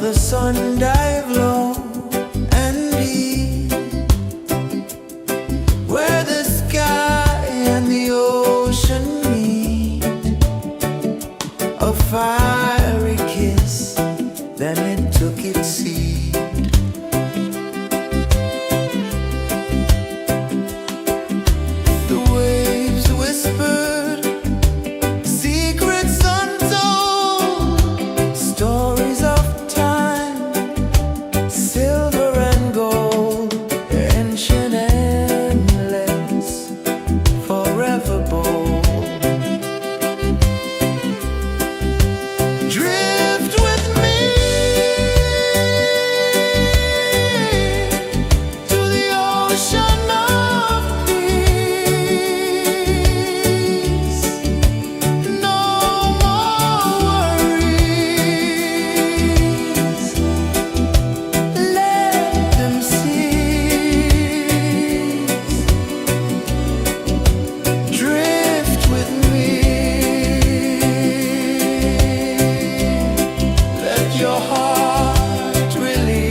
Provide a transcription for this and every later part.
the sun dive low and deep, where the sky and the ocean meet, a fiery kiss, then it took its seat. The waves whispered secrets untold, stories of time, silver and gold, ancient, endless, forever bold. Drift with me to the ocean of peace. No more worries, let them cease. Drift with me, let your heart release.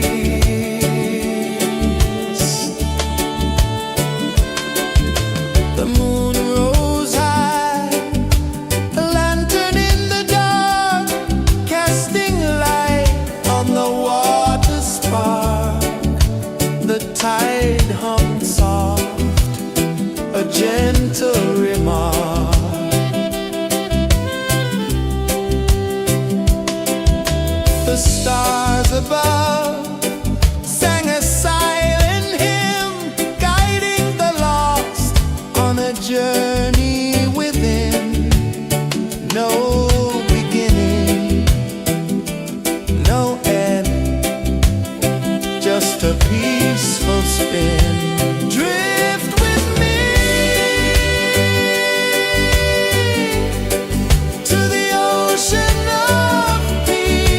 The moon rose high, a lantern in the dark, casting light on the water spark. The tide hummed soft, a gentle remark. The stars above sang a silent hymn, guiding the lost on a journey within. No beginning, no end, just a peaceful spin. Drift with me to the ocean of peace.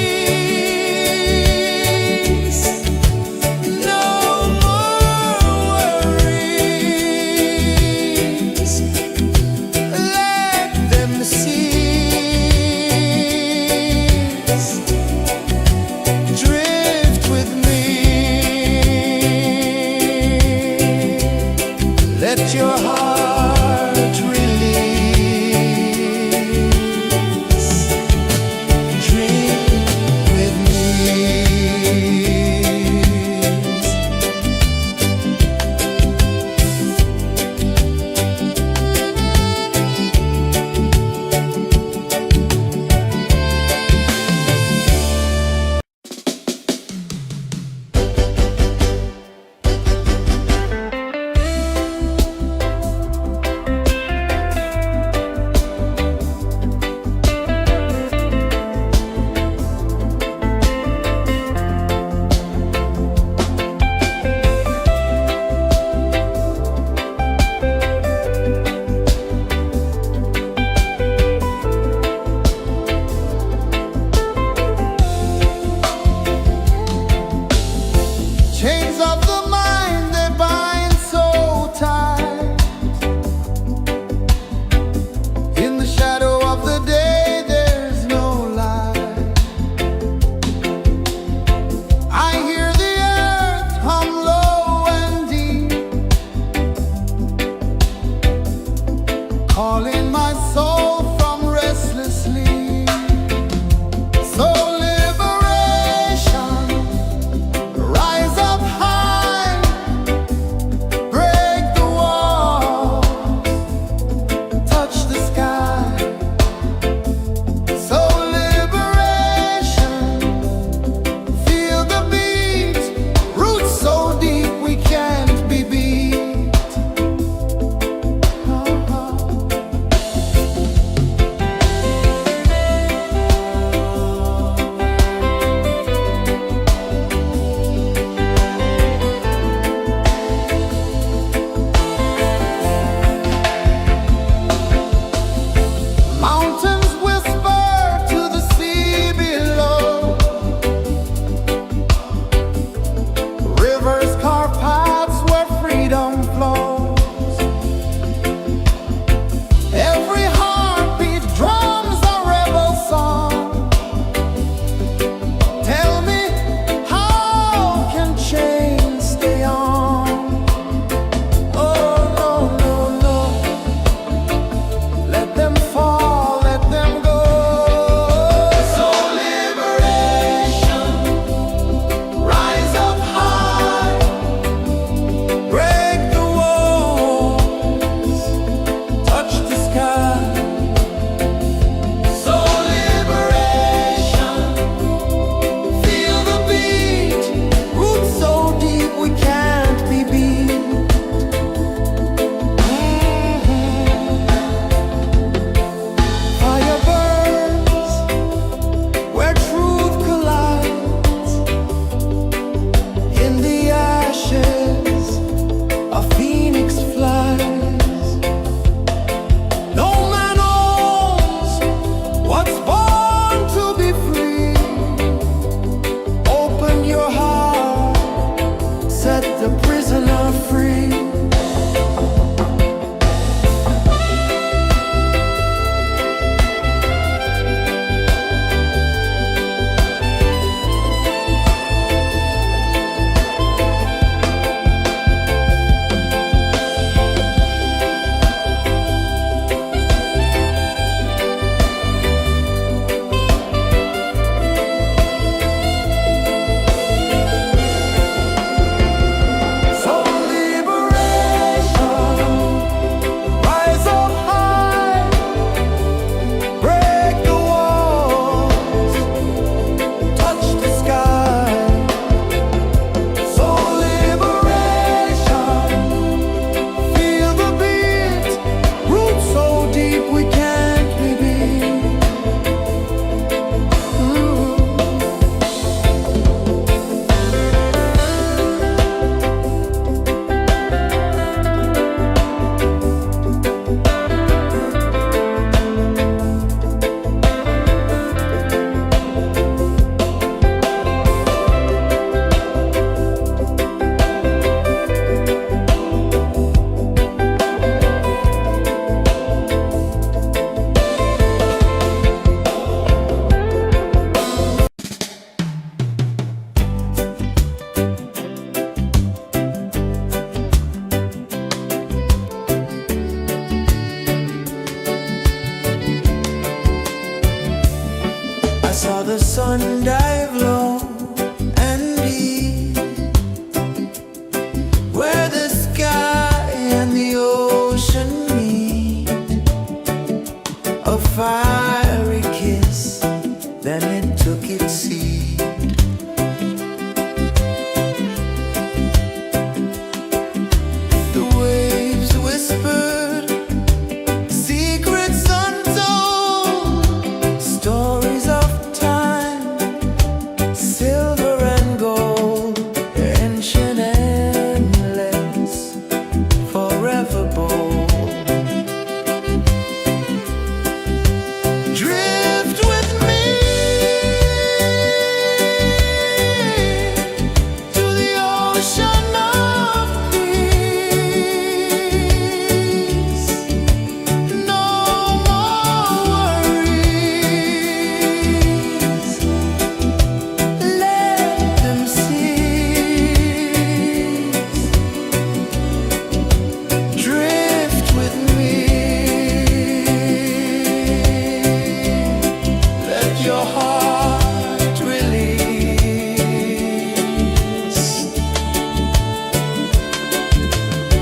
sun dive low and deep, where the sky and the ocean meet. A fiery kiss, then it took its seat. The waves whispered secrets untold, stories of time, silver and gold, ancient, endless, forever bold. Drift with me to the ocean of peace. No more worries, let them cease. Drift with me, let your heart release.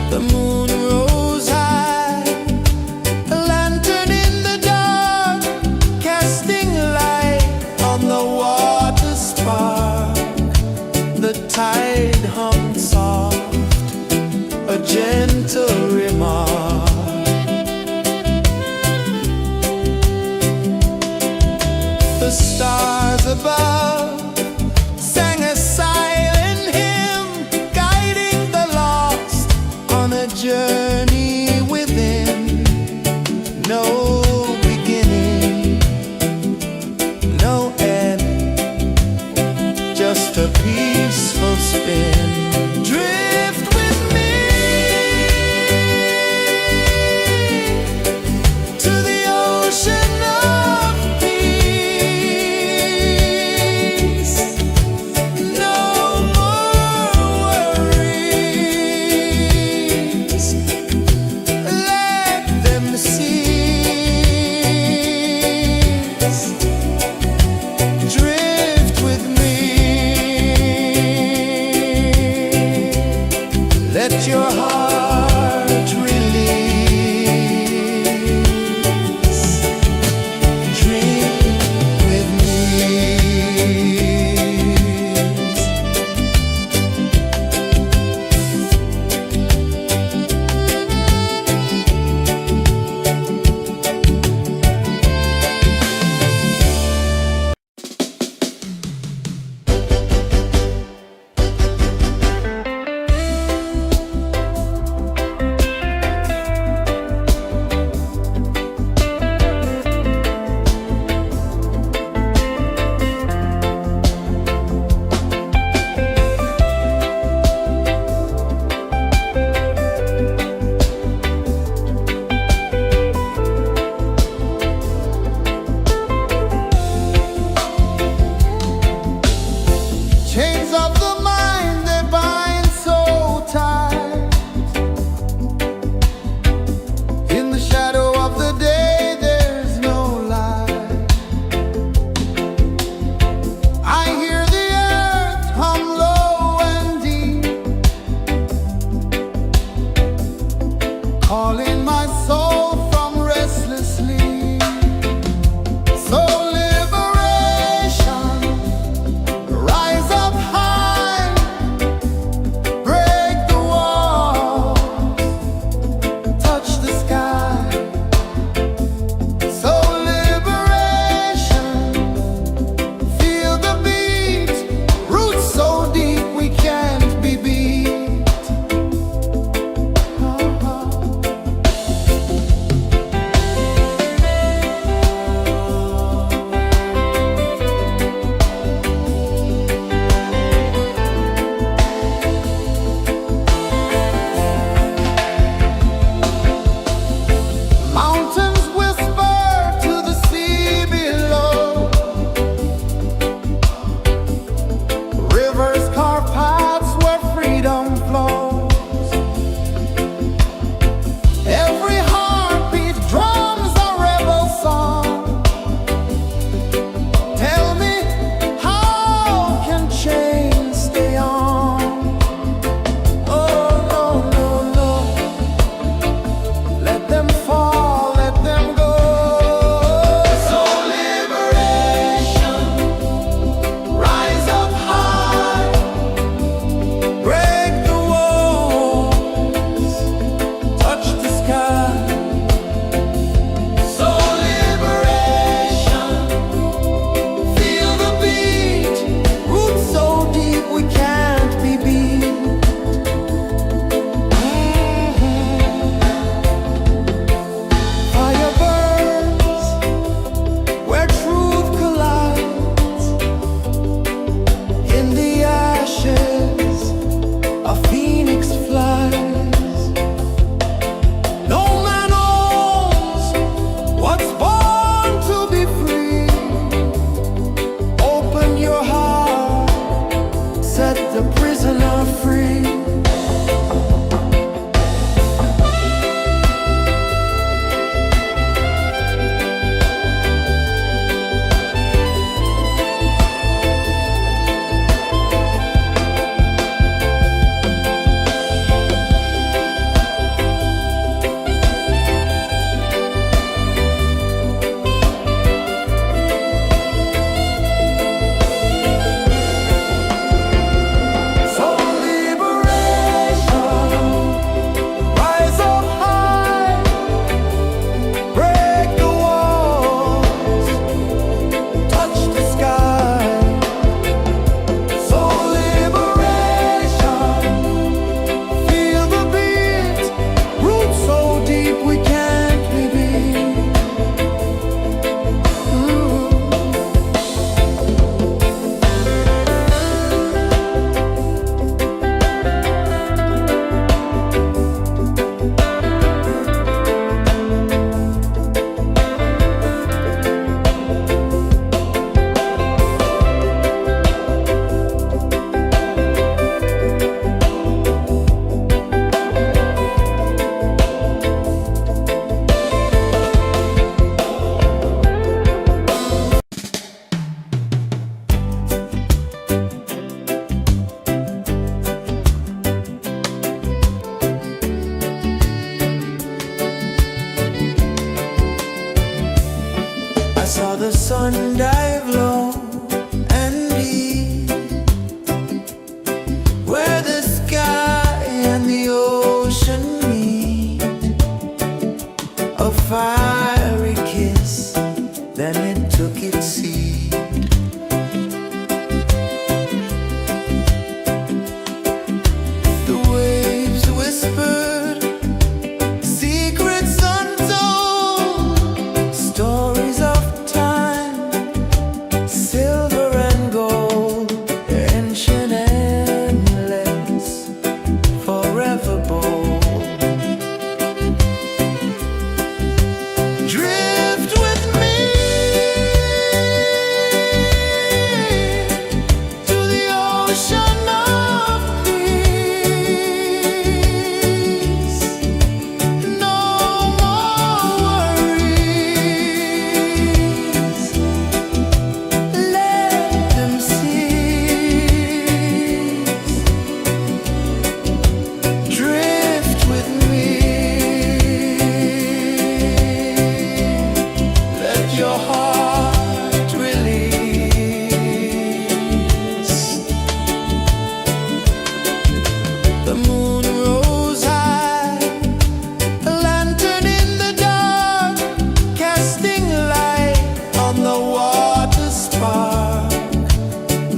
The moon rose high, a lantern in the dark, casting light on the water spark. The tide hummed soft, a gentle remark. The stars above sang a silent hymn, guiding the lost on a journey within. No beginning, no end, just a peaceful spin. Drift with me to the ocean of peace. No more worries, let them cease. Drift with me.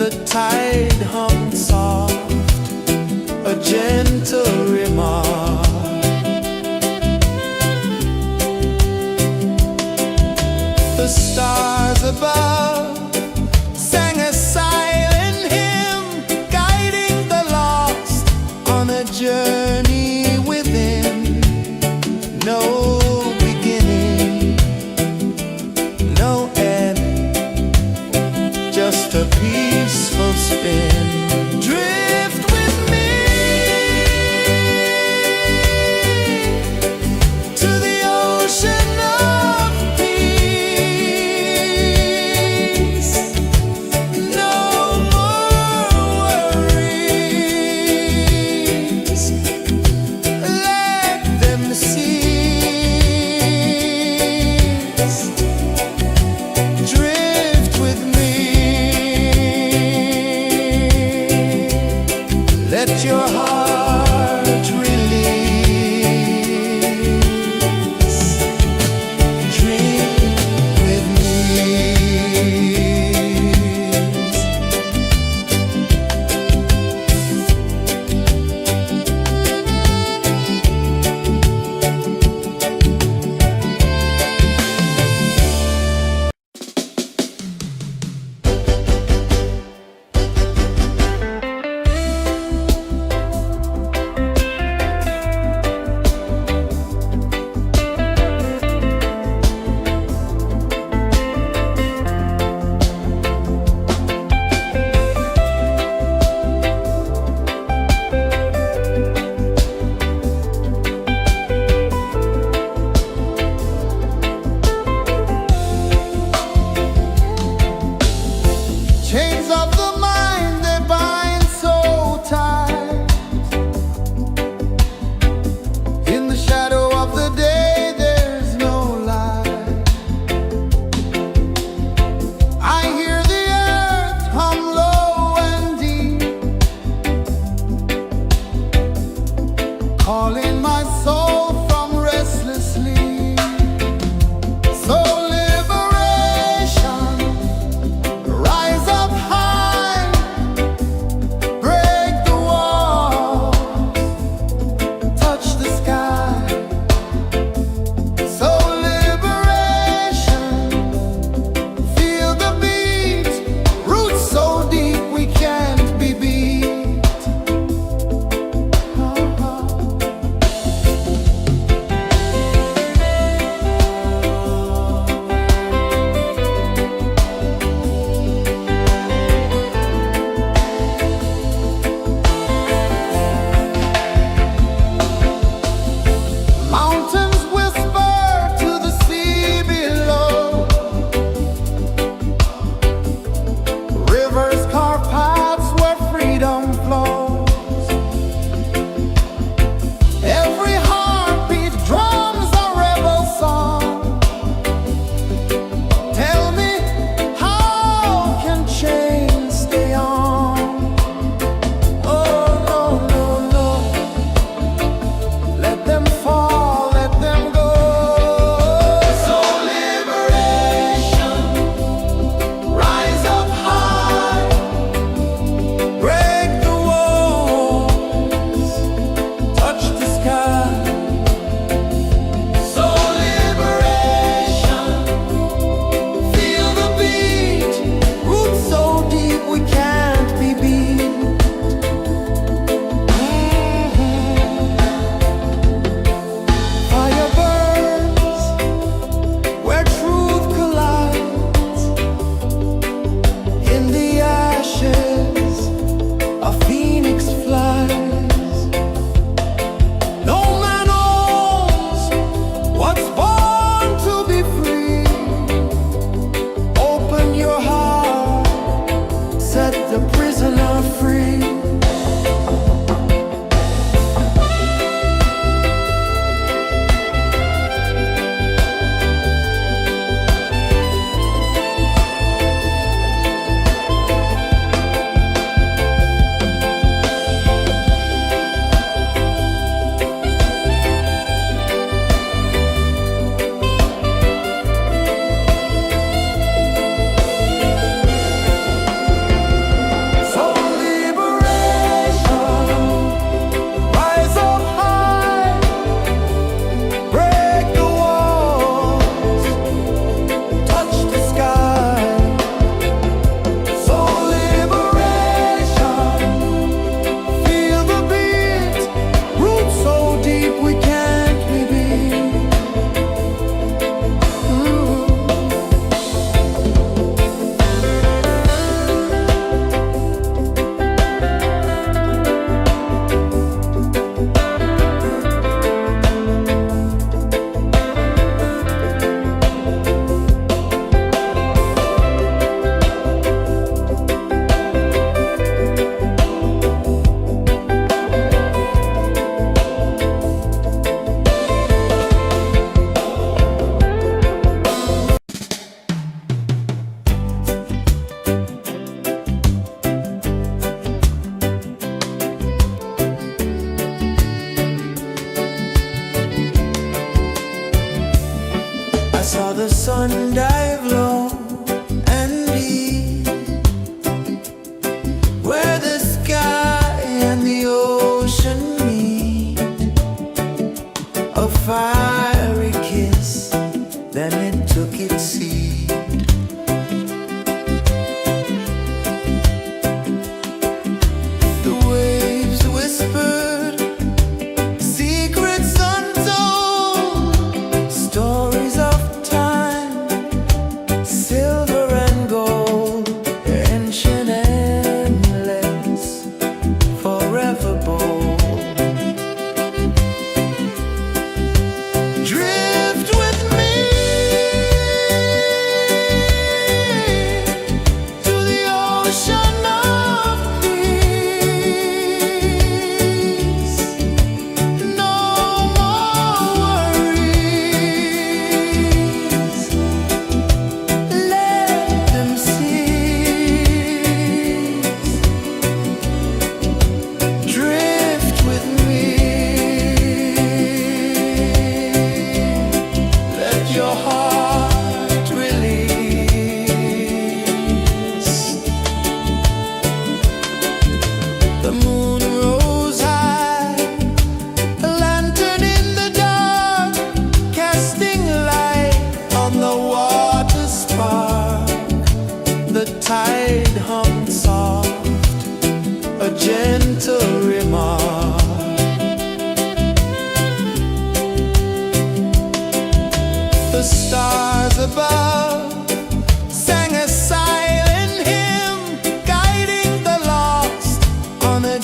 the tide hung soft, a gentle remark. The stars above sang a silent hymn, guiding the lost on a journey within. No beginning, no end, just a peaceful spin. Drift with me to the ocean of peace. No more worries, let them cease. Drift with me, let your heart release. Dream with me.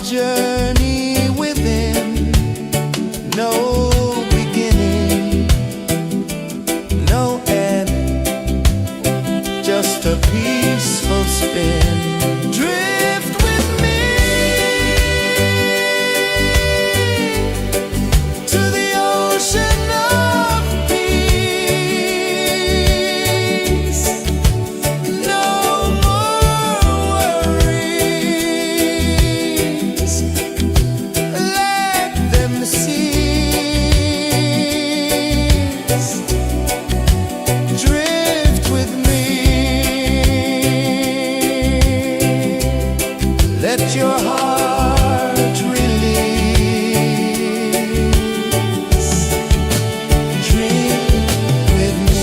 journey within, no beginning, no end, just a peaceful spin. Drift with me to the ocean of peace. No more worries, let them cease. Drift with me, let your heart release. Dream with me.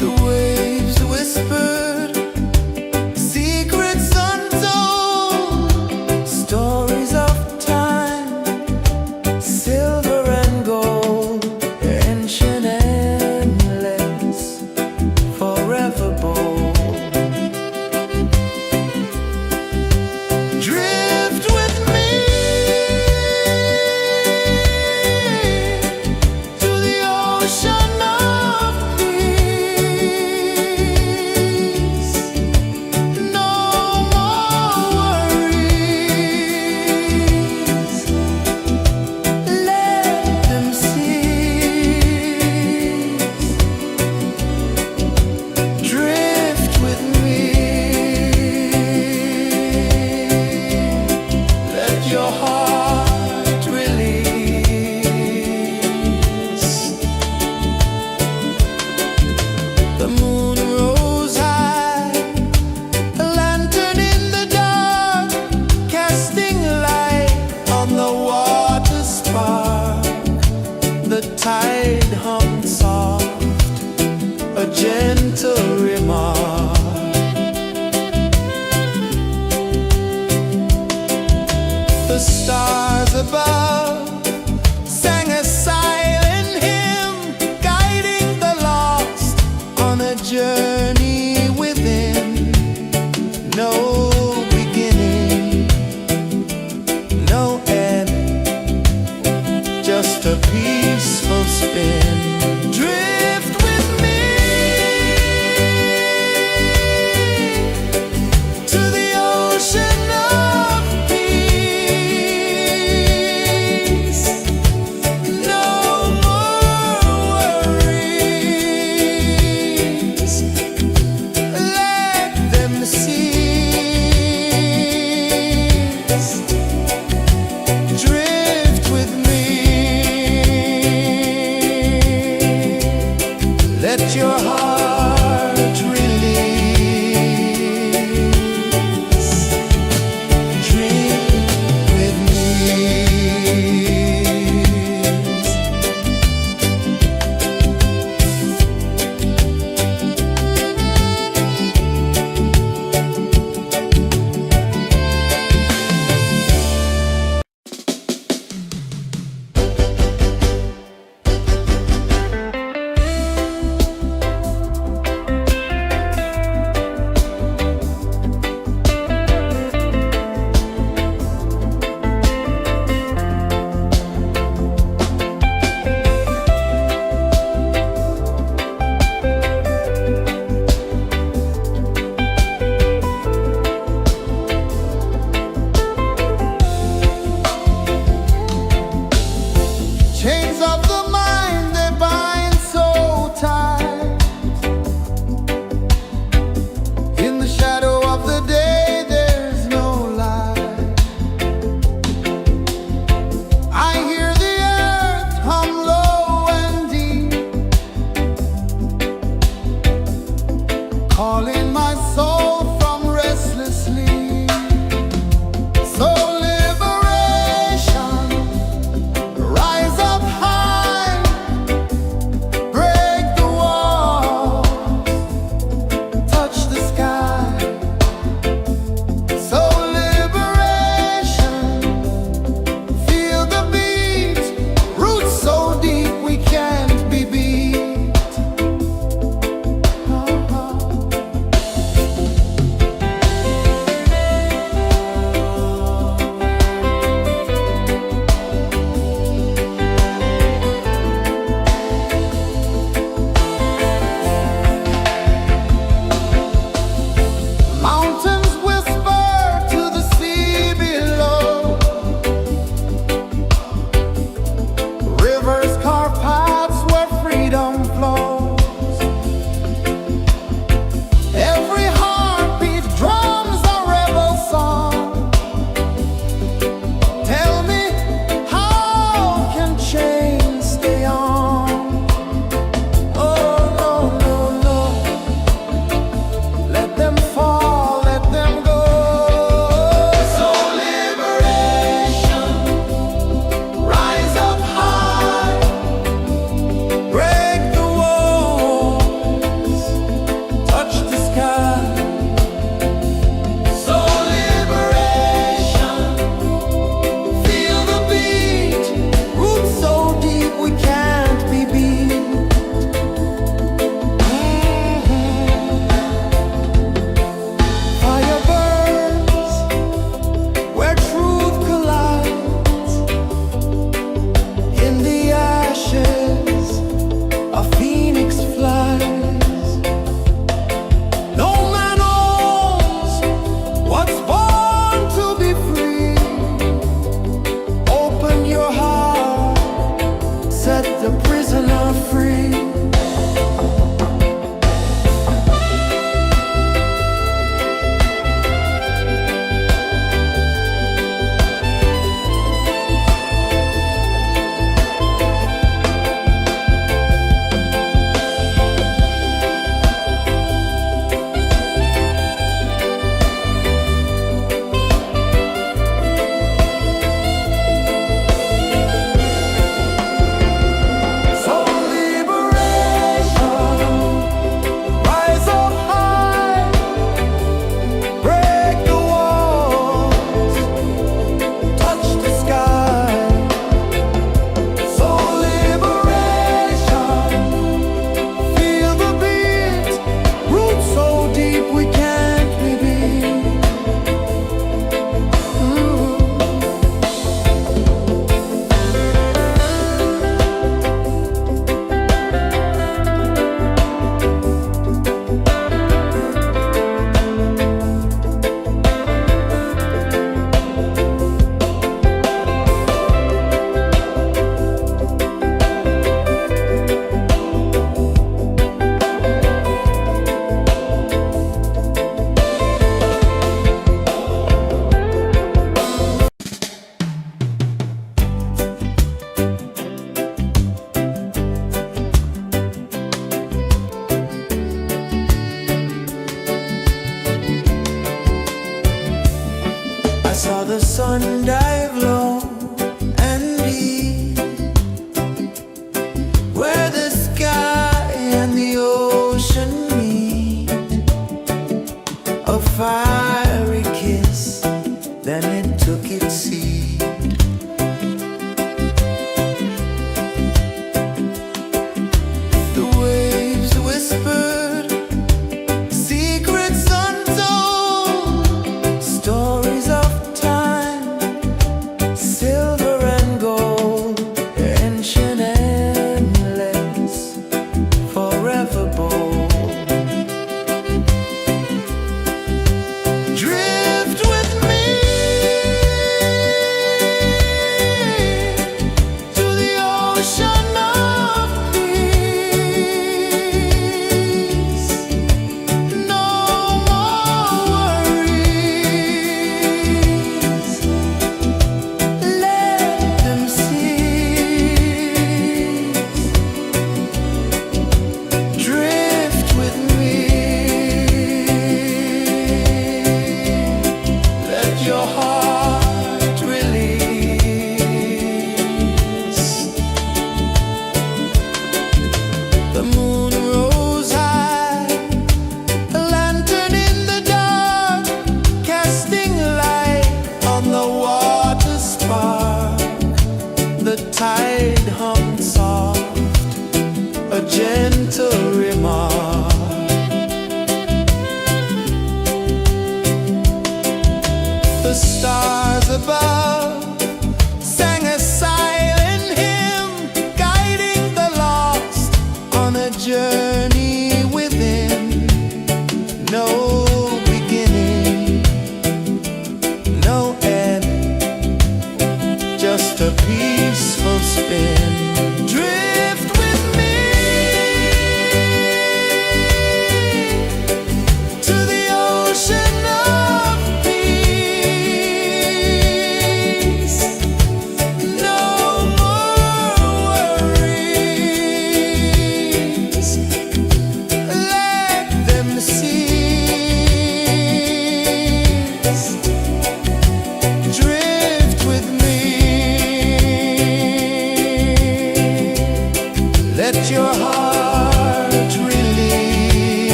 The waves whispered secrets untold, stories of time, silver and gold, ancient, endless, forever bold. Drift with me to the ocean of peace. No more worries. Let them cease. Drift with me. Let your heart release. The moon rose high, a lantern in the dark, casting light on the water spark. The tide hummed soft, a gentle remark. The stars above sang a silent hymn, guiding the lost on a journey within. No beginning, no end, just a peaceful spin. Drift with me to the ocean of peace. No more worries. Let them cease. Drift with me. Let your heart release. Drift with me. Chains of the mind, they bind so tight. In the shadow of the day, there's no light. I hear the earth hum low and deep, calling my soul from restless sleep. So liberation, rise up high, break the walls, touch the sky. So liberation, feel the beat, roots so deep we can't be beat.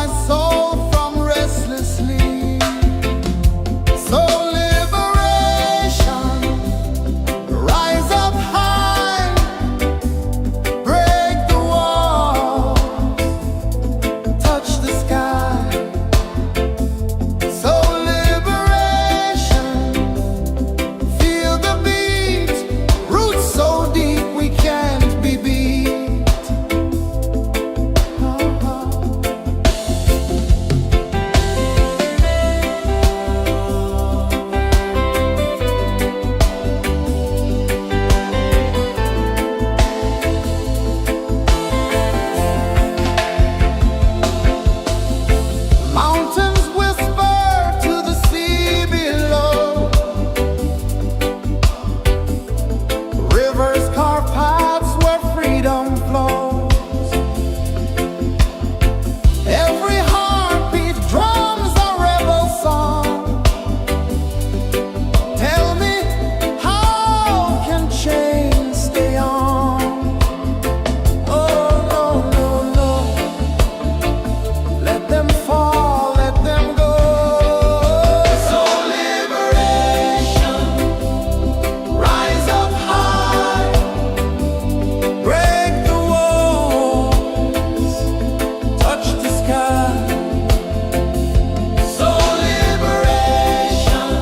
my soul from restless sleep. So liberation, rise up high, break the wall, touch the sky. So liberation, feel the beat, roots so deep we can't be beat. Mountains whisper to the sea below. Rivers carve paths where freedom flows. Every heartbeat drums a rebel song. Tell me, how can chains stay on? Oh, no, no, no. Let them fall, let them go. So liberation, rise up high, break the walls, touch the sky. So liberation,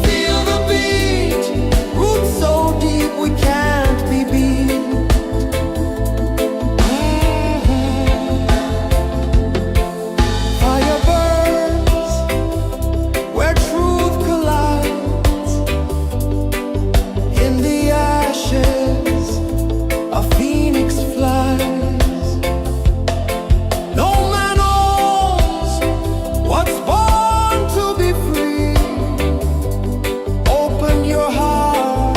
feel the beat, roots so deep we can't be beat. Fire burns where truth collides. In the ashes, a phoenix flies. No man knows what's born to be free. Open your heart,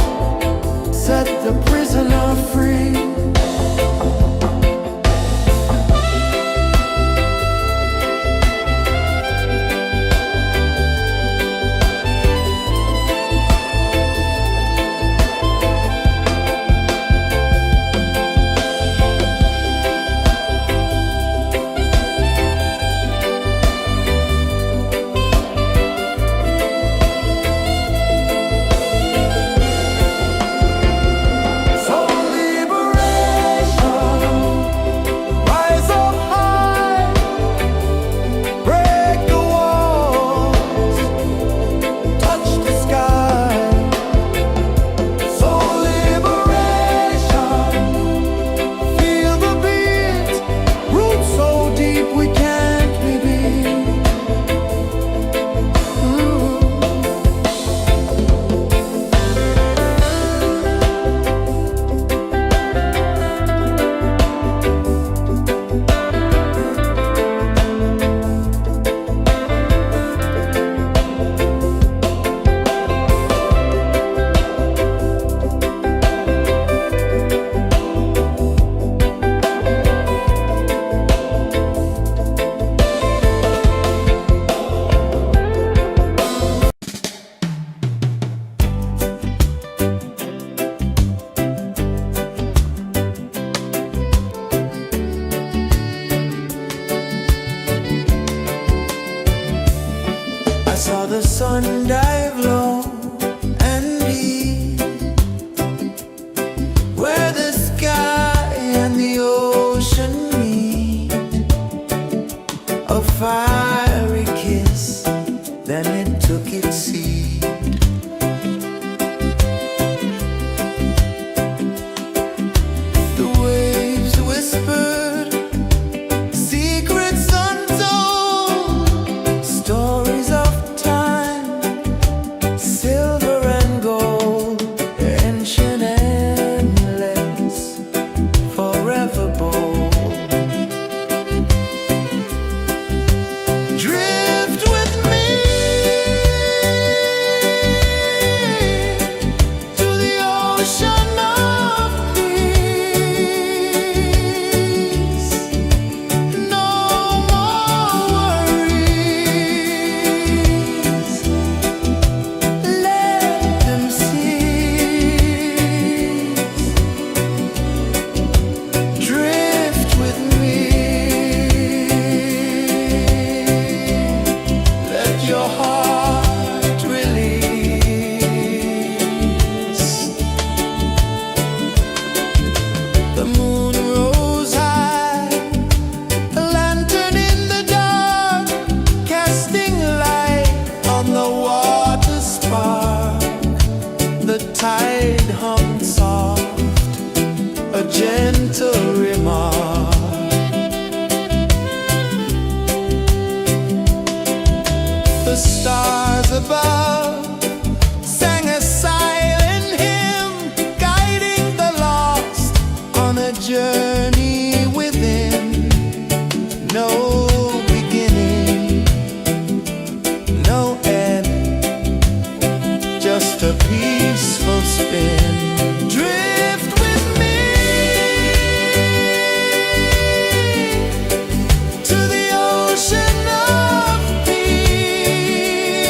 set the prisoner free. So liberation, rise up high, break the walls, touch the sky. So liberation, feel the beat, roots so deep we can't be beat. I saw the sun dive low and deep, where the sky and the ocean meet. A fiery kiss, then it took its seat. The waves whispered secrets untold, stories of time, silver and gold, ancient, endless, forever bold. the stars above sang a silent hymn, guiding the lost on a journey within. No beginning, no end, just a peaceful spin. Drift with me to the ocean of peace.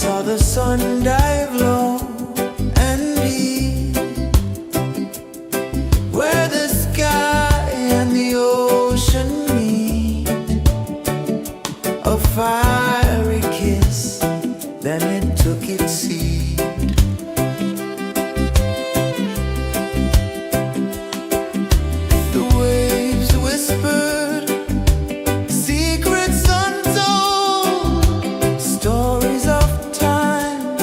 saw the sun dive low and deep, where the sky and the ocean meet. A fiery kiss, then it took its seed. The waves whispered secrets untold, stories of time,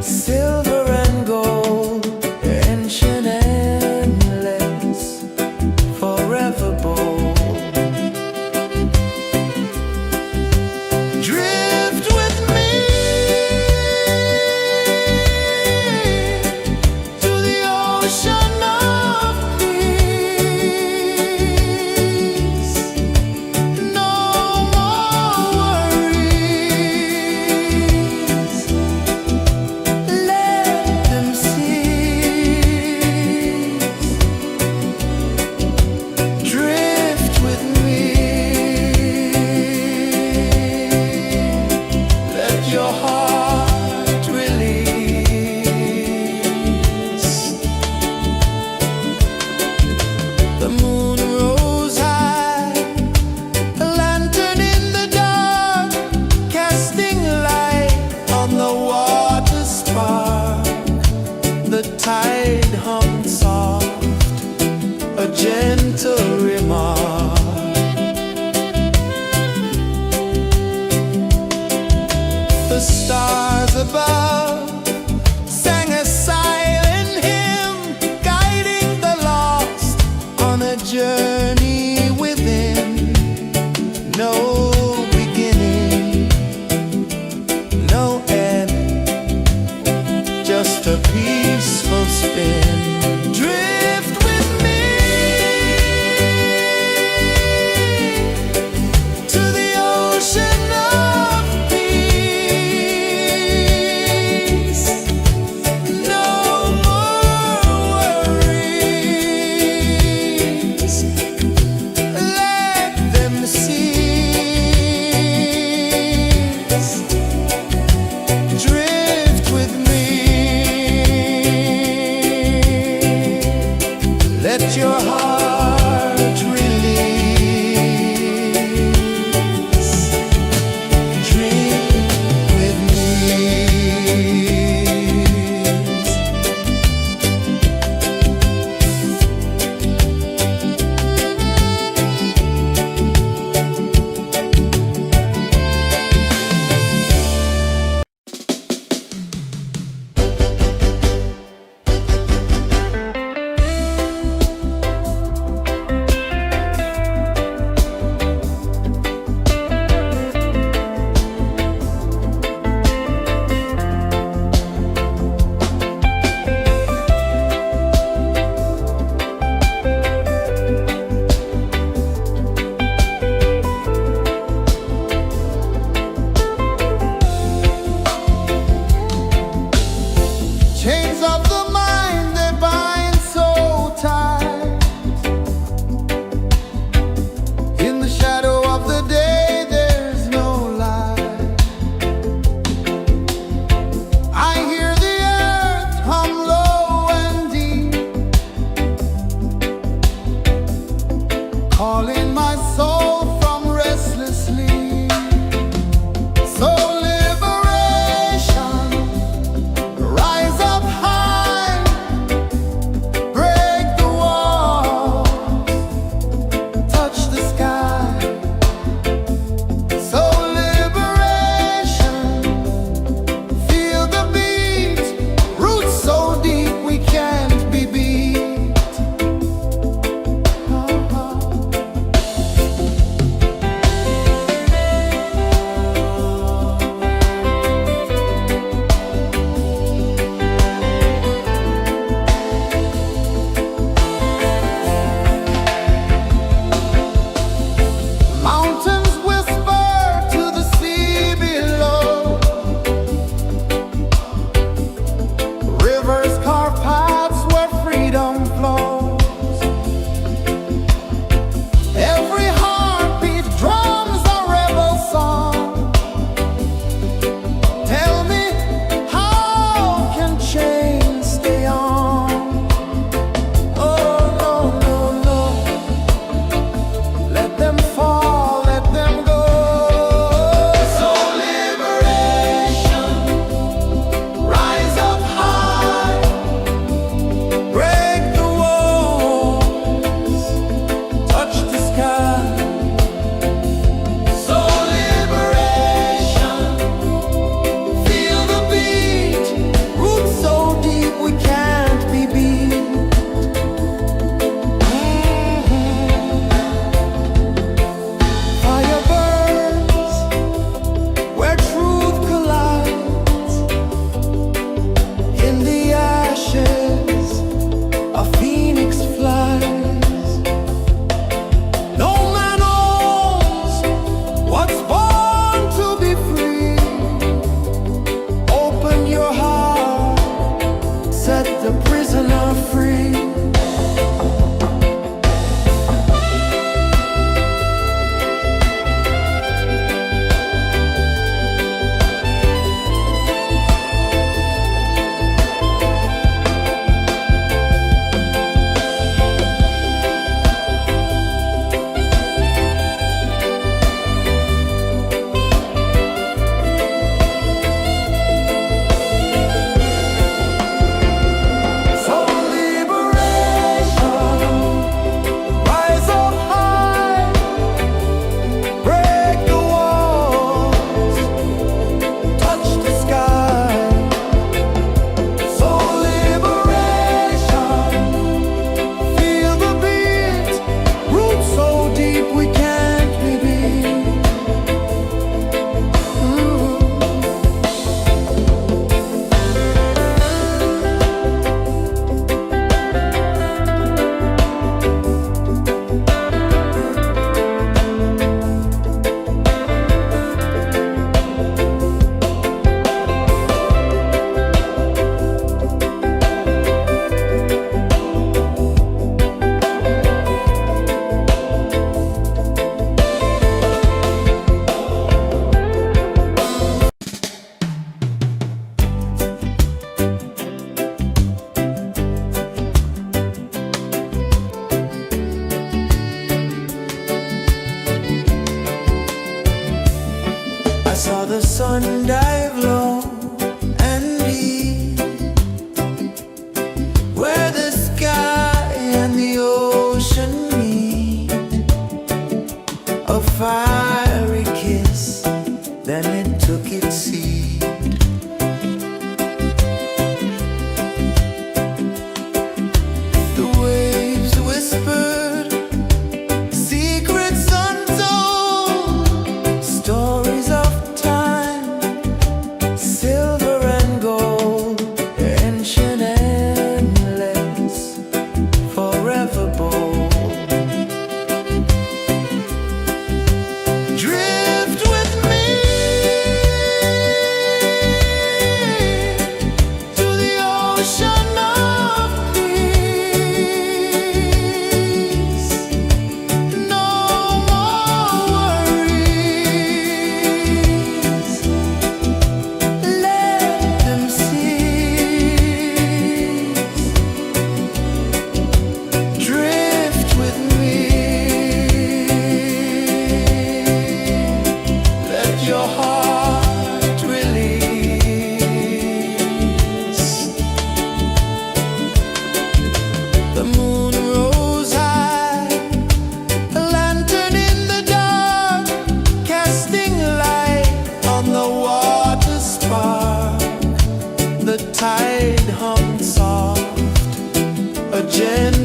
silver and gold, ancient, endless, forever bold. Drift with me to the ocean of peace. No more worries, let them cease. Drift with me, let your heart release. The moon rose high, a lantern in the dark, casting light on the water spark. The tide hummed soft, a gentle remark. The stars above sang a silent hymn, guiding the lost on a journey within. No beginning, no end, just a peaceful spin. Drift with me to the ocean of peace. No more worries, let them cease. Drift with me.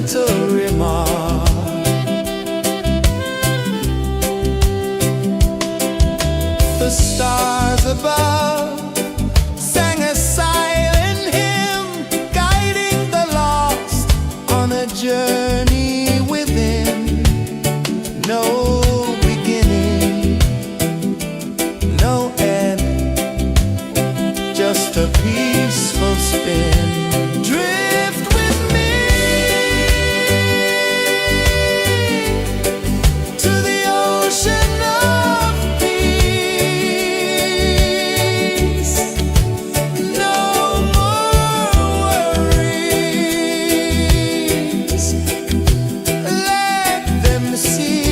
gentle remark. The stars above sang a silent hymn, guiding the lost on a journey within. No beginning, no end, just a peaceful spin. Drift with me to the ocean of peace. No more worries, let them cease.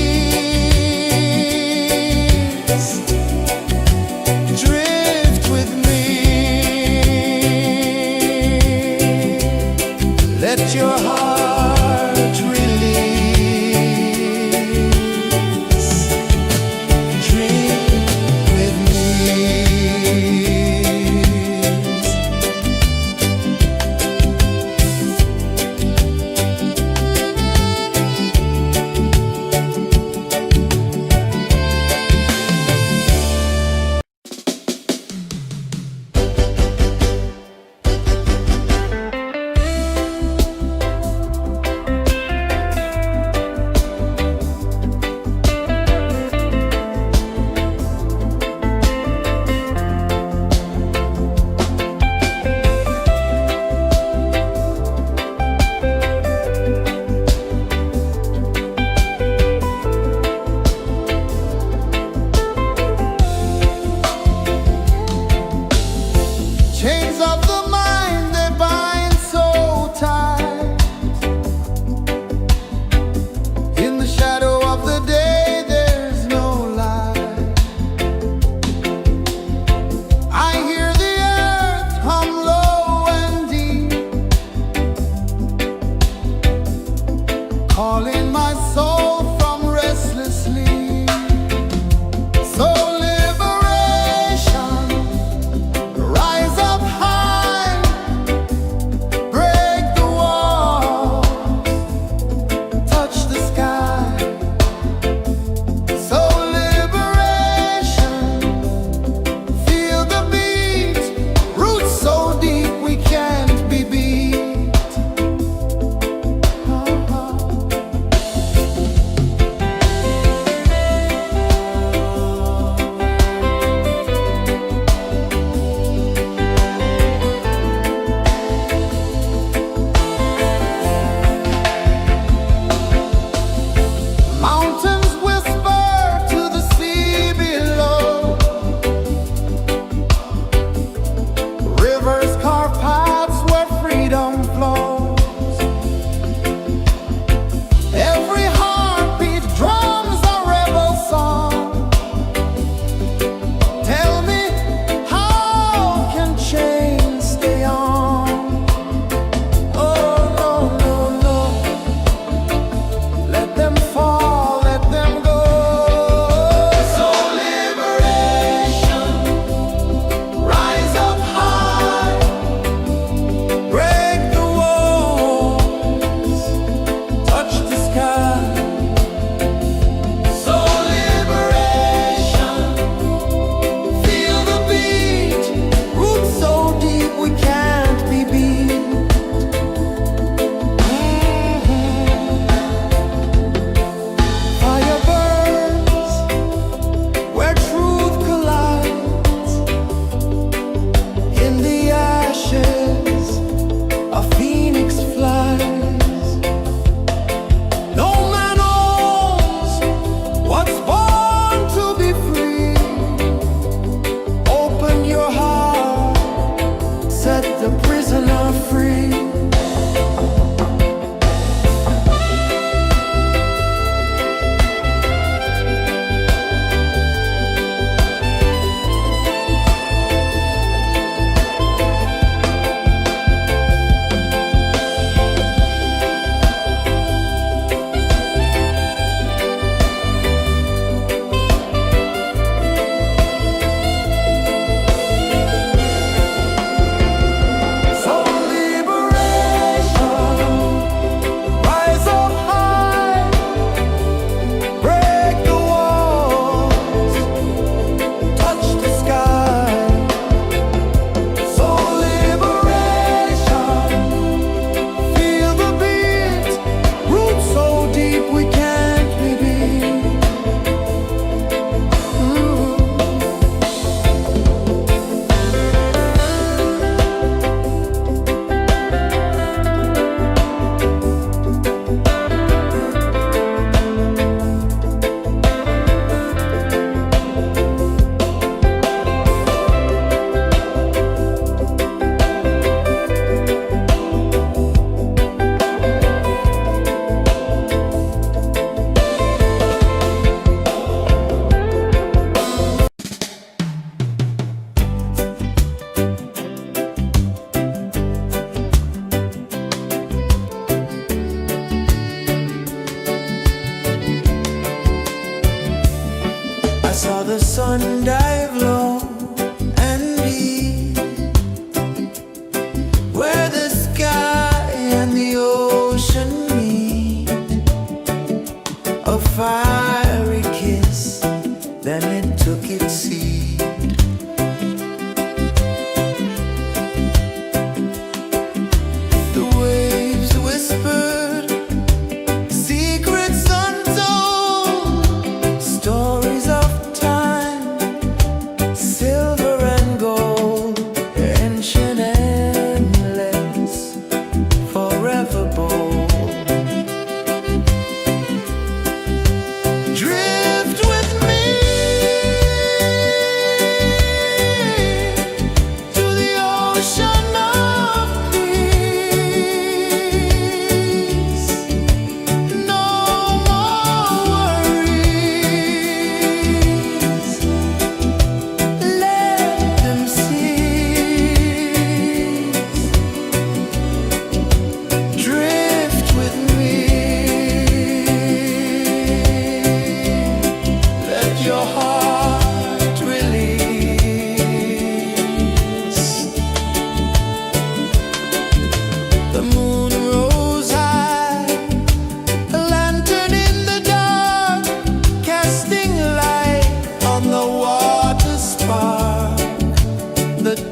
Drift with me.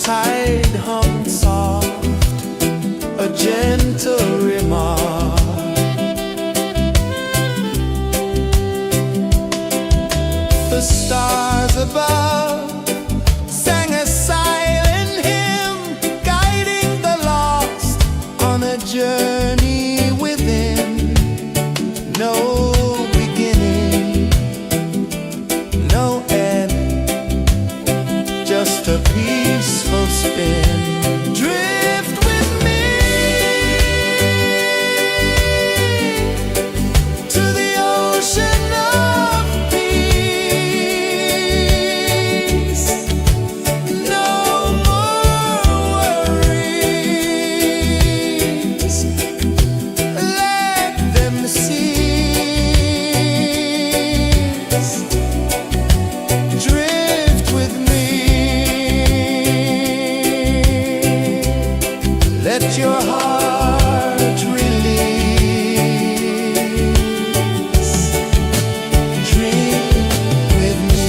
tide hung soft, a gentle remark. The stars above sang a silent hymn, guiding the lost on a journey within. No beginning, no end, just a peaceful spin. Drift with me to the ocean of peace. No more worries, let them cease. Drift with me, let your heart release. Dream with me.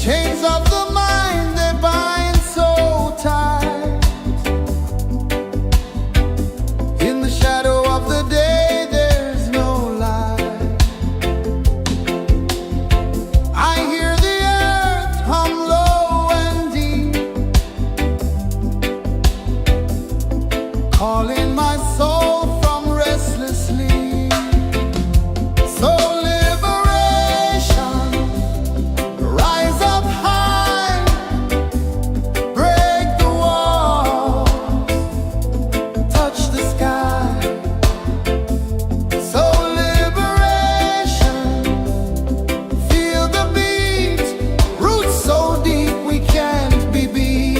Chains of the mind, they bind so tight. In the shadow of the day, there's no light. I hear the earth hum low and deep, calling my soul from restless sleep. So liberation, rise up high, break the walls, touch the sky. So liberation, feel the beat, roots so deep we can't be beat.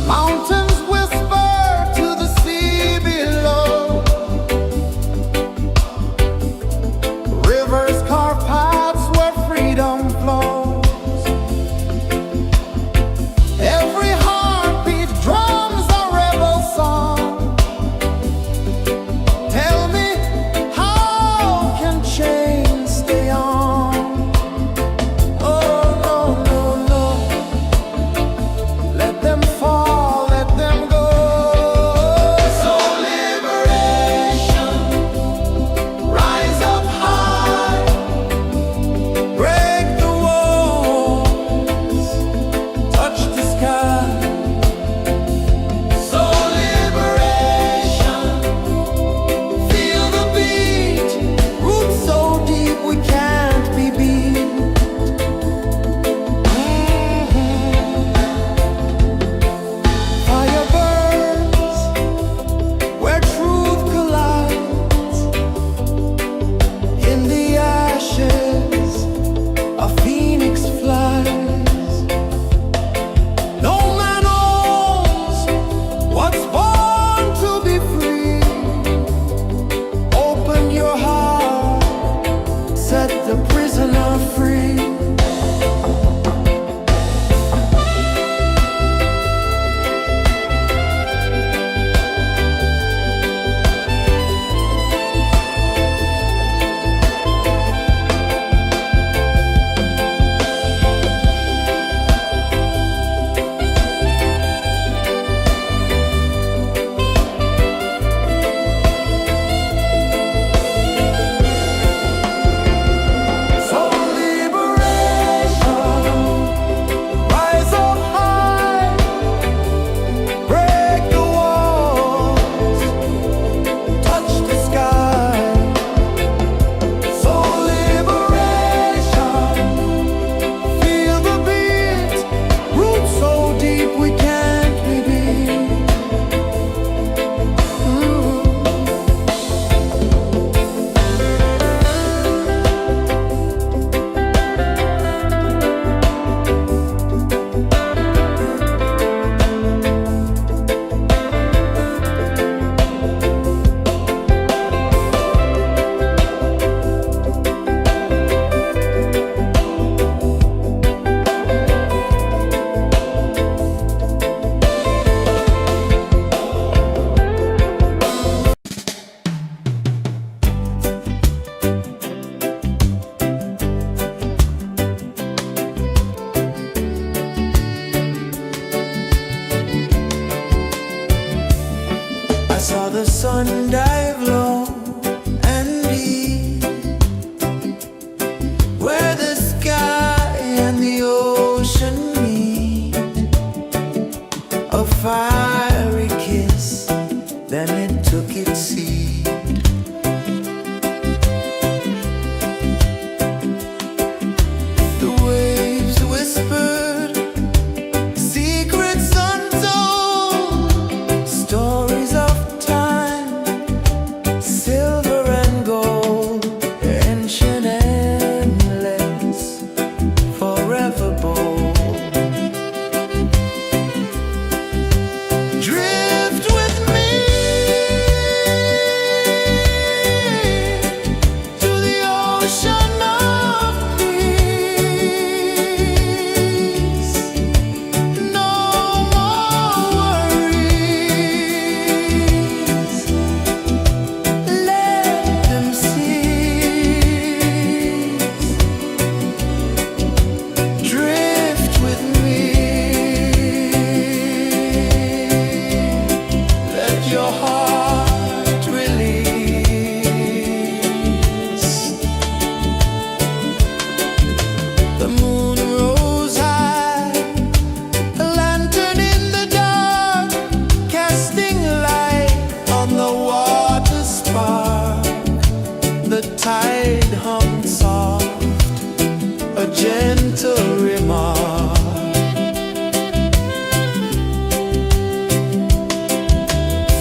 Mountains whisper to the sea below, rivers carve paths where freedom flows. Every heartbeat drums a rebel song. Tell me, how can chains stay on? Oh no, no, no, let them fall, let them go. So liberation, rise up high, break the walls, touch the sky. So liberation, feel the beat, roots so deep we can't be beat. Fire burns where truth collides. In the ashes, a phoenix flies. No man owns what's born to be free. Open your heart, set the prisoner free. sun dive low and deep, where the sky and the ocean meet. A fiery kiss, then it took its seat. The waves whispered secrets untold, stories of time, silver and gold, ancient, endless, forever bold. Drift with me to the ocean of peace. No more worries. Let them cease. Drift with me. Let your heart release. The moon rose high, a lantern in the dark, casting light on the water spark. The tide hummed soft, a gentle remark.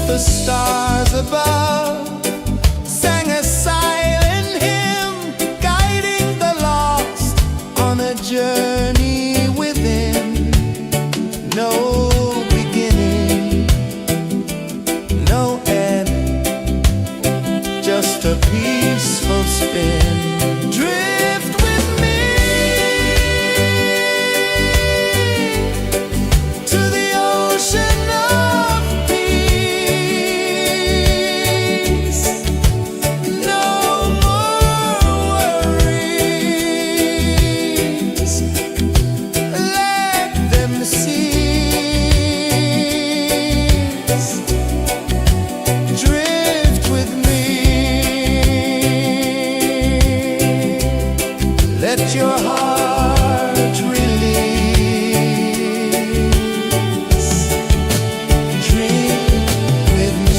The stars above sang a silent hymn, guiding the lost on a journey within. No beginning, no end, just a peaceful spin. Drift with me to the ocean of peace. No more worries. Let them cease. Drift with me. Let your heart release. Dream with me.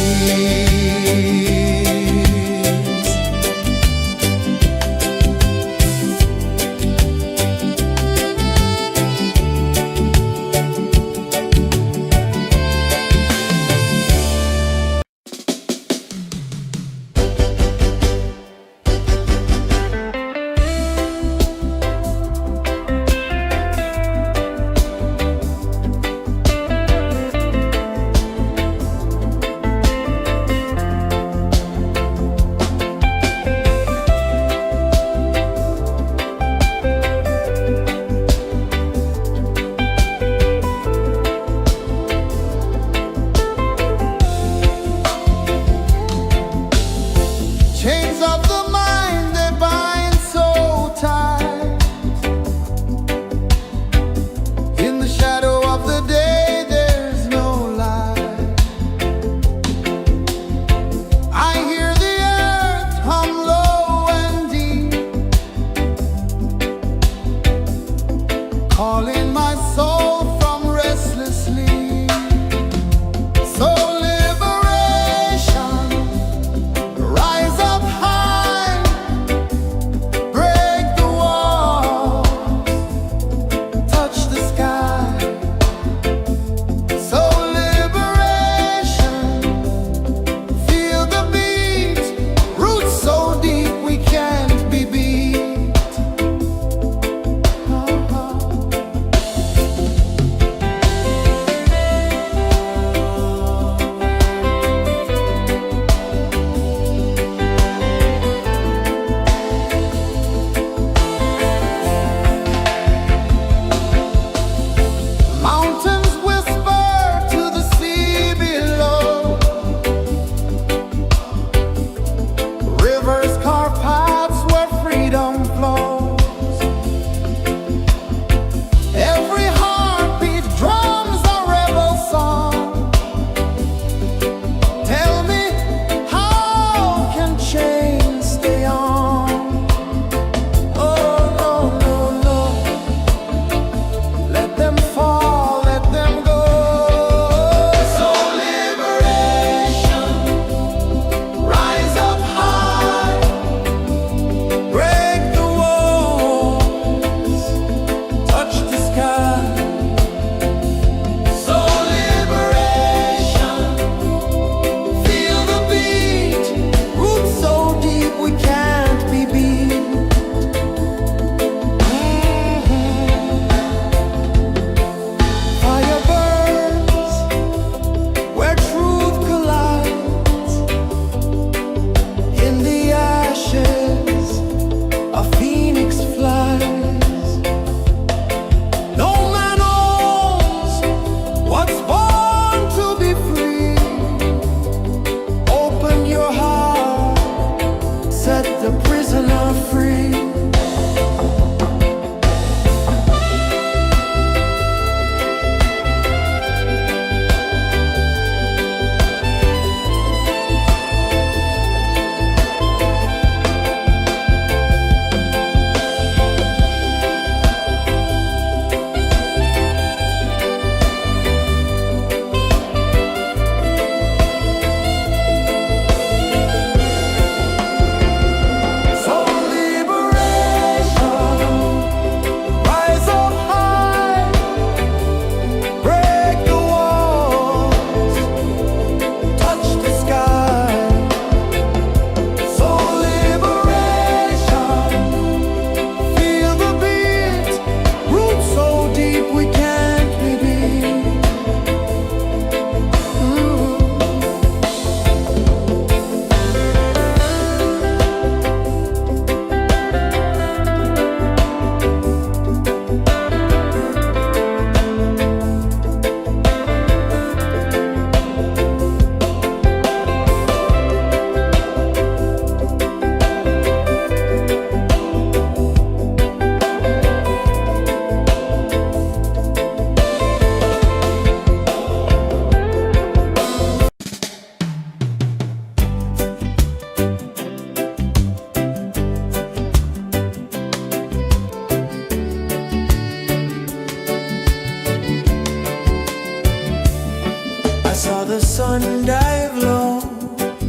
one dive low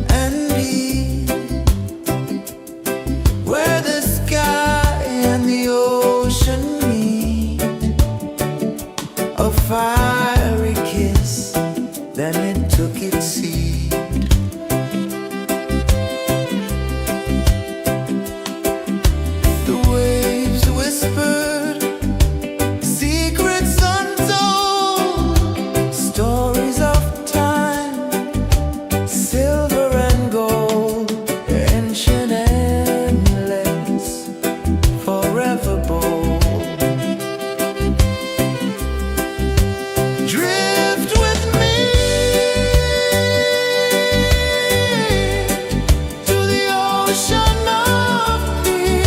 and deep, where the sky and the ocean meet. A fiery kiss, then it took its seat. The waves whispered secrets untold, stories of time, silver and gold, ancient, endless, forever bold. Drift with me to the ocean of peace.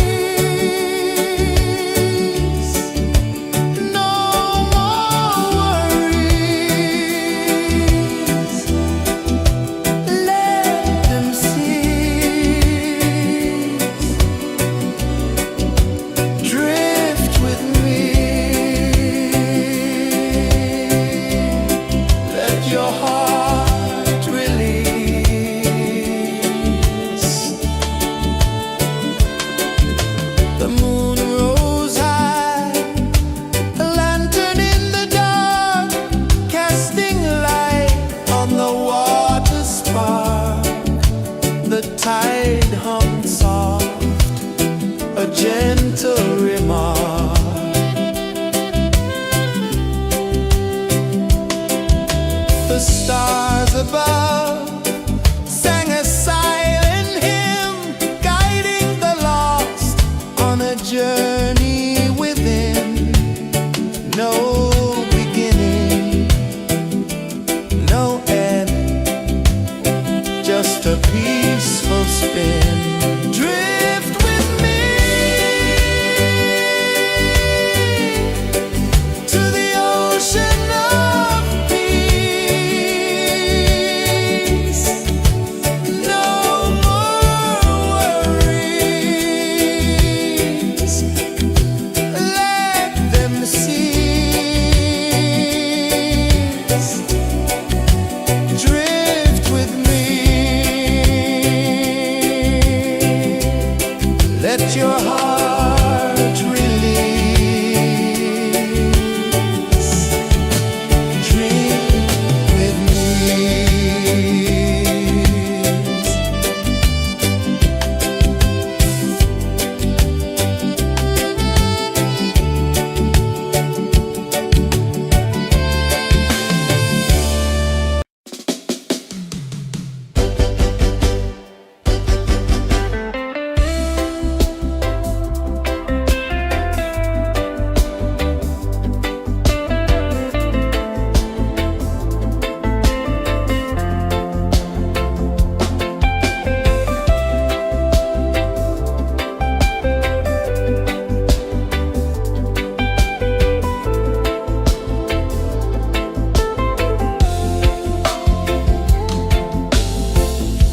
No more worries, let them cease. Drift with me, let your heart release. The moon rose high, a lantern in the dark, casting light on the water spark. The tide hummed soft, a gentle remark. The stars above sang a silent hymn, guiding the lost on a journey within. No beginning, no end, just a peaceful spin. Drift with me to the ocean of peace. No more worries, let them cease. Drift with me, let your heart release. Dream with me.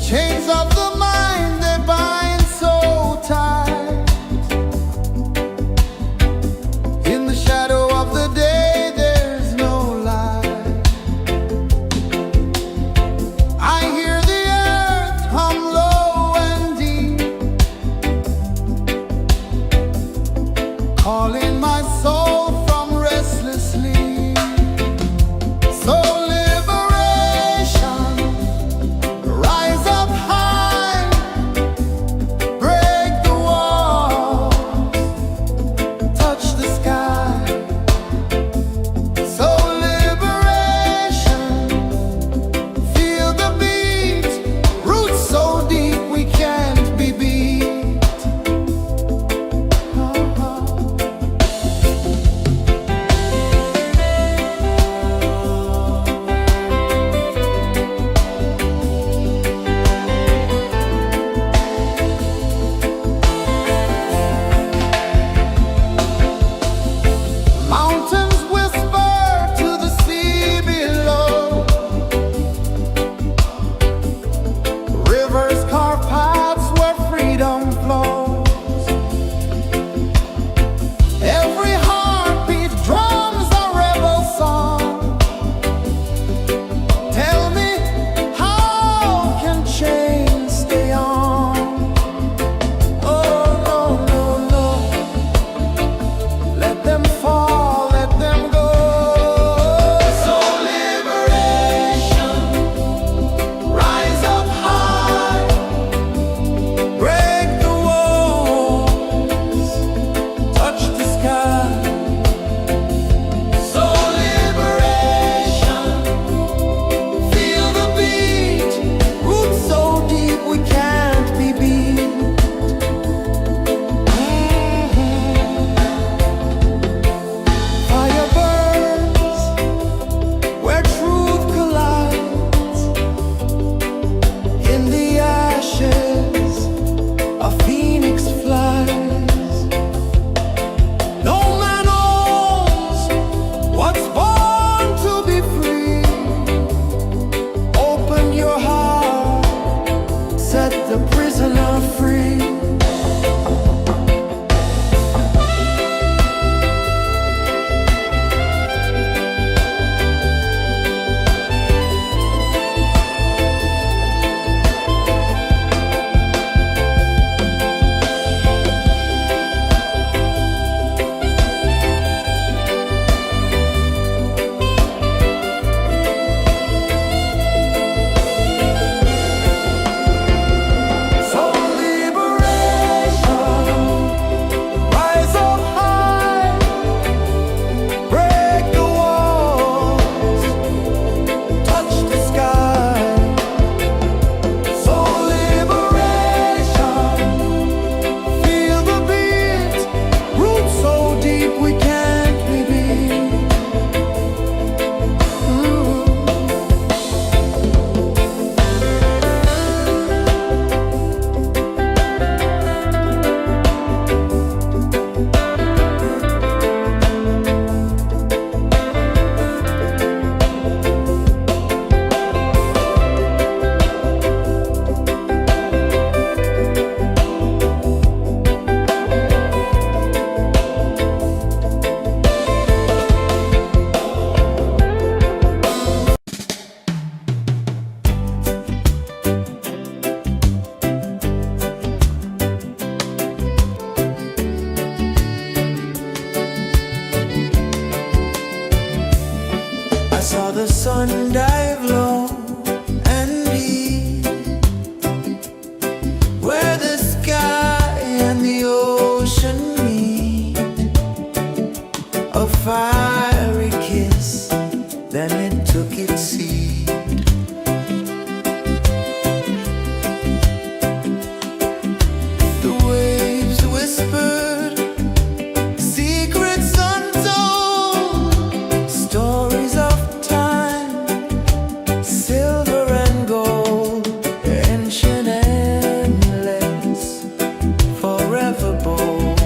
Chains of the mind, they bind so tight. In the shadow of the day, there's no light. I hear the earth hum low and deep, calling my soul from restless sleep. So liberation, rise up high, break the walls, touch the sky. So liberation, feel the beat, roots so deep we can't be beat. sun dive low and deep, where the sky and the ocean meet, a fiery kiss, then it took its seed. The waves whispered secrets untold, stories of time, silver and gold, ancient, endless, forever bold.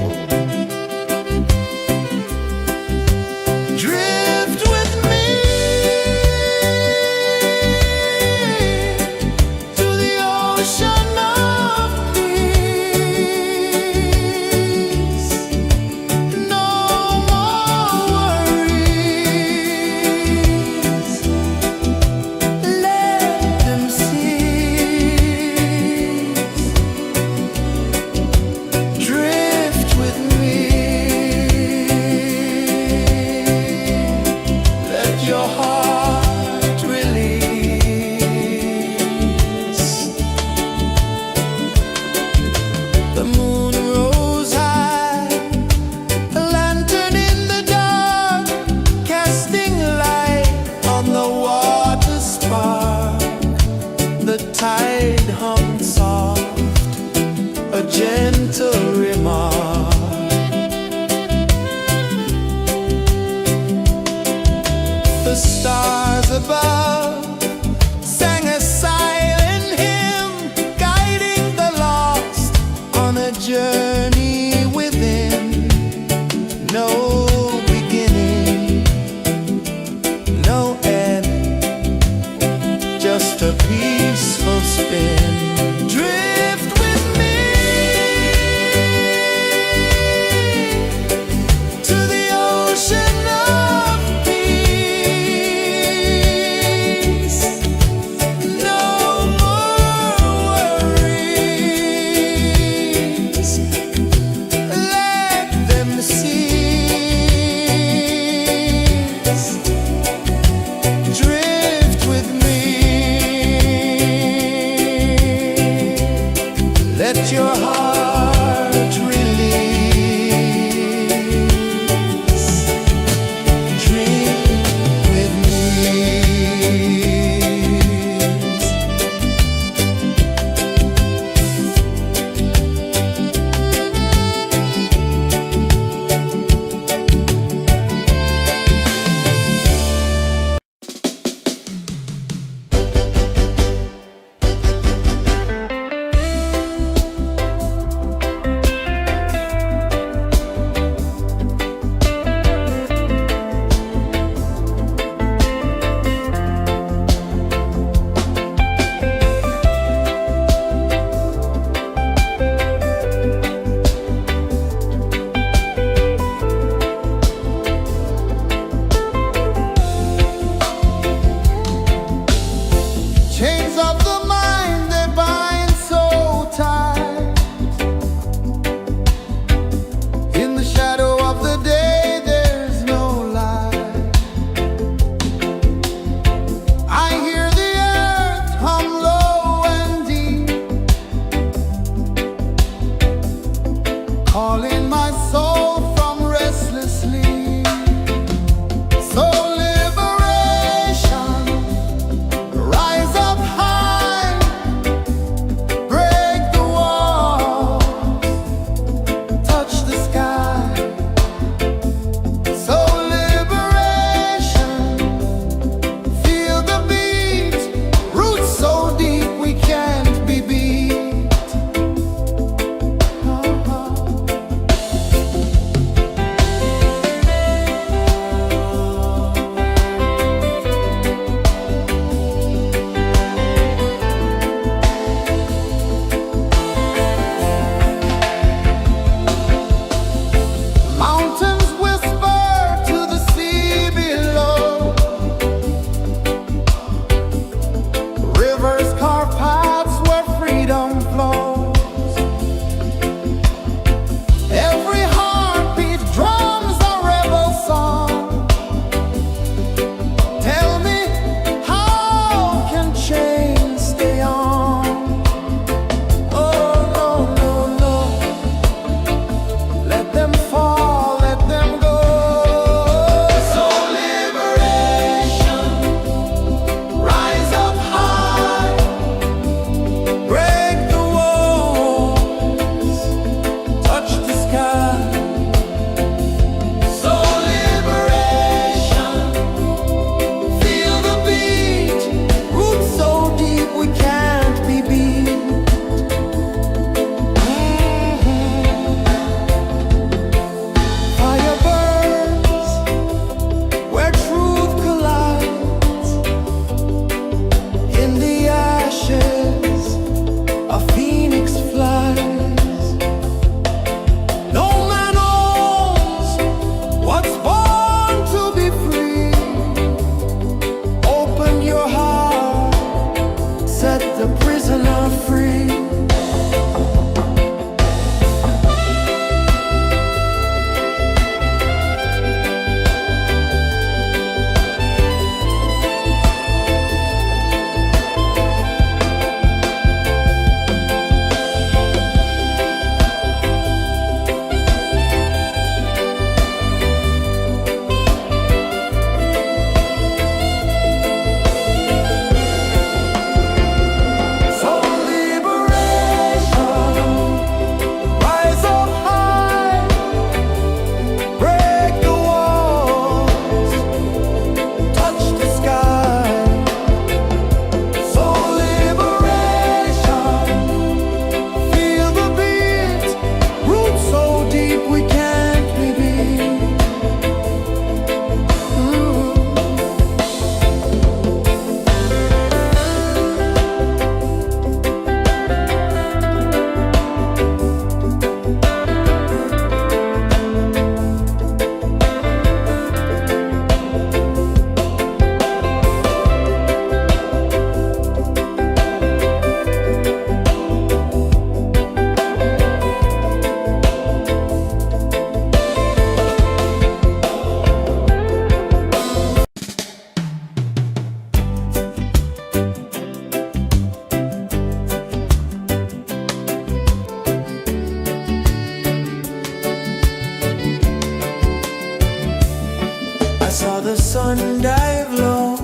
saw the sun dive low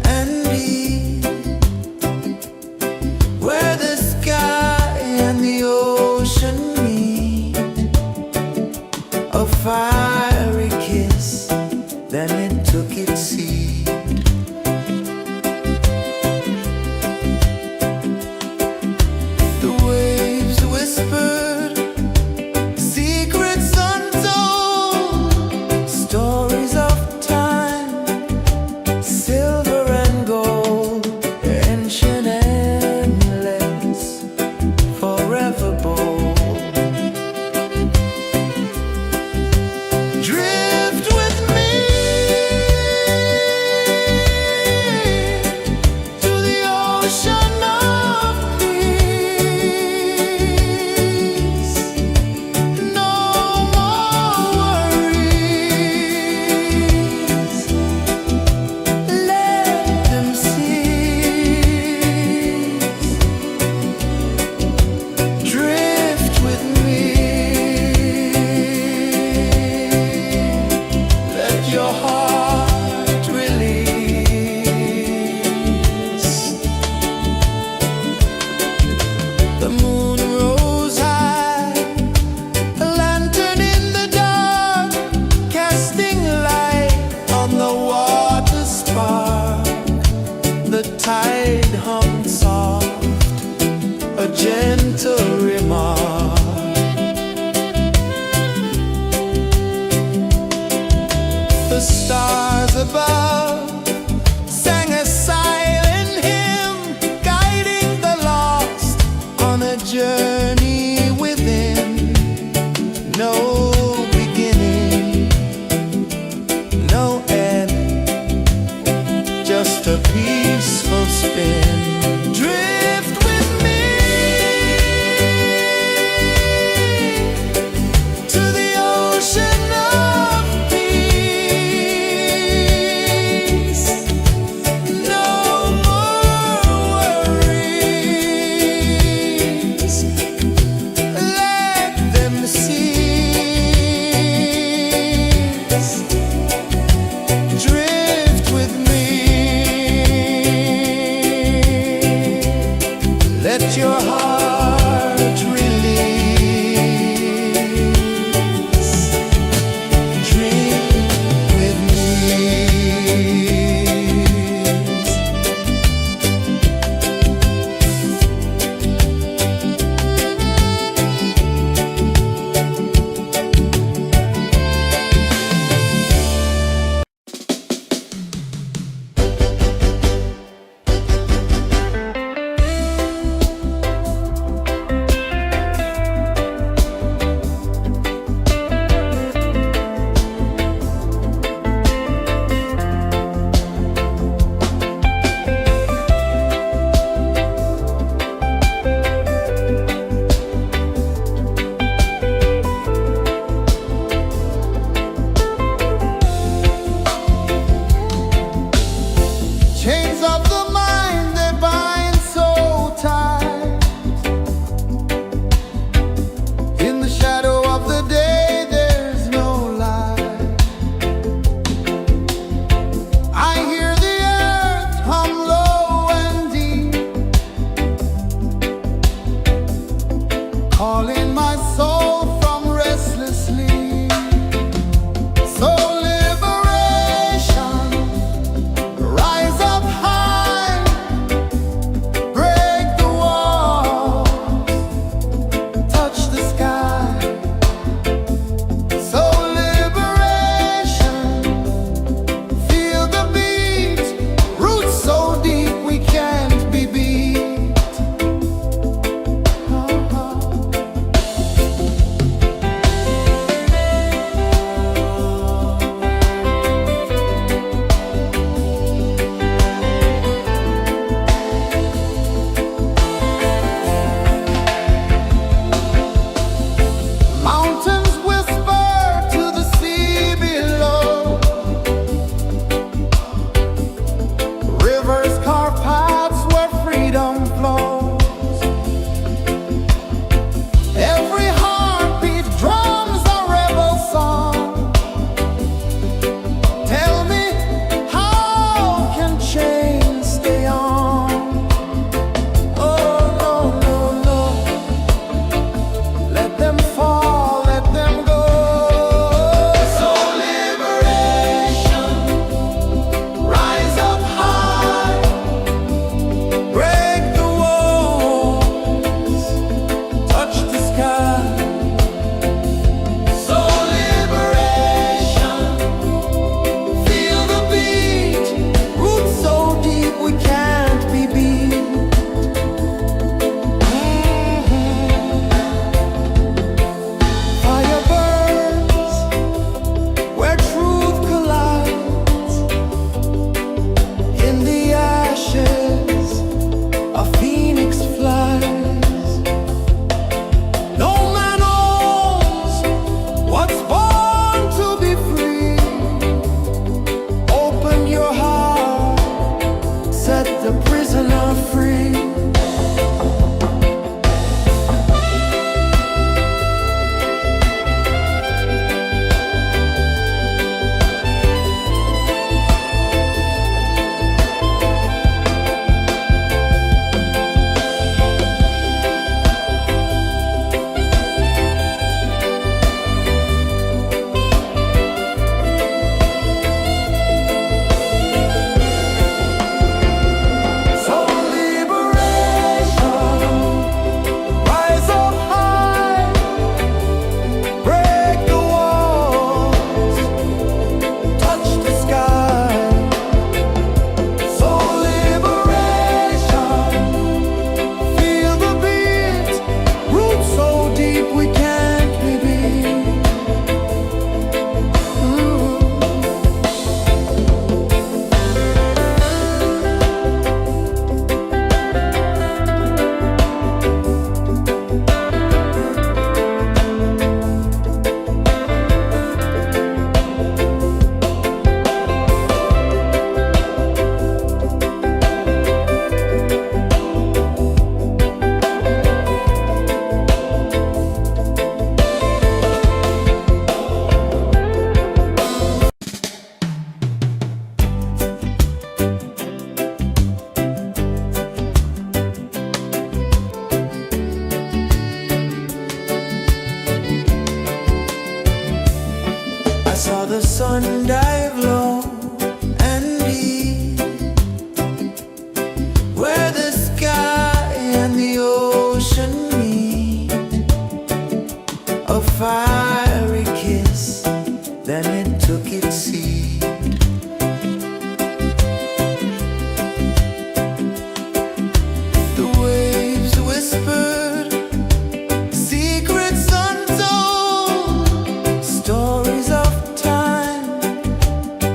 and deep, where the sky and the ocean meet. A fiery kiss, then it took its seat. The waves whispered secrets untold, stories of time, silver and gold, ancient amulets, forever bold. Drift with saw the sun dive low and deep, where the sky and the ocean meet. A fiery kiss, then it took its seat. The waves whispered secrets untold, stories of time,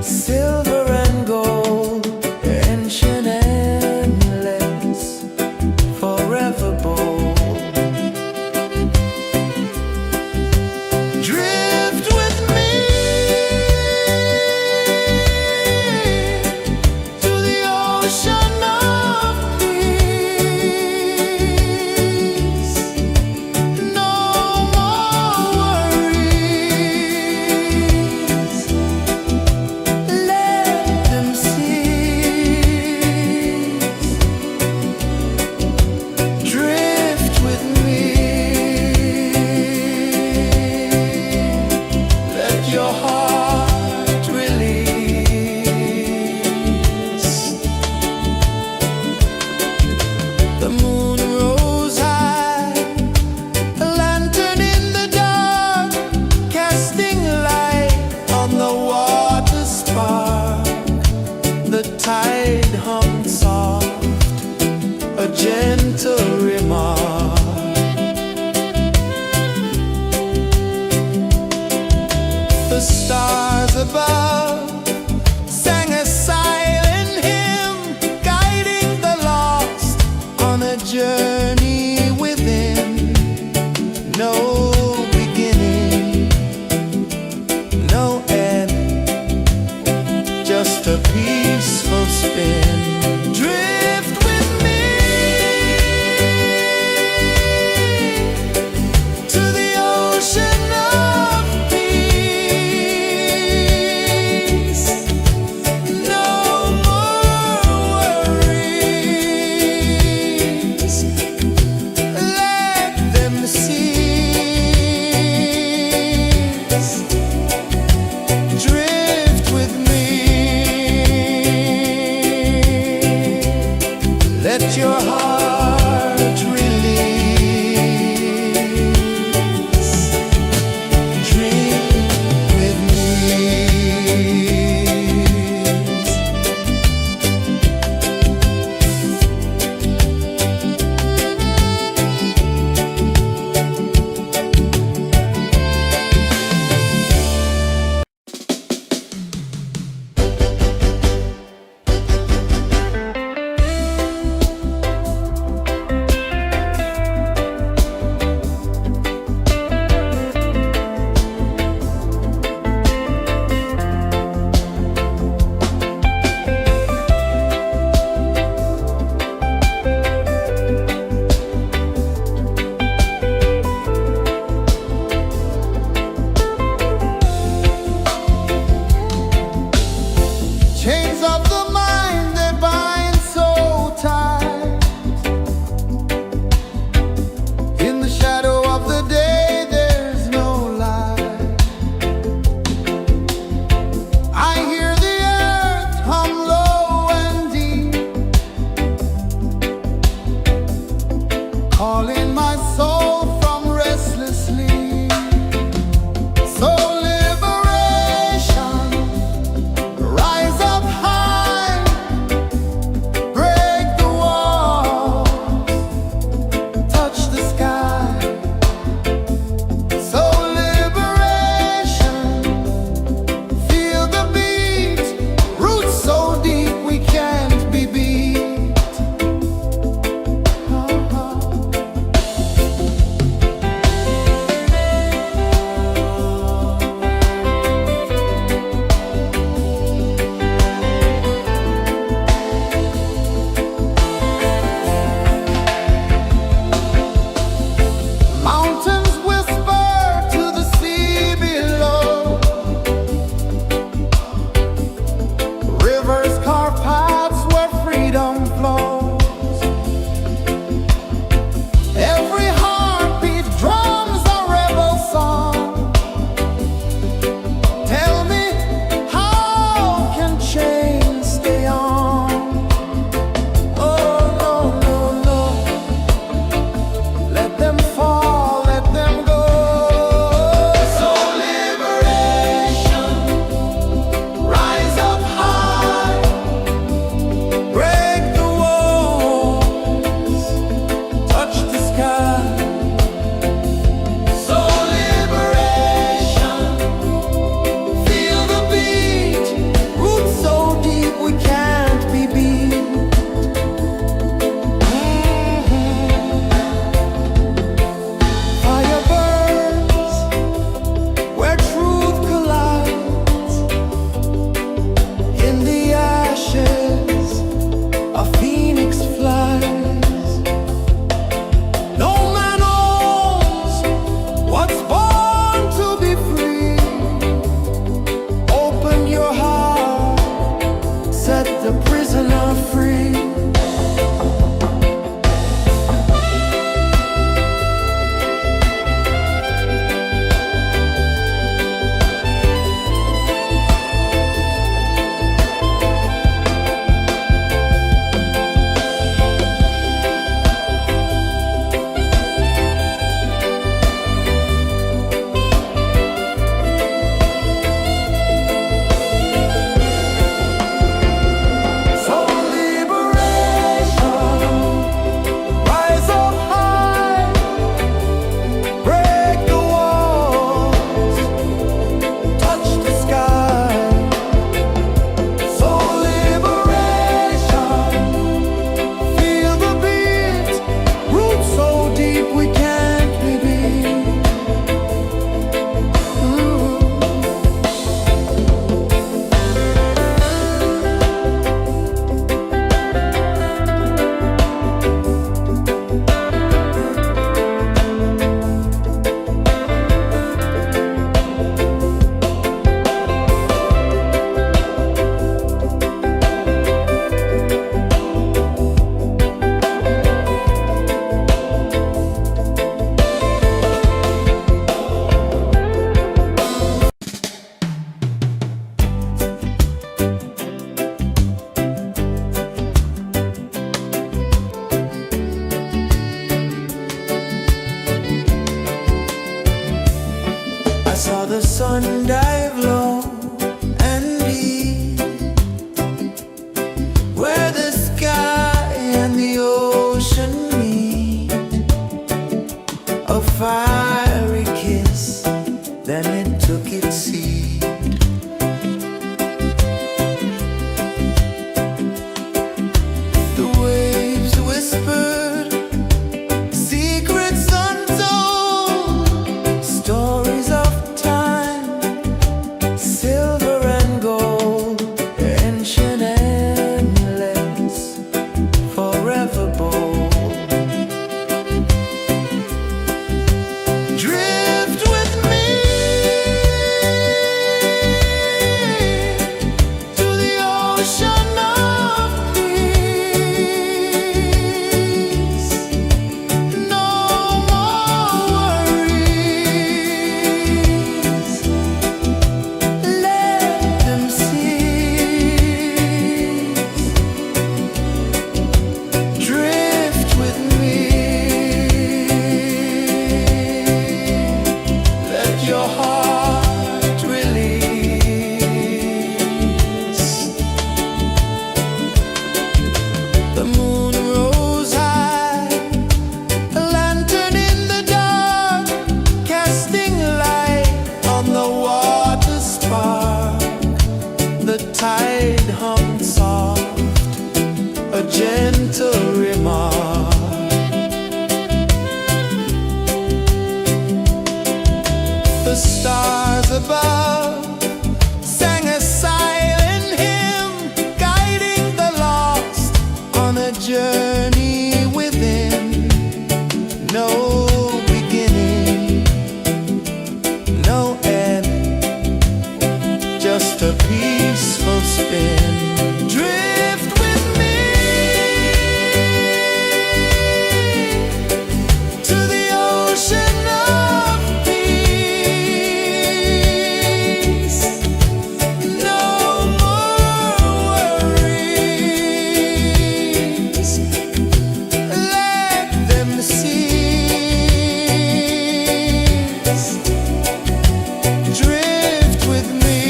silver and gold, ancient, endless, forever bold. Drift with me to the ocean of peace. No more worries, let them cease. Drift with me, let your heart release. The moon rose high, a lantern in the dark, casting light on the water spark. The tide hummed soft, a gentle remark. The stars above sang a silent hymn, guiding the lost on a journey within. No beginning, no end, just a peaceful spin. Drift with me to the ocean of peace. a peaceful spin. Drift with me to the ocean of peace. No more worries, let them cease. Drift with me,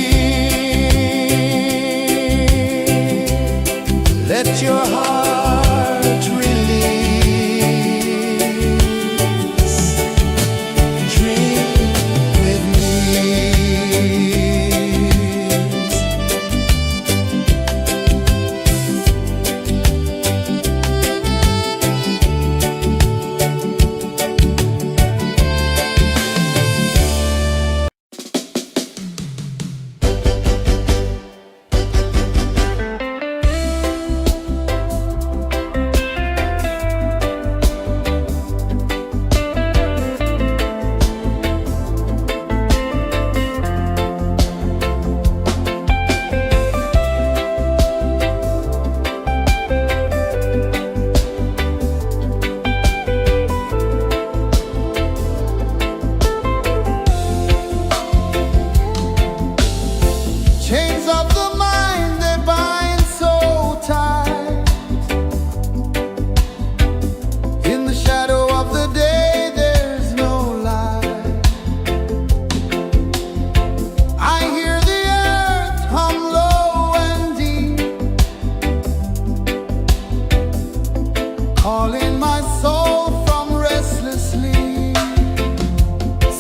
let your heart release. Dream with me. Chains of the mind, they bind so tight. In the shadow of the day, there's no light. I hear the earth hum low and deep, calling my soul from restless sleep.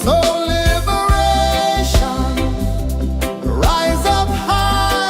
So liberation, rise up high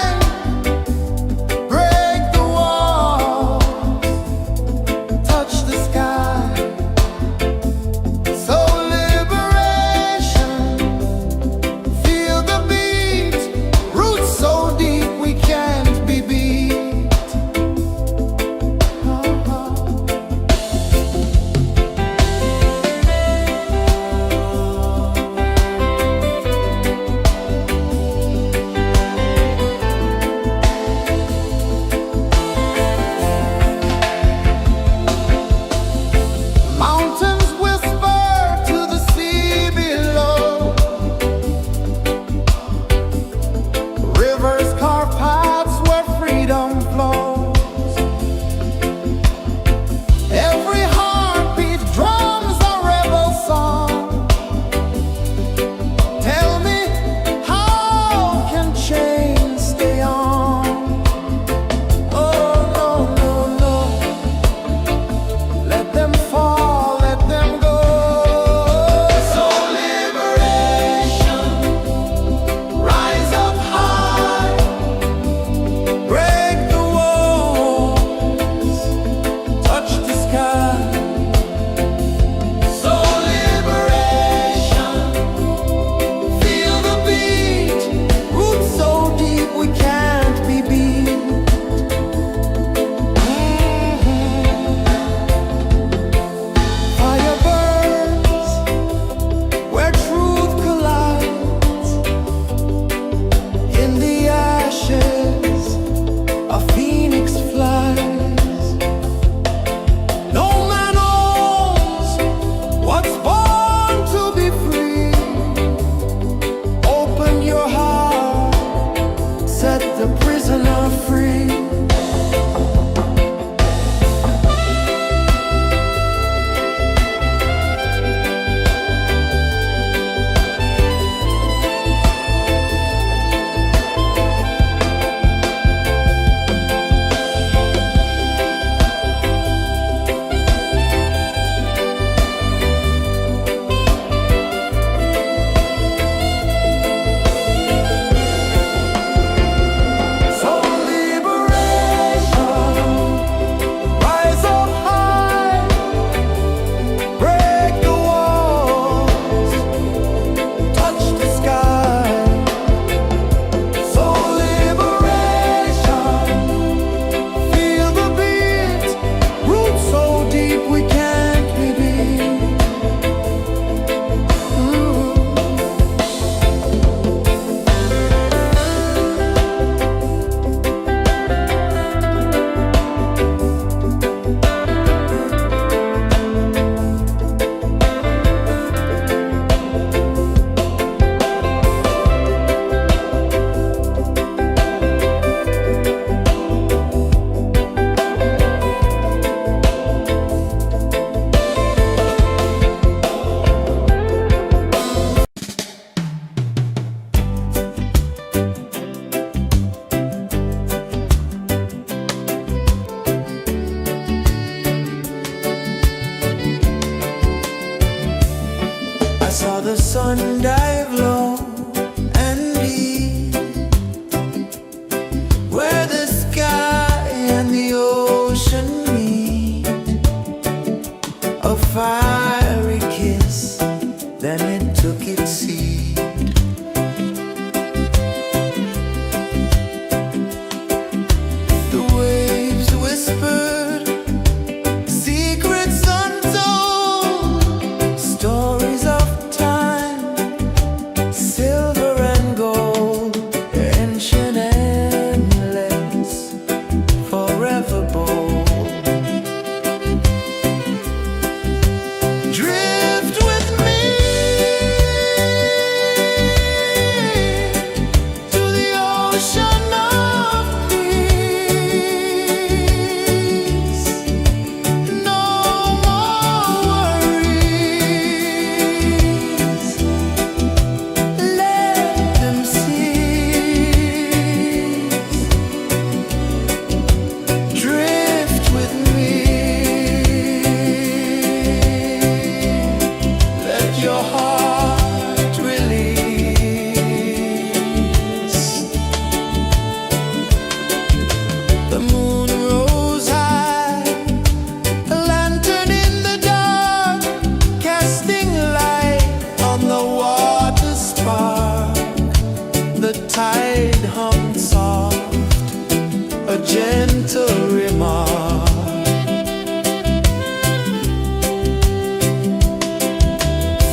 gentle remark.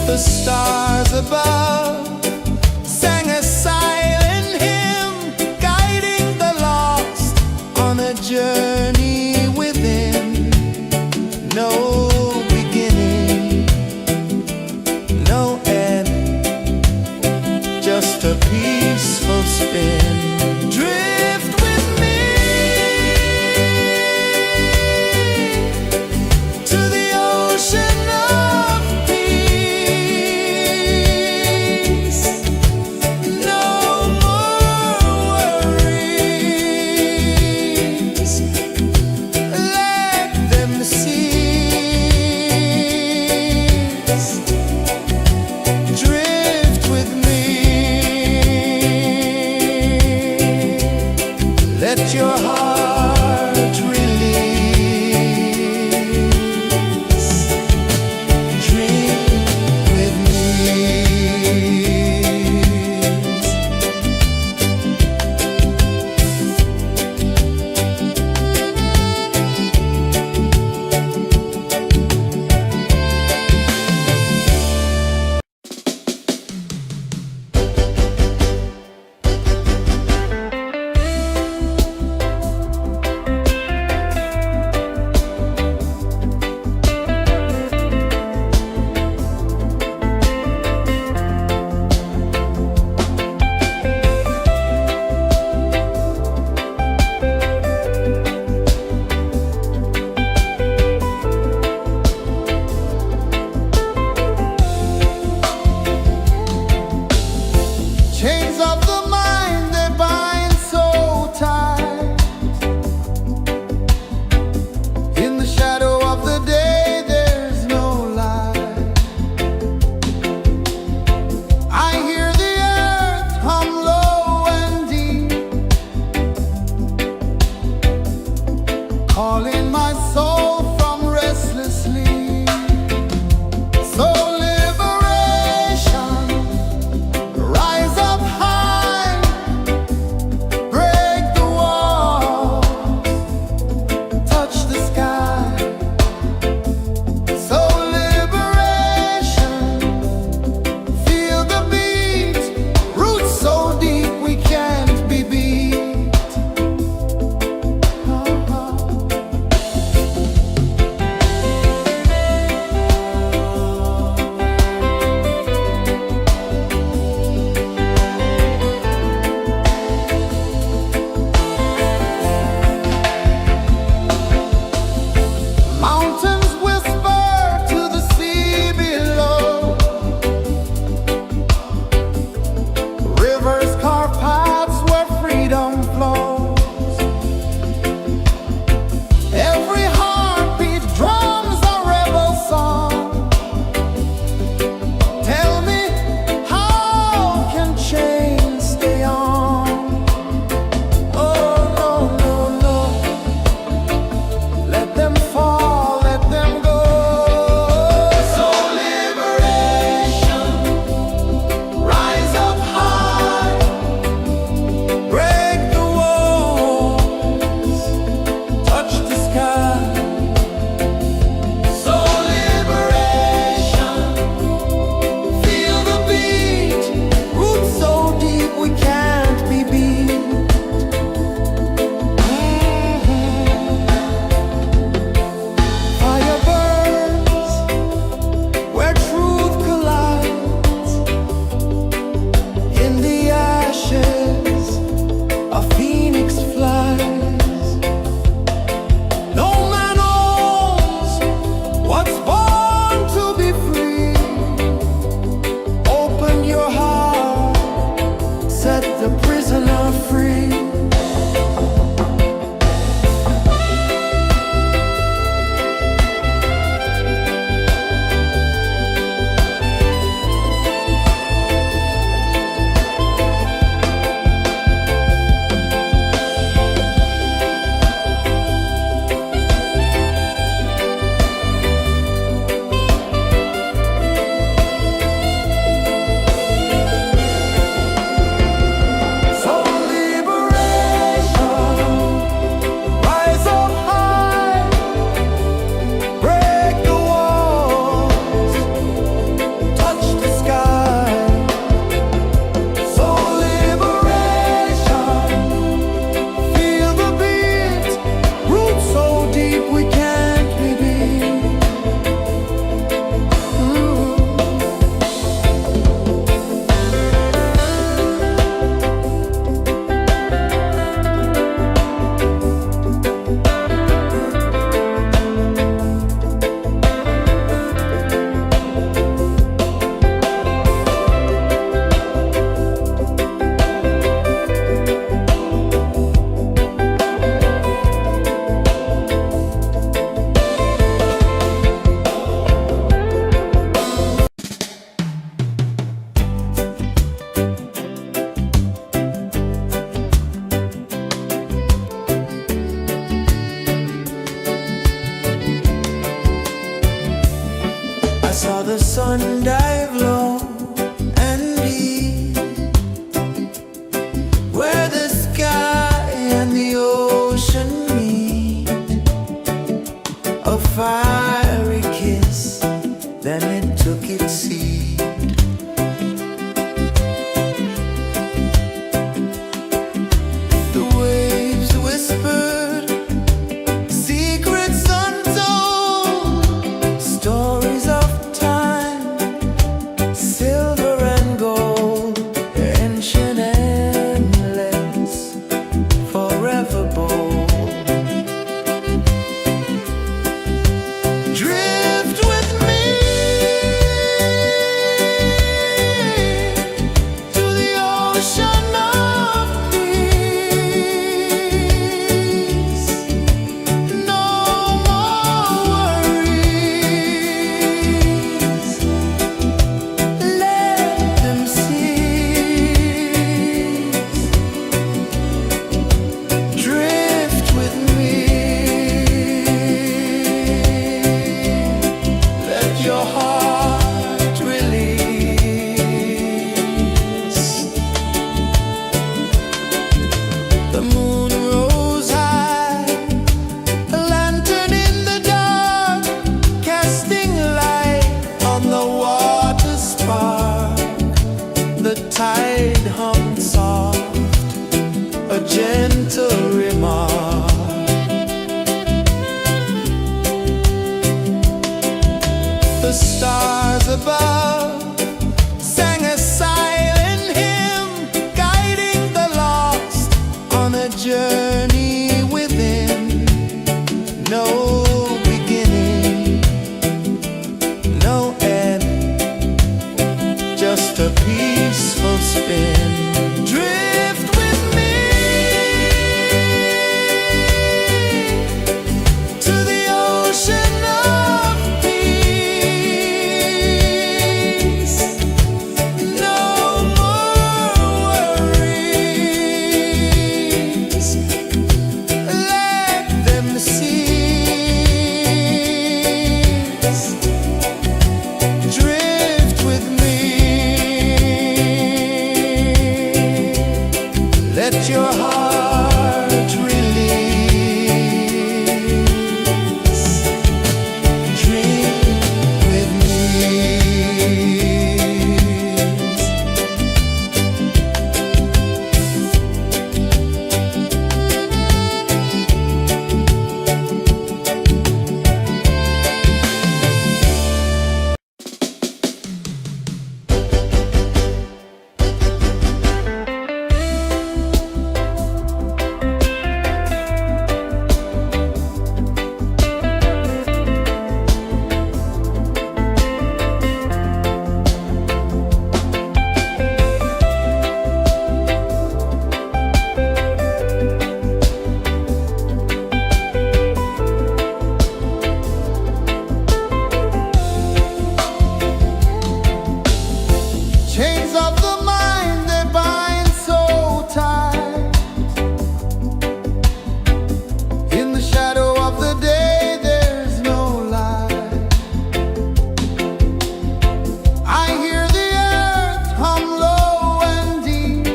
The stars above sang a silent hymn, guiding the lost on a journey within. No beginning, no end, just a peaceful spin. Drift with me to the ocean of peace. No more worries, let them cease. Drift with me. Let your heart release. Dream with me. The moon rose high, a lantern in the dark, casting light on the water spark. The tide hummed soft, a gentle remark. The stars above sang a silent hymn, guiding the lost on a journey within. No beginning, no end, just a peaceful spin. Drift with me to the ocean of peace. No more worries, let them cease. Drift with me, let your heart release. Dream with me. Chains of the mind, they bind so tight. In the shadow of the day, there's no light. I hear the earth hum low and deep,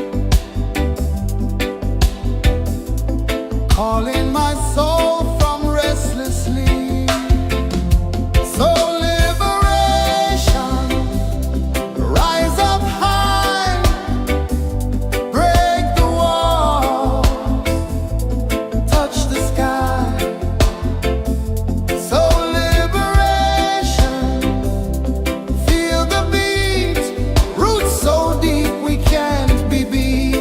calling my soul from restless sleep. So liberation, rise up high, break the walls, touch the sky. So liberation, feel the beat, roots so deep we can't be beat.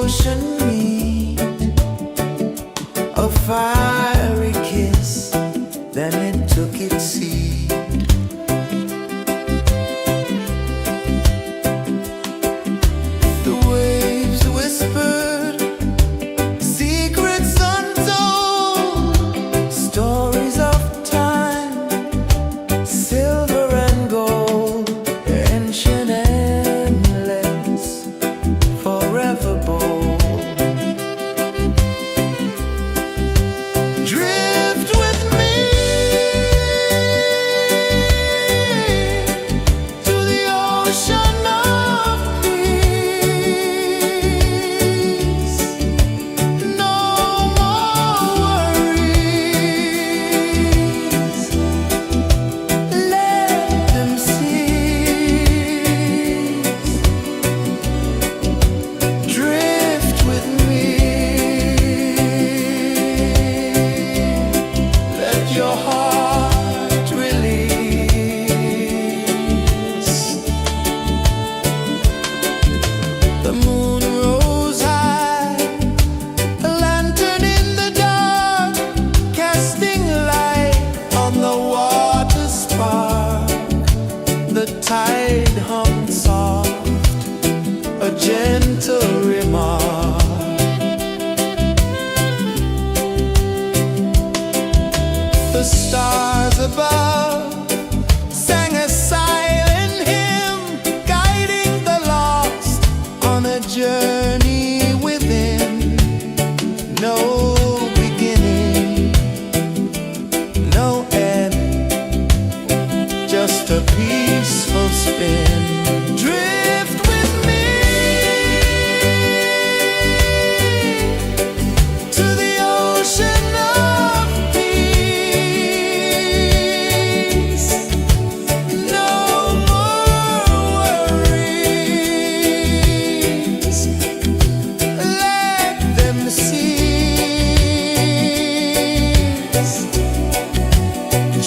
ocean meet, a fiery kiss, then it took its seat. The waves whispered secrets untold, stories of time, silver and gold, ancient, endless, forever bold. Drift with me to the ocean of peace. No more worries. Let them cease. Drift with me. Let your heart release. The moon rose high, a lantern in the dark, casting light on the water spark. The tide hummed soft, a gentle remark. The stars above sang a silent hymn, guiding the lost on a journey within. No beginning, no end, just a peaceful spin. Drift with me to the ocean of peace. No more worries. Let them cease.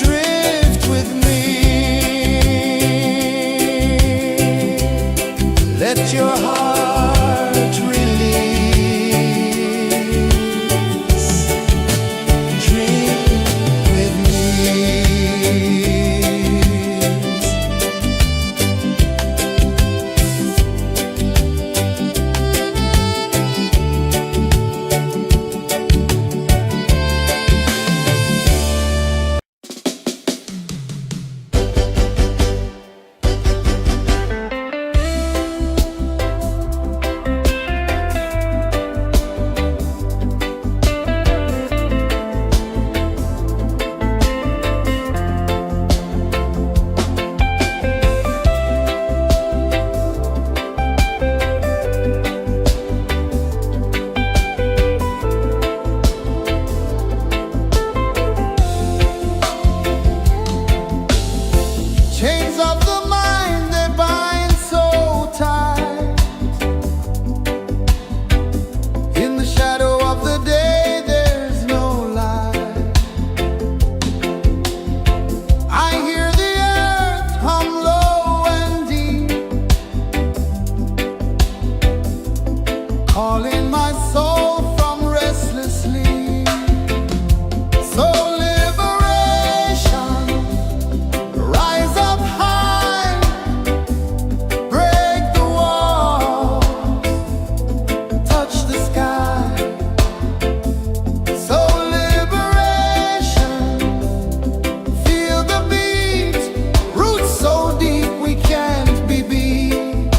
Drift with me. Let your heart release. Dream with me. Chains of the mind, they bind so tight. In the shadow of the day, there's no light. I hear the earth hum low and deep, calling my soul from restless sleep. So liberation, rise up high, break the walls, touch the sky. So liberation, feel the beat, roots so deep we can't be beat.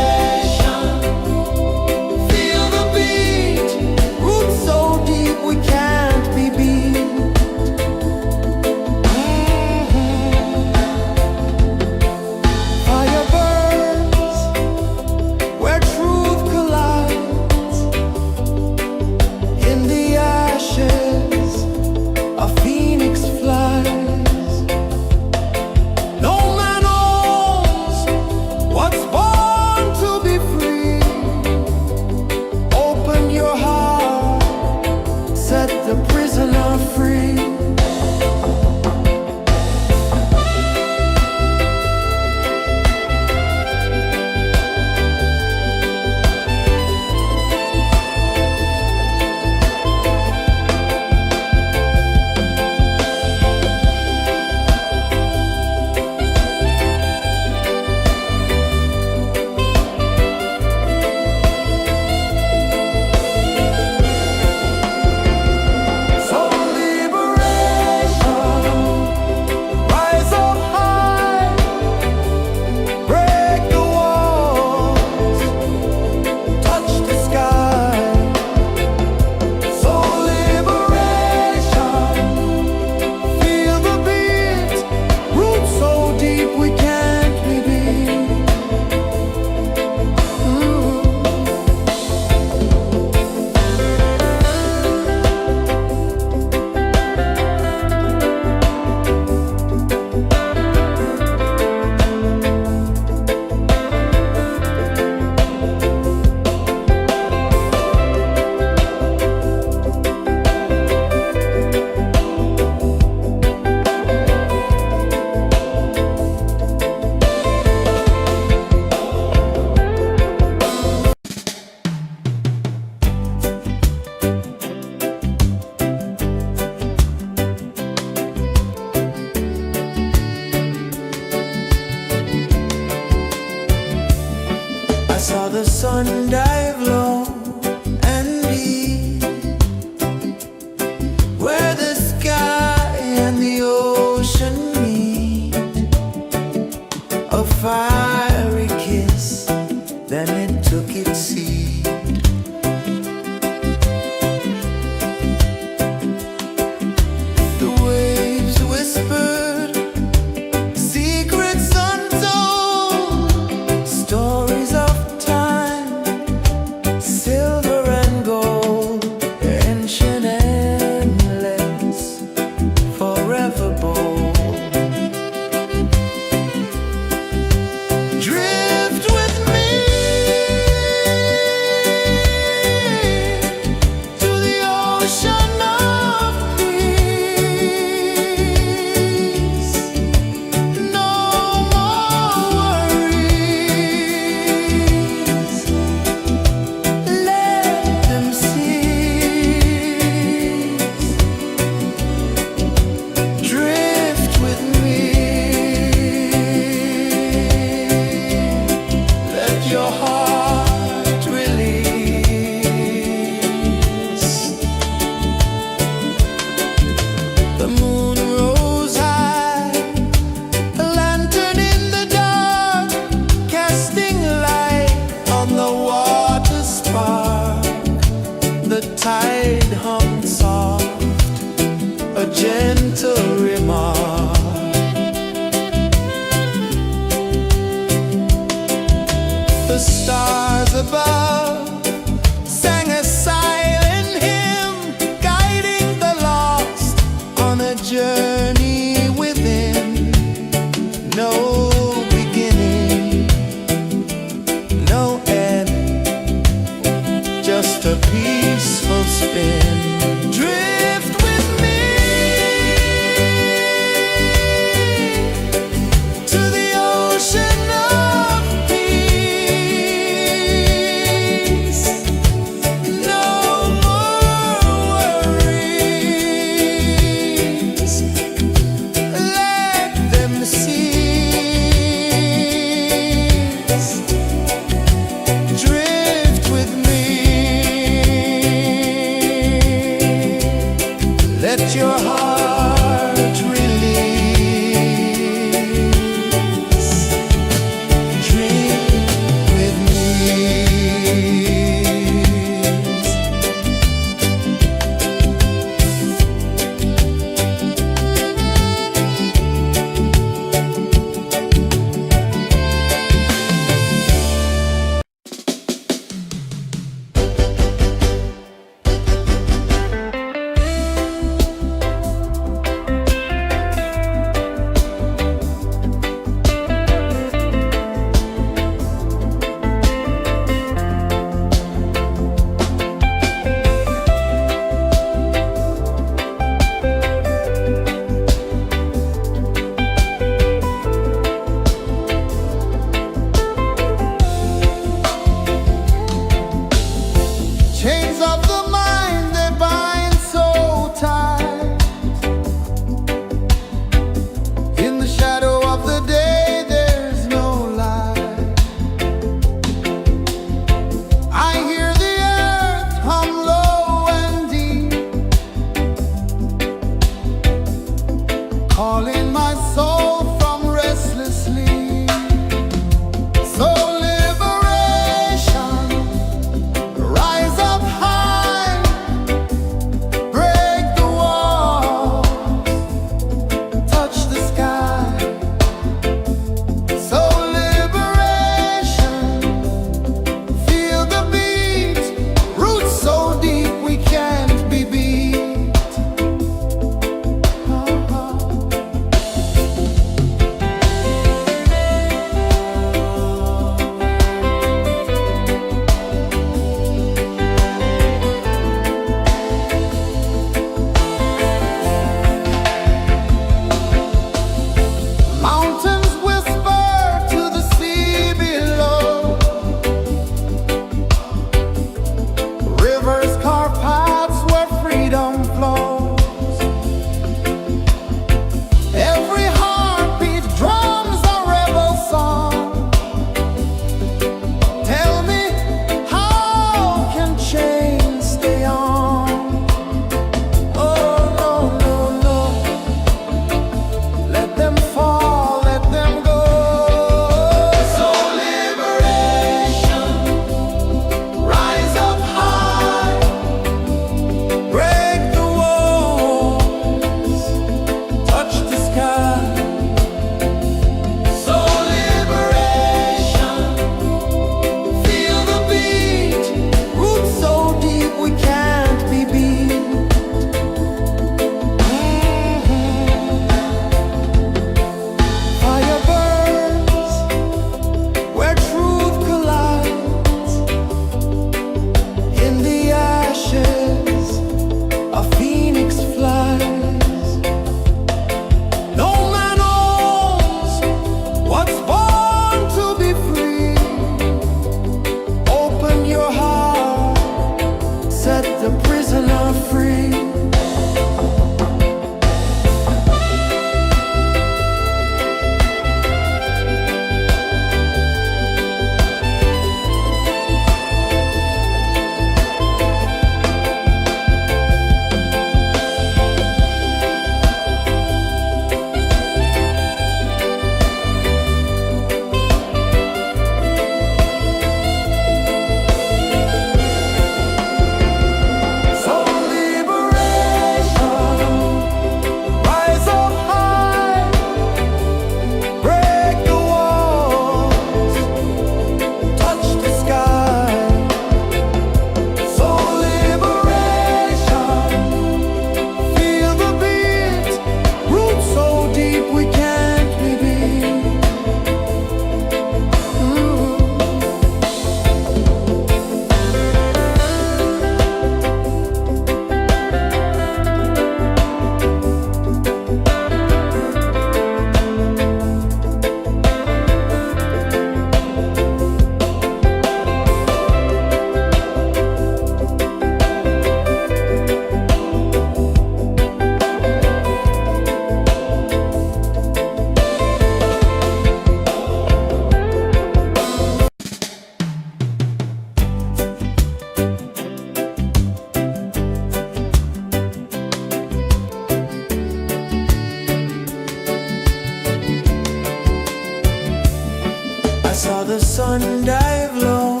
the sun dive low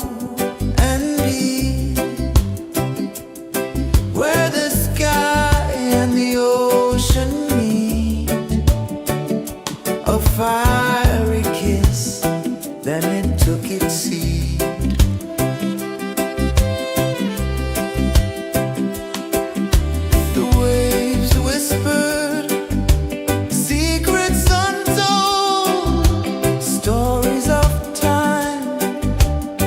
and deep, where the sky and the ocean meet. A fiery kiss, then it took its seat. The waves whispered secrets untold, stories of time,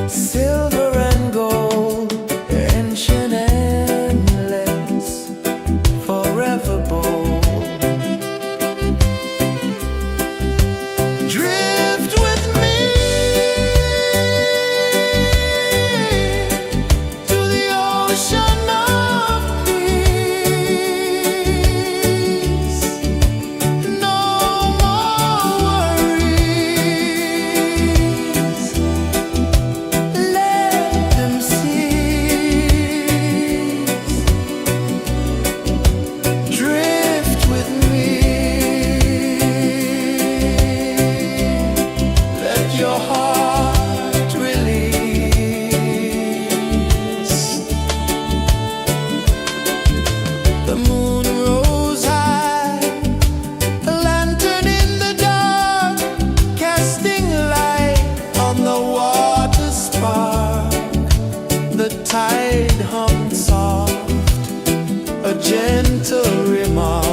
silver and gold, ancient, endless, forever bold. Drift with me to the ocean of peace. No more worries, let them cease. Drift with me, let your heart release. The moon rose high, a lantern in the dark, casting light on the water spark. The tide hummed soft, a gentle remark.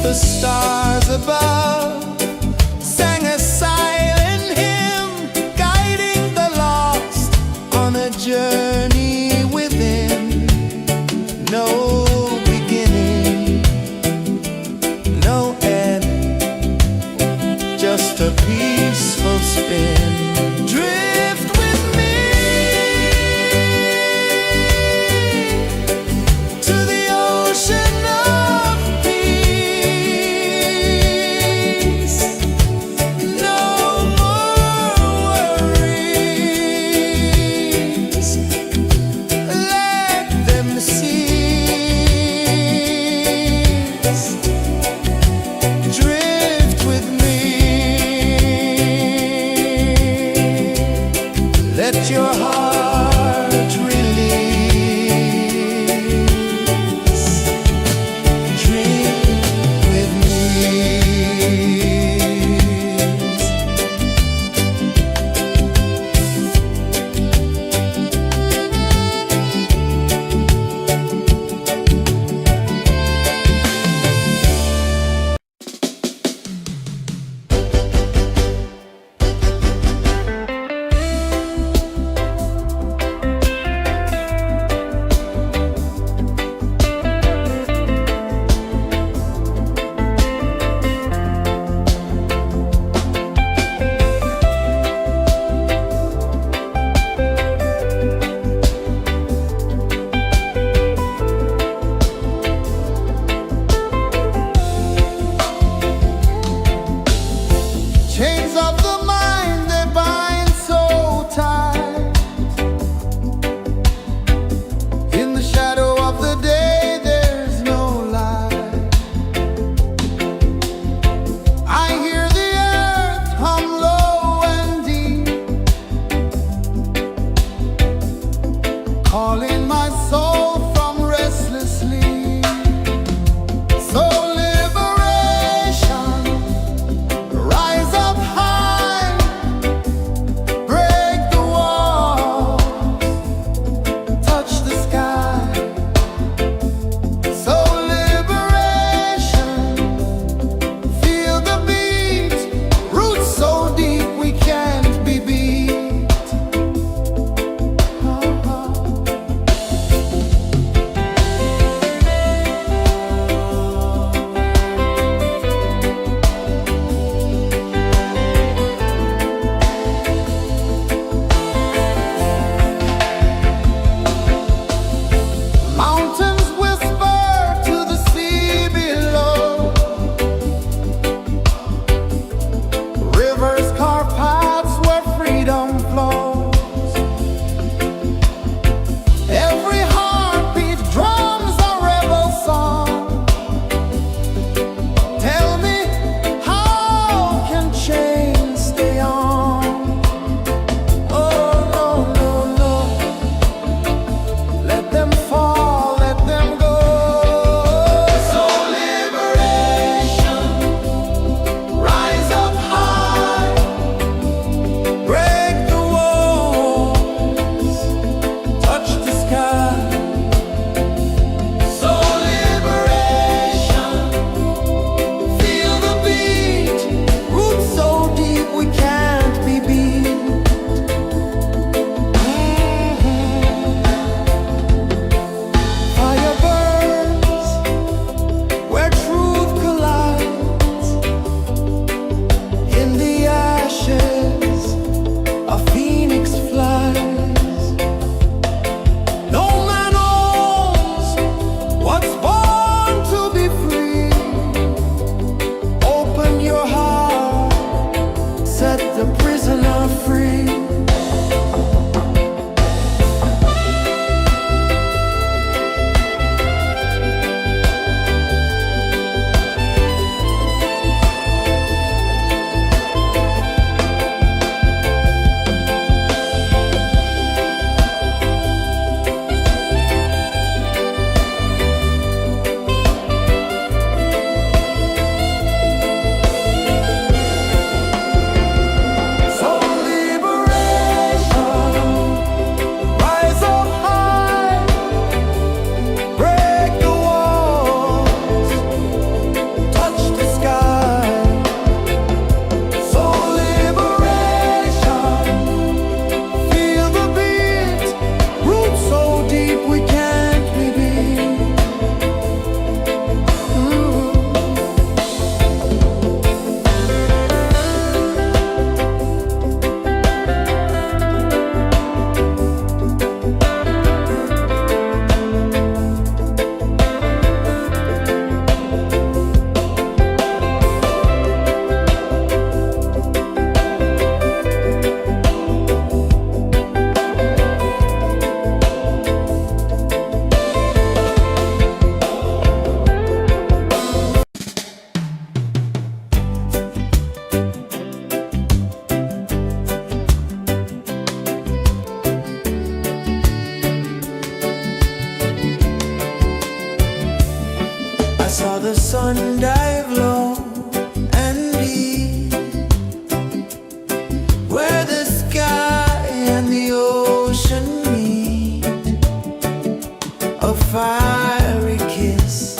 The stars above sang a silent hymn, guiding the lost on a journey within. No beginning, no end, just a peaceful spin. Drift with me to the ocean of peace. one dive low and deep, where the sky and the ocean meet. A fiery kiss,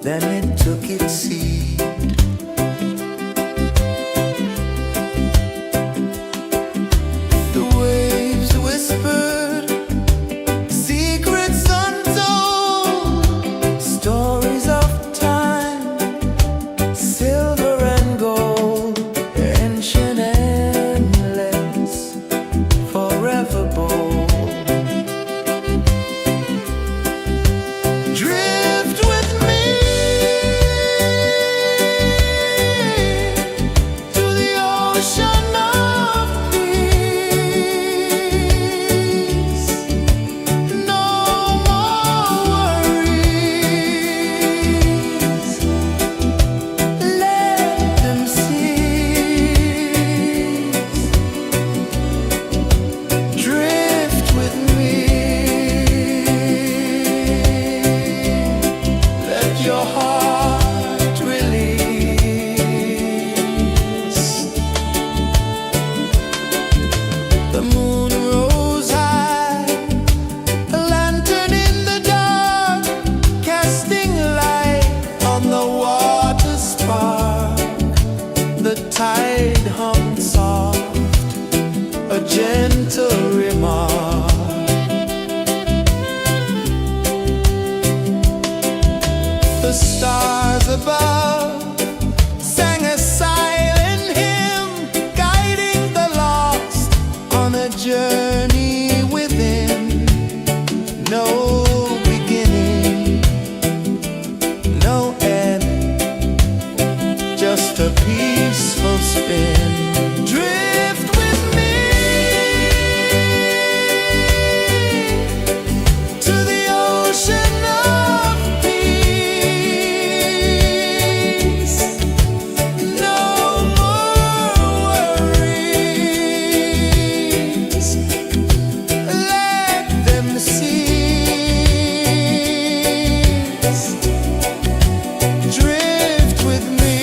then it took its seat. The waves whispered secrets untold, stories of time, silver and gold, ancient, endless, forever bold. Drift with me to the ocean of peace. No more worries, let them cease. Drift with me, let your heart release. The moon rose high, a lantern in the dark, casting light on the water spark. The tide hummed soft, a gentle remark. The stars above sang a silent hymn, guiding the lost on a journey within. No beginning, no end, just a peaceful spin. Drift with me to the ocean of peace. No more worries, let them cease. Drift with me.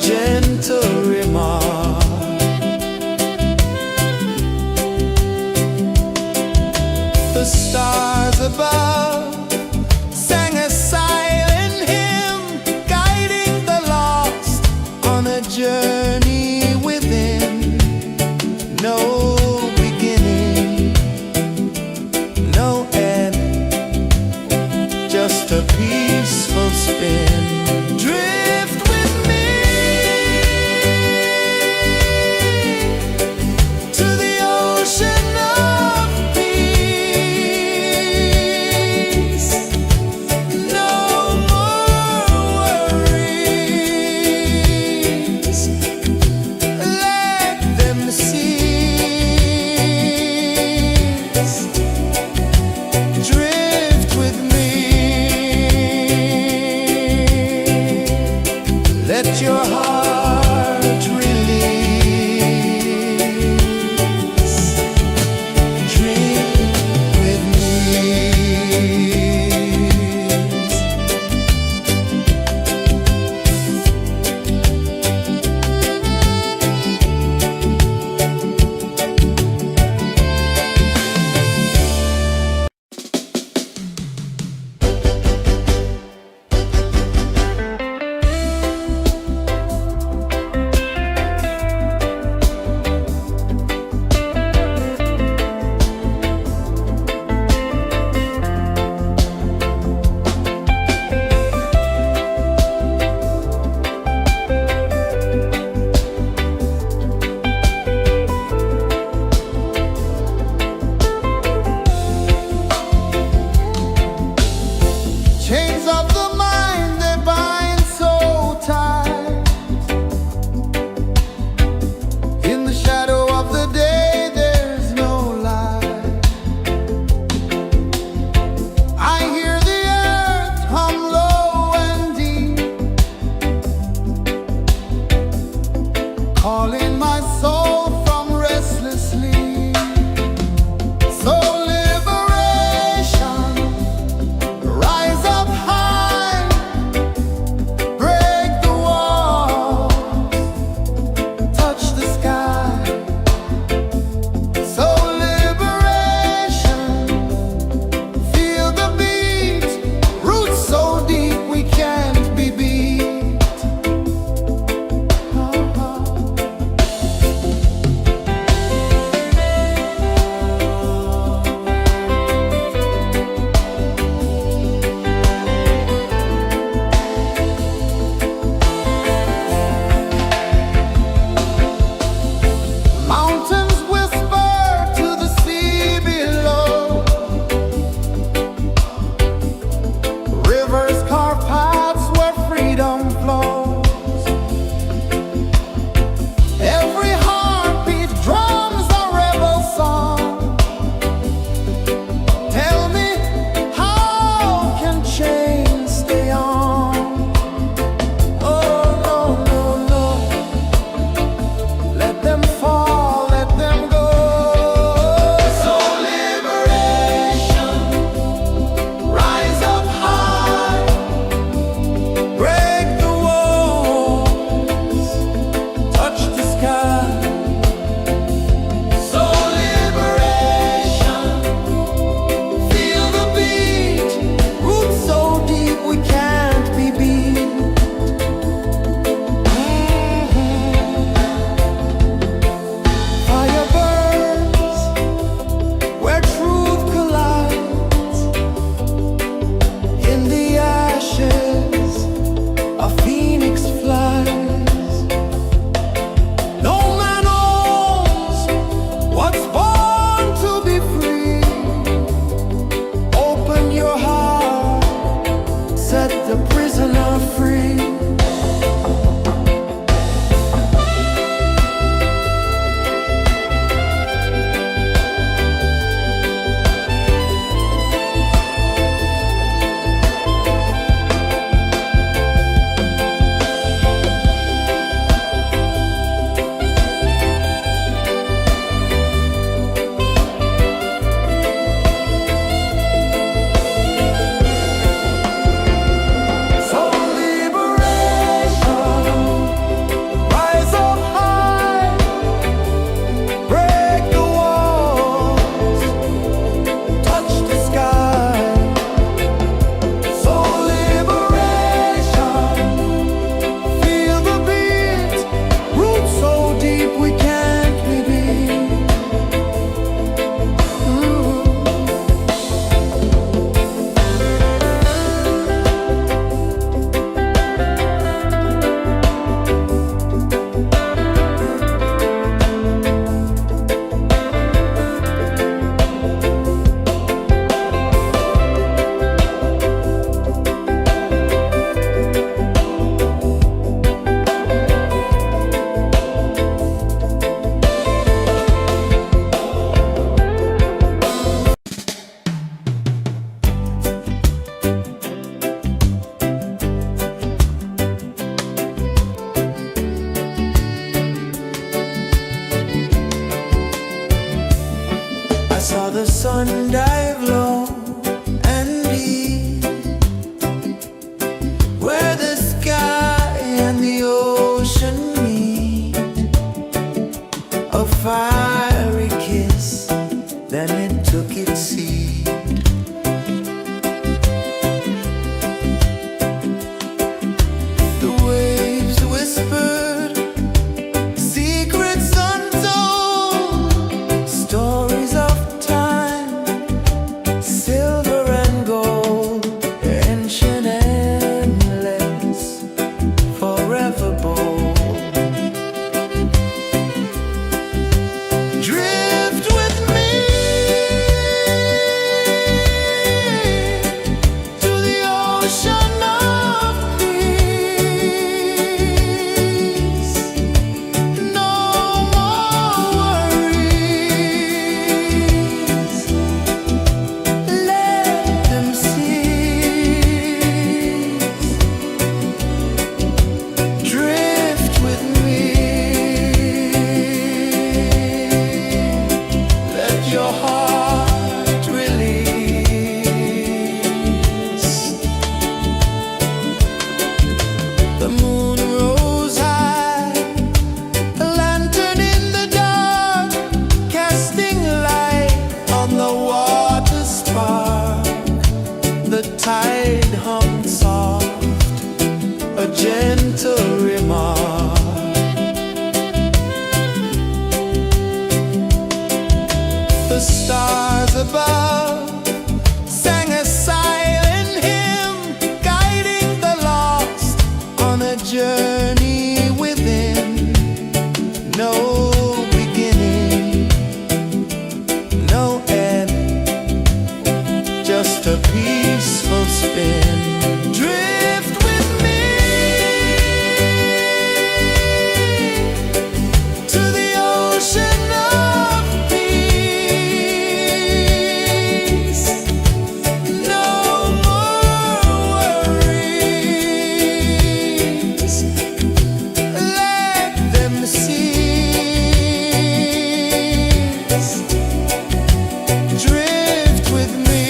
gentle remark. The stars above sang a silent hymn, guiding the lost on a journey within. No beginning, no end, just a peaceful spin. Drift with me to the ocean of peace. No more worries, let them cease. Drift with me. ocean of peace. No more worries. Let them cease. Drift with me. Let your heart release. The moon rose high, a lantern in the dark, casting light on the water spark. The tide hummed soft, a gentle remark. The stars above sang a silent hymn, guiding the lost on a journey within. No beginning, no end, just a peaceful spin. Drift with me to the ocean of peace. No more worries. Let them cease. Drift with me.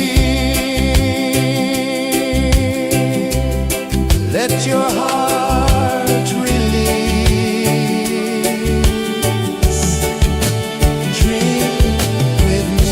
Let your heart release. Dream with me.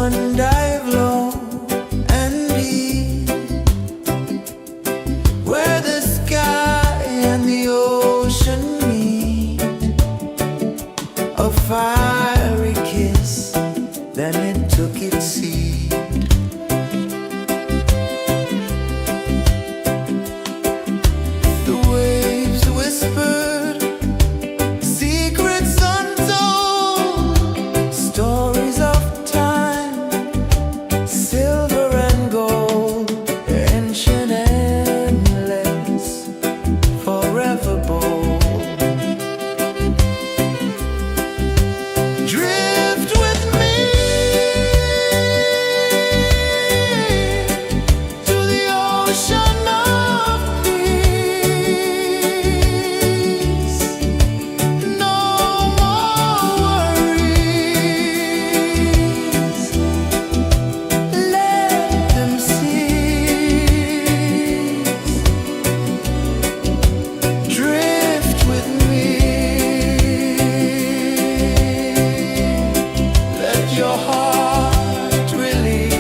sun dive low and deep, where the sky and the ocean meet. A fiery kiss, then it took its seed. The waves whispered secrets untold, stories of time, silver and gold, ancient, endless, forever bold. Drift with me to the ocean of peace. No more worries, let them cease. Drift with me, let your heart release.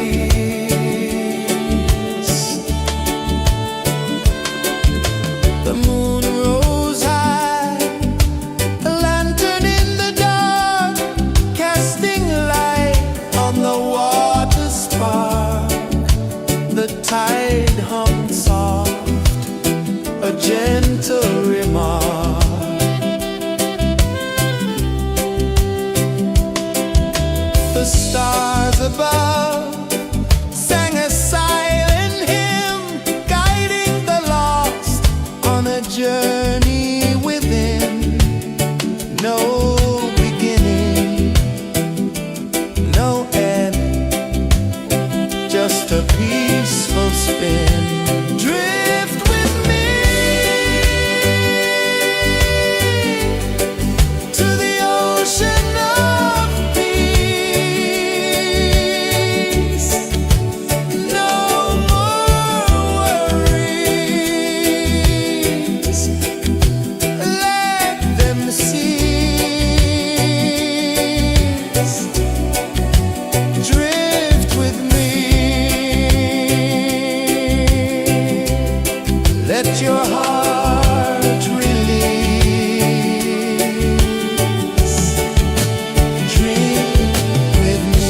The moon rose high, a lantern in the dark, casting light on the water spark. The tide hummed soft, a gentle remark. The stars above sang a silent hymn, guiding the lost on a journey within. No beginning, no end, just a peaceful spin. Drift with me to the ocean of peace. No more worries, let them cease. Drift with me, let your heart release. Drift with me.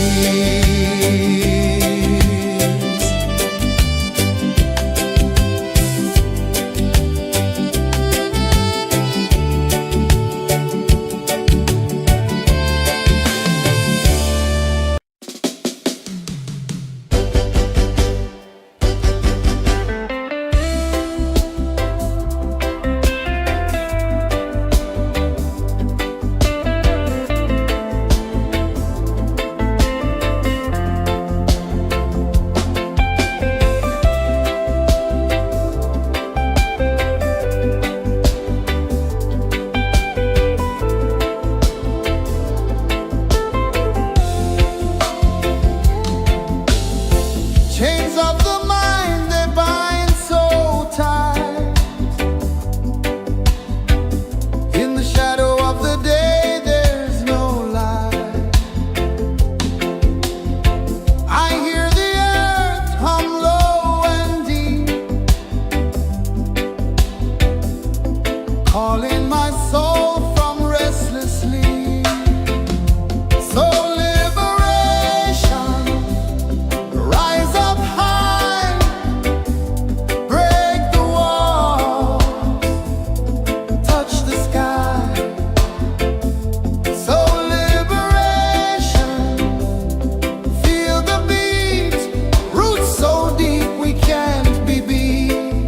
Chains of the mind, they bind so tight. In the shadow of the day, there's no light. I hear the earth hum low and deep, calling my soul from restless sleep. So liberation, rise up high, break the wall, touch the sky. So liberation, feel the beat, roots so deep we can't be beat.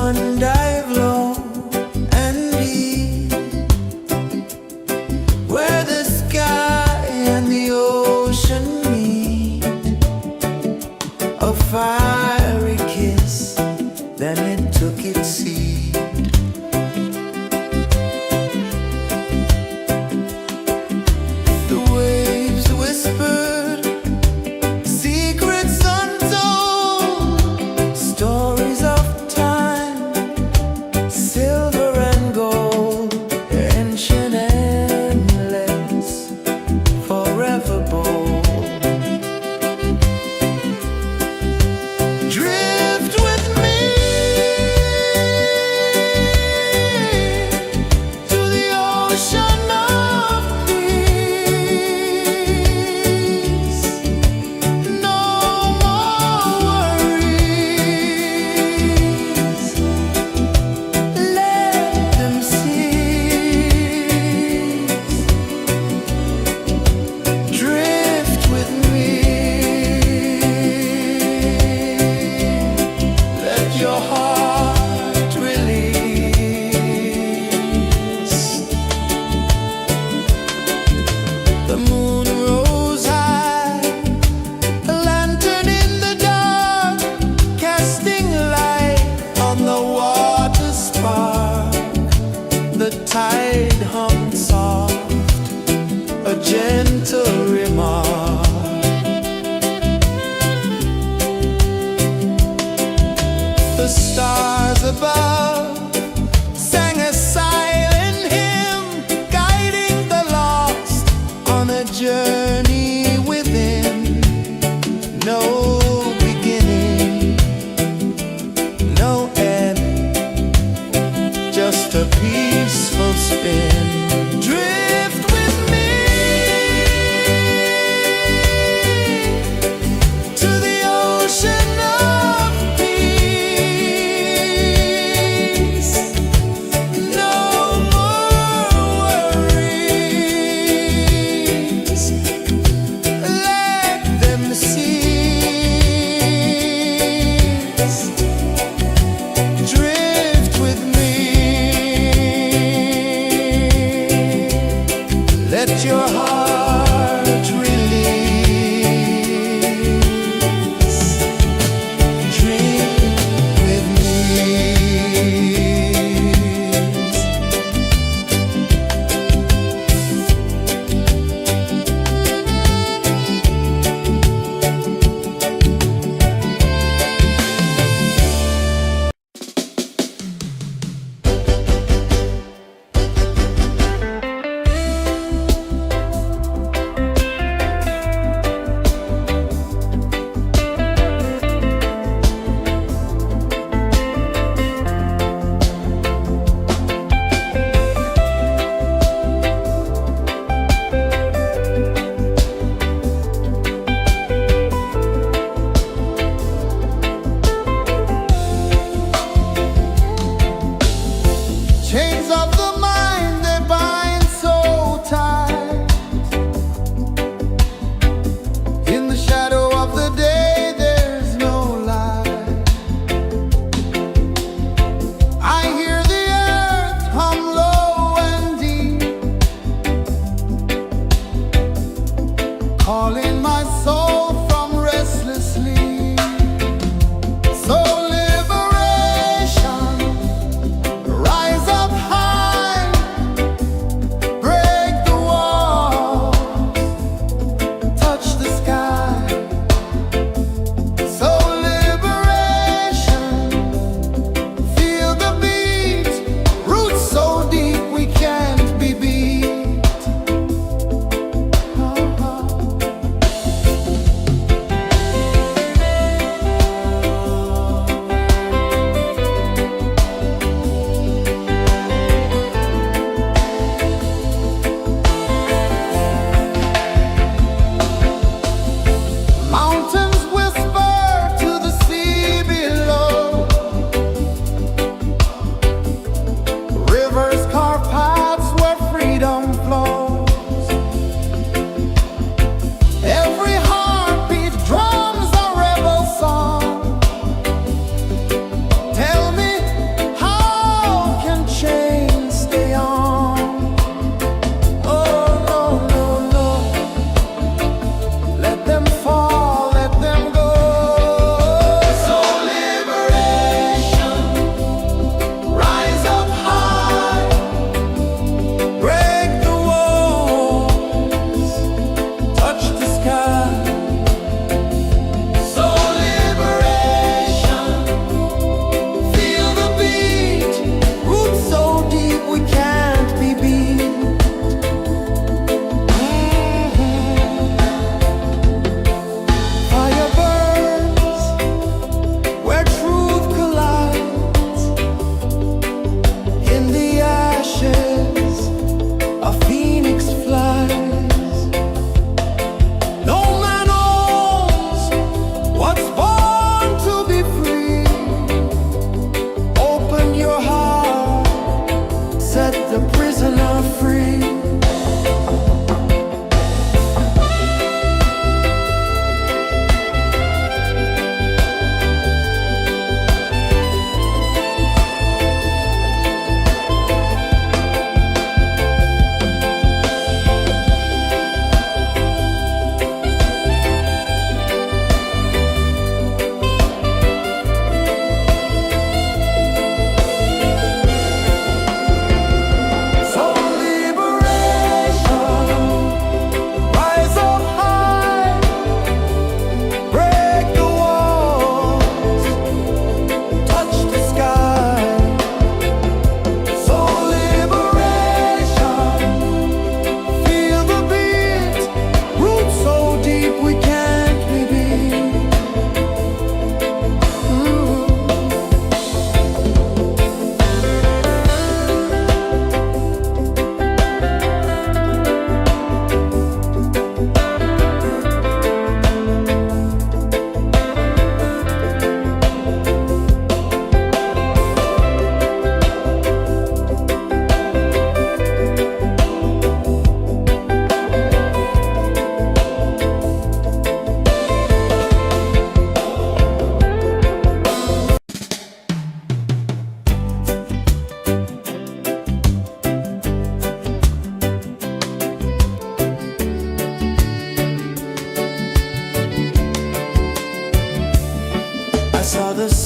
one dive low and deep, where the sky and the ocean meet. A fiery kiss, then it took its seed. The waves whispered secrets untold, stories of time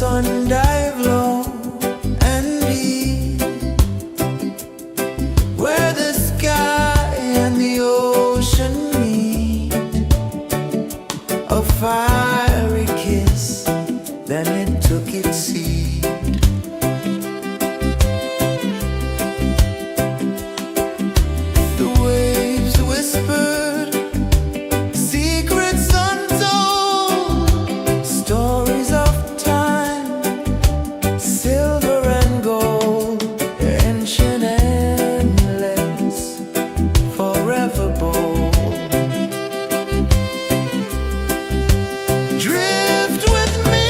sun dive low and deep, where the sky and the ocean meet, a fiery kiss, then it took its seed. The waves whispered secrets untold, stories of time, silver and gold, ancient, endless, forever bold. Drift with me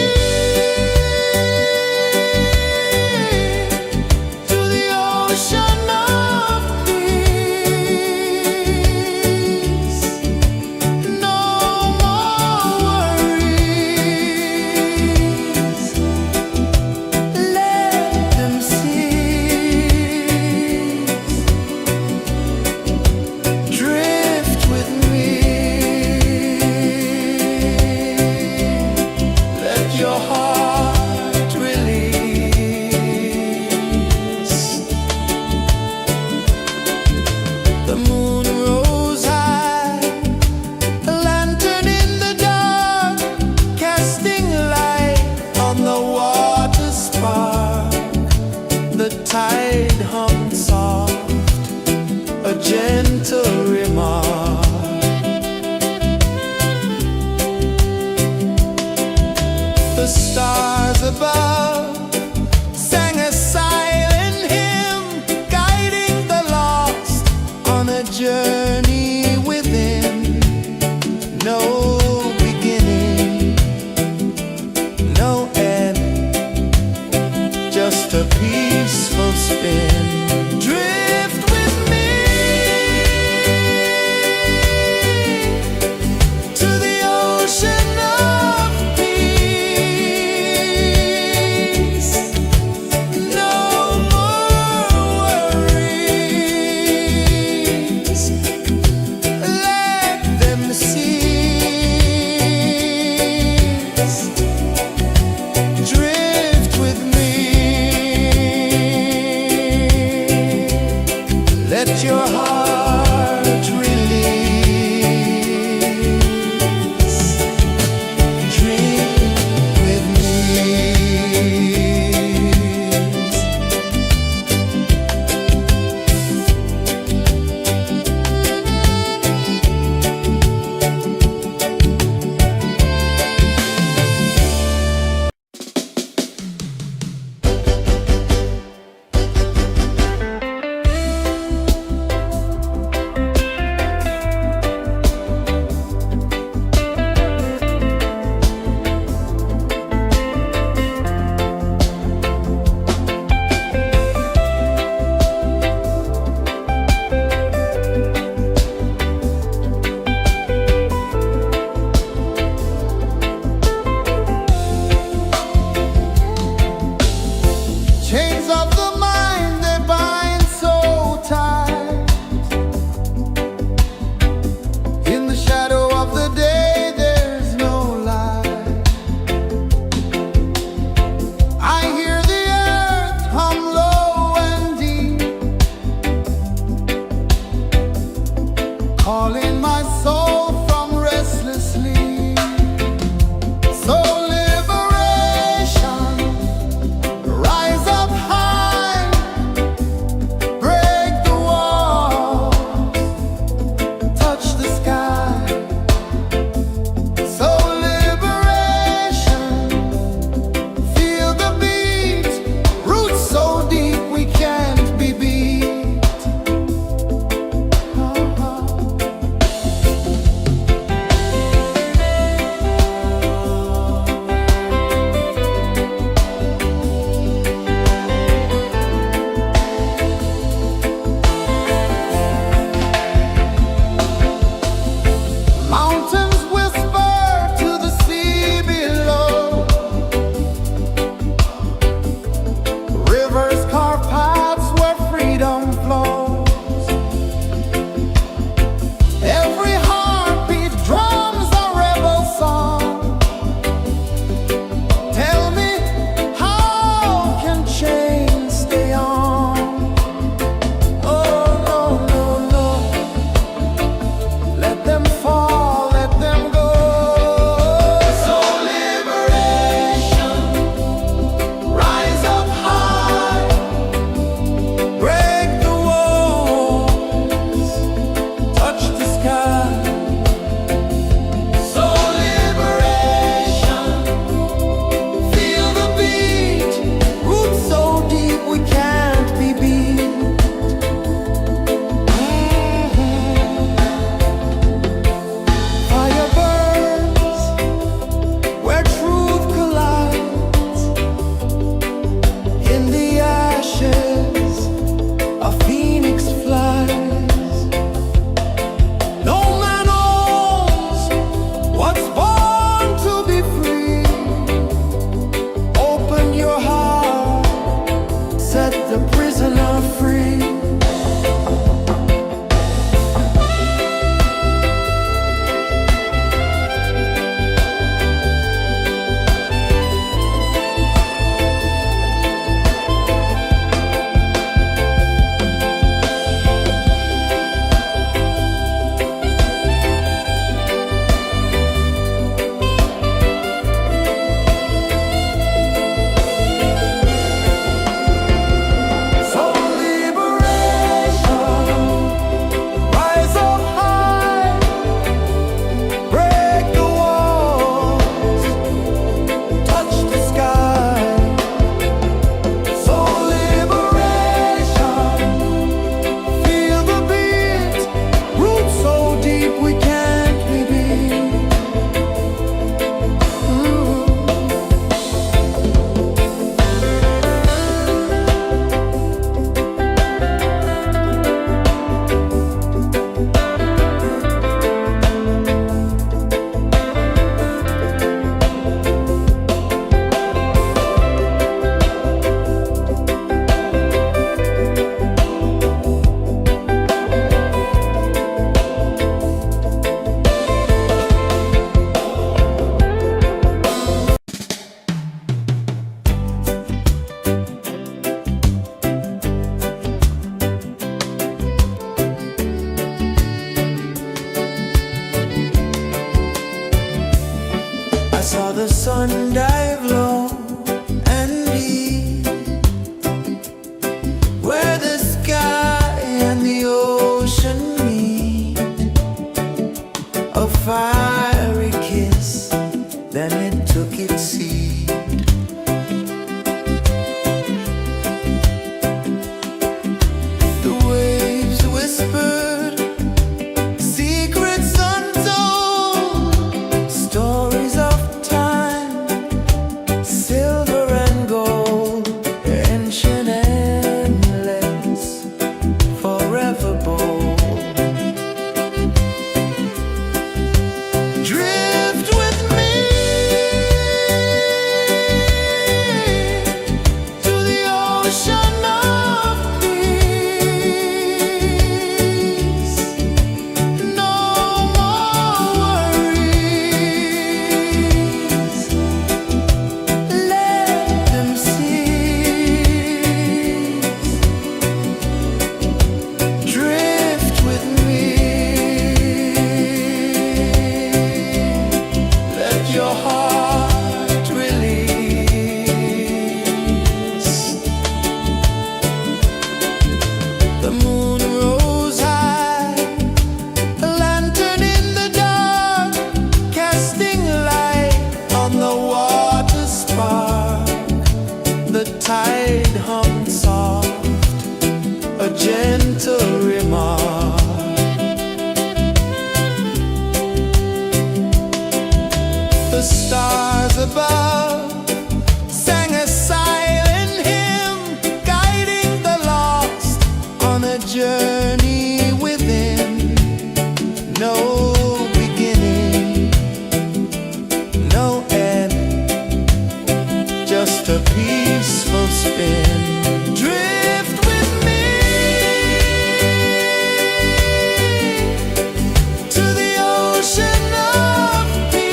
sun dive low and deep, where the sky and the ocean meet. A fiery kiss, then it took its seed. The waves whispered secrets untold, stories of time, silver and gold, ancient, endless, forever bold. Drift with me to the ocean of peace. No more worries, let them cease. Drift with me, let your heart release. The moon rose high, a lantern in the dark, casting light on the water spark. The tide hummed soft, a gentle remark. The stars above sang a silent hymn, guiding the lost on a journey within. No beginning, no end, just a peaceful spin. Drift with me to the ocean of peace.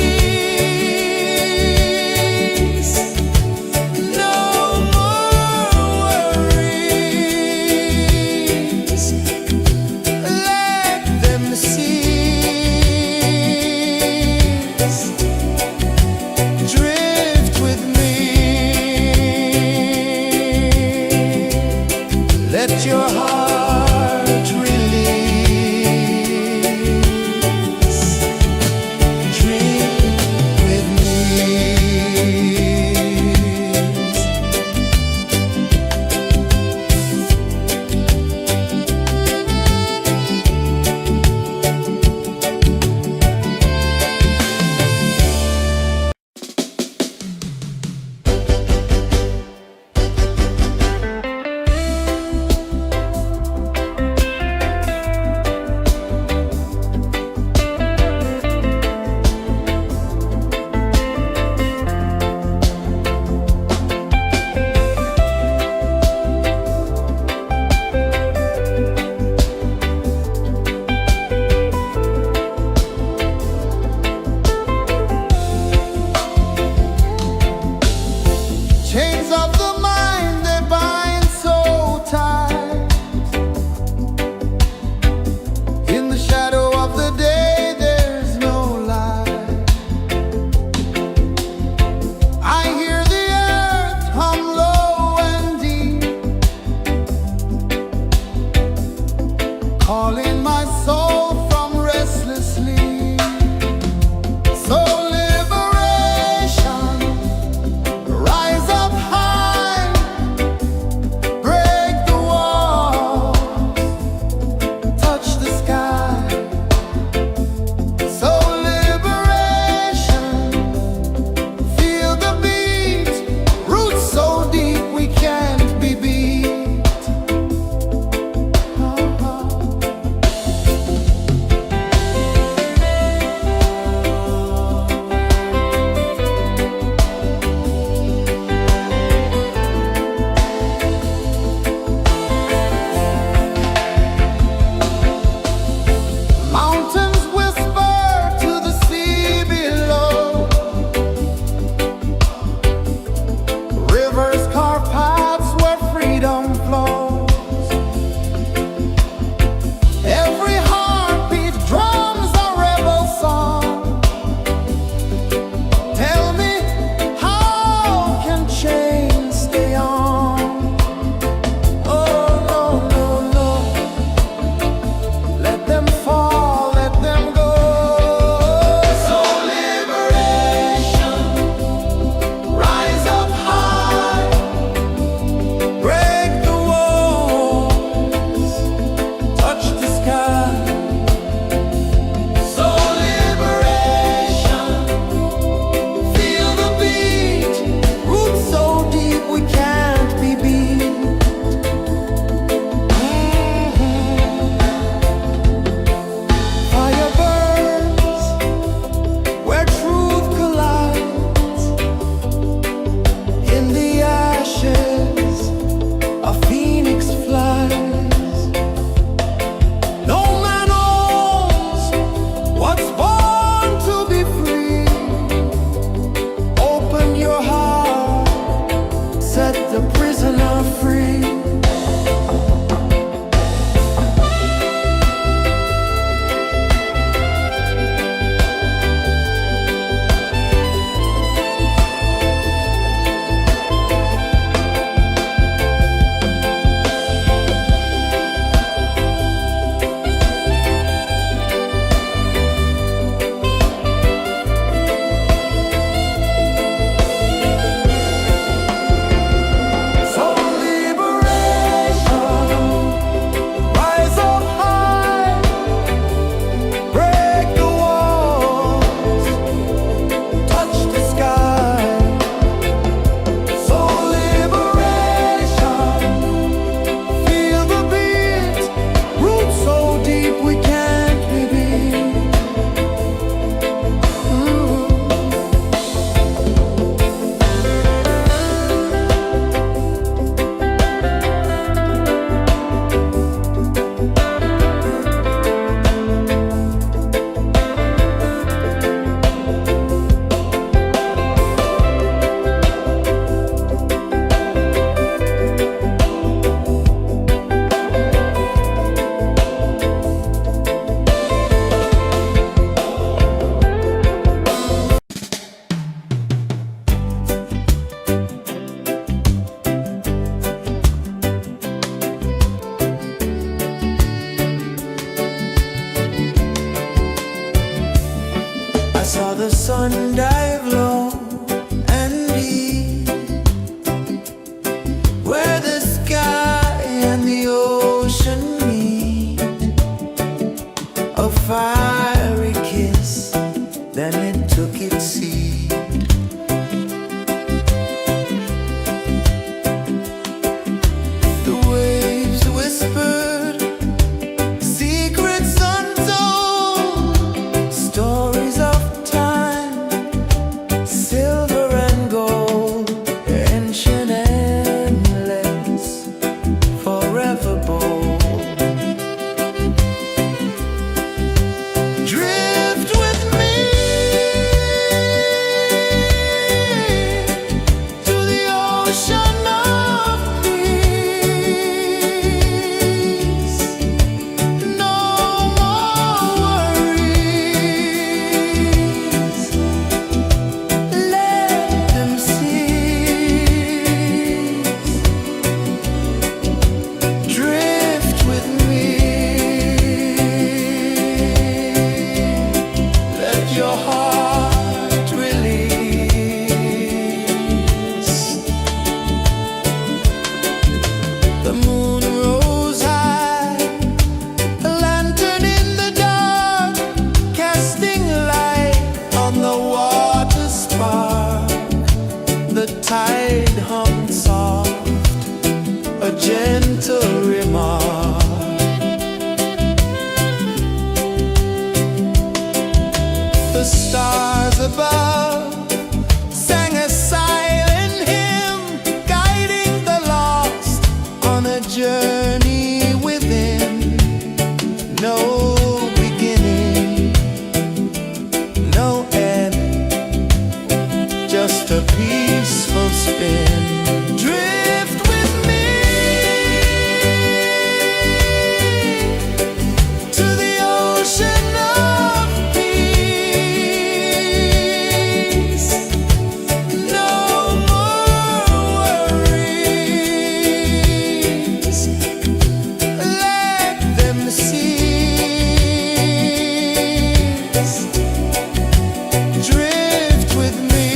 its seed. The waves whispered secrets untold, stories of time, silver and gold, ancient, endless, forever bold. Drift with me to the ocean of peace. No more worries. Let them cease. Drift with me. Let your heart release. The moon rose high, a lantern in the dark, casting light on the water spark. The tide hummed soft, a gentle remark. The stars above sang a silent hymn, guiding the lost on a journey within. No beginning, no end, just a peaceful spin. Drift with me to the ocean of peace. No more worries. Let them cease. Drift with me.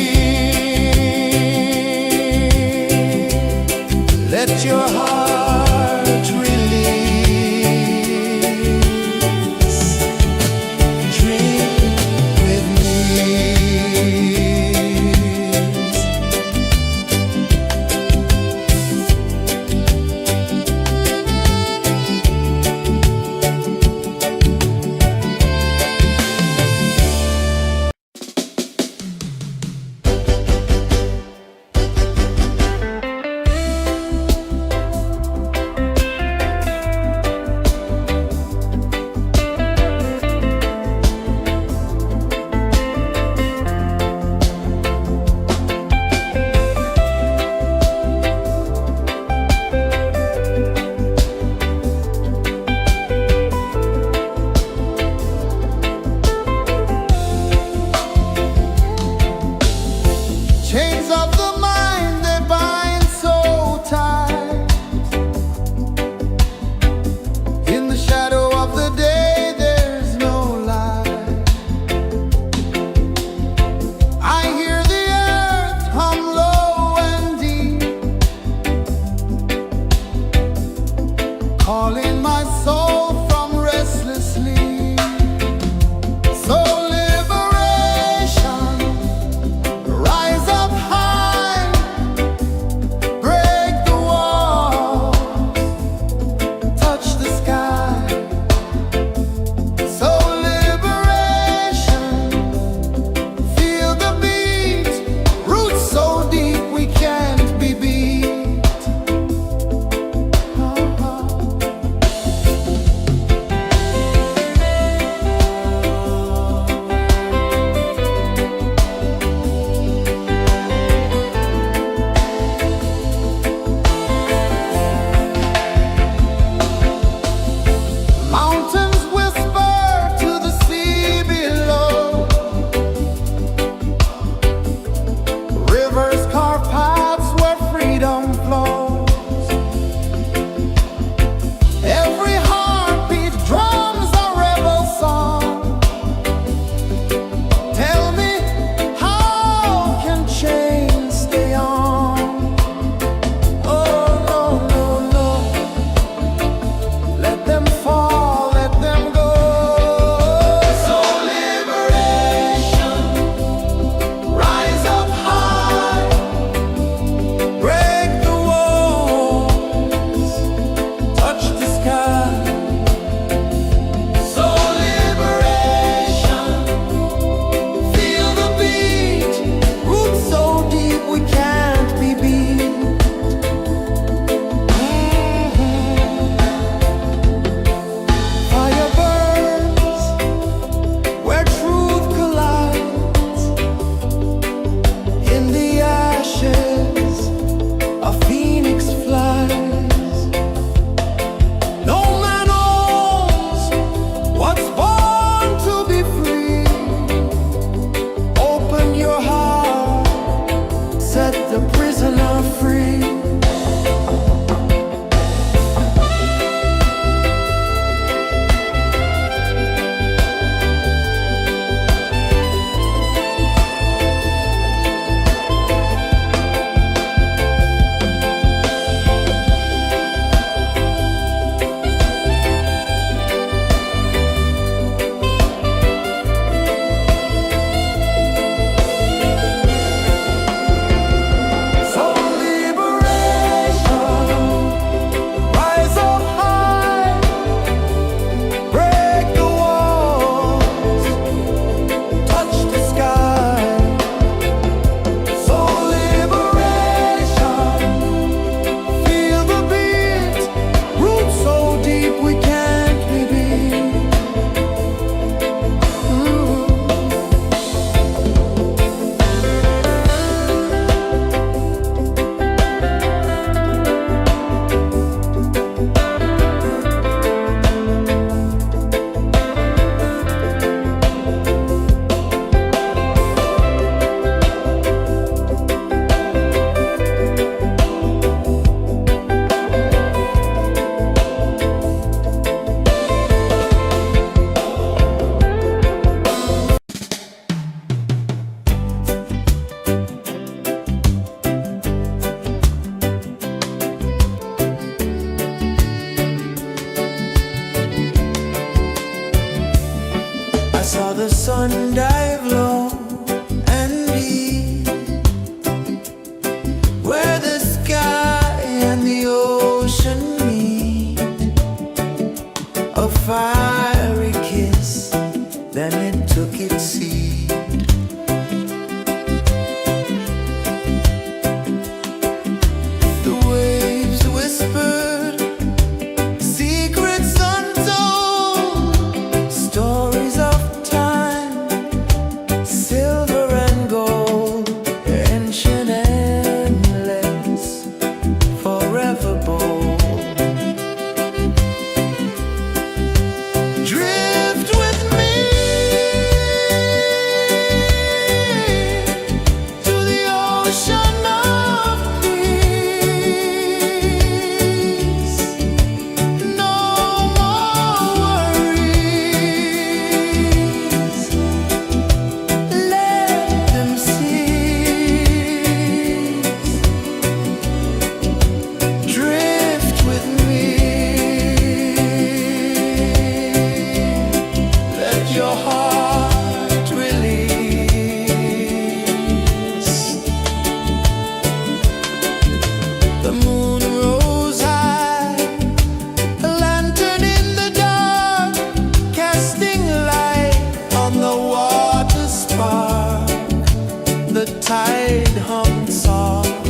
hum soft,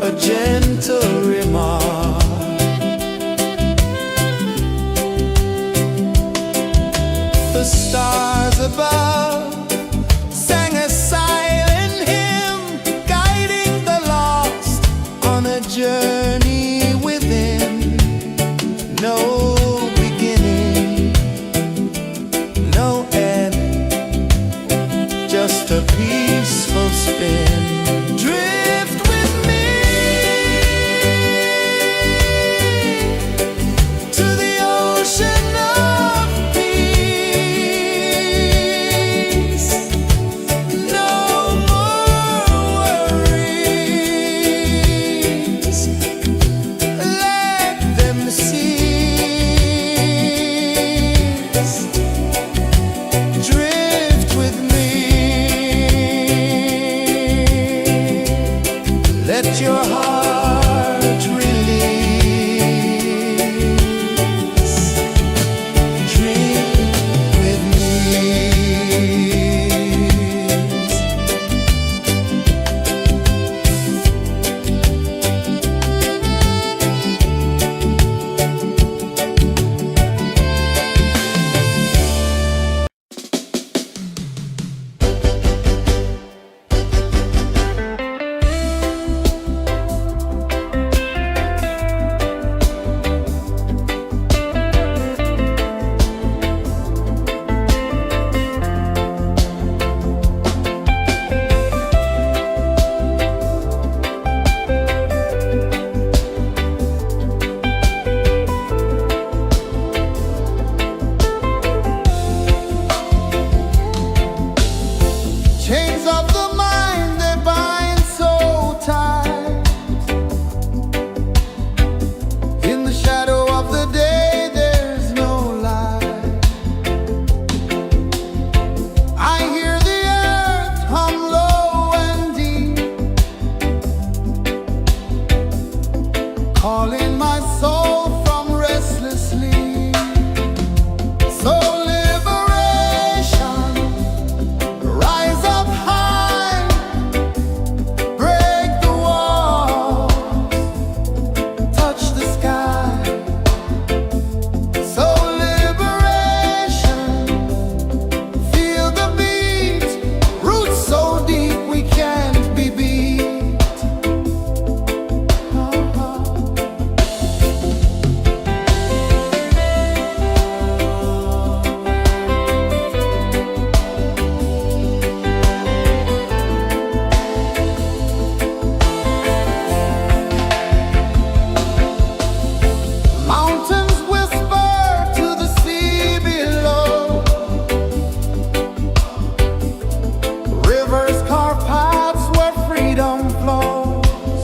a gentle remark. The stars above sang a silent hymn, guiding the lost on a journey within. No beginning, no end, just a peaceful spin. Drift with me to the ocean of peace. No more worries, let them cease. Drift with me, let your heart release. Dream with me. Chains of the mind, they bind so tight. In the shadow of the day, there's no light. I hear the earth hum low and deep, calling my soul from restless sleep. So liberation, rise up high, break the walls, touch the sky. So liberation, feel the beat, roots so deep we can't be beat. Mountains whisper to the sea below, rivers carve paths where freedom flows.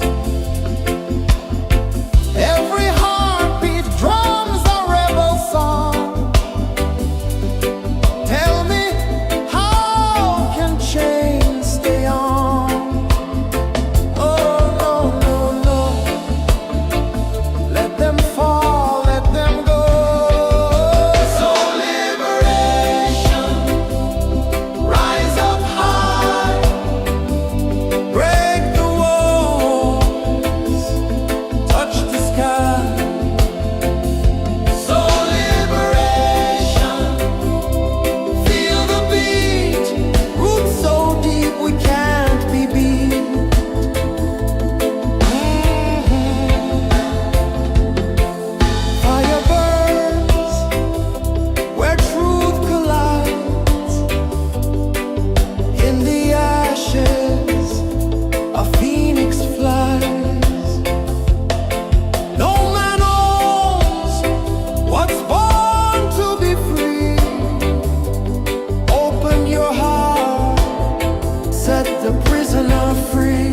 Every heartbeat drums a rebel song. Tell me, how can chains stay on? Oh no, no, no, let them fall, let them go. So liberation, rise up high, break the walls, touch the sky. So liberation, feel the beat, roots so deep we can't be beat. Fire burns where truth collides. In the ashes, a phoenix flies. No man knows what's born to be free. Open your heart, set the prisoner free.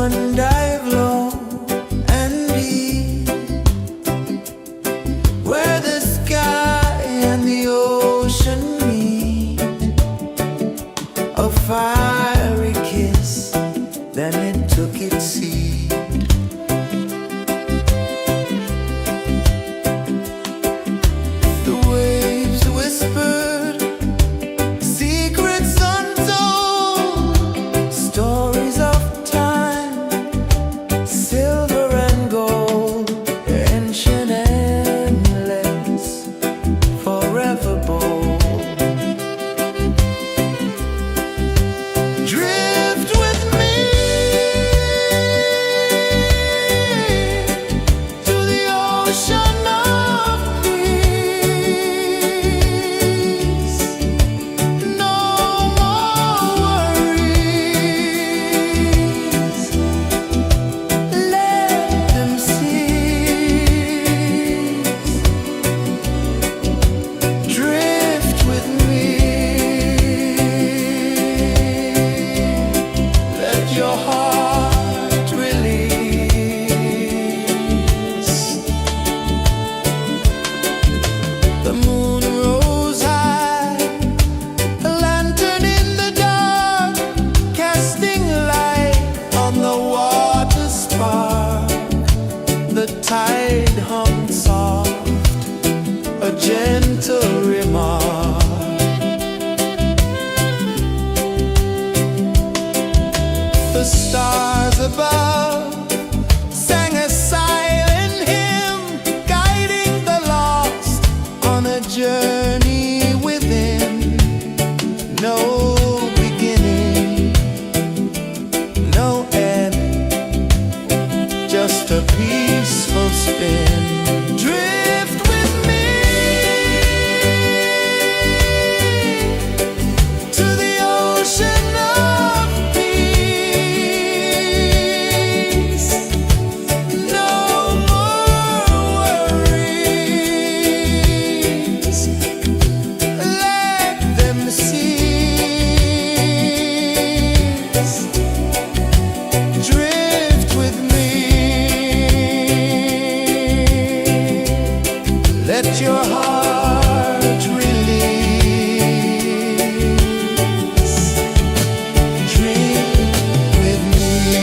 sun dive low and deep, where the sky and the ocean meet. A fiery kiss, then it took its seed. The waves whispered secrets untold, stories of time, silver and gold, ancient, endless, forever bold. Drift with me to the ocean of peace. No more worries, let them cease. Drift with me, let your heart release. The moon rose high, a lantern in the dark, casting light on the water spark. The tide hummed soft, a gentle remark. The stars above sang a silent hymn, guiding the lost on a journey within. No beginning, no end, just a peaceful spin. Drift with me to the ocean of peace. No more worries, let them cease. Drift with me, let your heart release. Drift with me.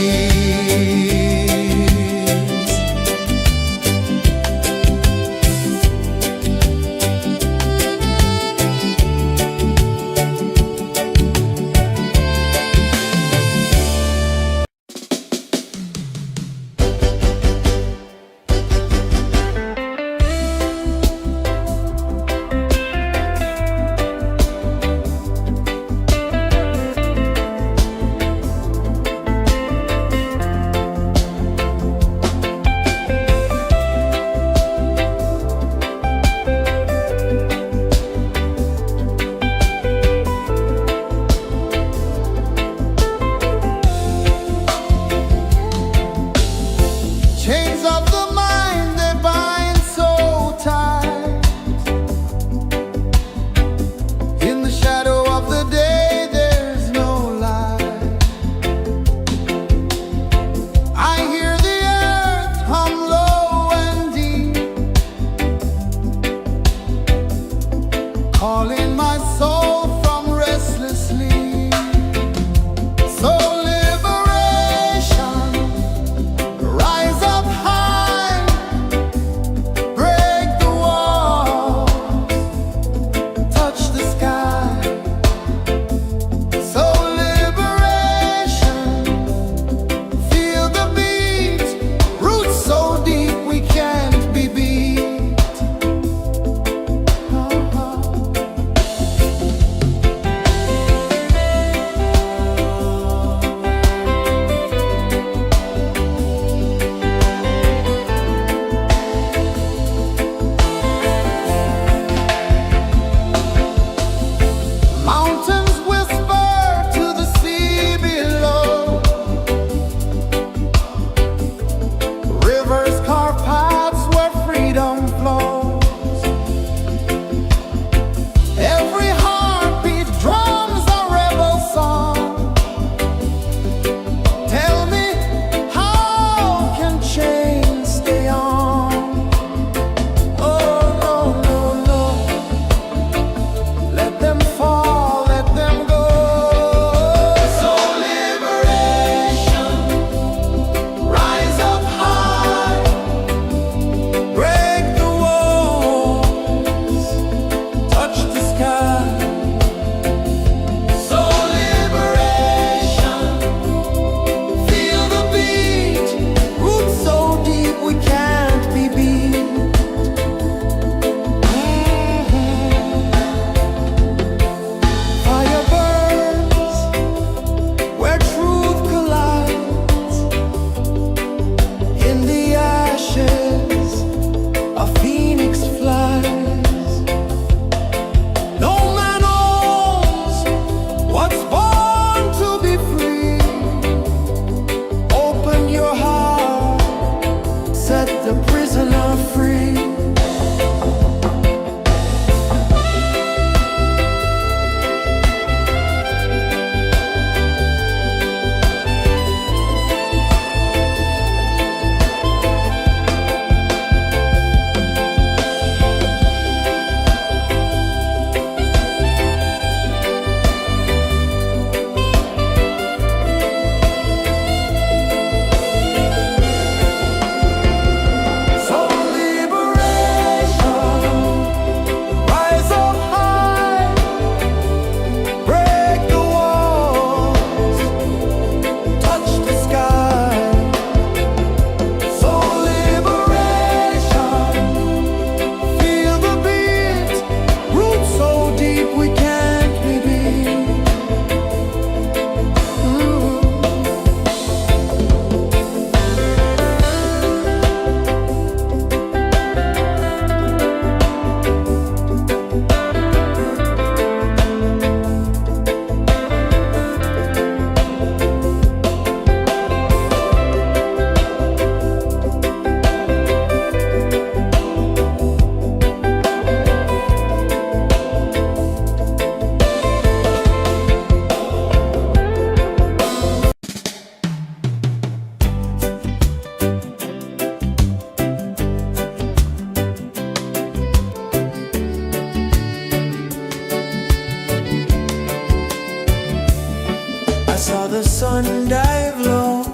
one dive low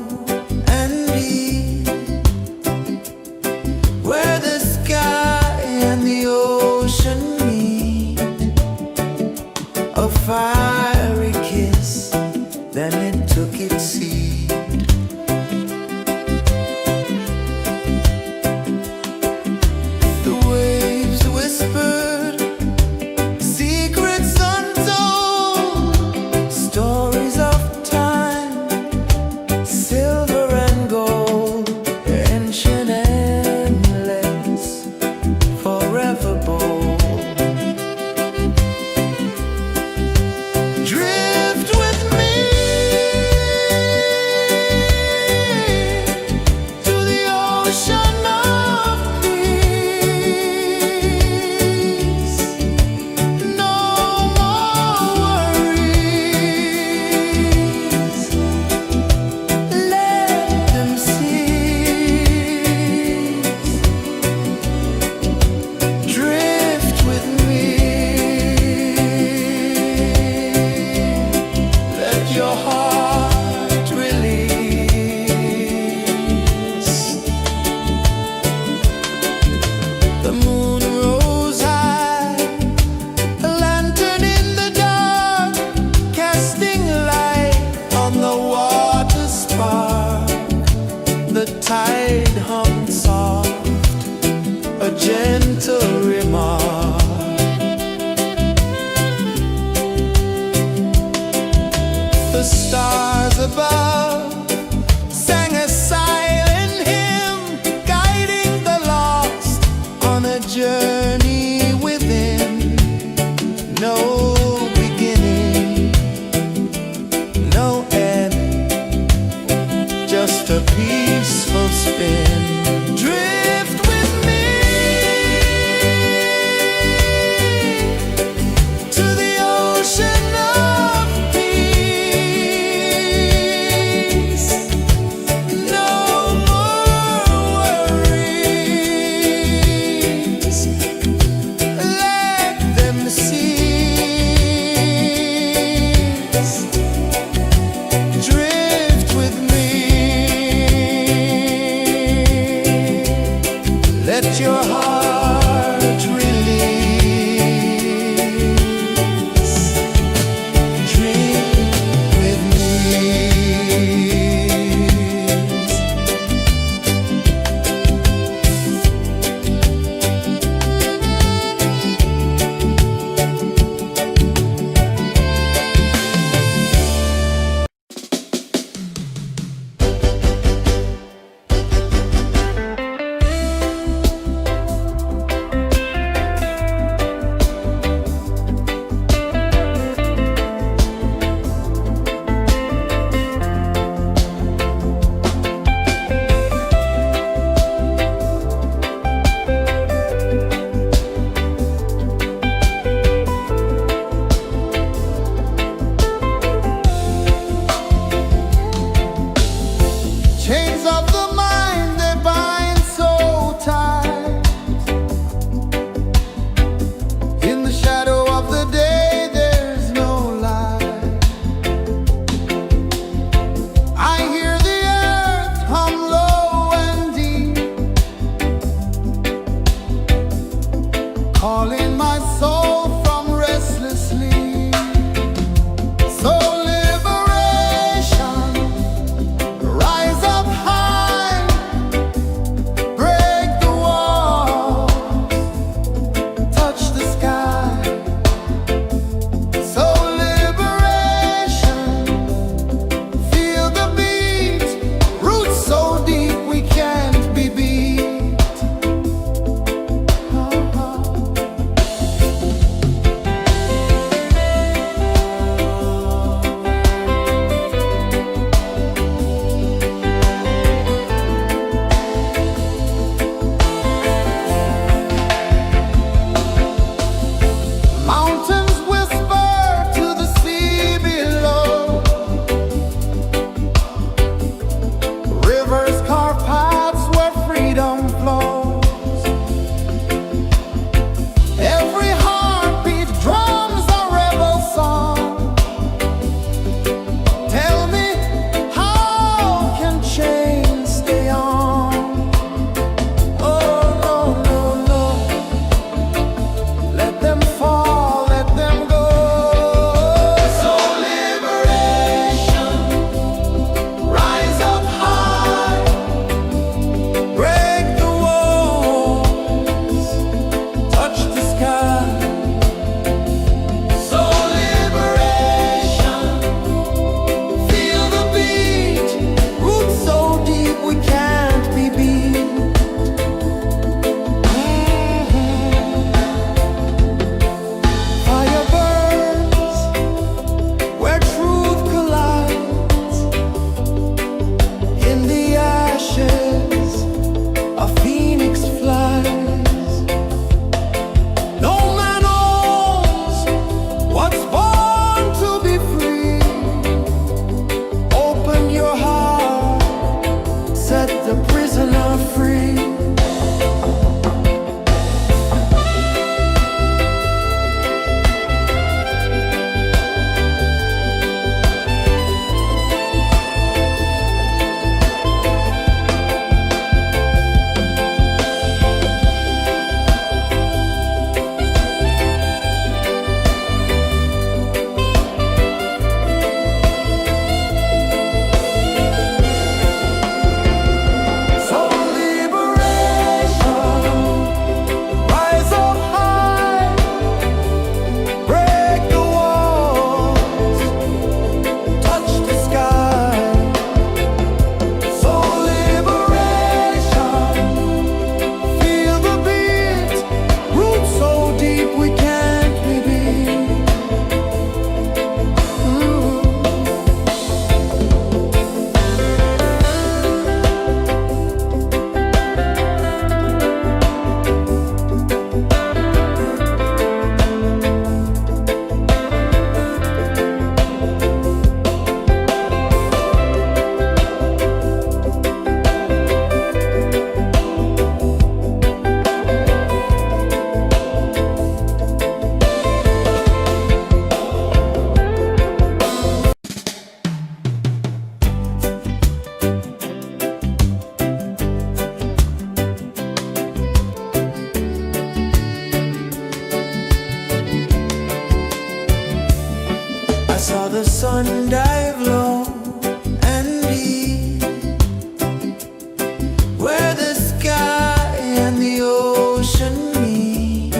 and deep, where the sky and the ocean meet. A fiery kiss, then it took its seed. The waves whispered secrets untold, stories of time, silver and gold, ancient, endless, forever bold. Drift with me to the ocean of peace. No more worries, let them cease. Drift with me, let your heart release. The moon rose high, a lantern in the dark, casting light on the water spark. The tide hummed soft, a gentle remark. The stars above sang a silent hymn, guiding the lost on a journey within. No beginning, no end, just a peaceful spin. Drift with me to the ocean of peace. No more worries, let them cease. Drift with me, let your heart release. Drift with me. Chains of the mind, they bind so tight. In the shadow of the day, there's no light. I hear the earth hum low and deep, calling my soul from restless sleep. So liberation, rise up high, break the walls, touch the sky. So liberation, feel the beat, roots so deep we can't be beat. sun dive low and deep, where the sky and the ocean meet,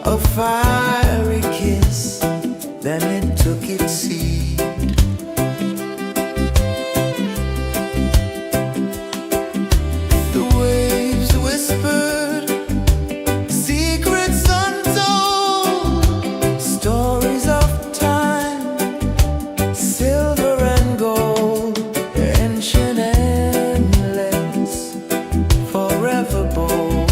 a fiery kiss, then it took its seed. The waves whispered secrets untold, stories of time, silver and gold, ancient, endless, forever bold.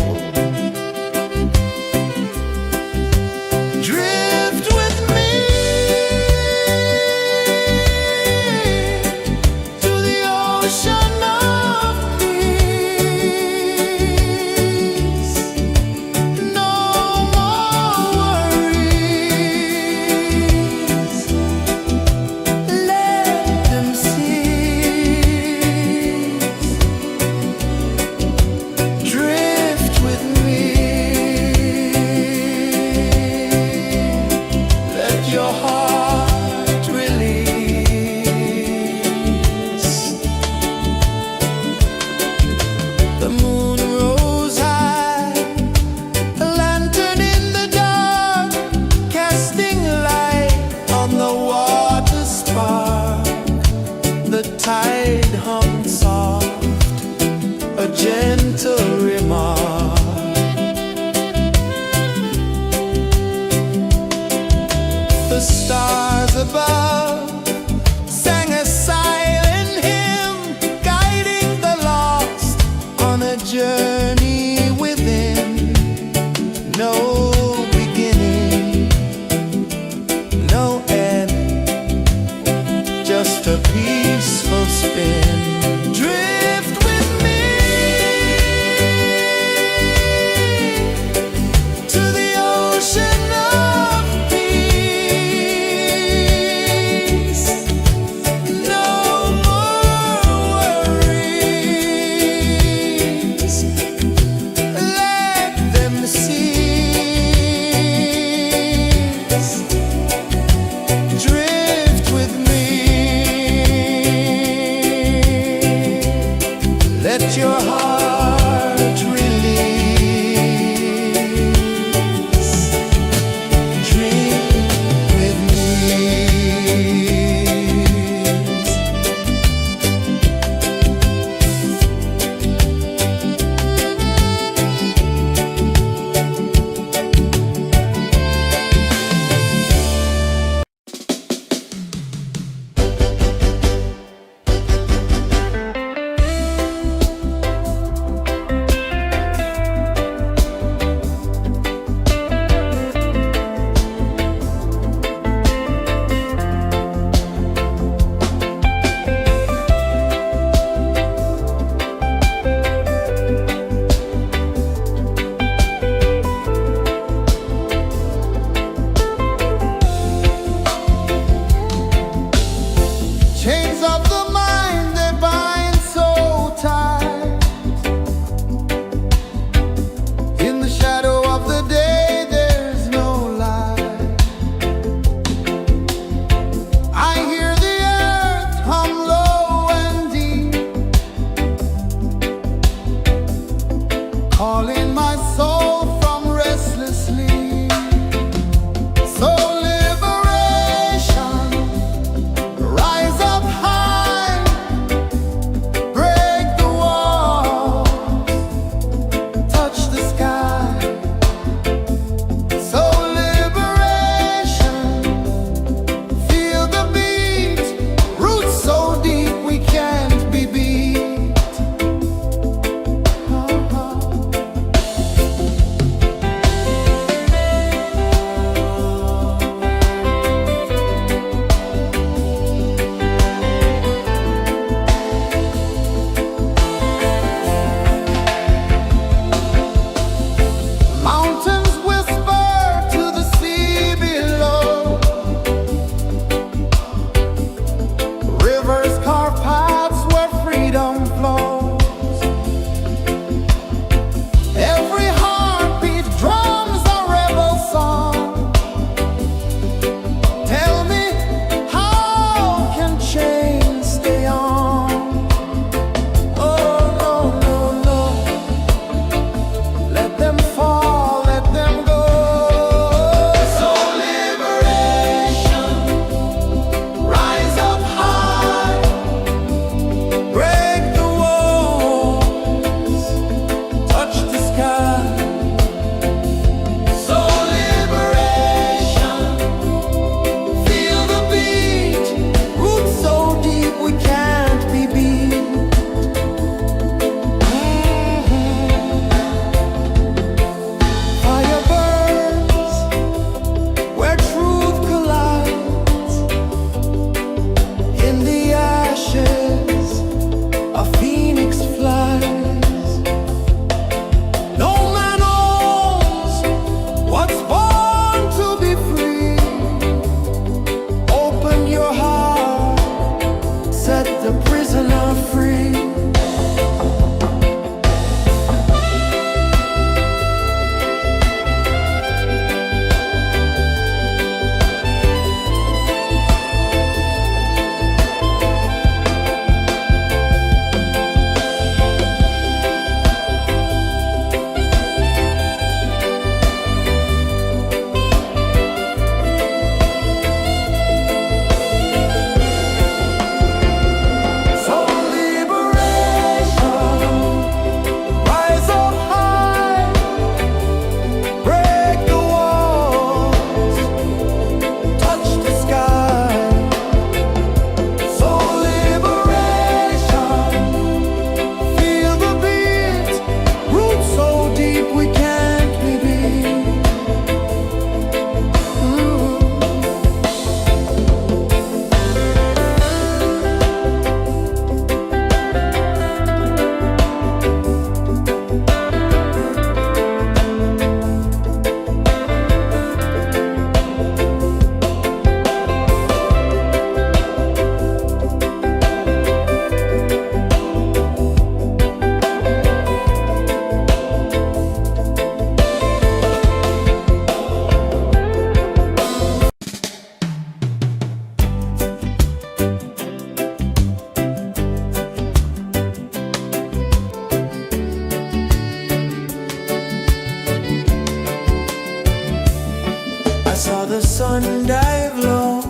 I saw the sun dive low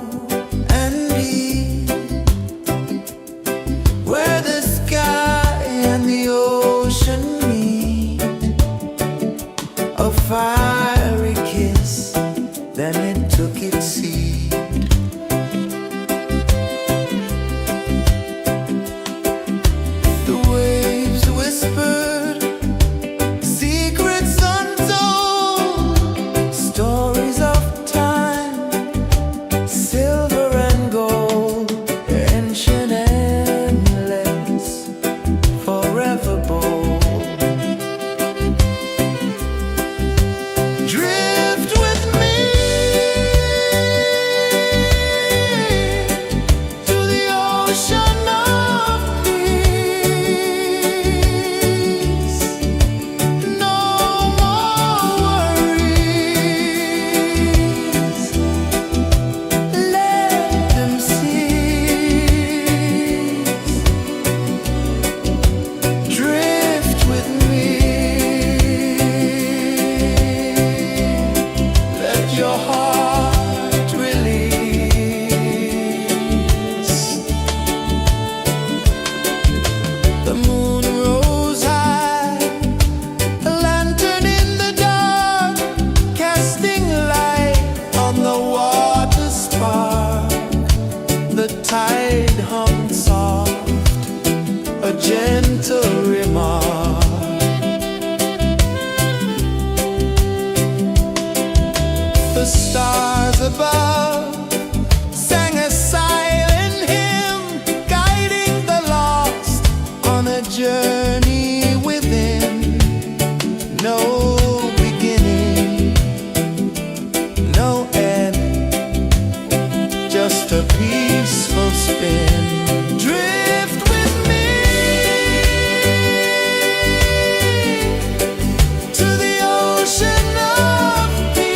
and deep, where the sky and the ocean meet. A fiery kiss, then it took its seed. The waves whispered secrets untold, stories of time, silver and gold, ancient, endless, forever bold. Drift with me to the ocean of peace. No more worries, let them cease. Drift with me, let your heart release. The moon rose high, a lantern in the dark, casting light on the water spark. The tide hummed soft, a gentle remark. The stars above sang a silent hymn, guiding the lost on a journey within. No beginning, no end, just a peaceful spin. Drift with me to the ocean of peace.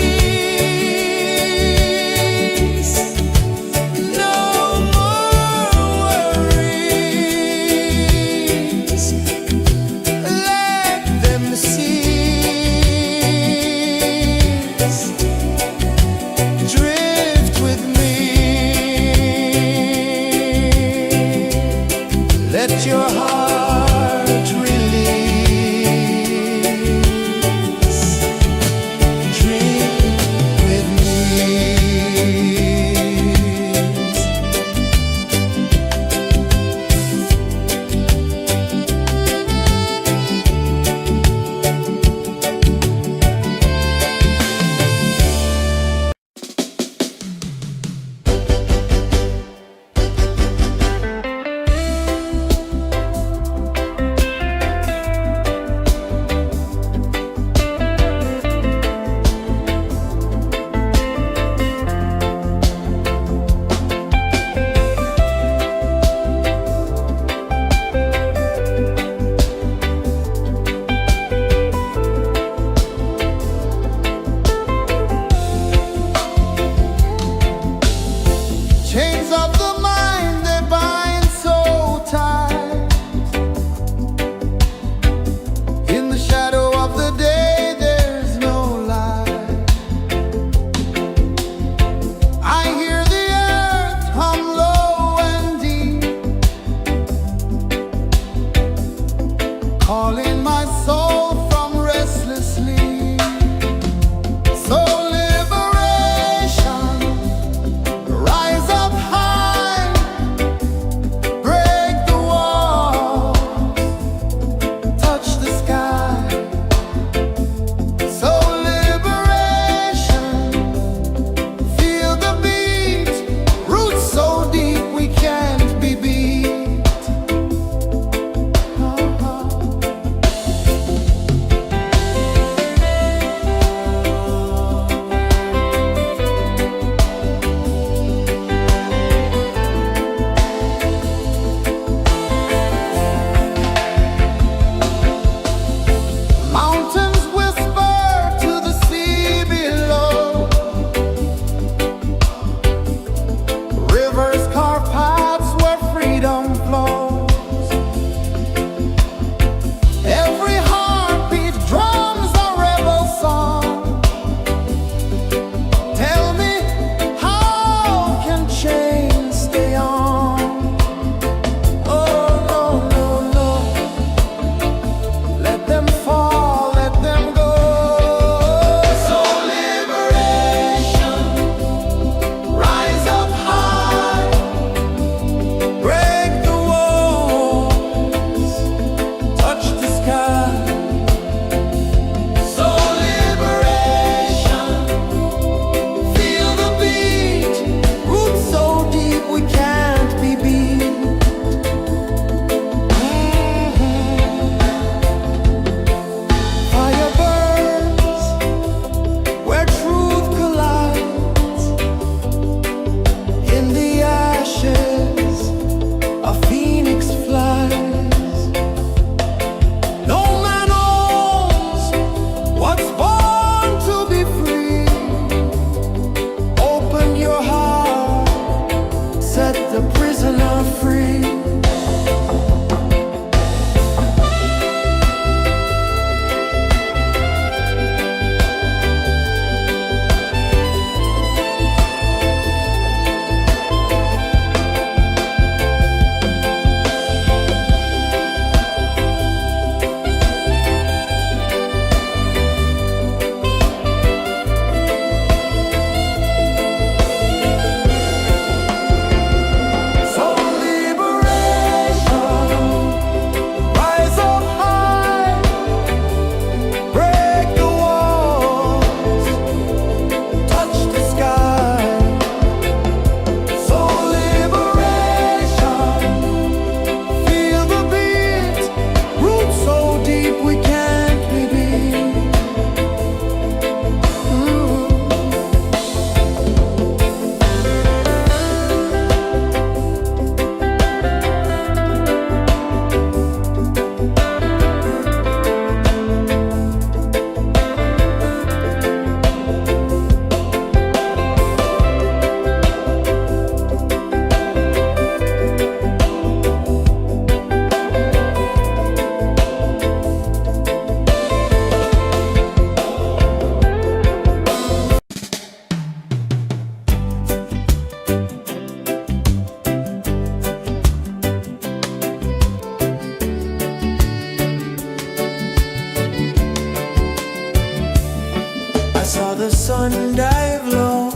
saw the sun dive low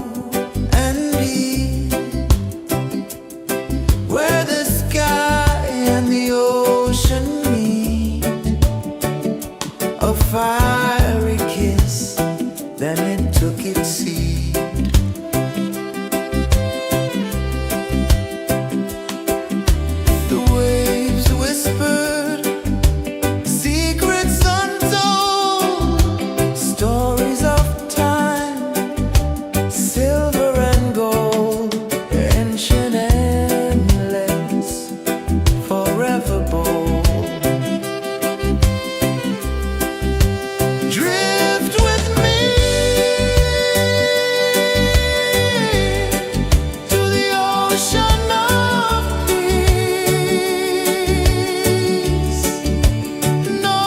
and deep, where the sky and the ocean meet. A fiery kiss, then it took its seed. The waves whispered secrets untold, stories of time, silver and gold, ancient endless, forever bold. Drift with me to the ocean of peace. No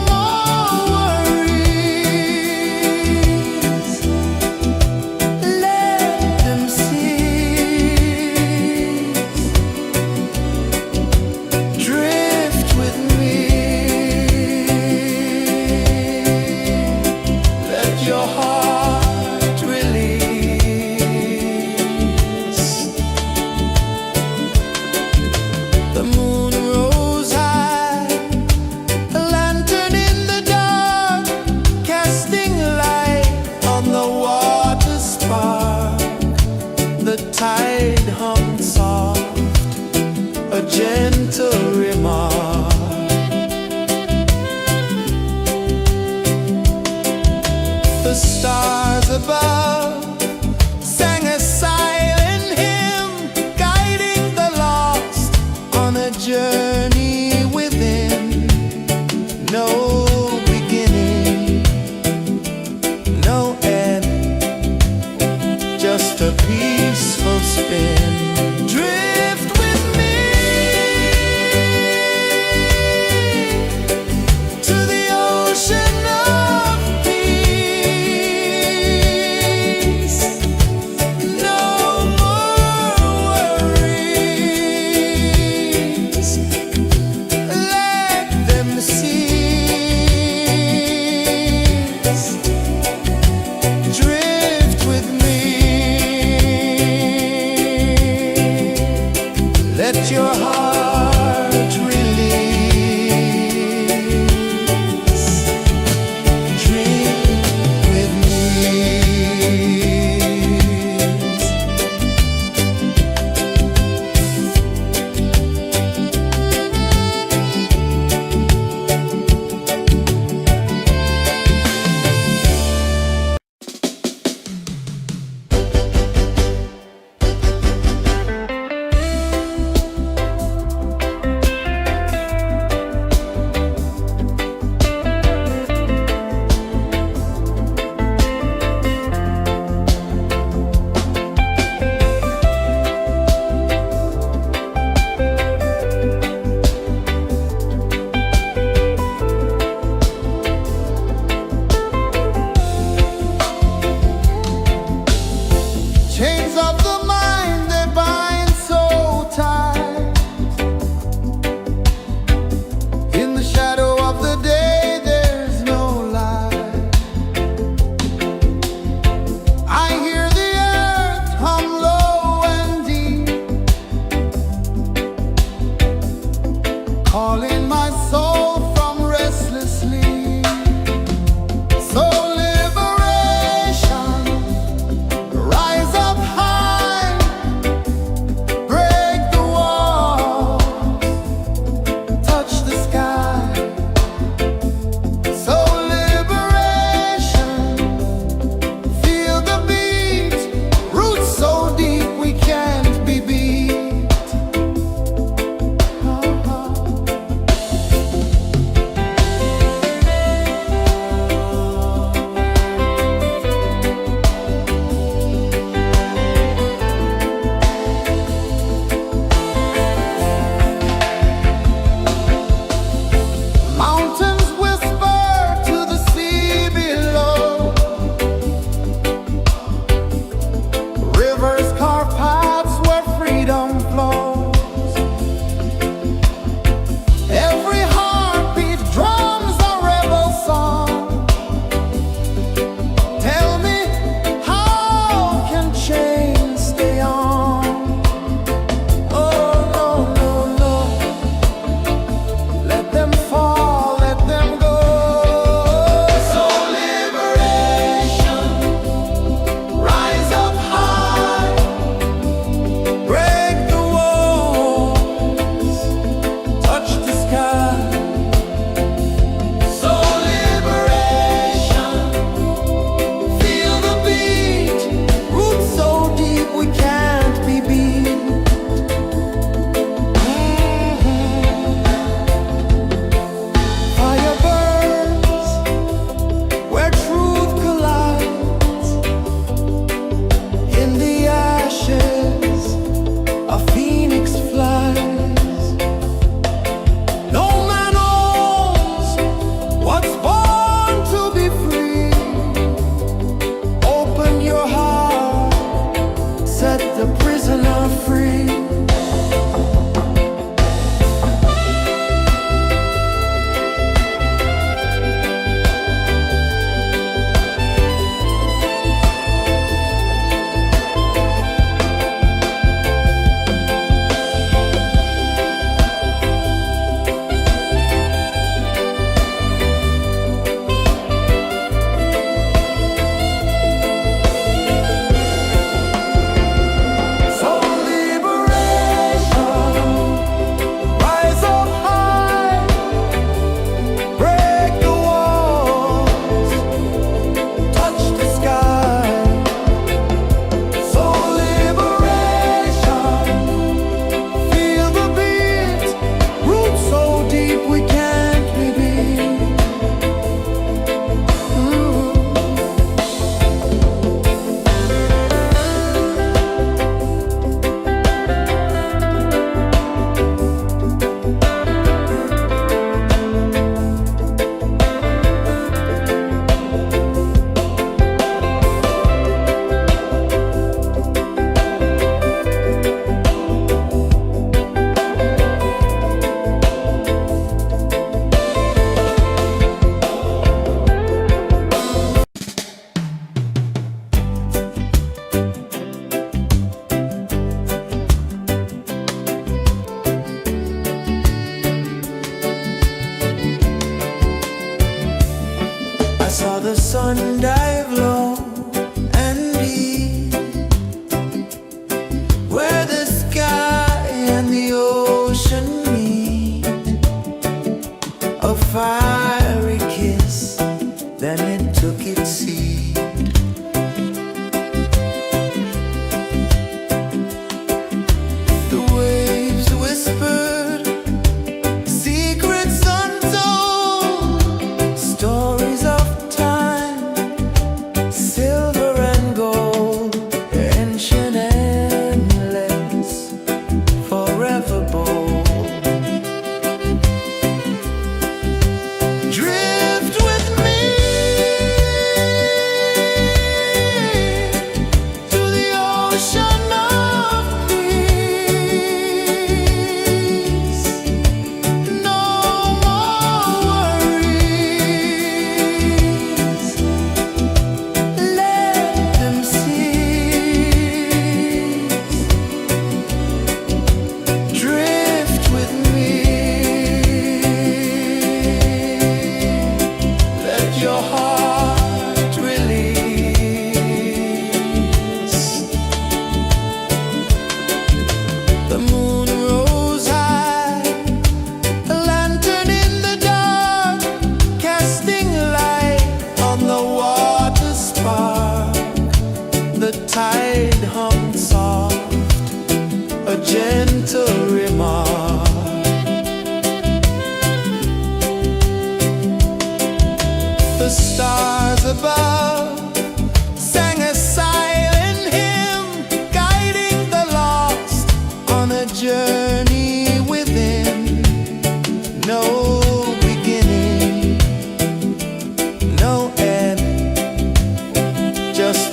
more worries, let them cease. Drift with me, let your heart release. The moon rose high, a lantern in the dark, casting light on the water spark. The tide hummed soft, a gentle remark. The stars above sang a silent hymn, guiding the lost on a journey within. No beginning, no end, just a peaceful spin. Drift with me to the ocean of peace. No more worries, let them cease.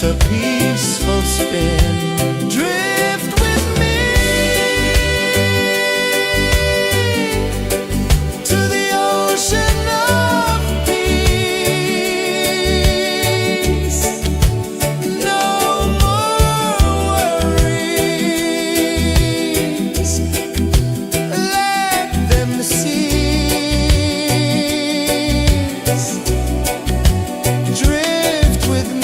a peaceful spin. Drift with me to the ocean of peace. No more worries, let them cease. Drift with me.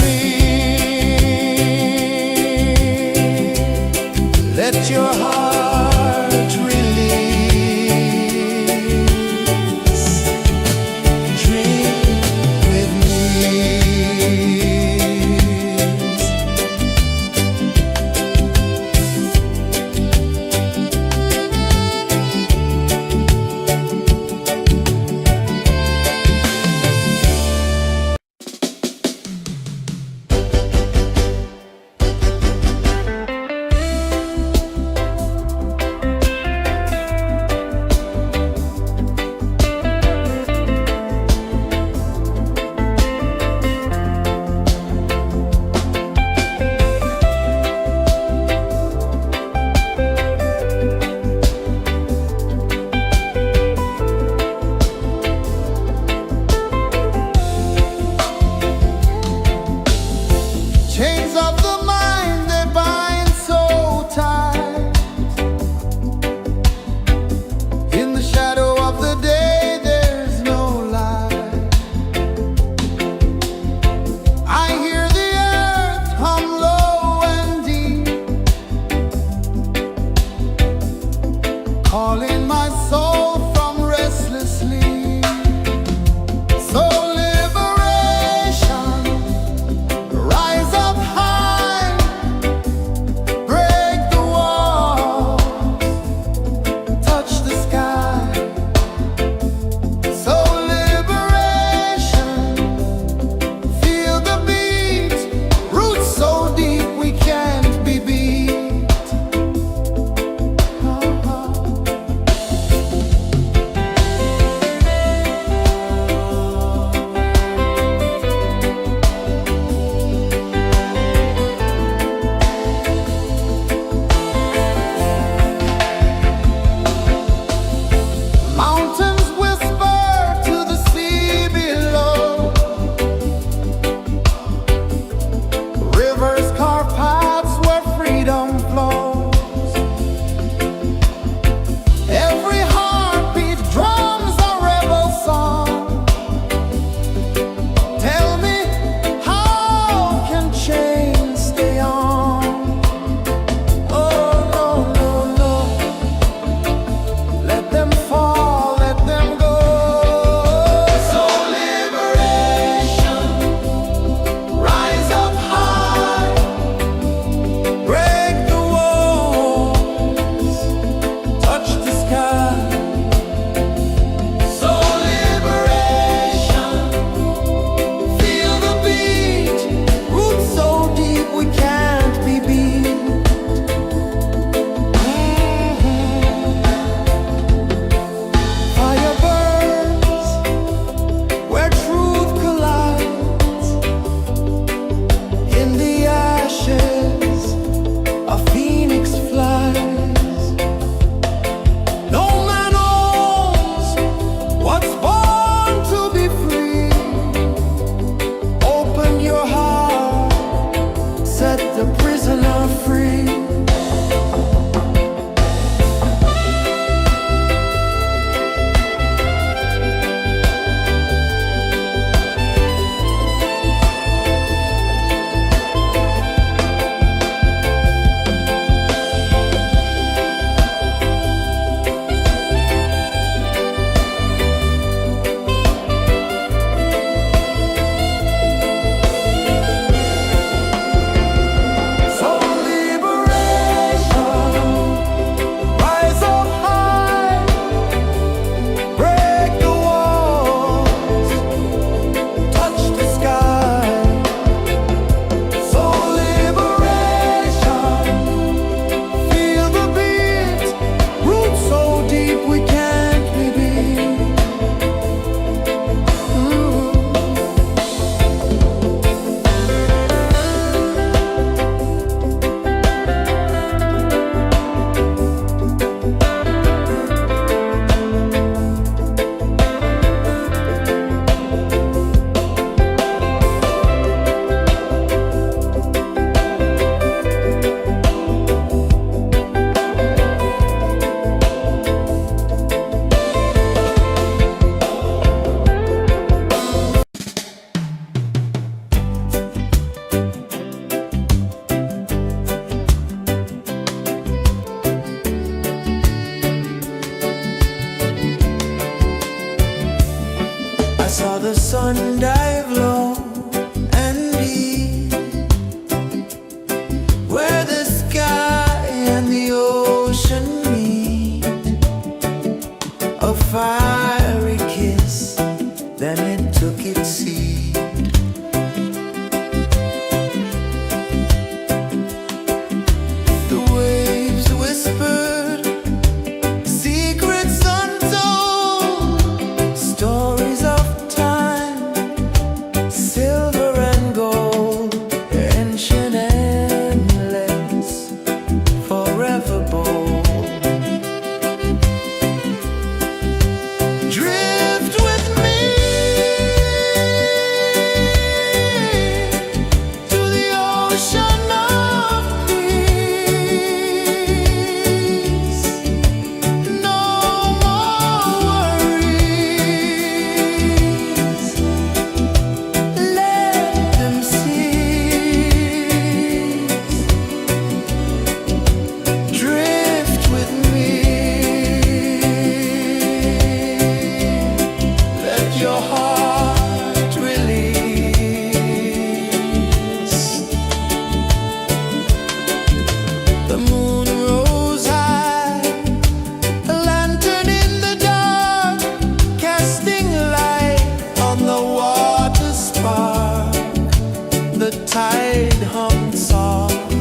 tide hummed soft,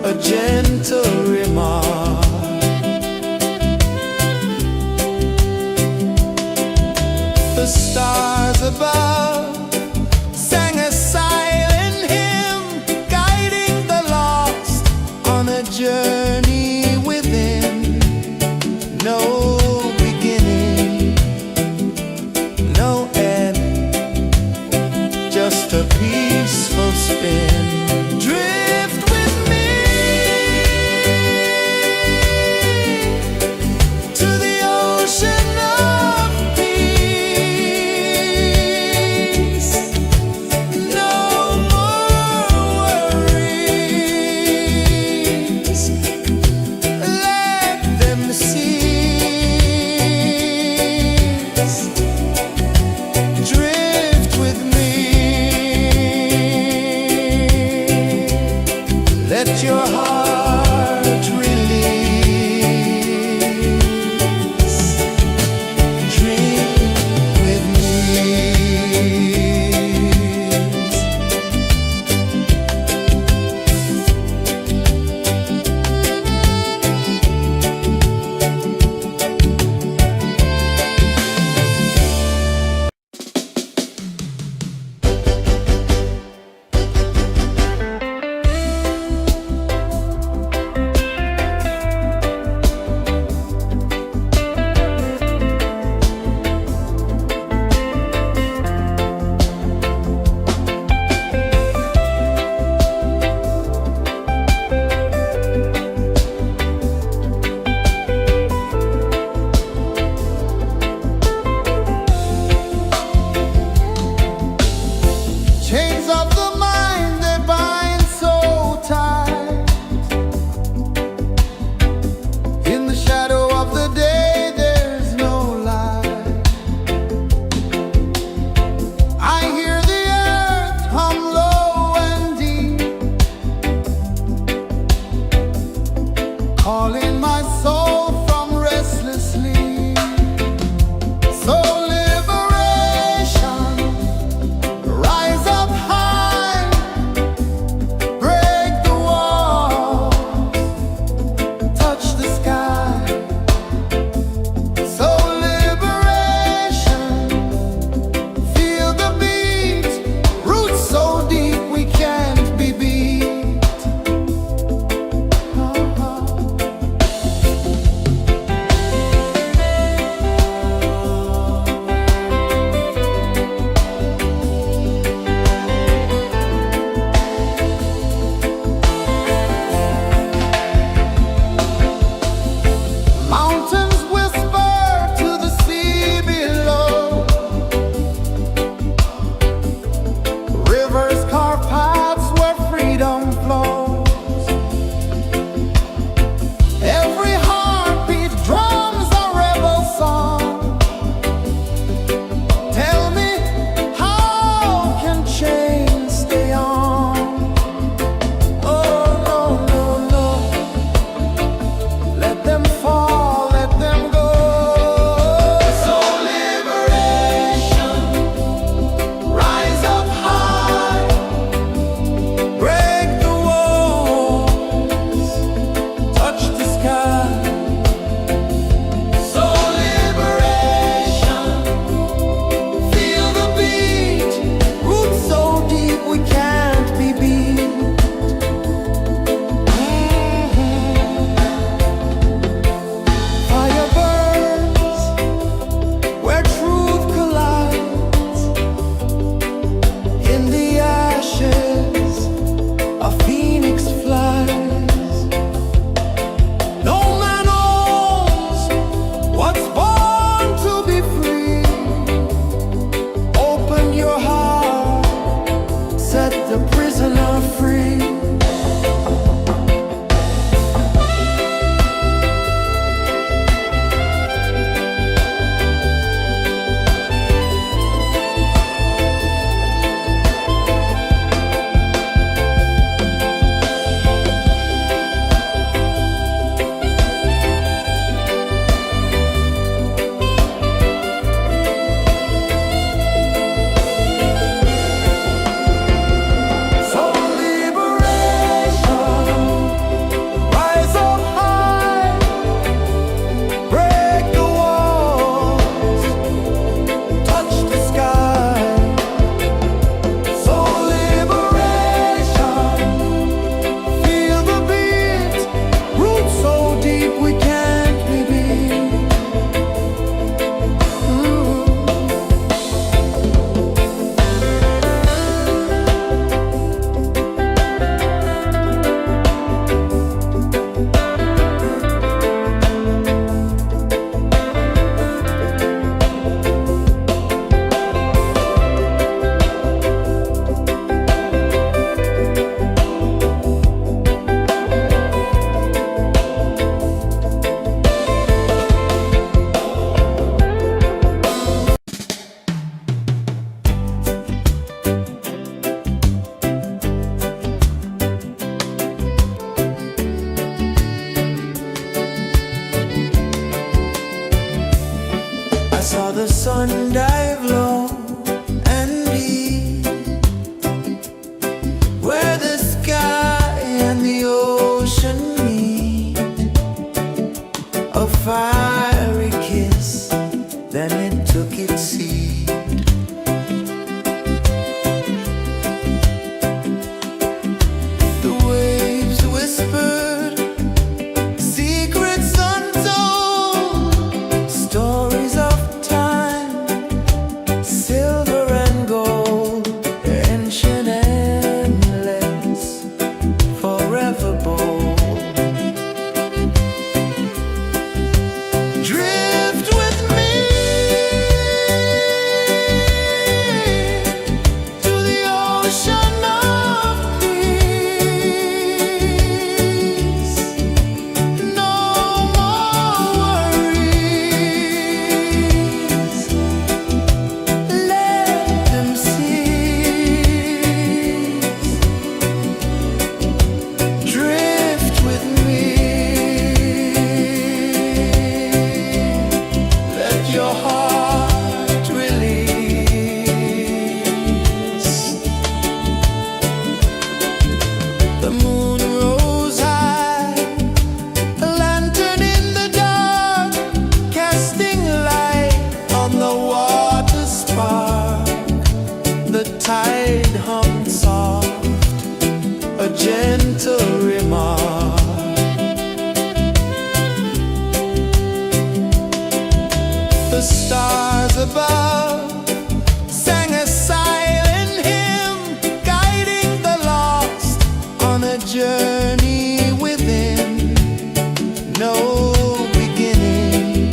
a gentle remark. The stars above sang a silent hymn, guiding the lost on a journey within. No beginning, no end, just a peaceful spin. Drift with me to the ocean of peace. No more worries, let them cease. Drift with me, let your heart release. Dream with me. Chains of the mind, they bind so tight. In the shadow of the day, there's no light. I hear the earth hum low and deep, calling my soul from restless sleep. So liberation, rise up high, break the walls, touch the sky. So liberation, feel the beat, roots so deep we can't be beat. Mountains whisper to the sea below, rivers carve paths where freedom flows. Every heartbeat drums a rebel song. Tell me, how can chains stay on? Oh no, no, no, let them fall, let them go. So liberation, rise up high, break the walls, touch the sky. So liberation, feel the beat, roots so deep we can't be beat. Fire burns where truth collides. In the ashes, a phoenix flies. No man owns what's born to be free. Open your heart, set the prisoner free. where the sky and the ocean meet. A fiery kiss, then it took its seat. The waves whispered secrets untold, stories of time, silver and gold, ancient, endless, forever bold. Drift with me to the ocean of peace. No more worries, let them cease. Drift with me, let your heart release. The moon rose high, a lantern in the dark, casting light on the water spark. The tide hummed soft, a gentle remark. The stars above sang a silent hymn, guiding the lost on a journey within. No beginning,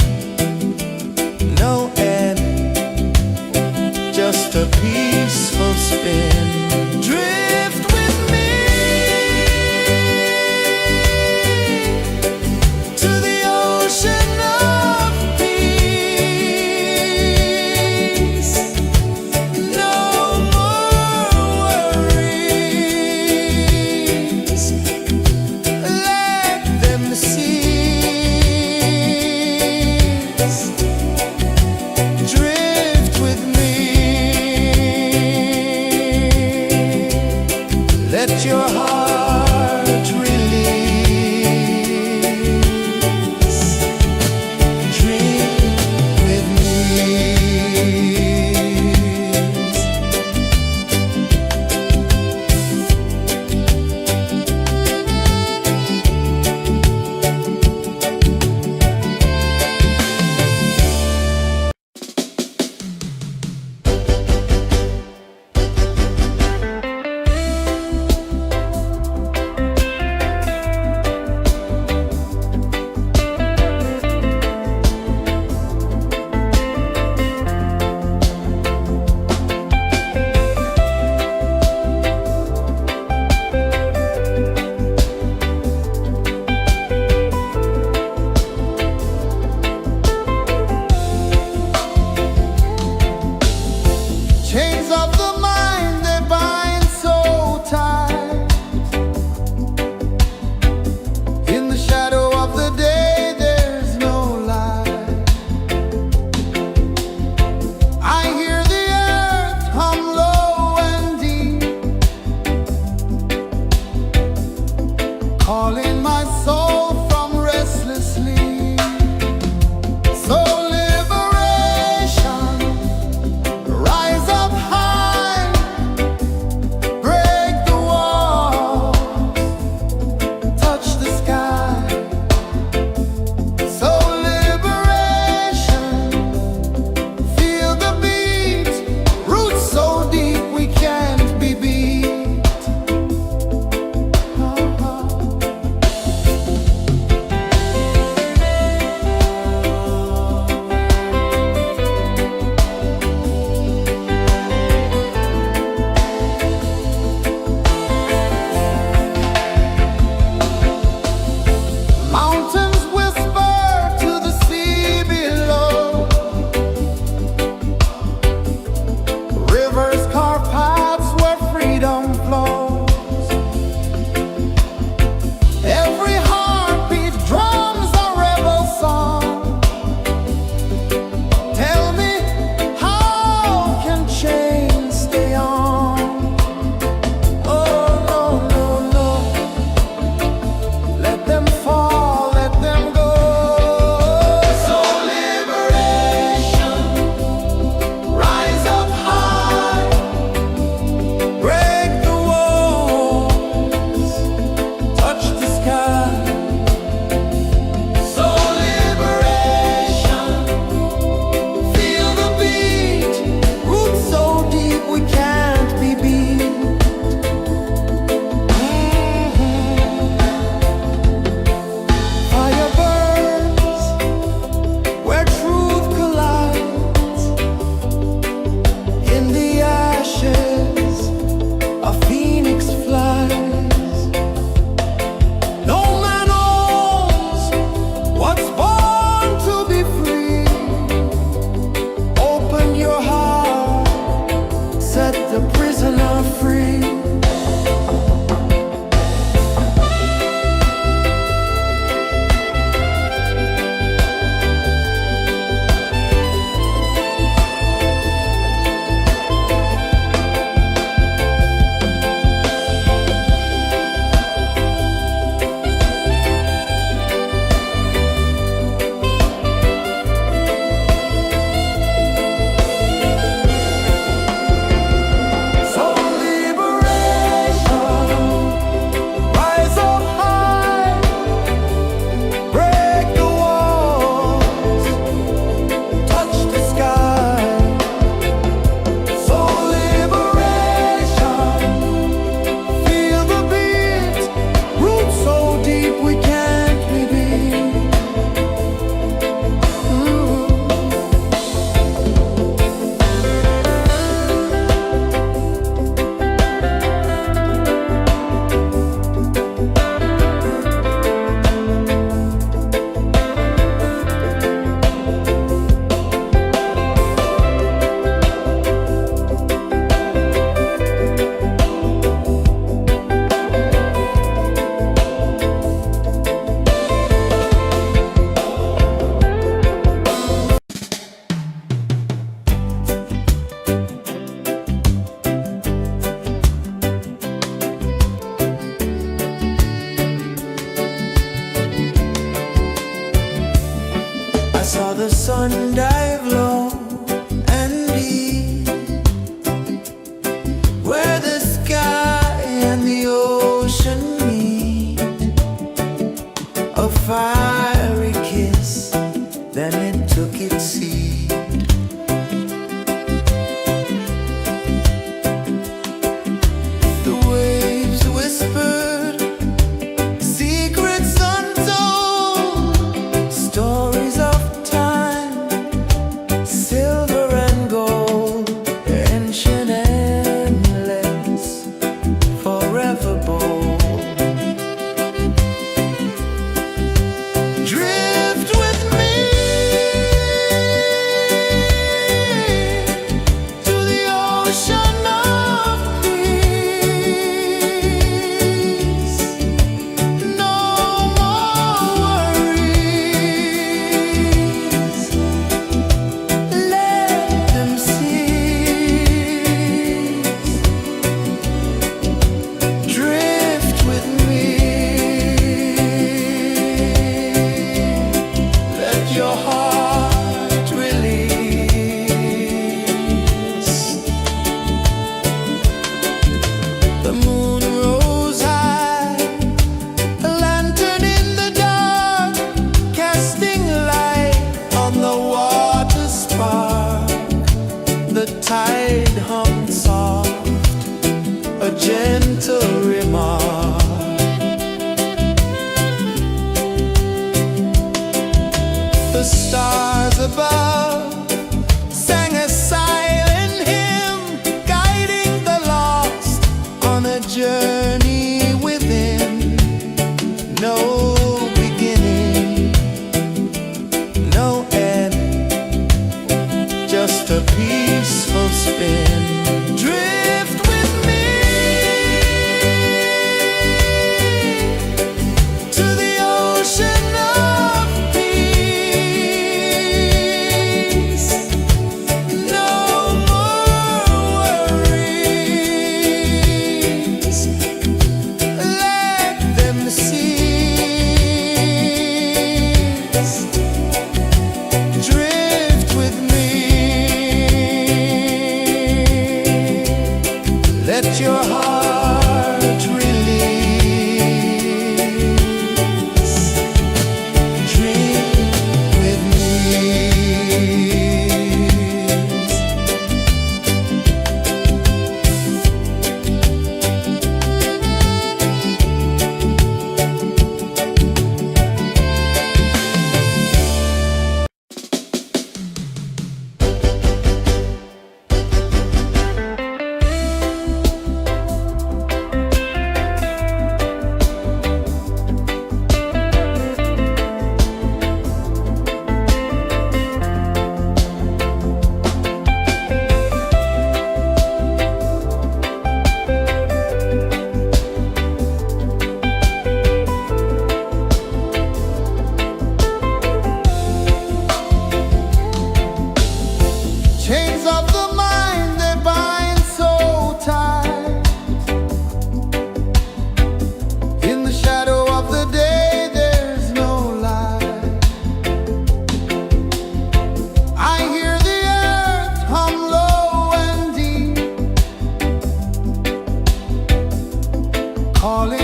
no end, just a peaceful spin. Drift with me to the ocean of peace. No more worries, let them cease. Drift with me, let your heart release. Dream with me.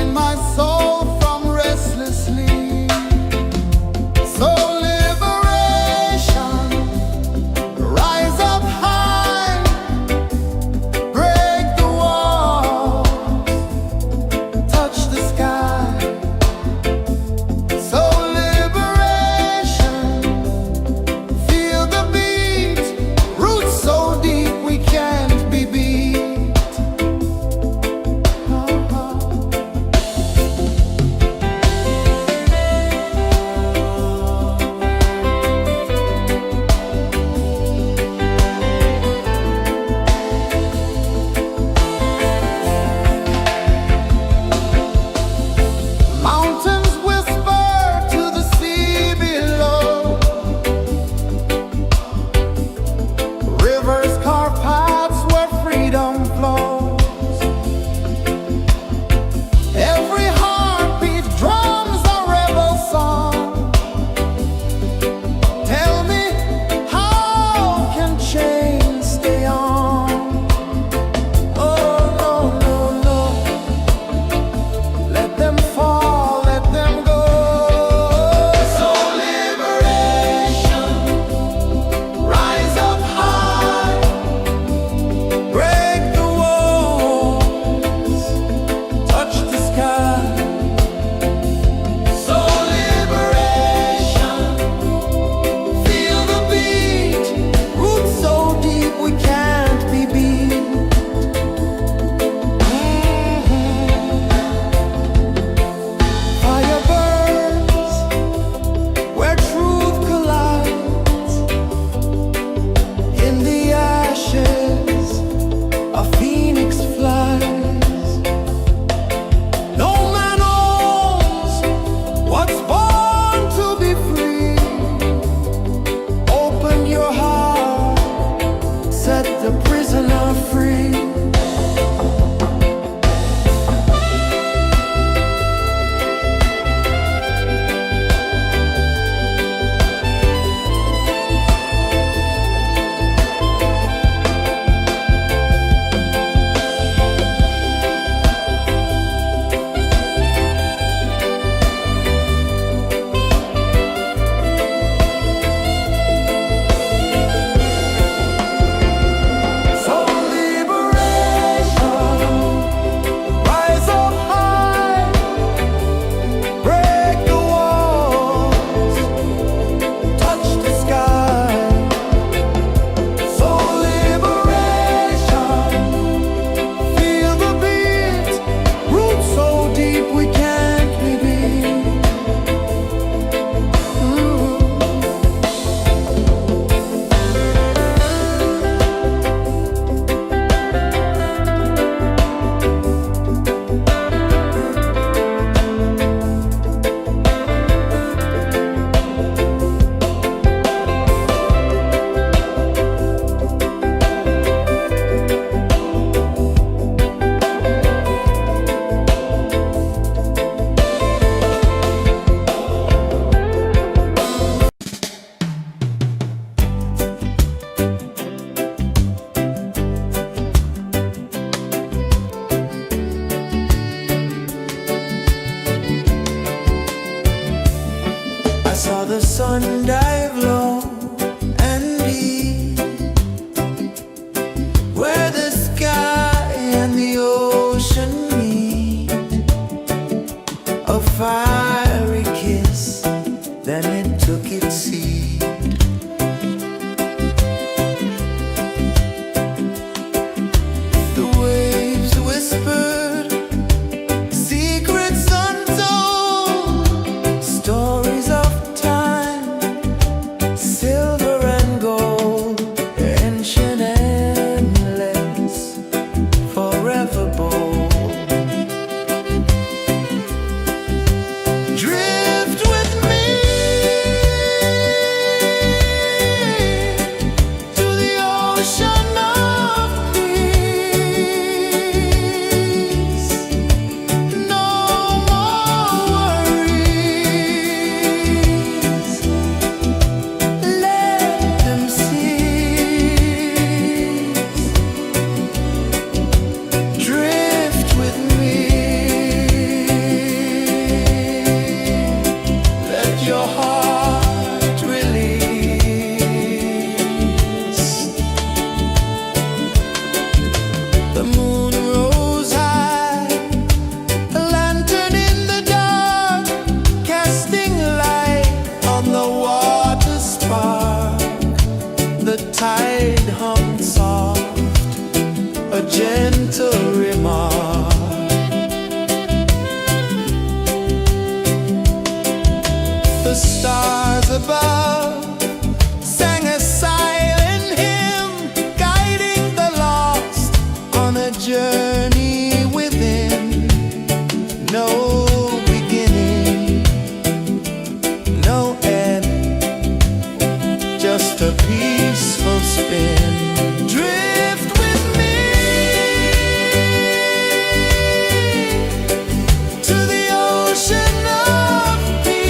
freeing my soul from restless sleep. So liberation, rise up high, break the walls, touch the sky. So liberation, feel the beat, roots so deep we can't be beat. Mountains whisper to the sea below. Rivers carve paths where freedom flows. Every heartbeat drums a rebel song. Tell me, how can chains stay on? Oh, no, no, no. Let them fall, let them go. So liberation, rise up high, break the walls, touch the sky. So liberation, feel the beat, roots so deep we can't be beat. Fire burns where truth collides. In the ashes, a phoenix flies. No man owns what's born to be free. Open your heart, set the prisoner free. So liberation, rise up high, break the walls, touch the sky. So liberation, feel the beat, roots so deep we can't be beat. I saw the sun dive low and deep, where the sky and the ocean meet. A fiery kiss, then it took its seat. The waves whispered secrets untold, stories of time, silver and gold, ancient, endless, forever bold. above sang a silent hymn, guiding the lost on a journey within. No beginning, no end, just a peaceful spin. Drift with me to the ocean of peace.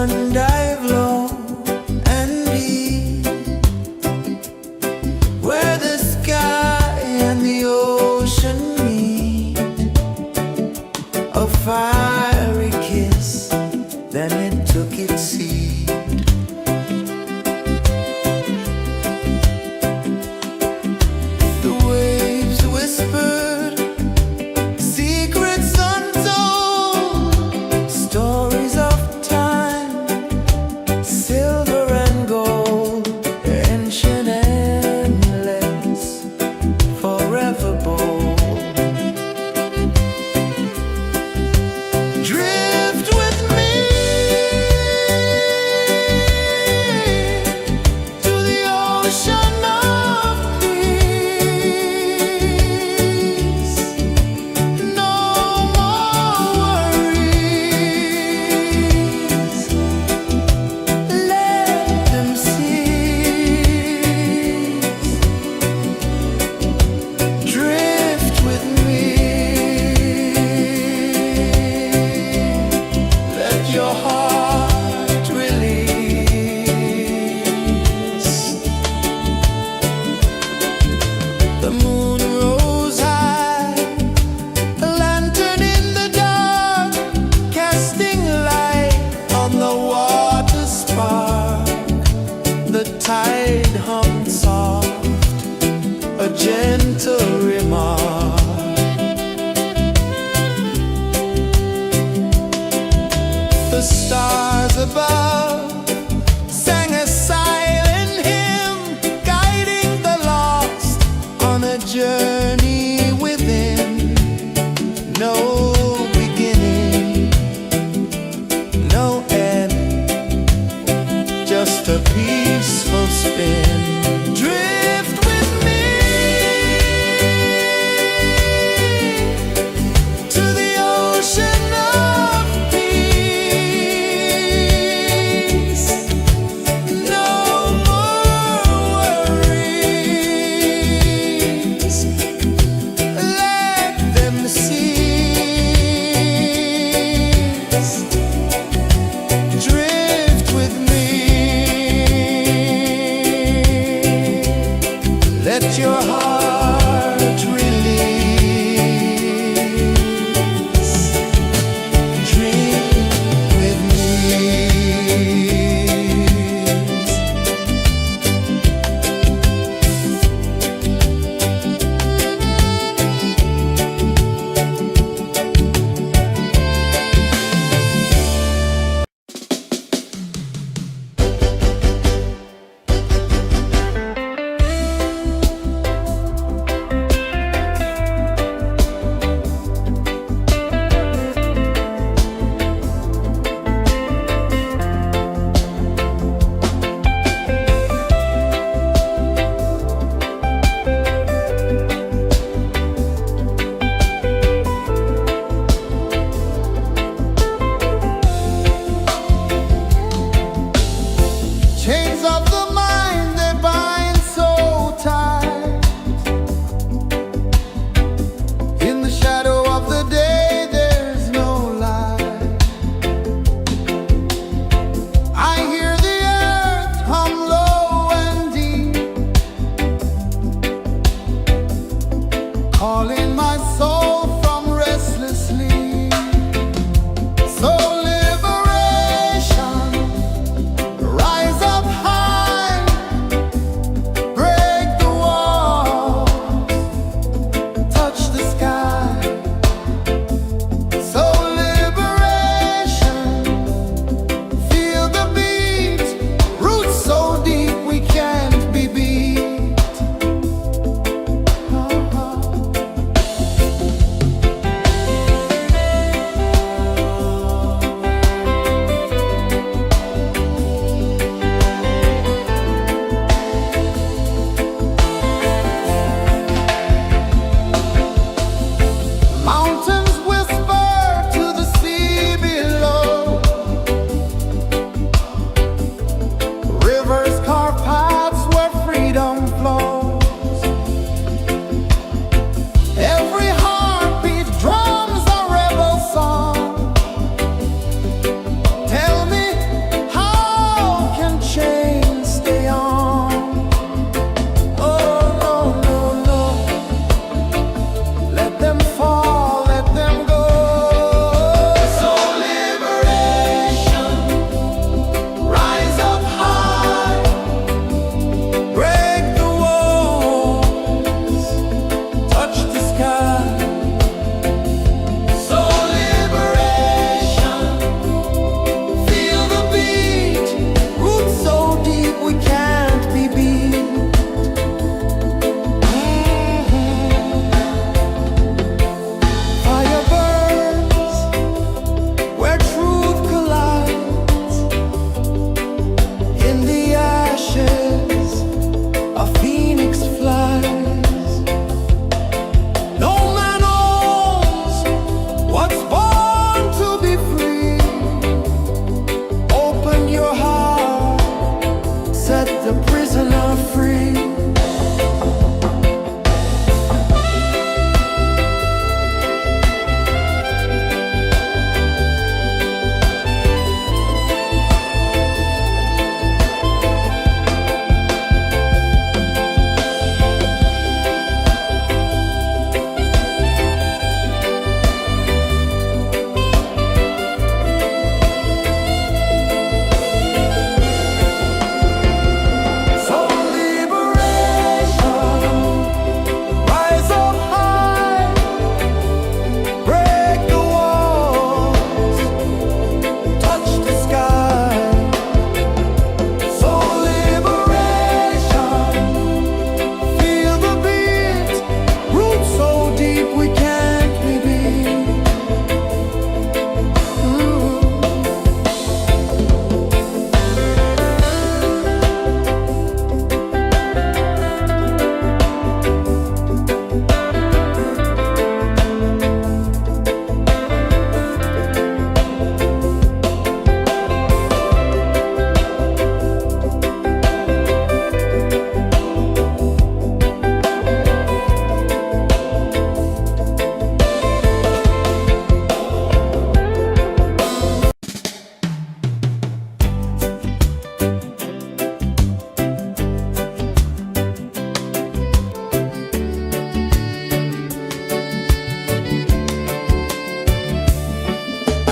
one dive low and deep, where the sky and the ocean meet. A fiery kiss, then it took its seat. The waves whispered secrets untold, stories of time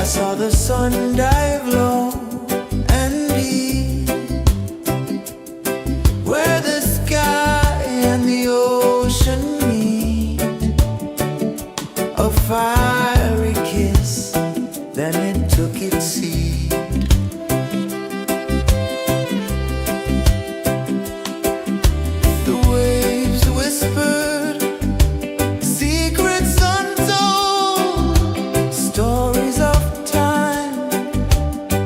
I saw the sun dive low and deep, where the sky and the ocean meet. A fiery kiss, then it took its seed. The waves whispered secrets untold, stories of time,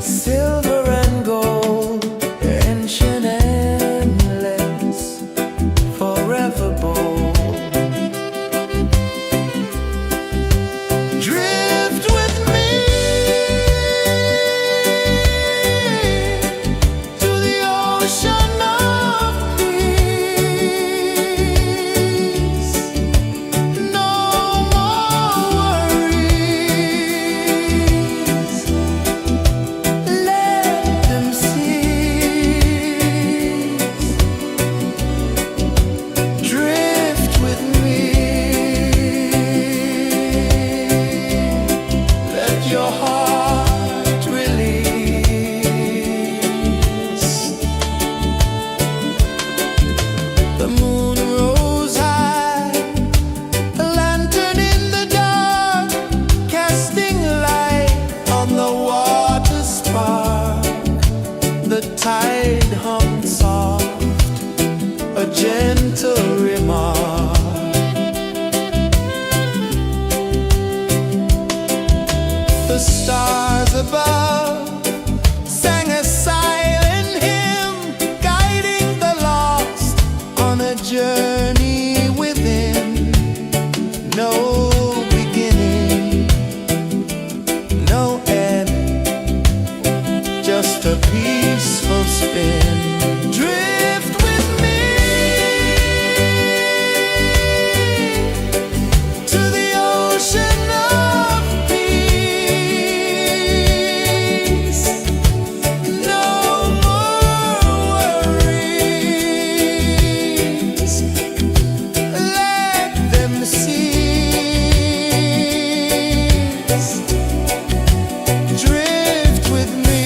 silver and gold, ancient, endless, forever bold. Drift with me to the ocean of peace. No more worries, let them cease. Drift with me, let your heart release. The moon rose high, a lantern in the dark, casting light on the water spark. The tide hummed soft, a gentle remark. The stars above sang a silent hymn, guiding the lost on a journey within. No beginning, no end, just a peaceful spin. Drift with me to the ocean of peace. No more worries, let them cease. Drift with me.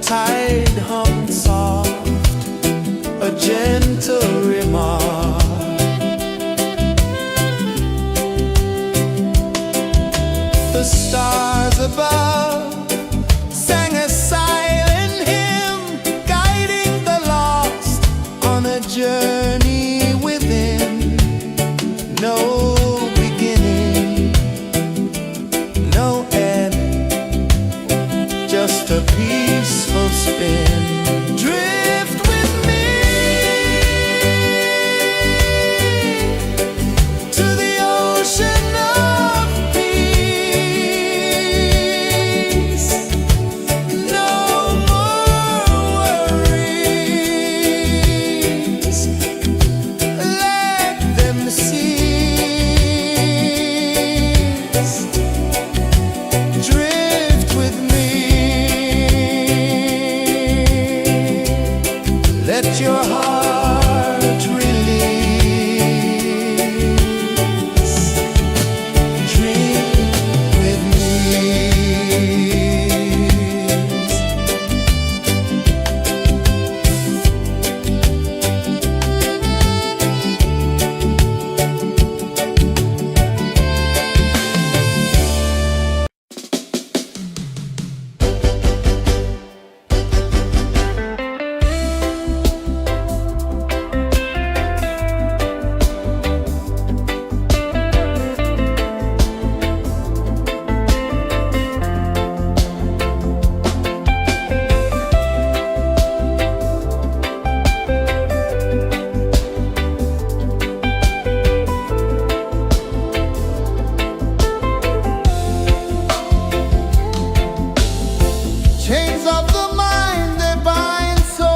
tide hummed soft, a gentle remark. The stars above sang a silent hymn, guiding the lost on a journey within. No beginning, no end, just a peaceful spin. Drift with me to the ocean of peace. No more worries, let them cease. Drift with me, let your heart release. Dream with me. Chains of the mind, they bind so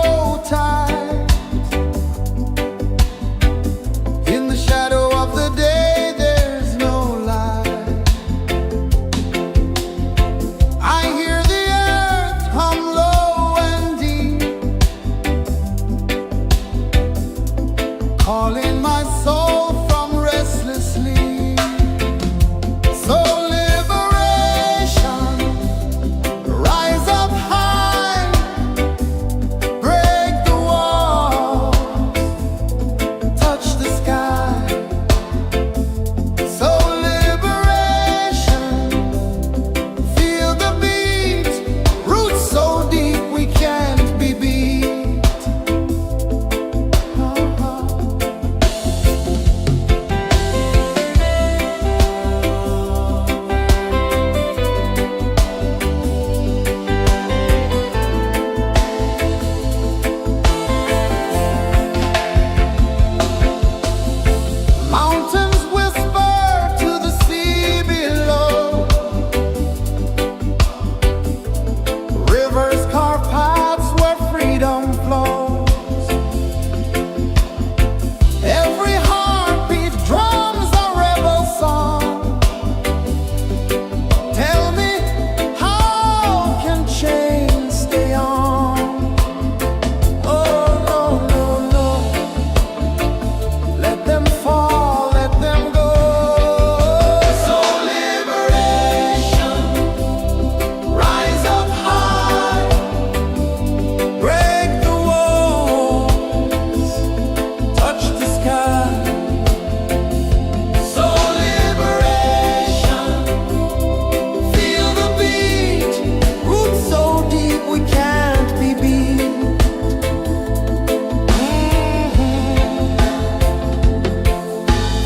tight. In the shadow of the day, there's no light. I hear the earth hum low and deep, calling my soul from restless sleep. So liberation, rise up high, break the walls, touch the sky. So liberation, feel the beat, roots so deep we can't be beat. Mountains whisper to the sea below, rivers carve paths where freedom flows. Every heartbeat drums a rebel song. Tell me, how can chains stay on? Oh no, no, no, let them fall, let them go. So liberation, rise up high, break the walls, touch the sky. So liberation, feel the beat, roots so deep we can't be beat.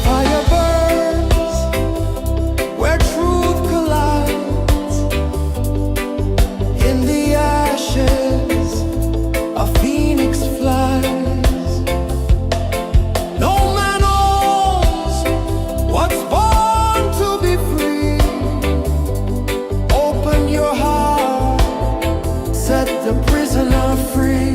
Fire burns where truth collides. In the ashes, a phoenix flies. No man owns what's born to be free. Open your heart, set the prisoner free.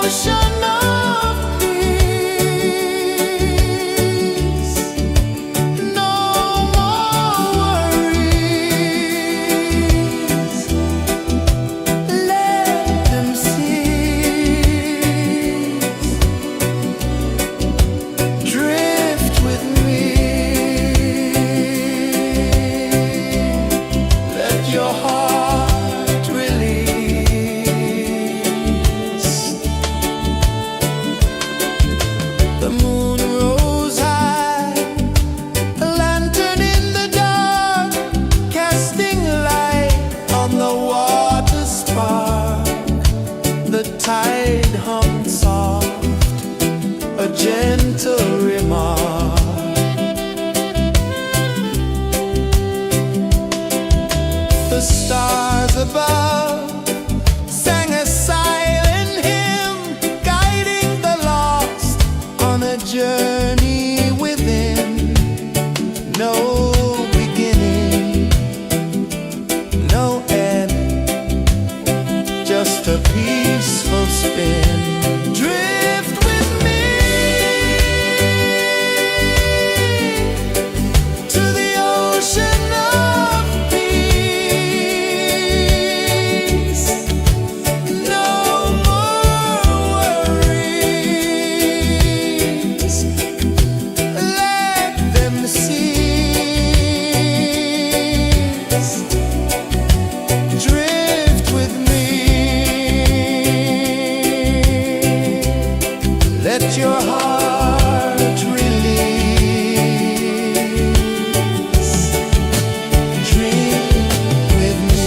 ocean of peace. No more worries. Let them cease. Drift with me. Let your heart release. The moon rose high, a lantern in the dark, casting light on the water spark. The tide hummed soft, a gentle remark. The stars above sang a silent hymn, guiding the lost on a journey within. No beginning, no end, just a peaceful spin. Drift with me to the ocean of peace. No more worries. Let them cease. Drift with me. Let your heart release. Dream with me.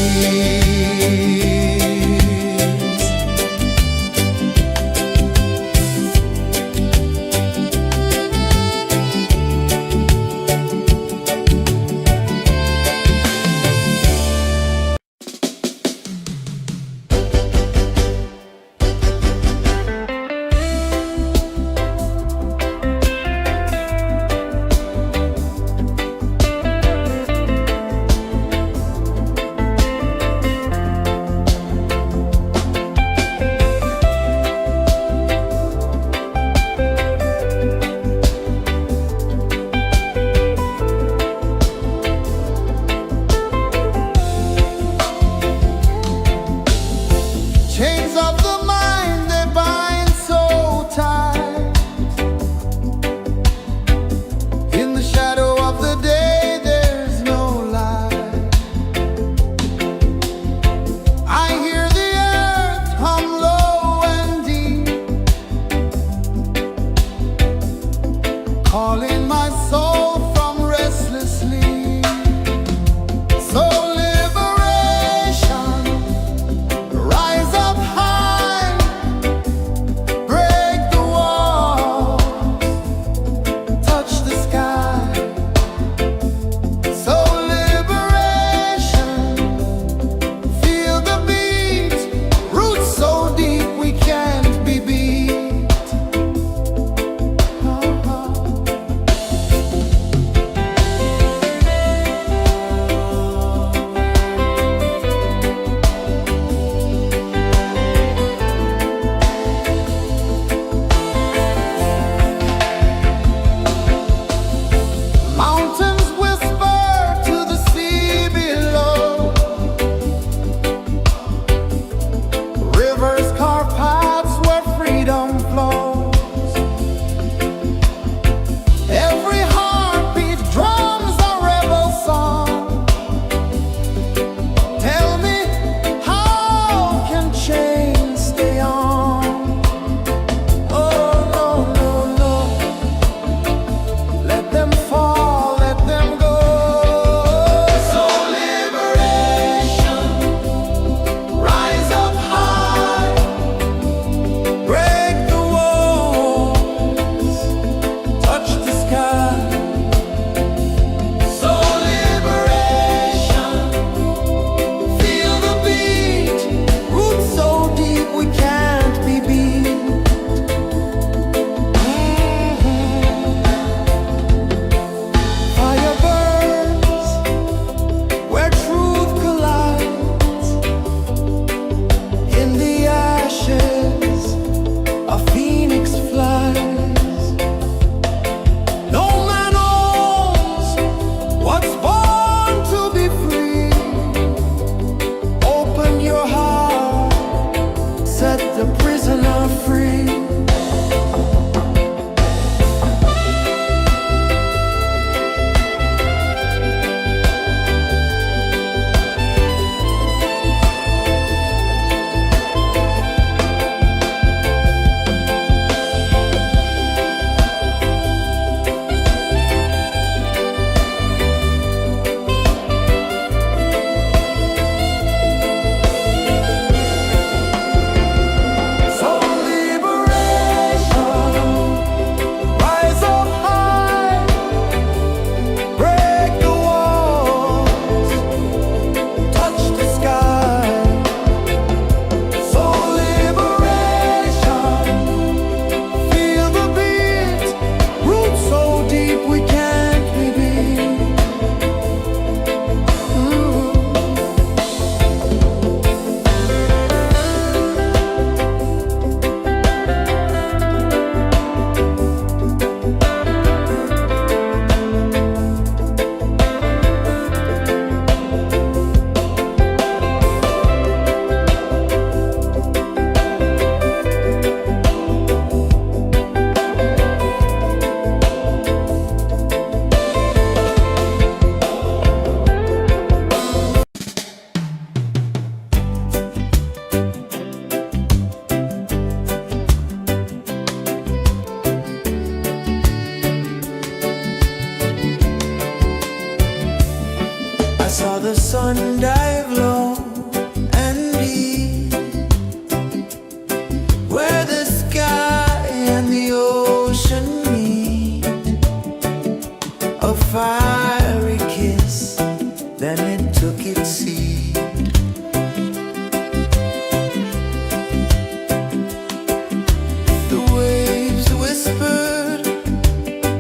whispered,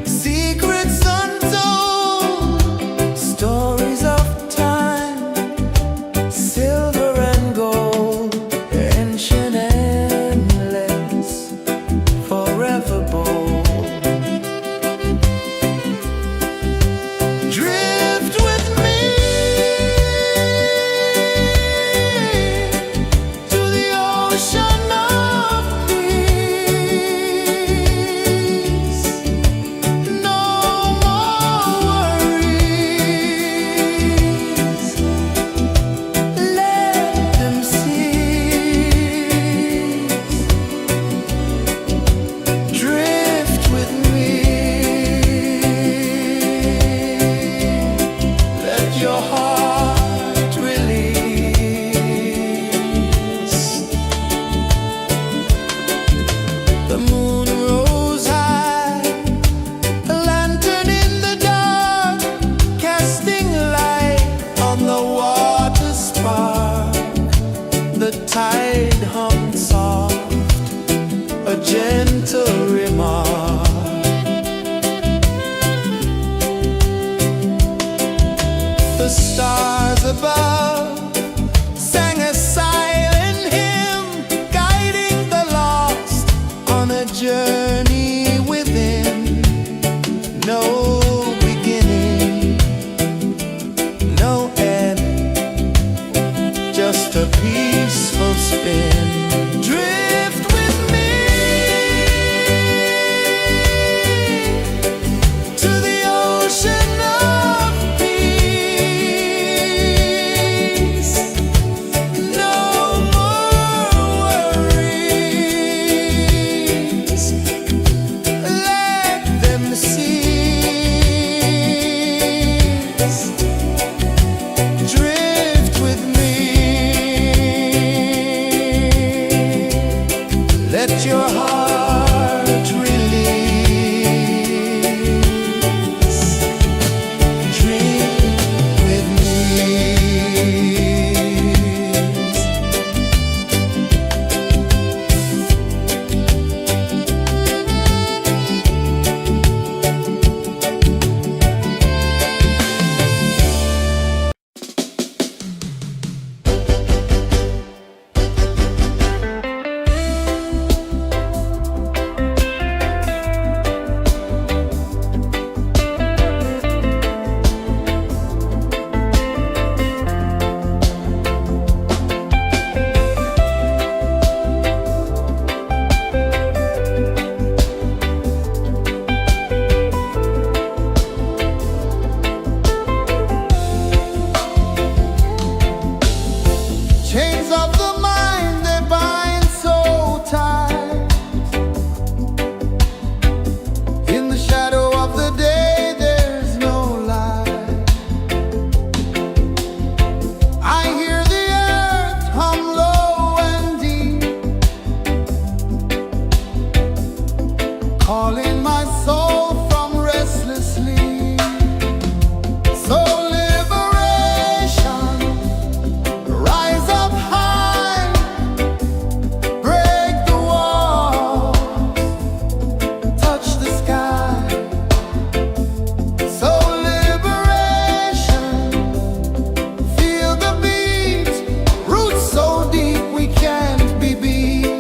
secrets untold, stories of time, silver and gold, ancient, endless, forever bold. Drift with me to the ocean of peace. No more worries, let them cease. Drift with me, let your heart release. The moon rose high, a lantern in the dark, casting light on the water spark. The tide hummed soft, a gentle remark. The stars above sang a silent hymn, guiding the lost on a journey within. No beginning, no end, just a peaceful spin. Drift with me to the ocean of peace. No more worries, let them cease. Drift with me, let your heart release. Drift with me. Chains of the mind, they bind so tight. In the shadow of the day, there's no light. I hear the earth hum low and deep, calling my soul from restless sleep. So liberation, rise up high, break the walls, touch the sky. So liberation, feel the beat, roots so deep we can't be beat.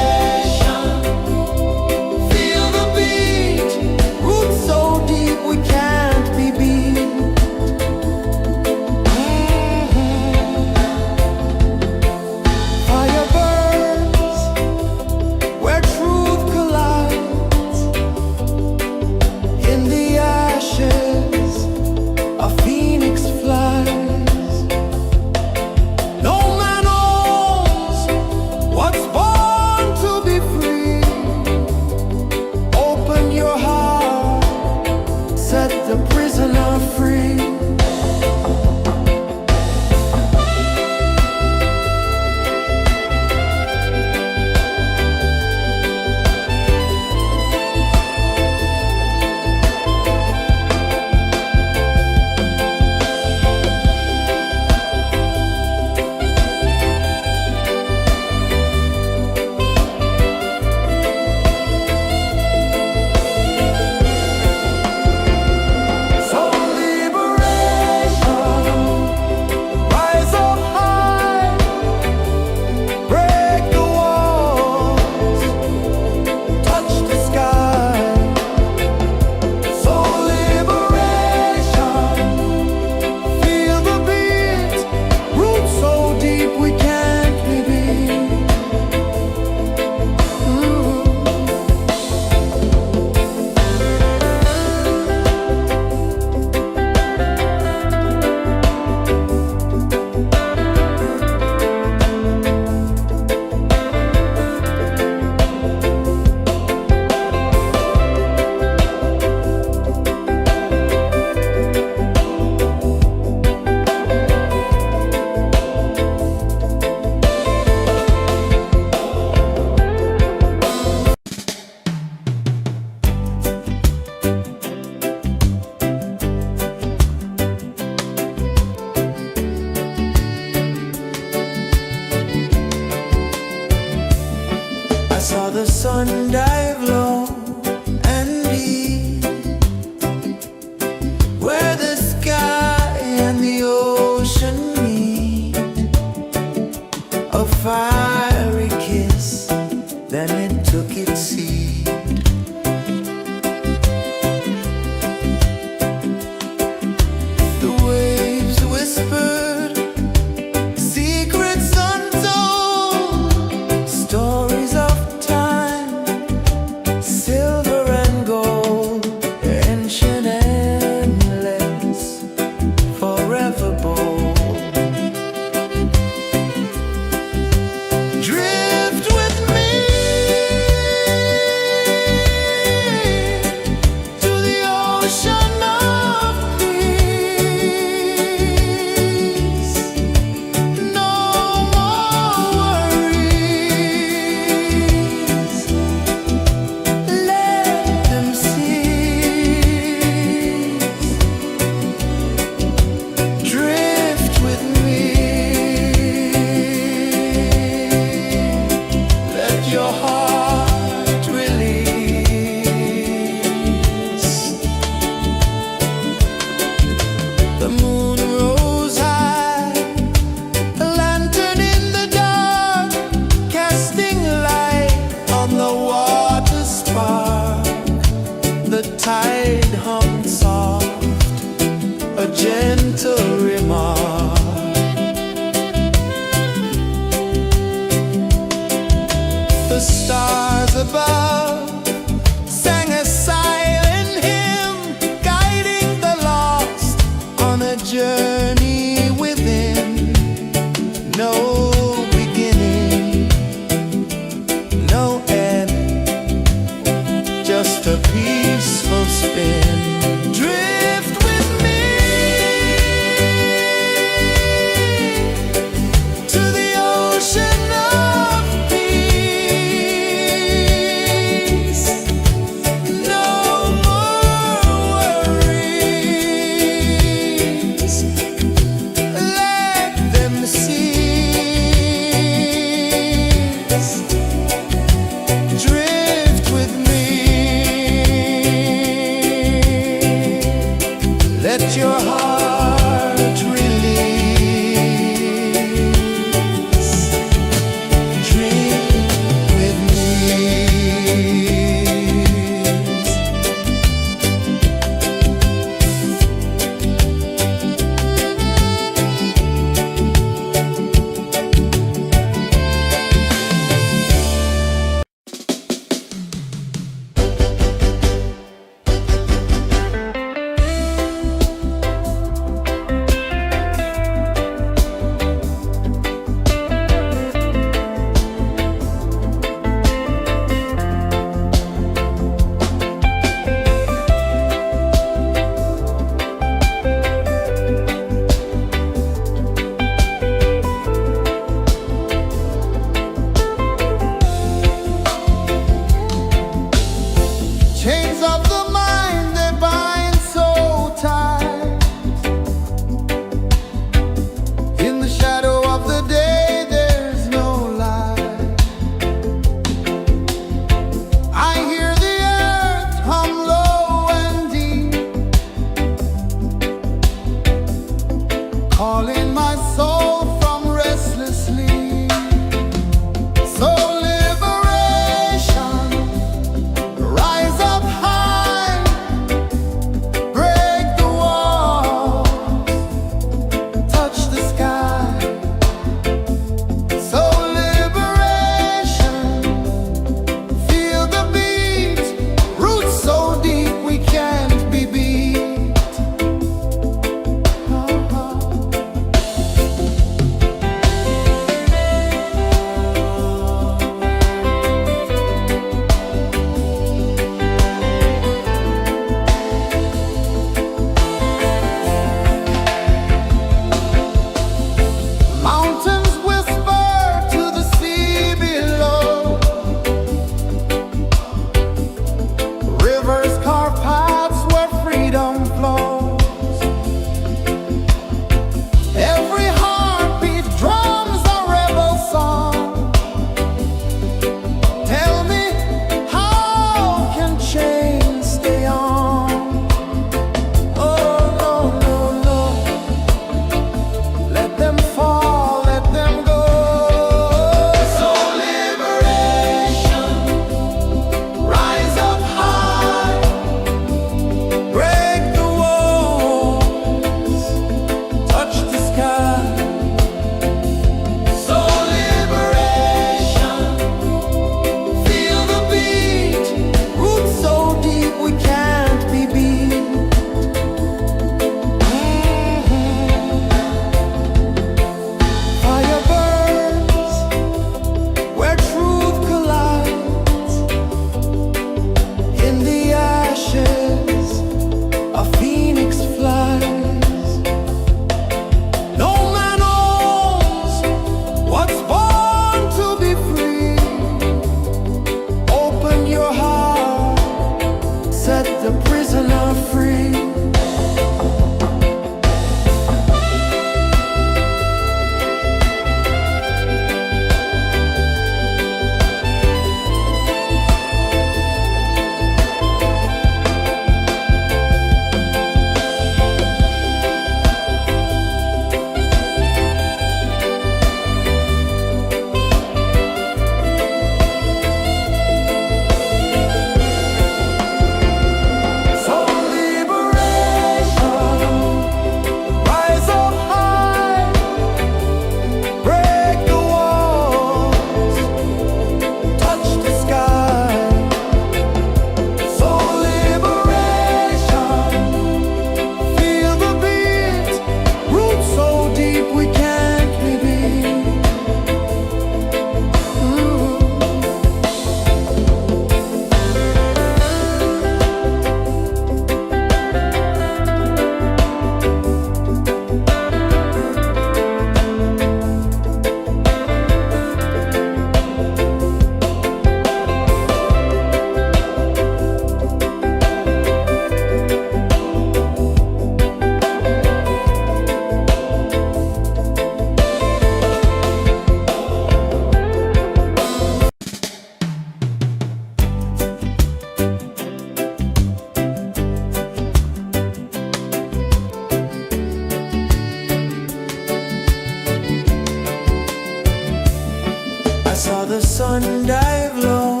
the sun dive low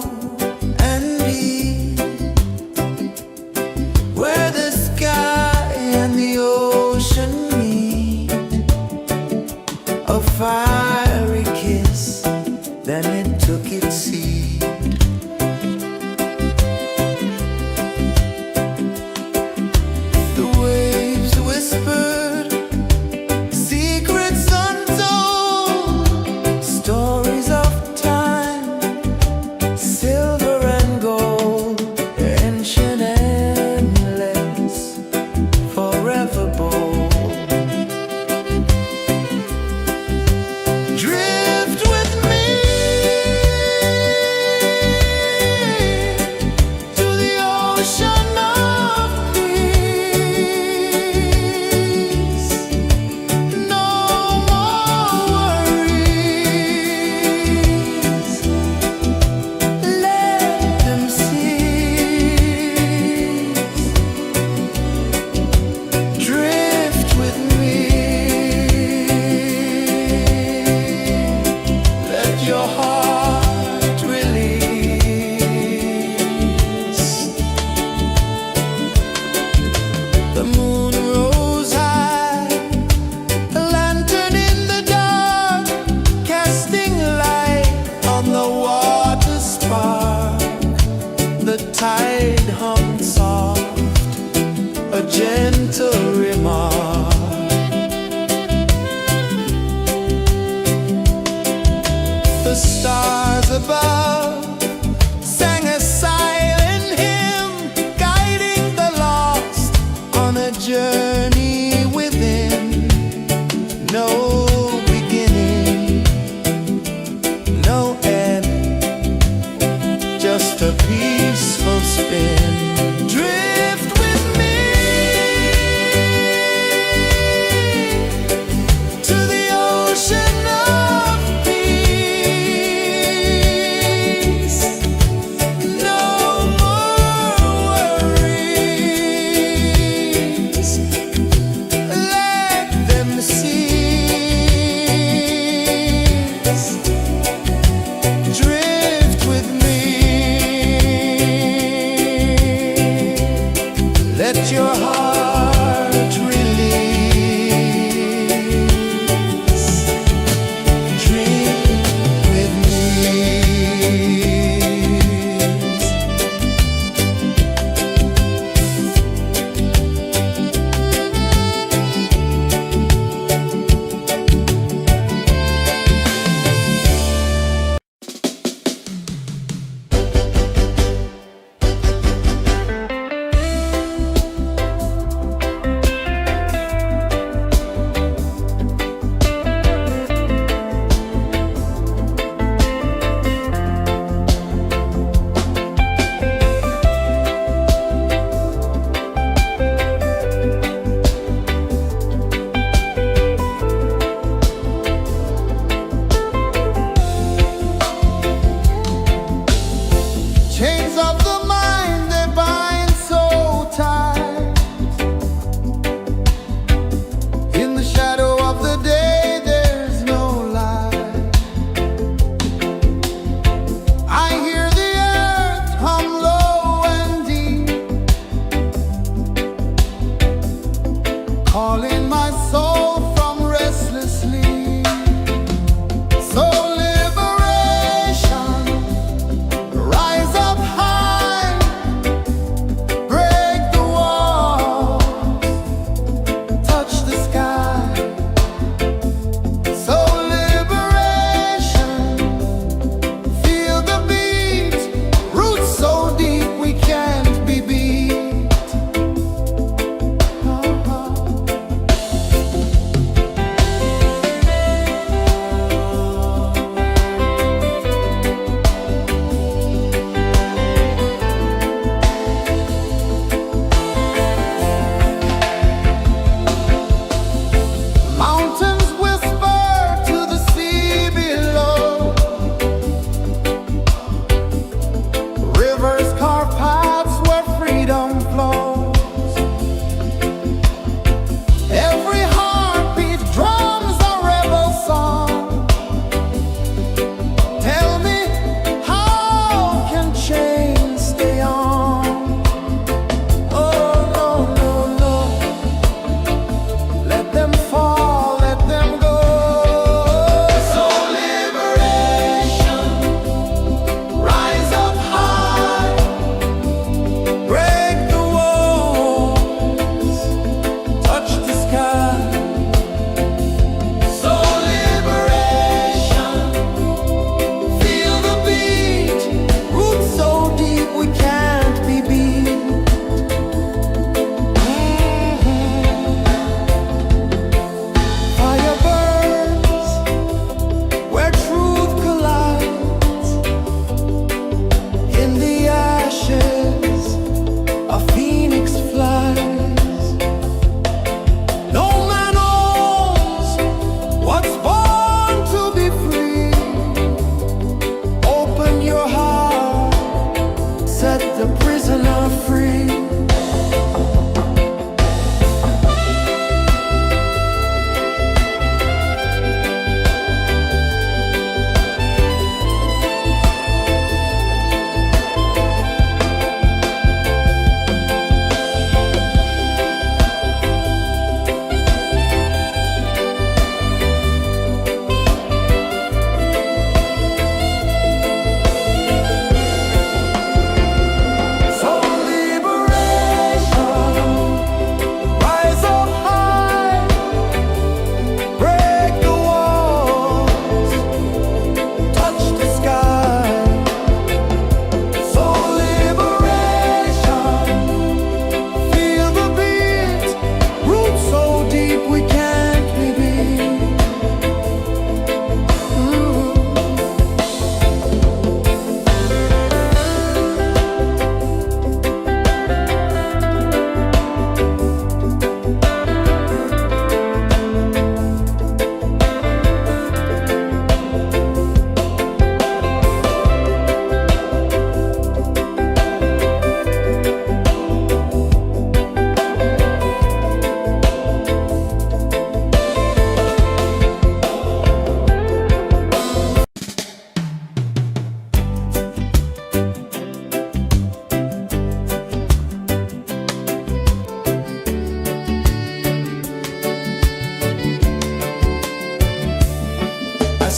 and deep, where the sky and the ocean meet, a fiery kiss, then it took its seed. The waves whispered secrets untold, stories of time, silver and gold, ancient, endless, forever bold. Drift with me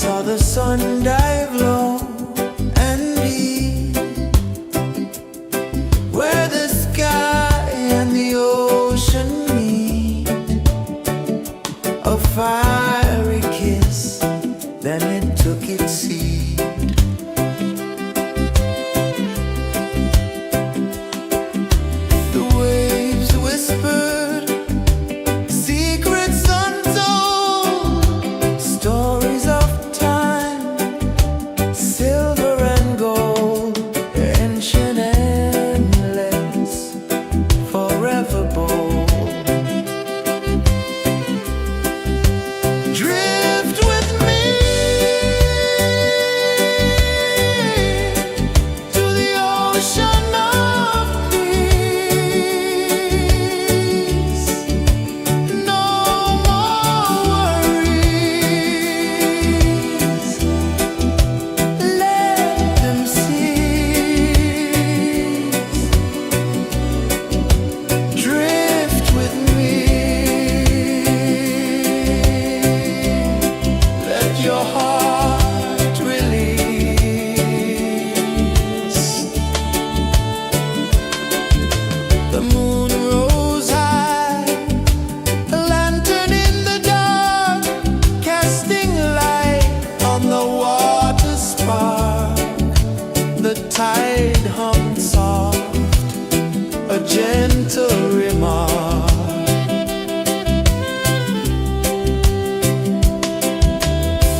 saw the sun dive low and deep, where the sky and the ocean meet. A fiery kiss, then it took its seed. The waves whispered secrets untold, stories of time, silver and gold, ancient, endless, forever bold. Drift with me to the ocean of peace. No more worries, let them cease. Drift with me, let your heart release. The moon rose high, a lantern in the dark, casting light on the water spark. The tide hummed soft, a gentle remark.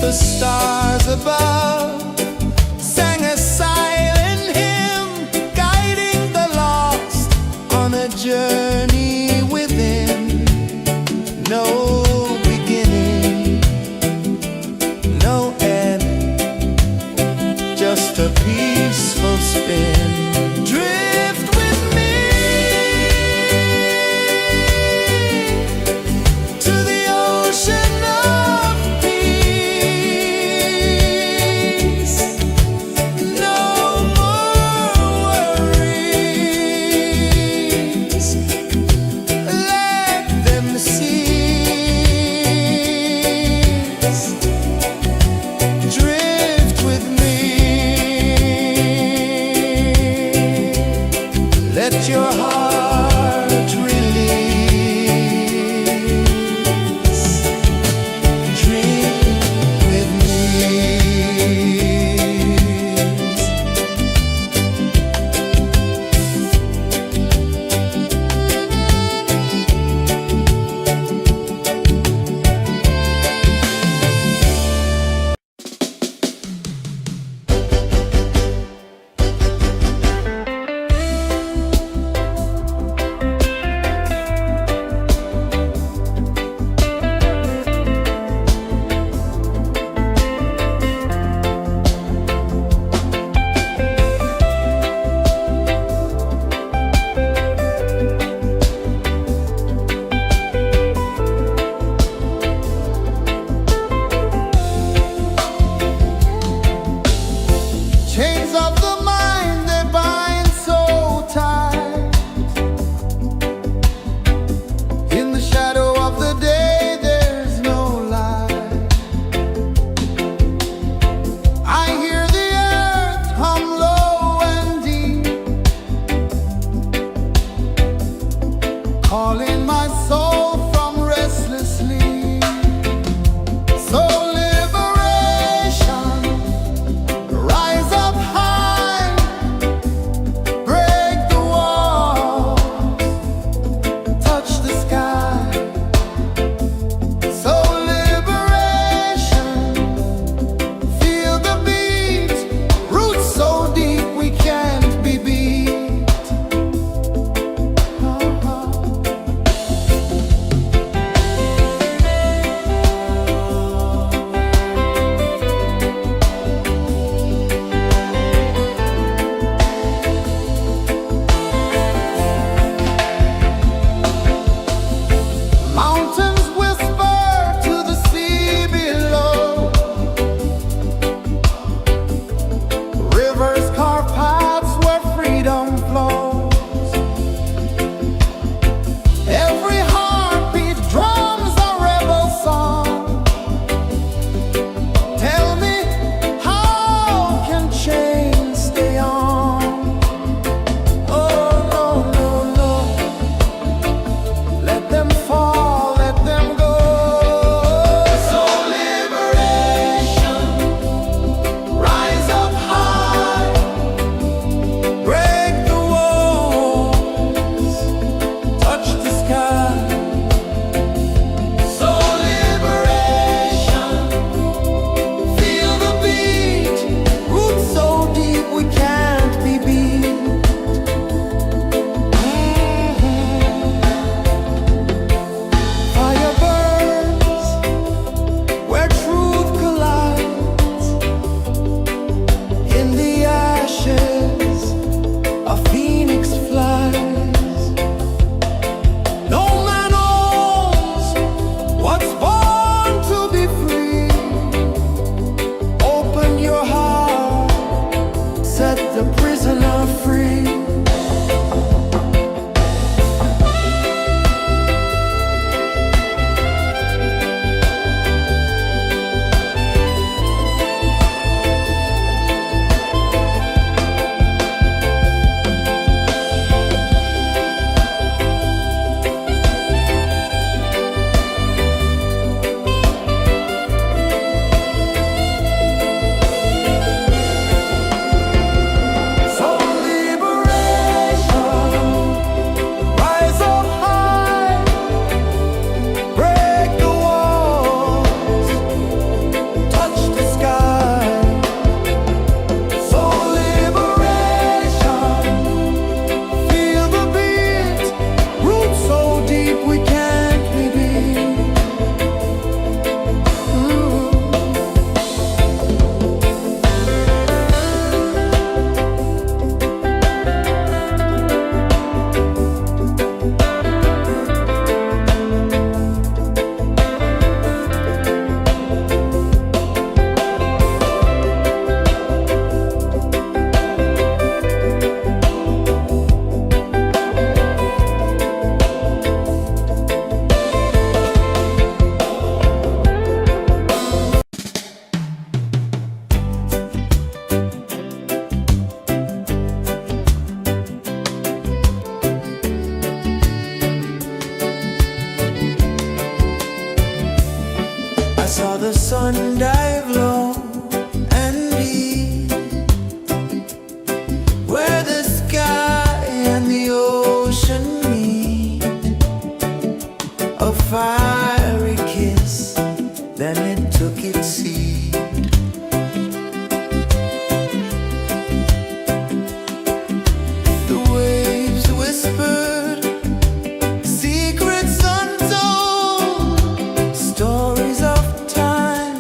The stars above sang a silent hymn, guiding the lost on a journey within. No beginning, no end, just a peaceful spin. Drift with me to the ocean of peace. sun dive low and deep, where the sky and the ocean meet, a fiery kiss, then it took its seed. The waves whispered secrets untold, stories of time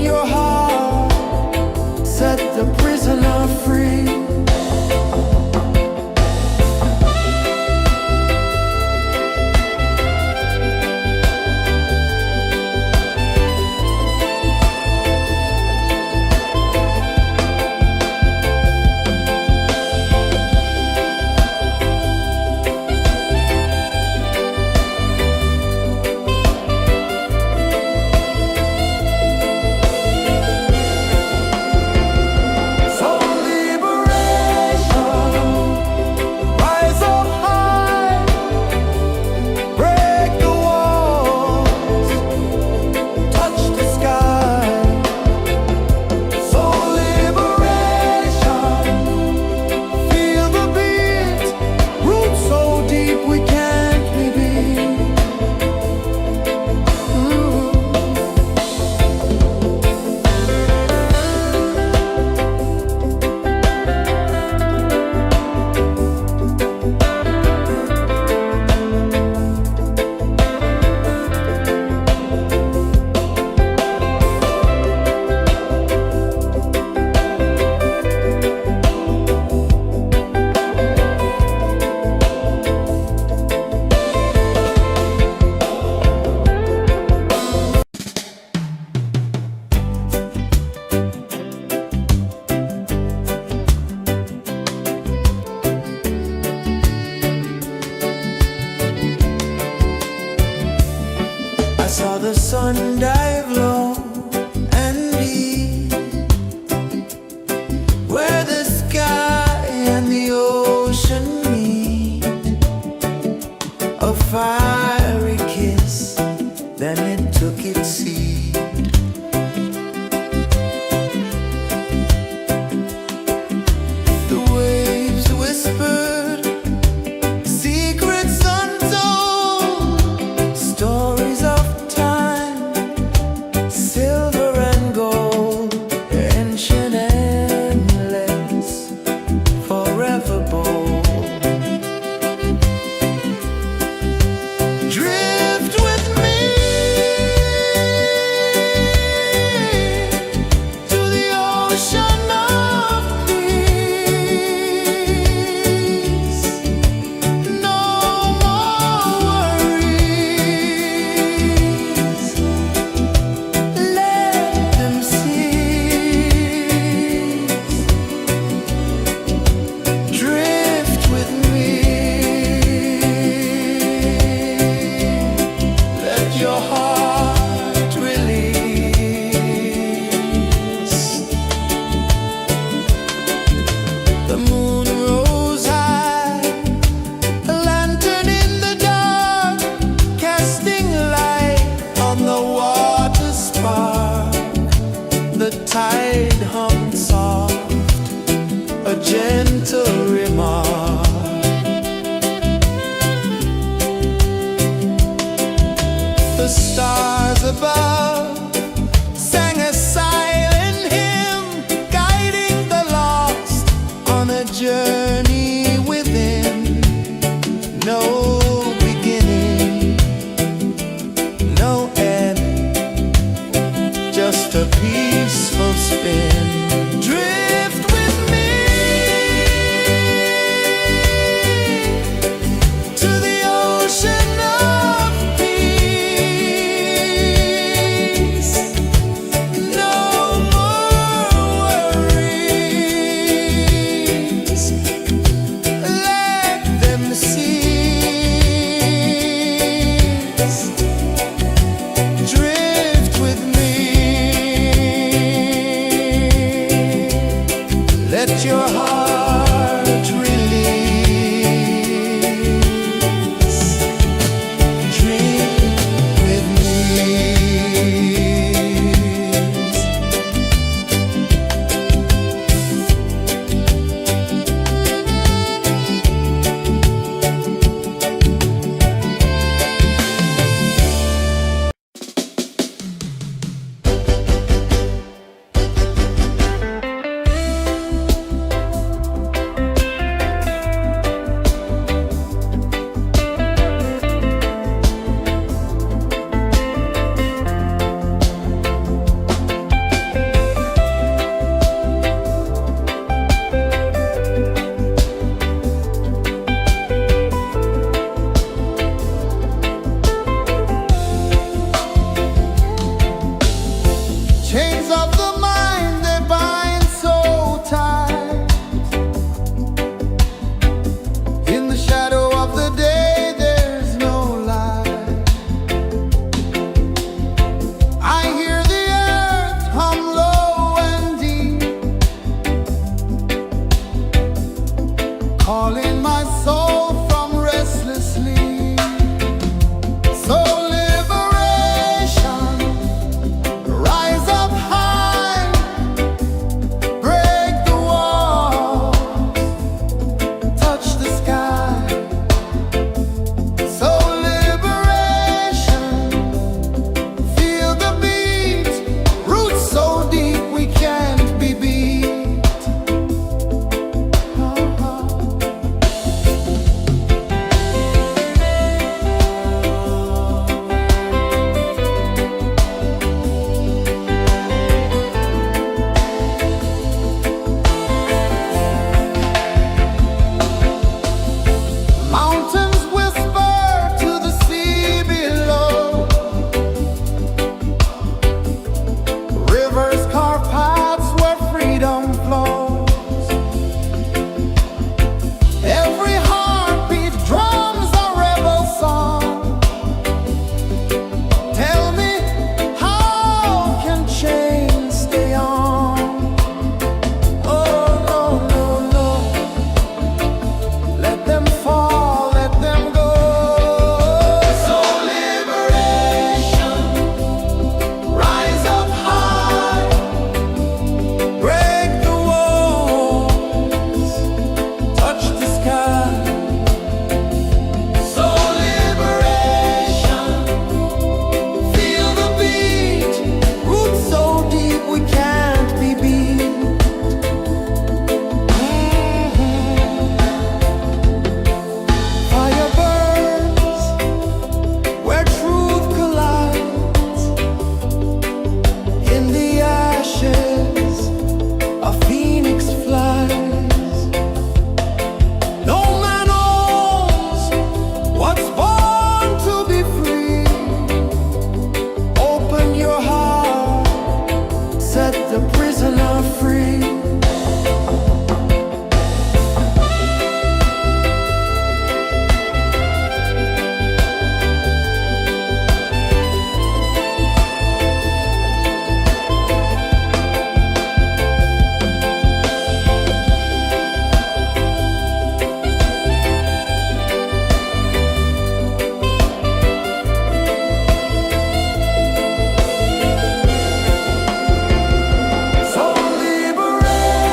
your heart, set the prisoner free. I saw the sun dive low and deep, where the sky and the ocean meet. A fiery kiss, then it took its seed. The waves whispered secrets untold, stories of silver and gold, ancient, endless, forever bold. Drift with me to the ocean of peace. No more worries. Your heart release. The moon rose high, a lantern in the dark, casting light on the water spark. The tide hummed soft, a gentle remark. The stars above sang a silent hymn, guiding the lost on a journey within. No beginning, no end, just a peaceful spin. Drift with me the mind they bind so tight. In the shadow of the day there's no light. I hear the earth hum low and deep, calling my soul from restless sleep. So liberation, rise up high, break the walls, touch the sky. So liberation, feel the beat, roots so deep we can't be beat. Mountains whisper to the sea below. Rivers carve paths where freedom flows. Every heartbeat drums a rebel song. Tell me, how can chains stay on? Oh, no, no, no. Let them fall, let them go. So liberation, rise up high, break the walls, touch the sky. So liberation, feel the beat, roots so deep we can't be beat. Fire burns where truth collides. In the ashes, a phoenix flies. No man owns what's born to be free. Open your heart, set the prisoner free. So liberation,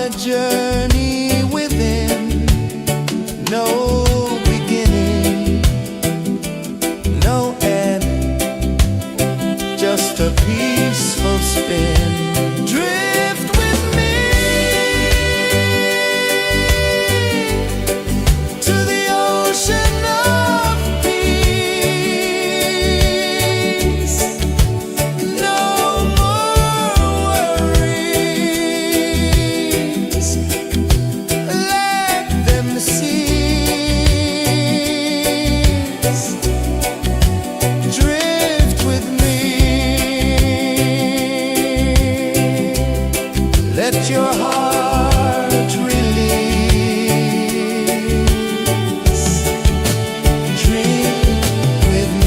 a journey within, no beginning, no end, just a peaceful spin. Drift with me to the ocean of peace. No more worries, let them cease. Drift with me, let your heart release. Dream with me.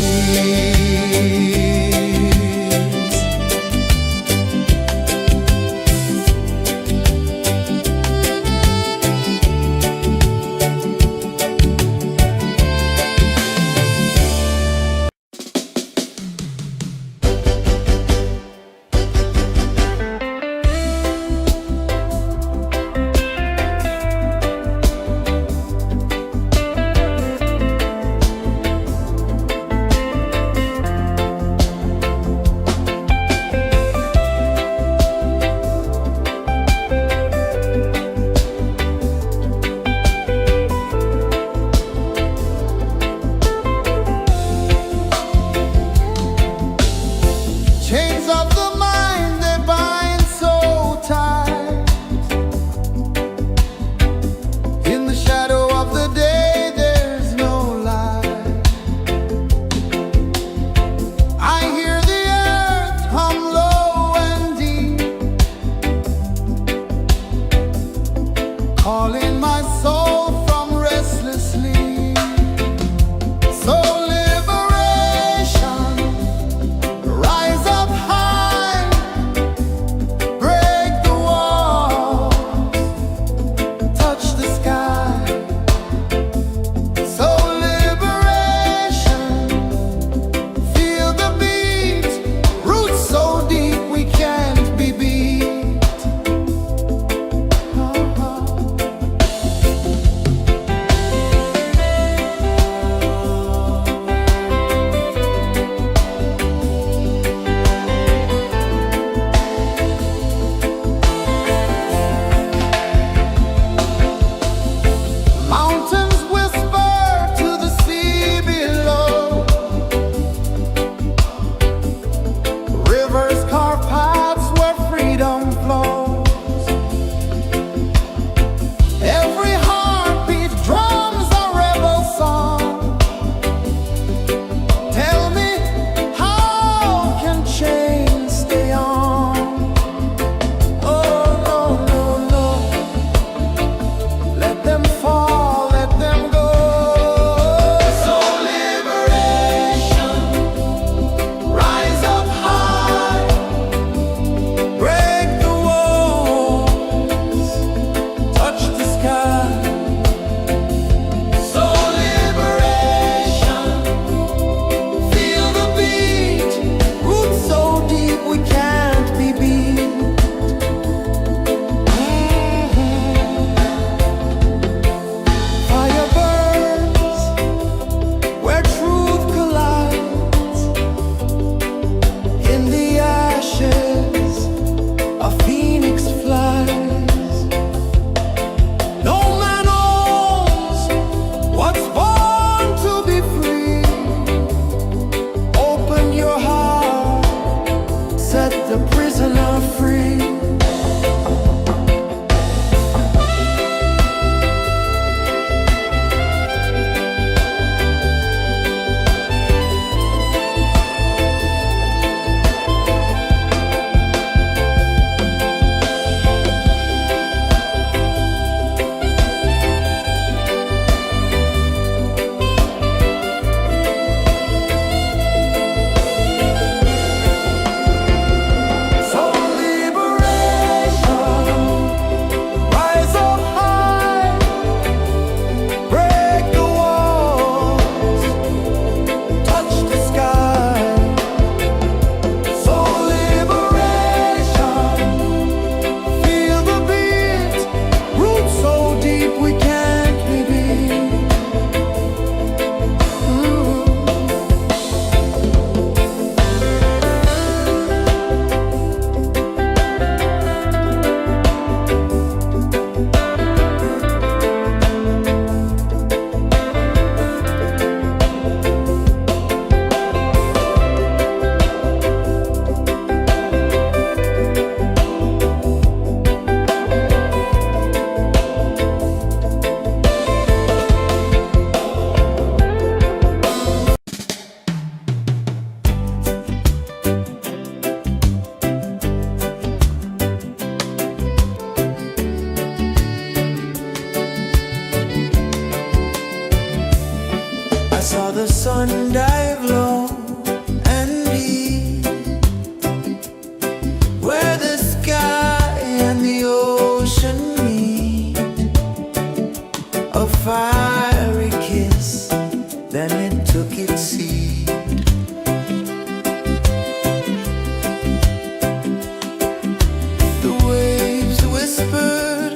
sun dive low and deep, where the sky and the ocean meet. A fiery kiss, then it took its seed. The waves whispered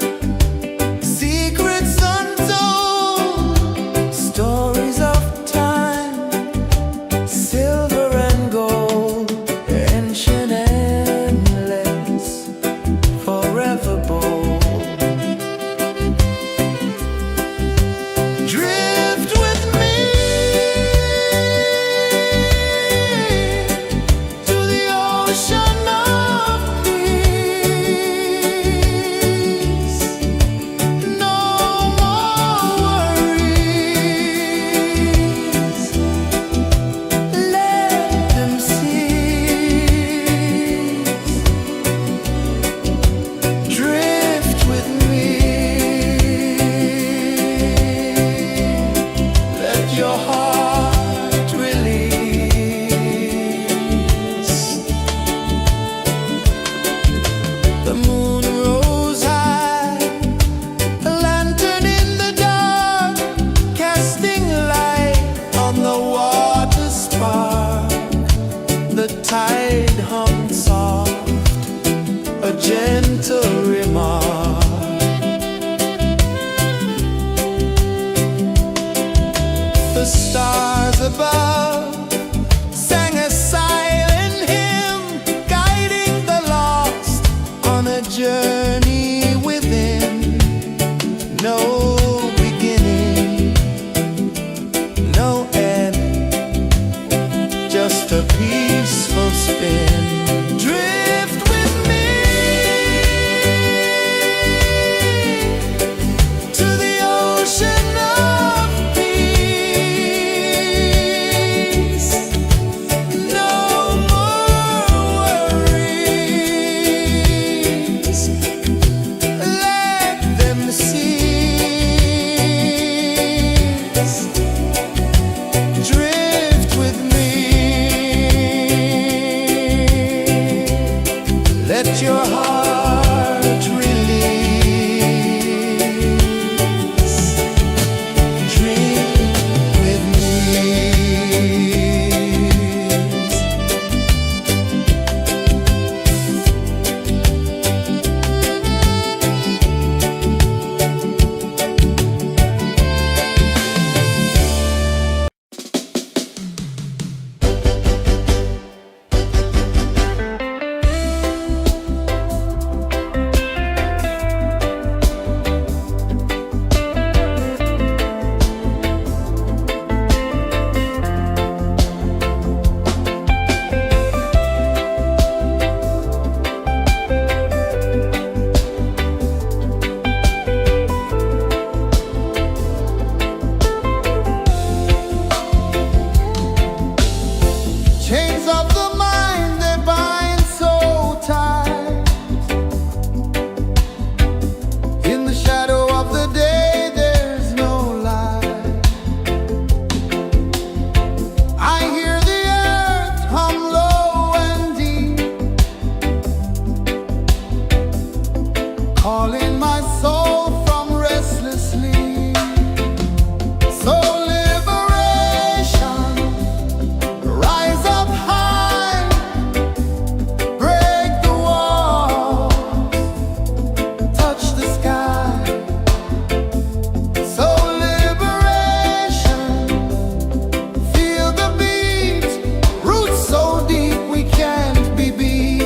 secrets untold, stories of time, silver and gold, ancient, endless, forever bold. Drift with me to the ocean of peace. No more worries. Let them cease. Drift with me. Let your heart release. The moon rose high, a lantern in the dark, casting light on the water spark. The tide hummed soft, a gentle remark. The stars above sang a silent hymn, guiding the lost on a journey within. No beginning, no end, just a peaceful spin. Drift with me to the ocean of peace. No more worries. Let them cease. Drift with me. Let your heart release. Dream with me. Chains of the mind, they bind so tight. In the shadow of the day, there's no light. I hear the earth hum low and deep, calling my soul from restless sleep. So liberation, rise up high, break the walls, touch the sky. So liberation, feel the beat, roots so deep we can't be beat.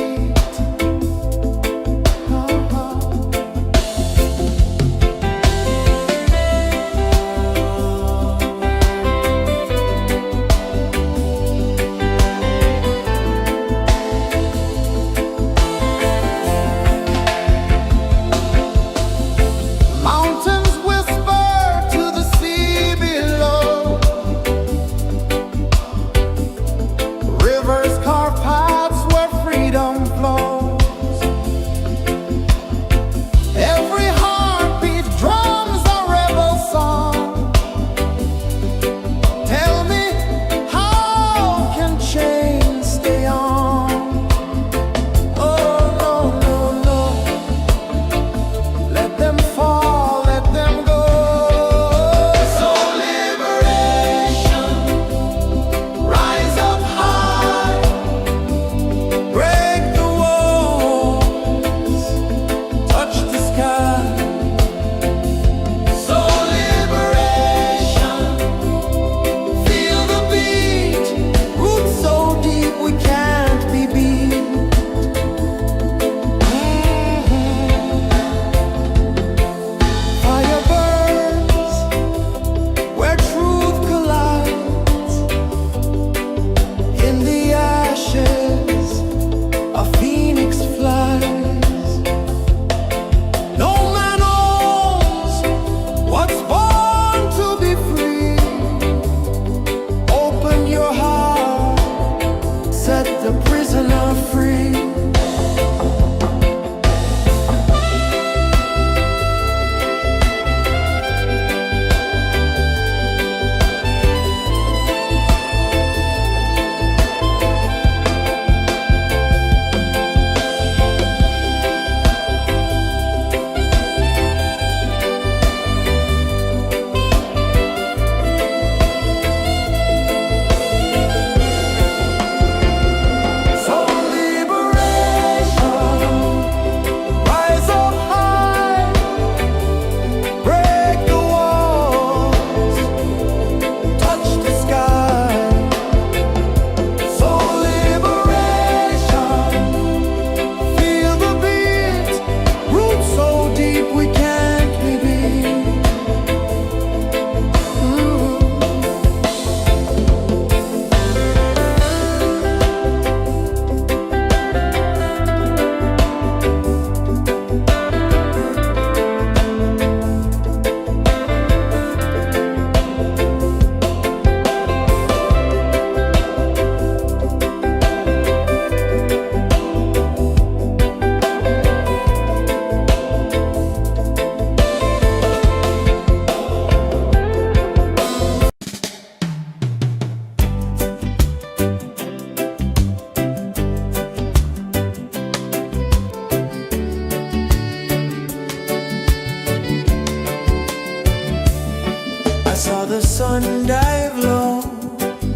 the sun dive low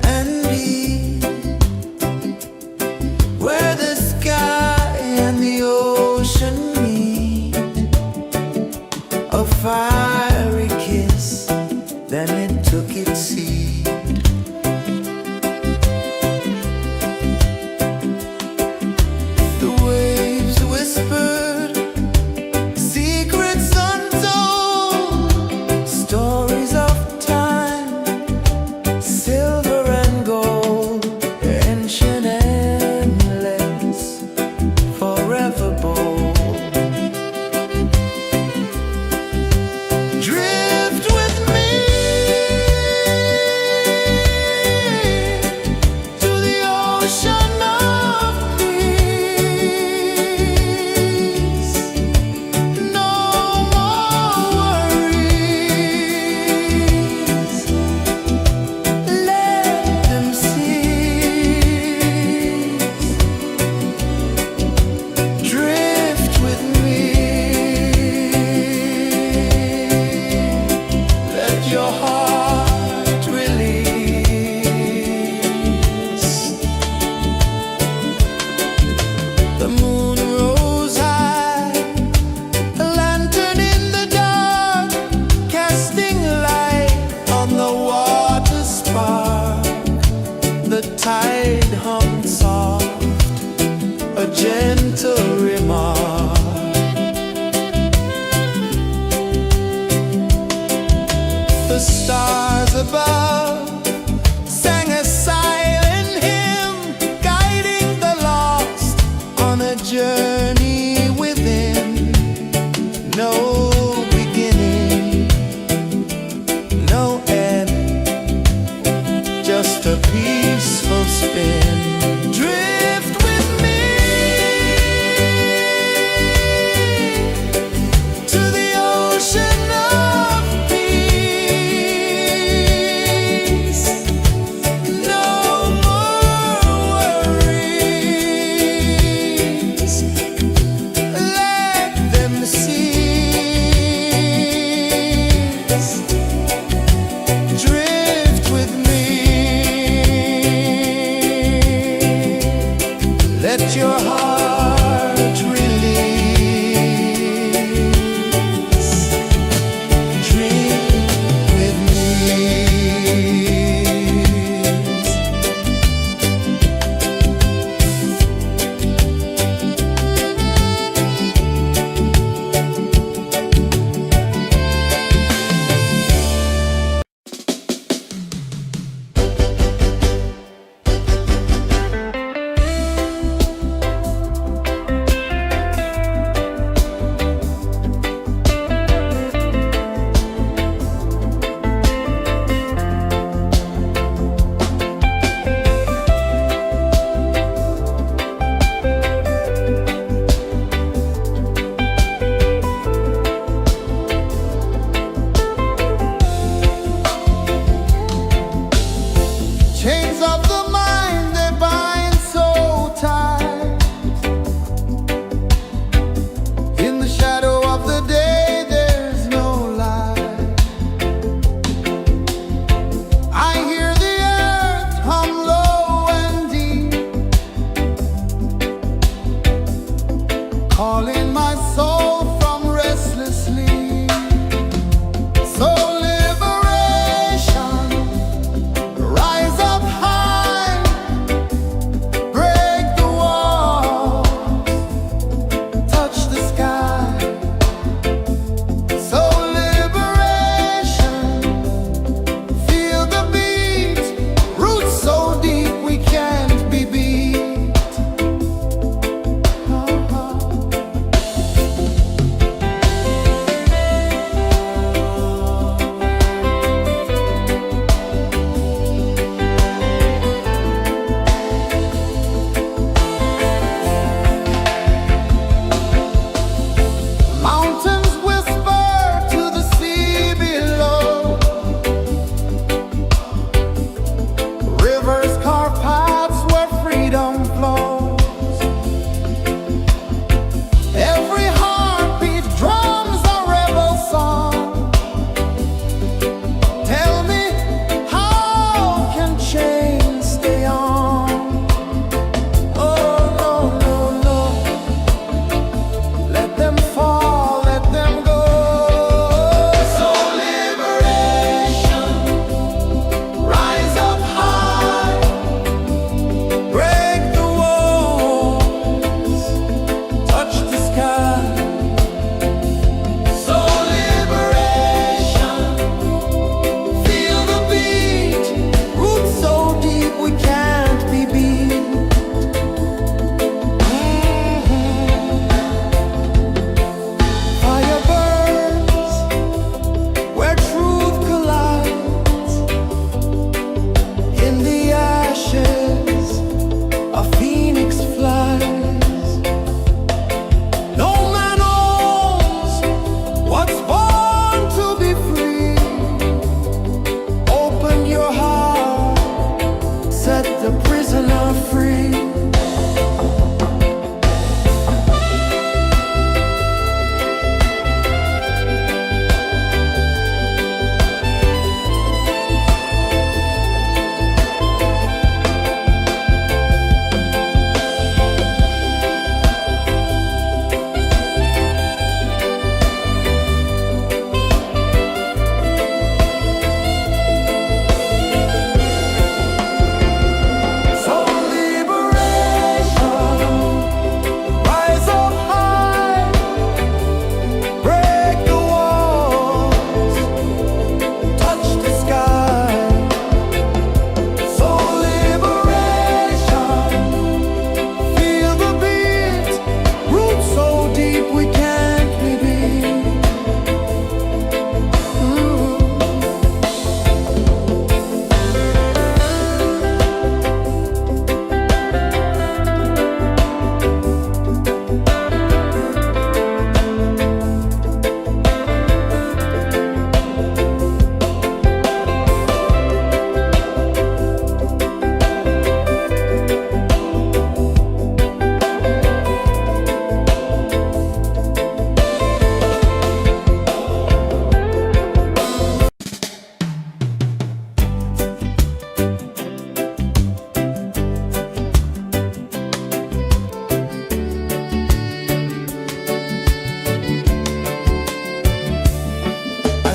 and deep, where the sky and the ocean meet, a fiery kiss, then it took its seed. The waves whispered secrets untold, stories of time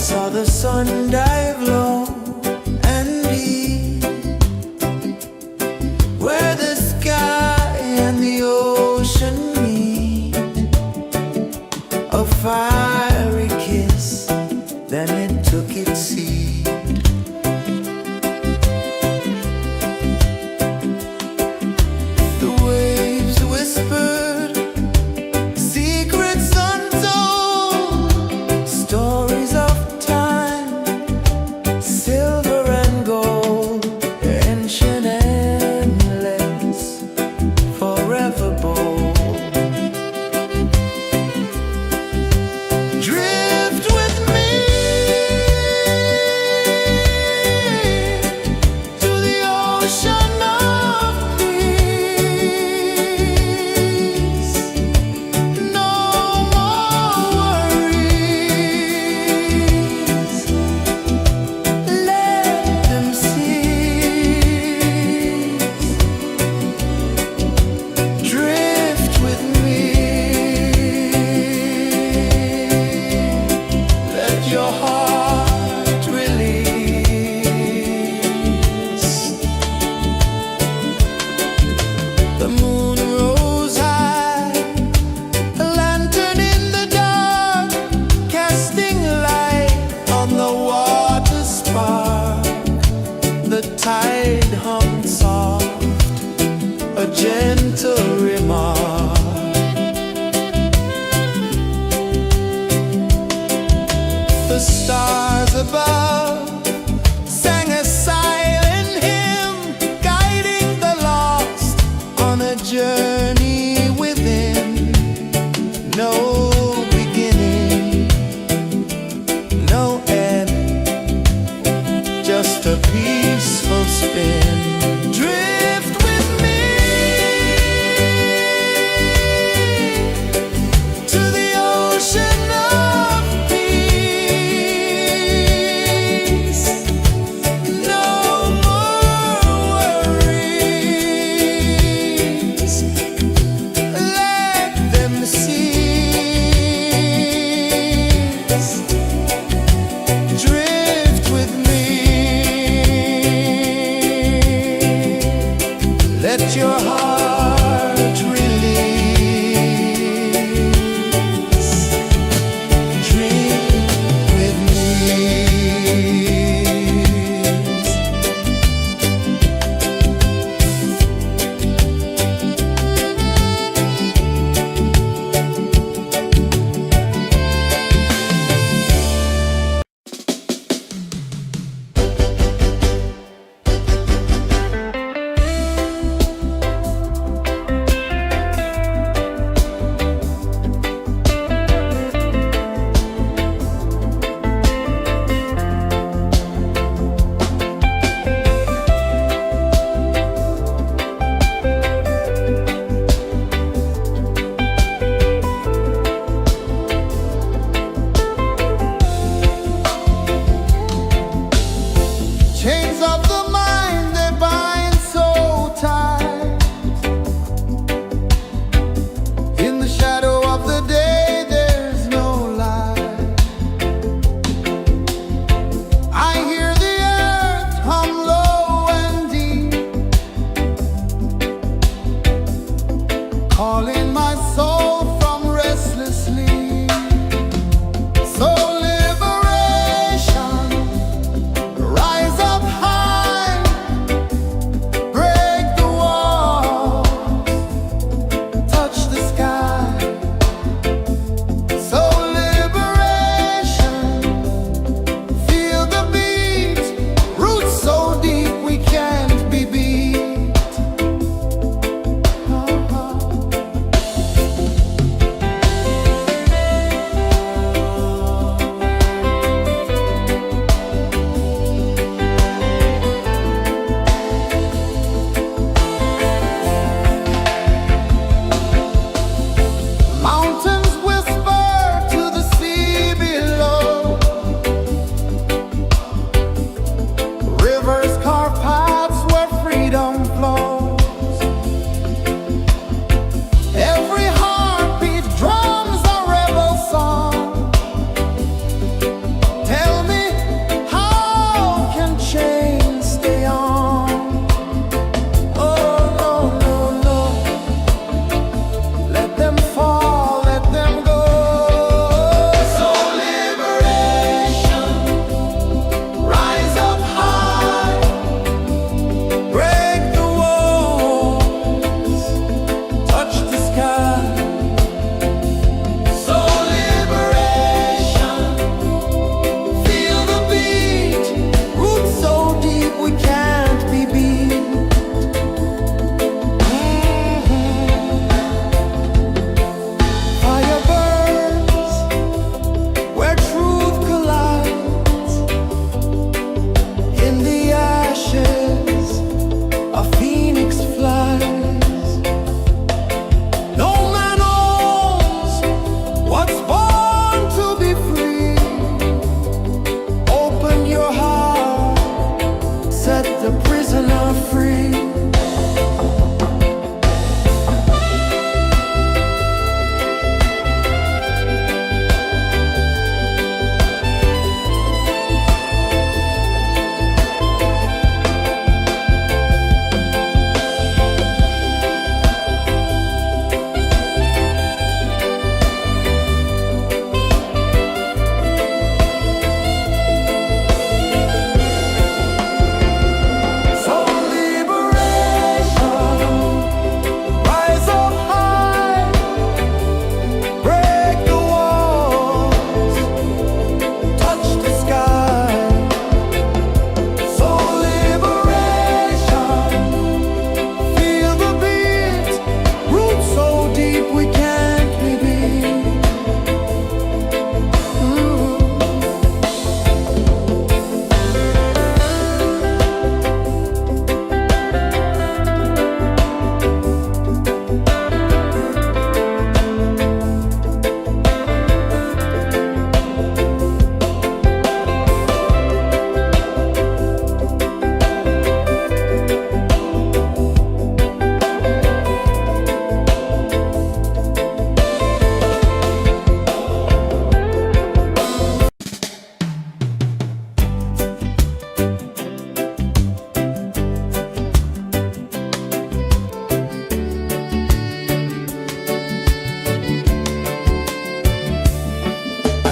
saw the sun dive low and deep, where the sky and the ocean meet. A fiery kiss, then it took its seed. The waves whispered secrets untold, stories of time, silver and gold, ancient, endless, forever bold. Drift with me to the ocean of peace. No more worries, let them cease. Drift with me, let your heart release. The moon rose high, a lantern in the dark, casting light on the water spark. The tide hummed soft, a gentle remark. The stars above sang a silent hymn, guiding the lost on a journey within. No beginning, no end, just a peaceful spin. Drift with me to the ocean of peace.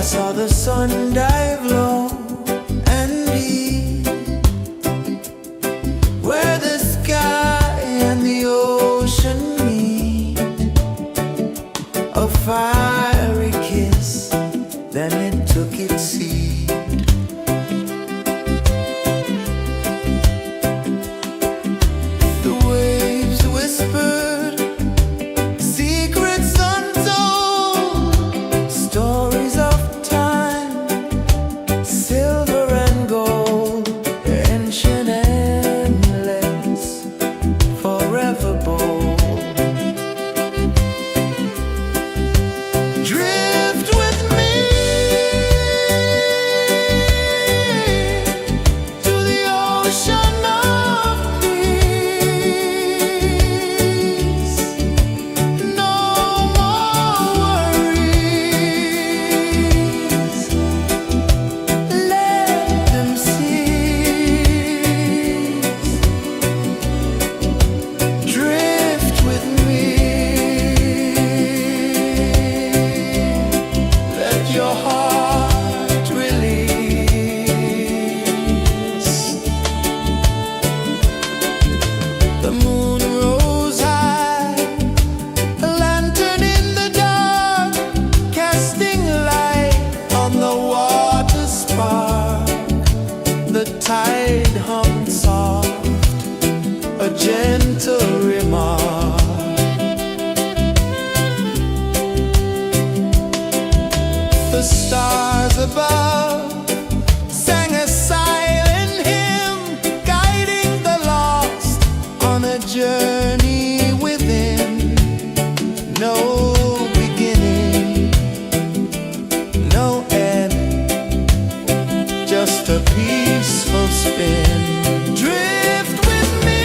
saw the sun dive low and deep, where the sky and the ocean meet. A fiery kiss, then it took its seat. The waves whispered secrets untold, stories of time, silver and gold, ancient, endless, forever bold. Drift with me to the ocean of peace. No more worries, let them cease. Drift with me, let your heart release. The moon rose high, a lantern in the dark, casting light on the water spark. The tide hummed soft, a gentle remark. The stars above sang a silent hymn, guiding the lost on a journey within. No beginning, no end, just a peaceful spin. Drift with me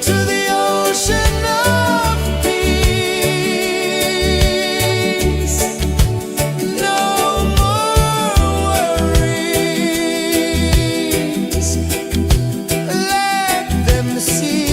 to the ocean of peace. No more worries, let them cease.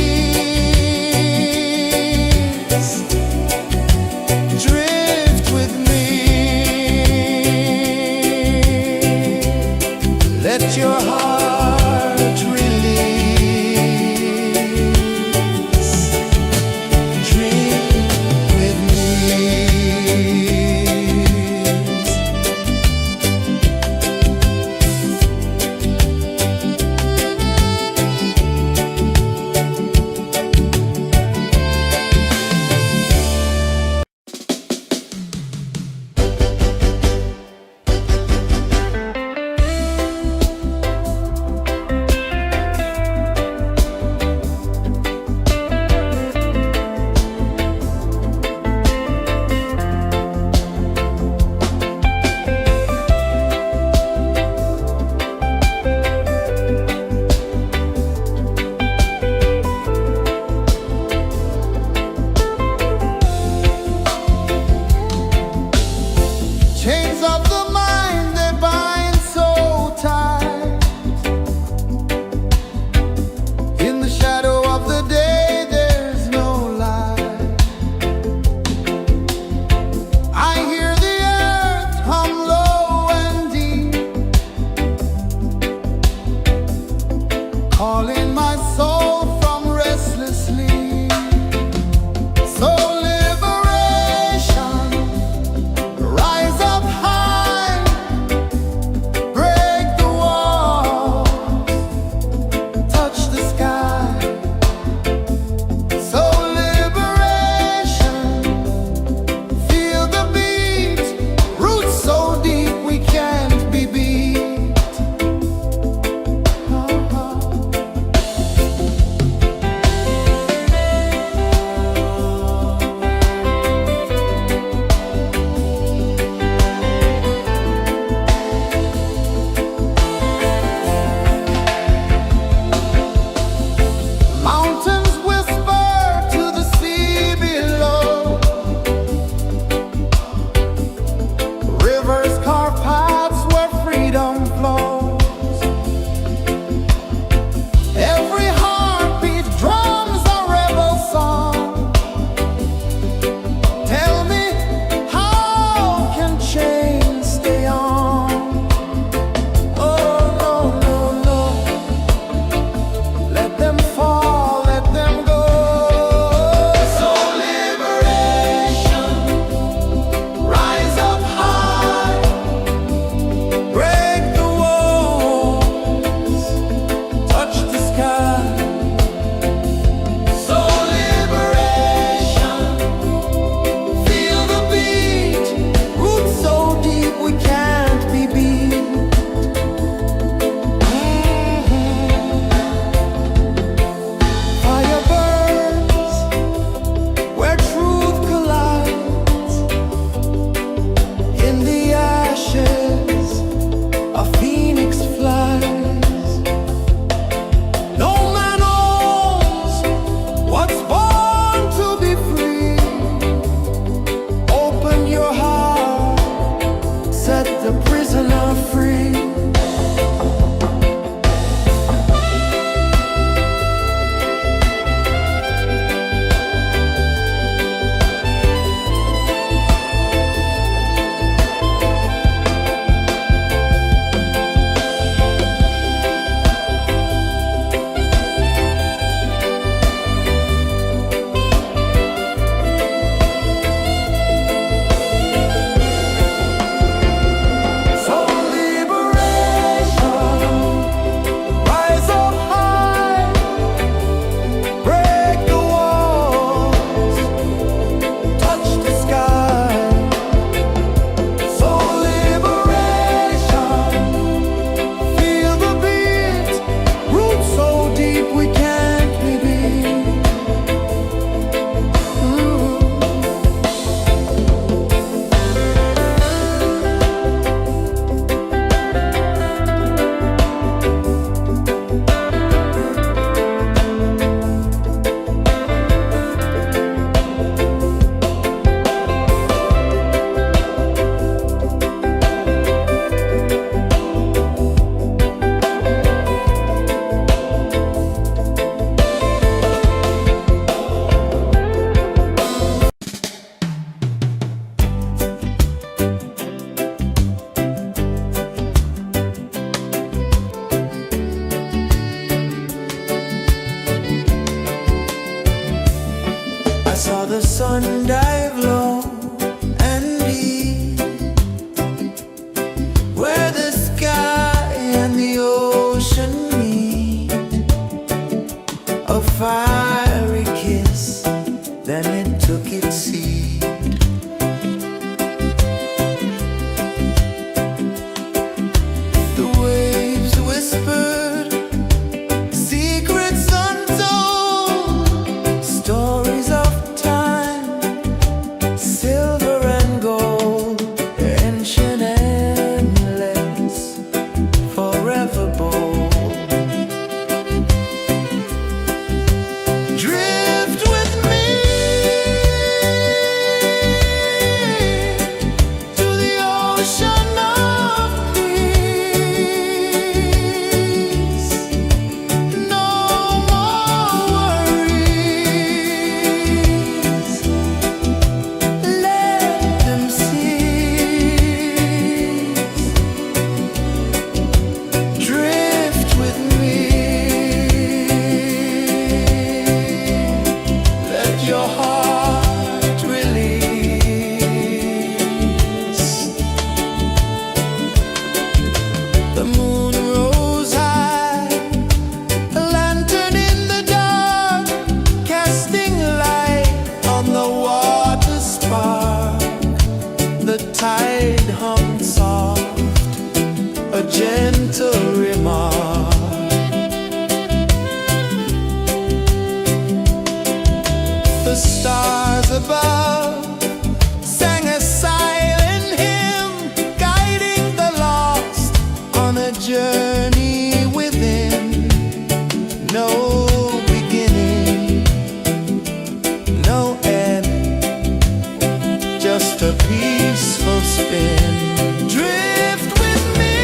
drifting. Drift with me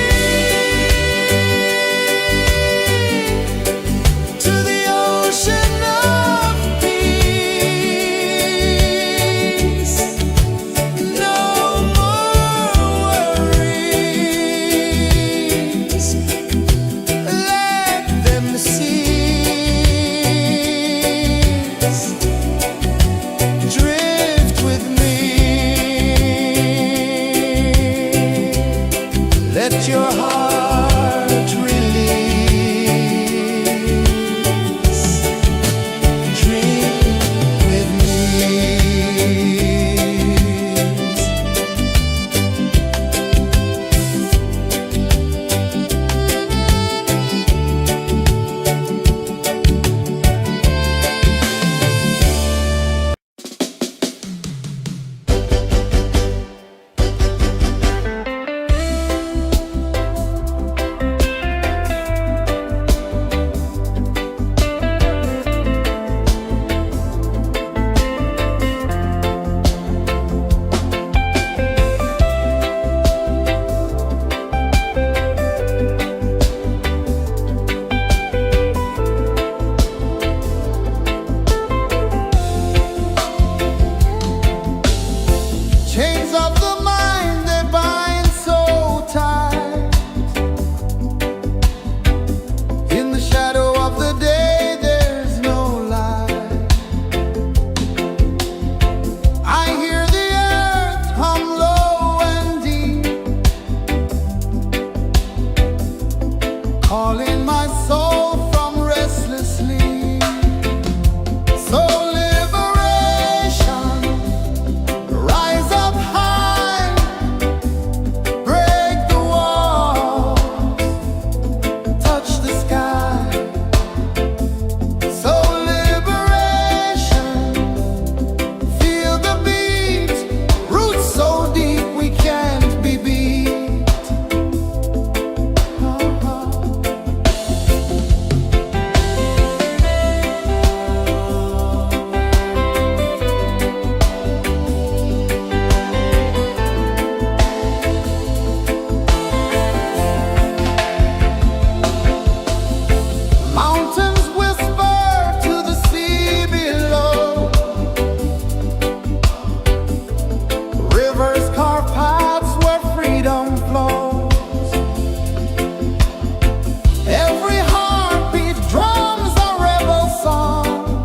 to the ocean of peace. No more worries. Let them cease. Drift with me. Let your heart release. Dream with me. Chains of the mind, they bind so tight. In the shadow of the day, there's no light. I hear the earth hum low and deep, calling my soul from restless sleep. So liberation, rise up high, break the walls, touch the sky. So liberation, feel the beat, roots so deep we can't be beat. Mountains whisper to the sea below. Rivers carve paths where freedom flows. Every heartbeat drums a rebel song.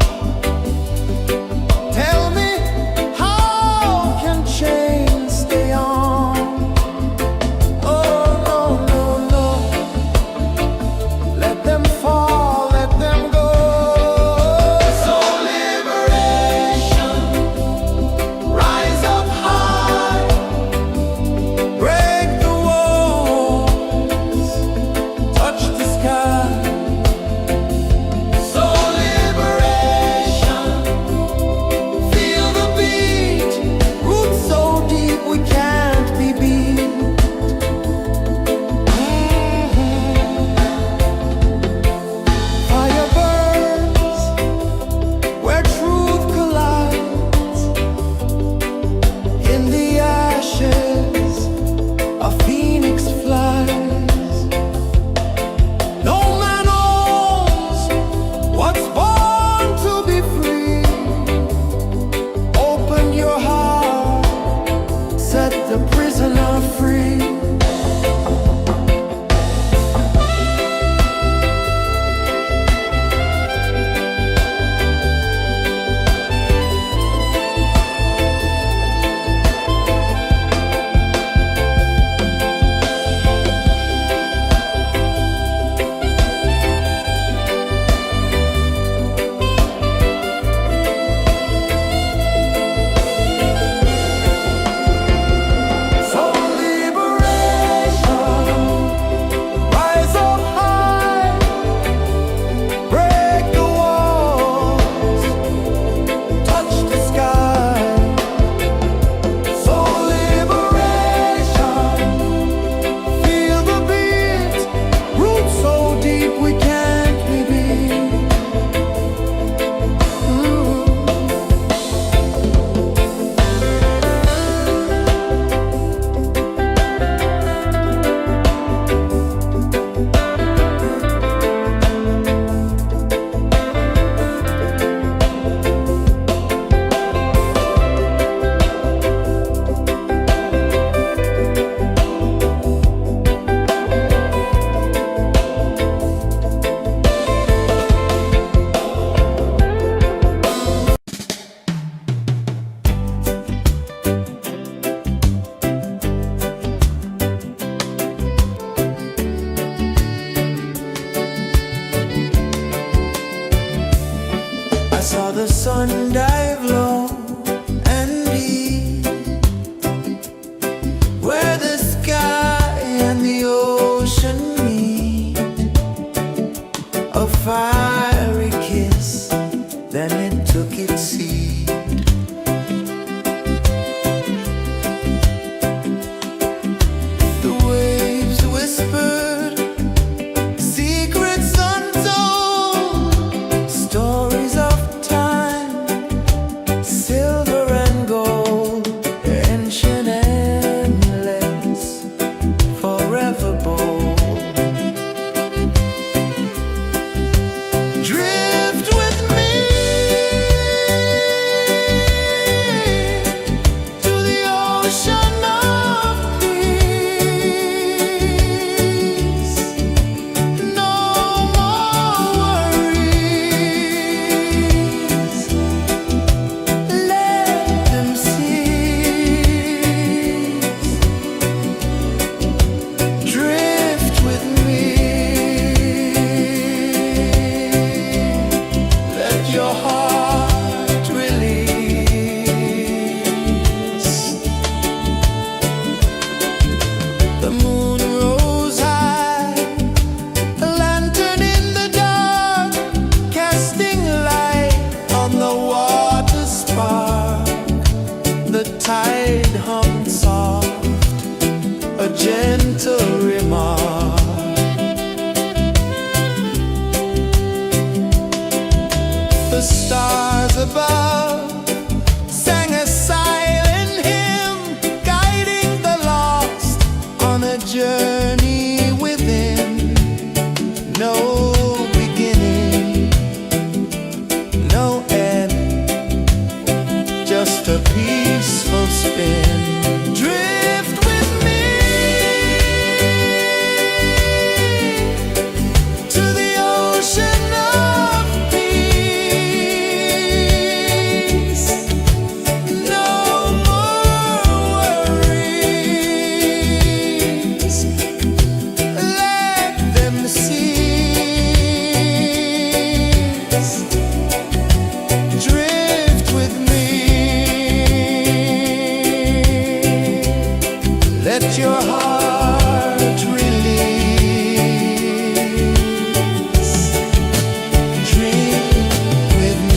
Tell me, how can chains stay on? Oh, no, no, no. Let them fall, let them go. So liberation, rise up high, break the walls, touch the sky. So liberation, feel the beat, roots so deep we can't be beat. Fire burns where truth collides. In the ashes, a phoenix flies. No man owns what's born to be free. Open your heart, set the prisoner free. ocean of peace. No more worries. Let them cease. Drift with me. Let your heart release. The moon rose high, a lantern in the dark, casting light on the water spark. The tide hummed soft, a gentle remark. The stars above sang a silent hymn, guiding the lost on a journey within. No beginning, no end, just a peaceful spin. Drift with me to the ocean of peace. No more worries. Let them cease. Drift with me. Let your heart release. Dream with me.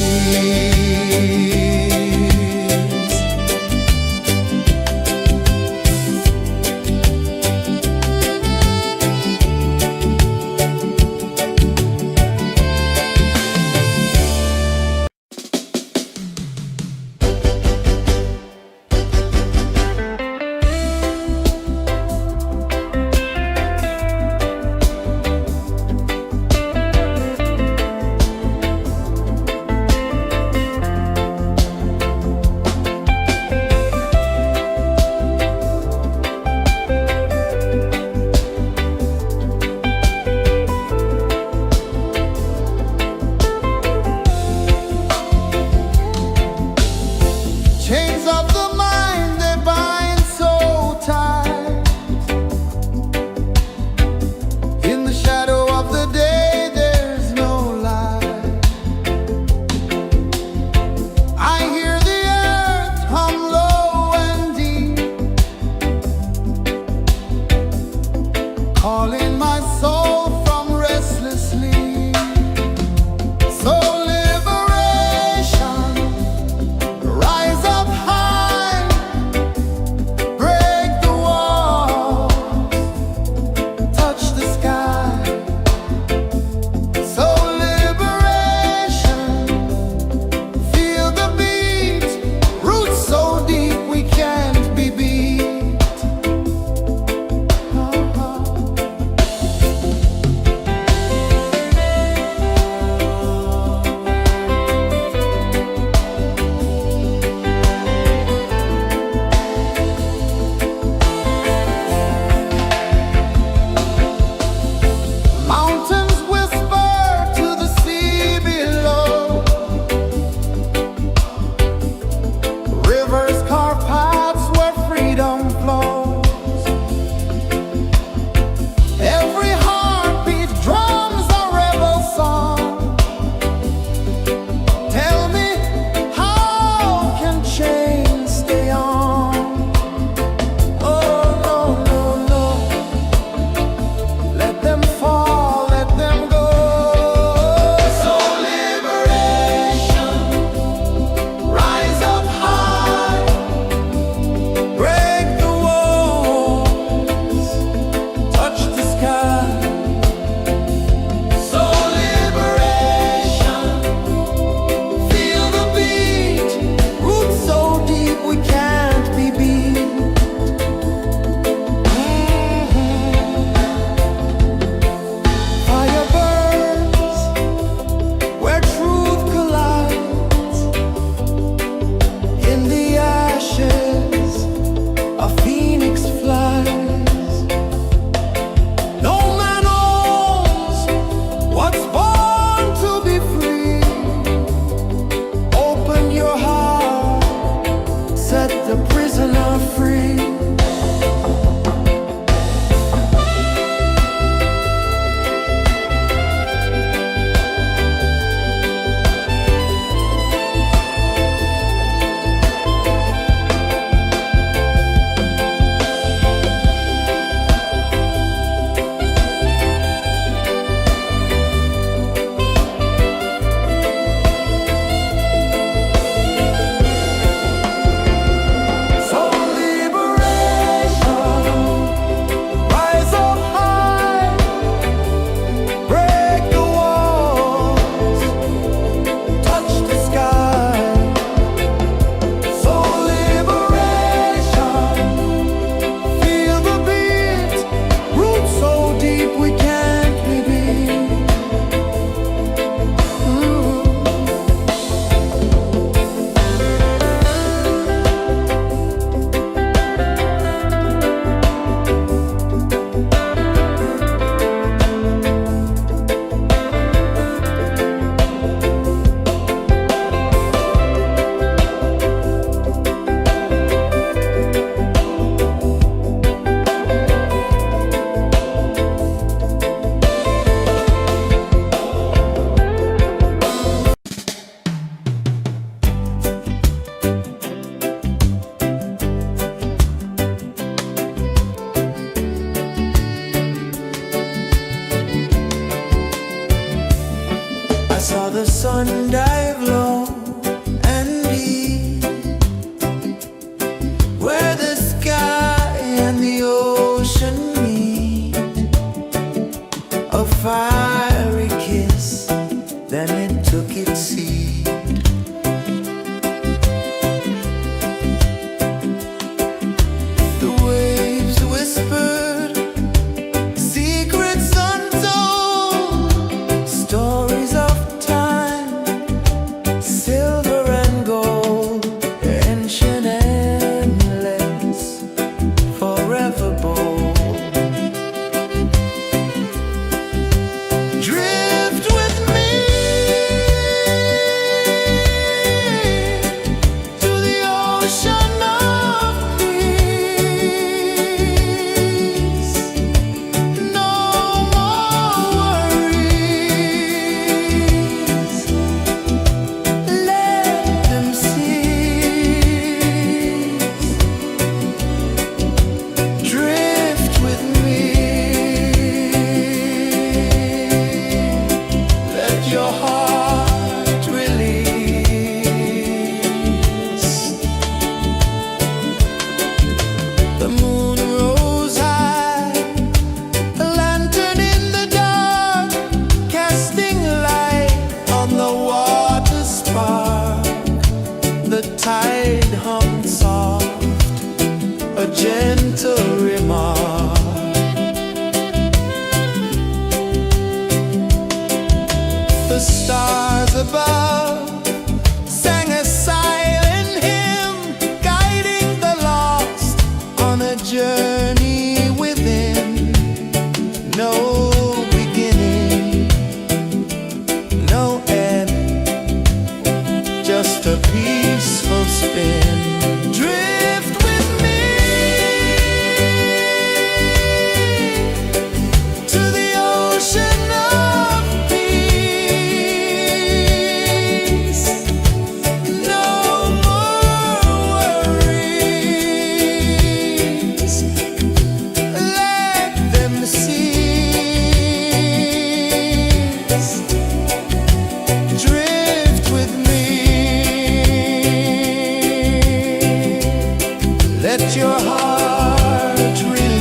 let your heart release.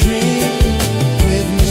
Dream with me.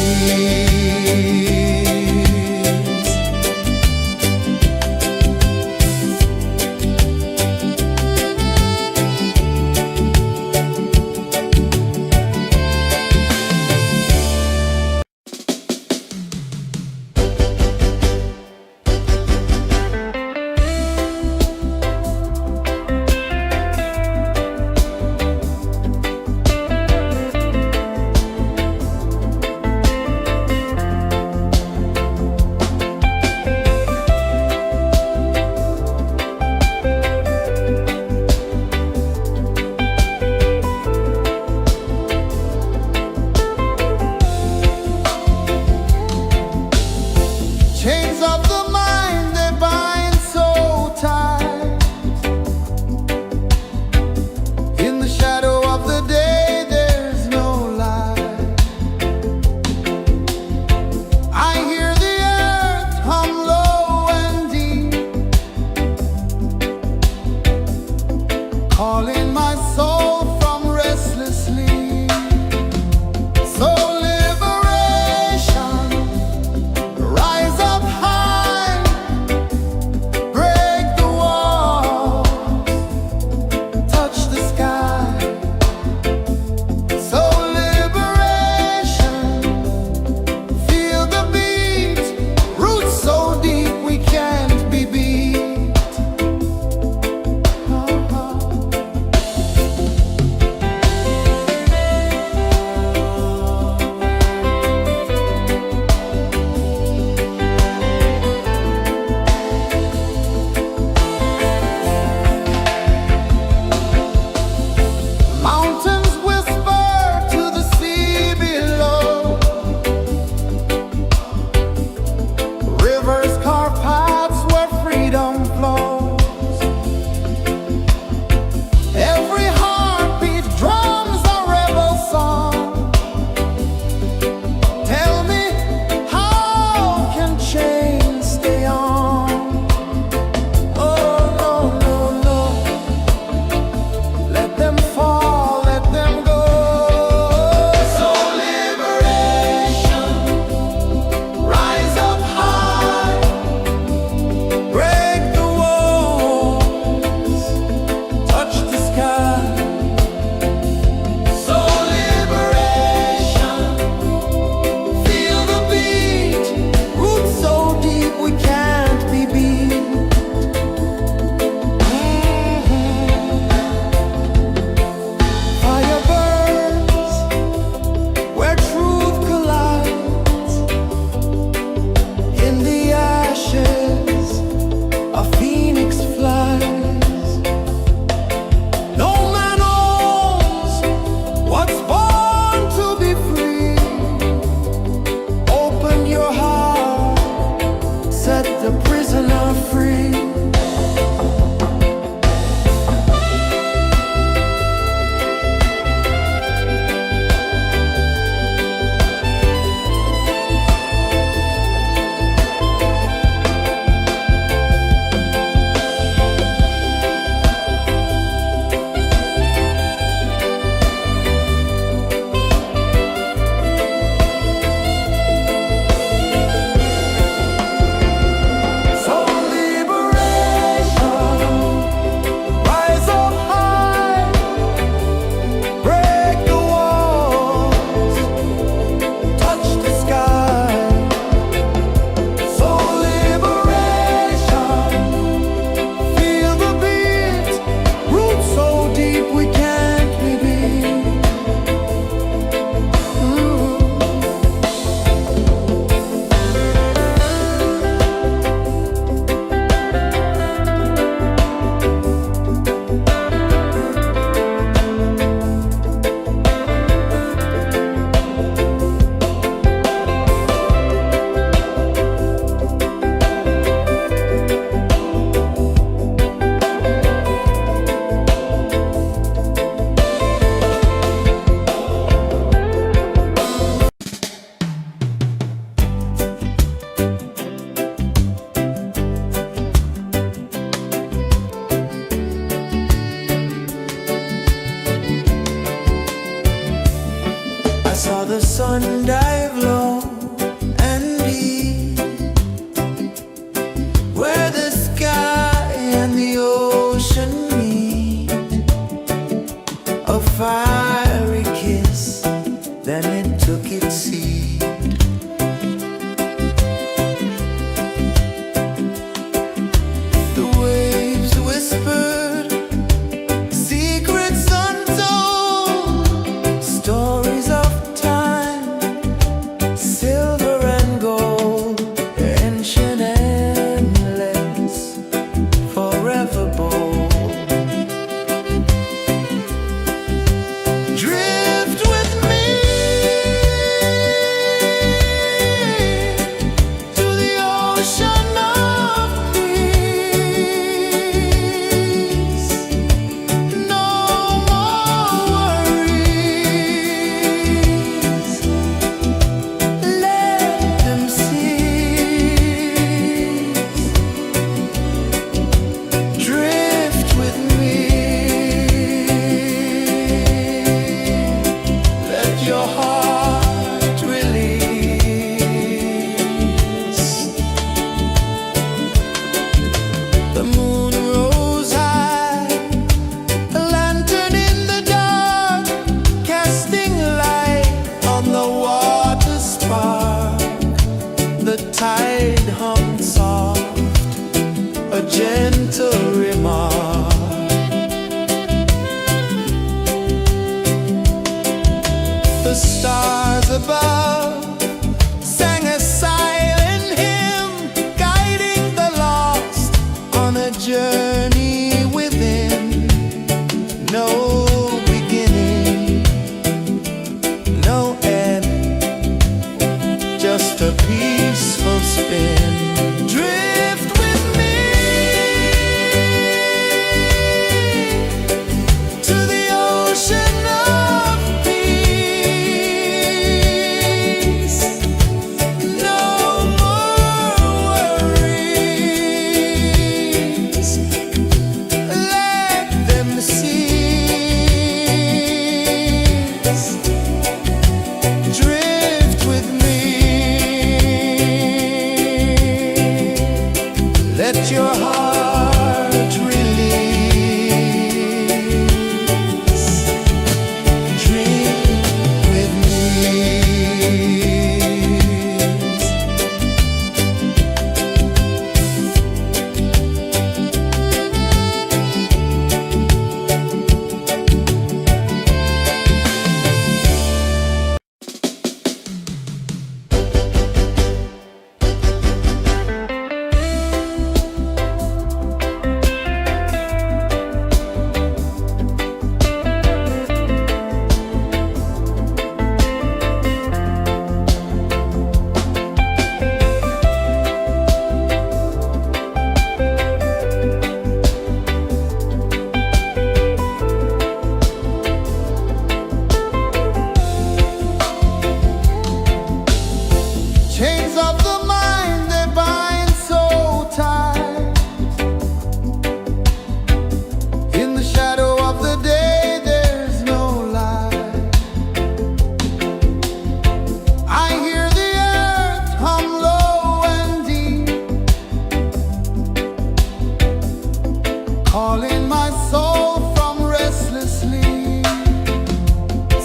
calling my soul from restless sleep.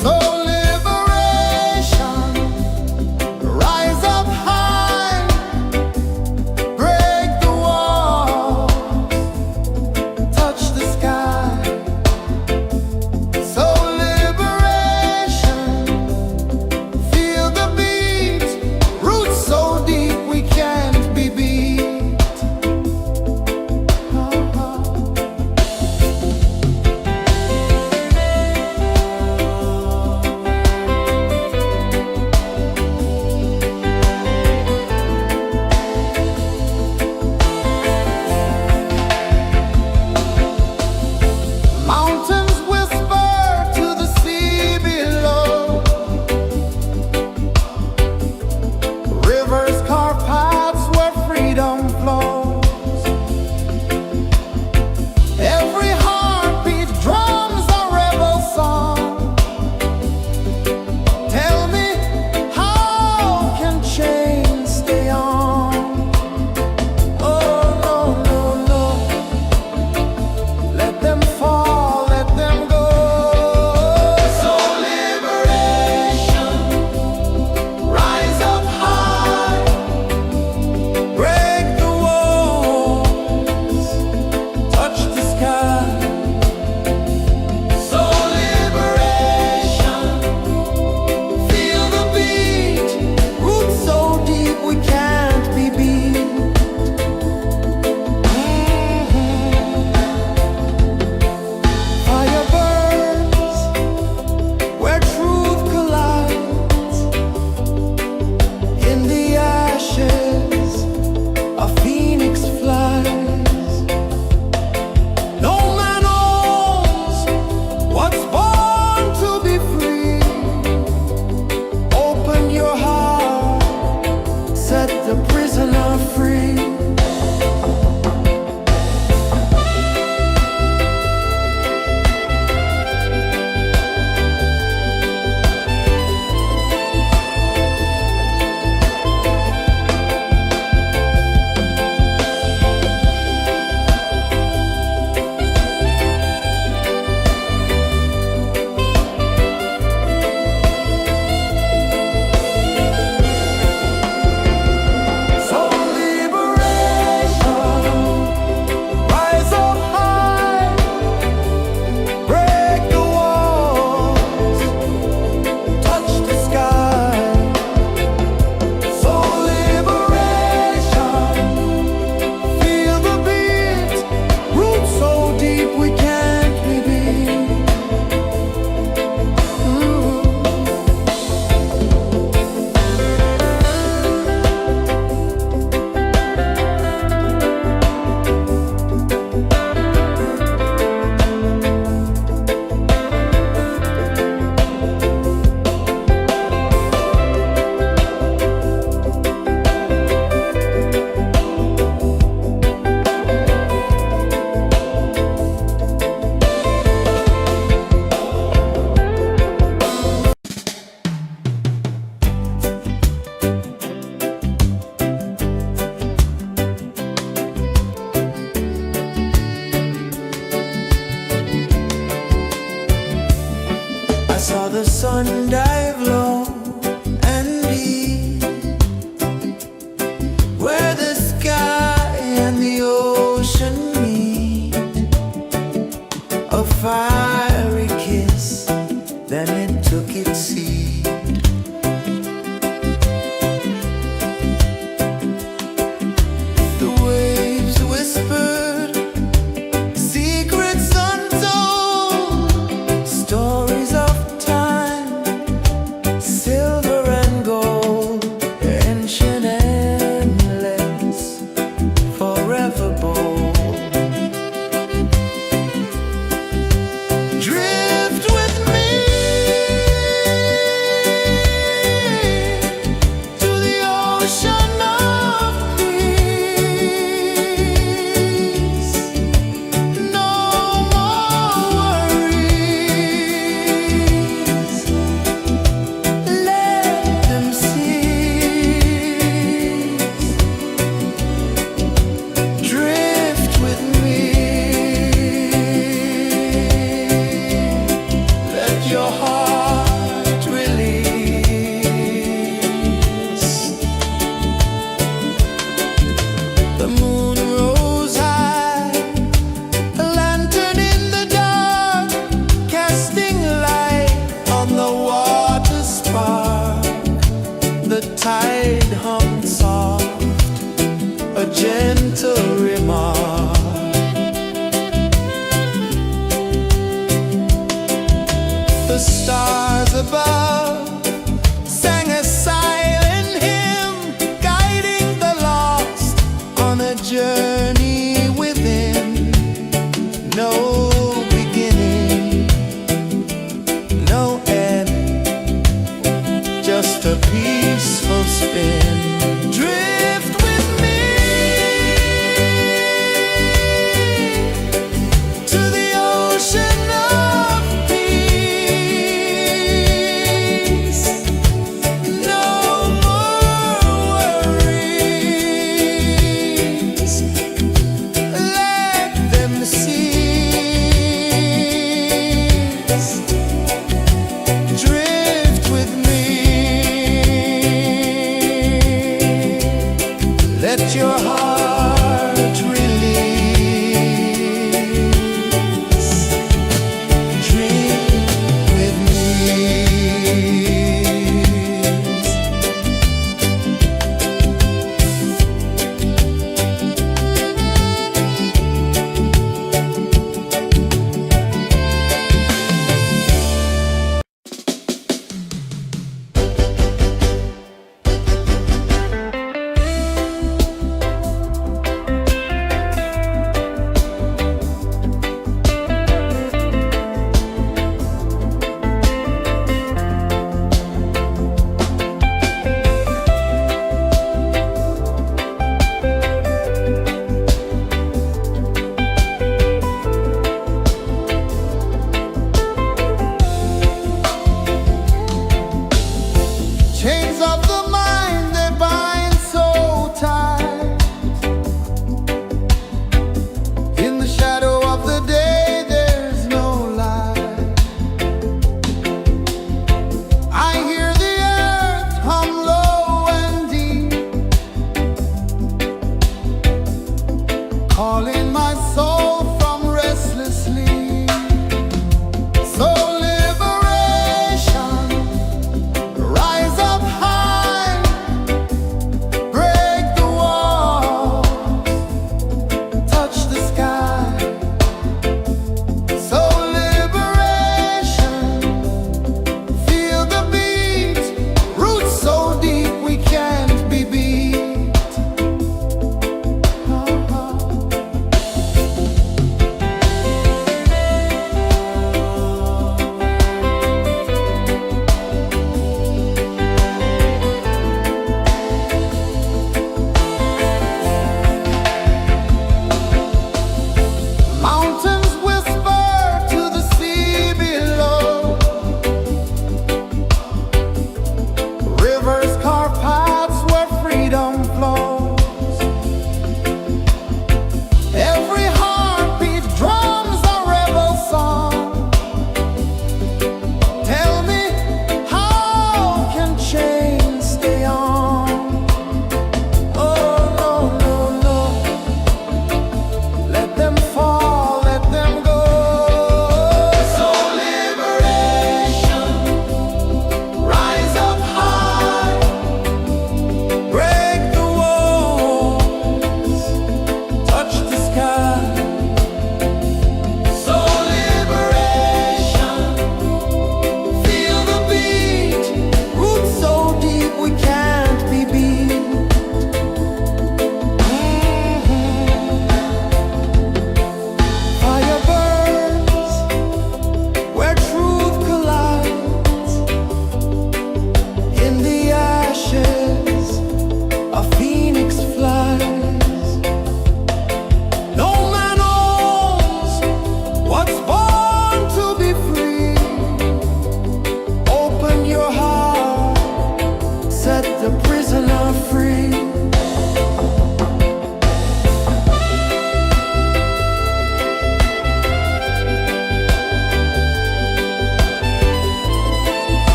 So liberation, rise up high, break the walls, touch the sky. So liberation, feel the beat, roots so deep we can't be beat. Mountains whisper to the sea below. Rivers carve paths where freedom flows. Every heartbeat drums a rebel song. Tell me, how can chains stay on? Oh, no, no, no. Let them fall, let them go. So liberation, rise up high, break the walls, touch the sky. So liberation, feel the beat, roots so deep we can't be beat. Fire burns where truth collides. In the ashes, a phoenix flies. No man owns what's born to be free. Open your heart, set the prisoner free. So liberation, rise up high, break the walls, touch the sky. So liberation, feel the beat, roots so deep we can't be beat. I saw the sun dive low and deep, where the sky and the ocean meet. A fiery kiss, then it took its seed. The waves whispered secrets untold, stories of time, silver and gold, ancient endless, forever bold.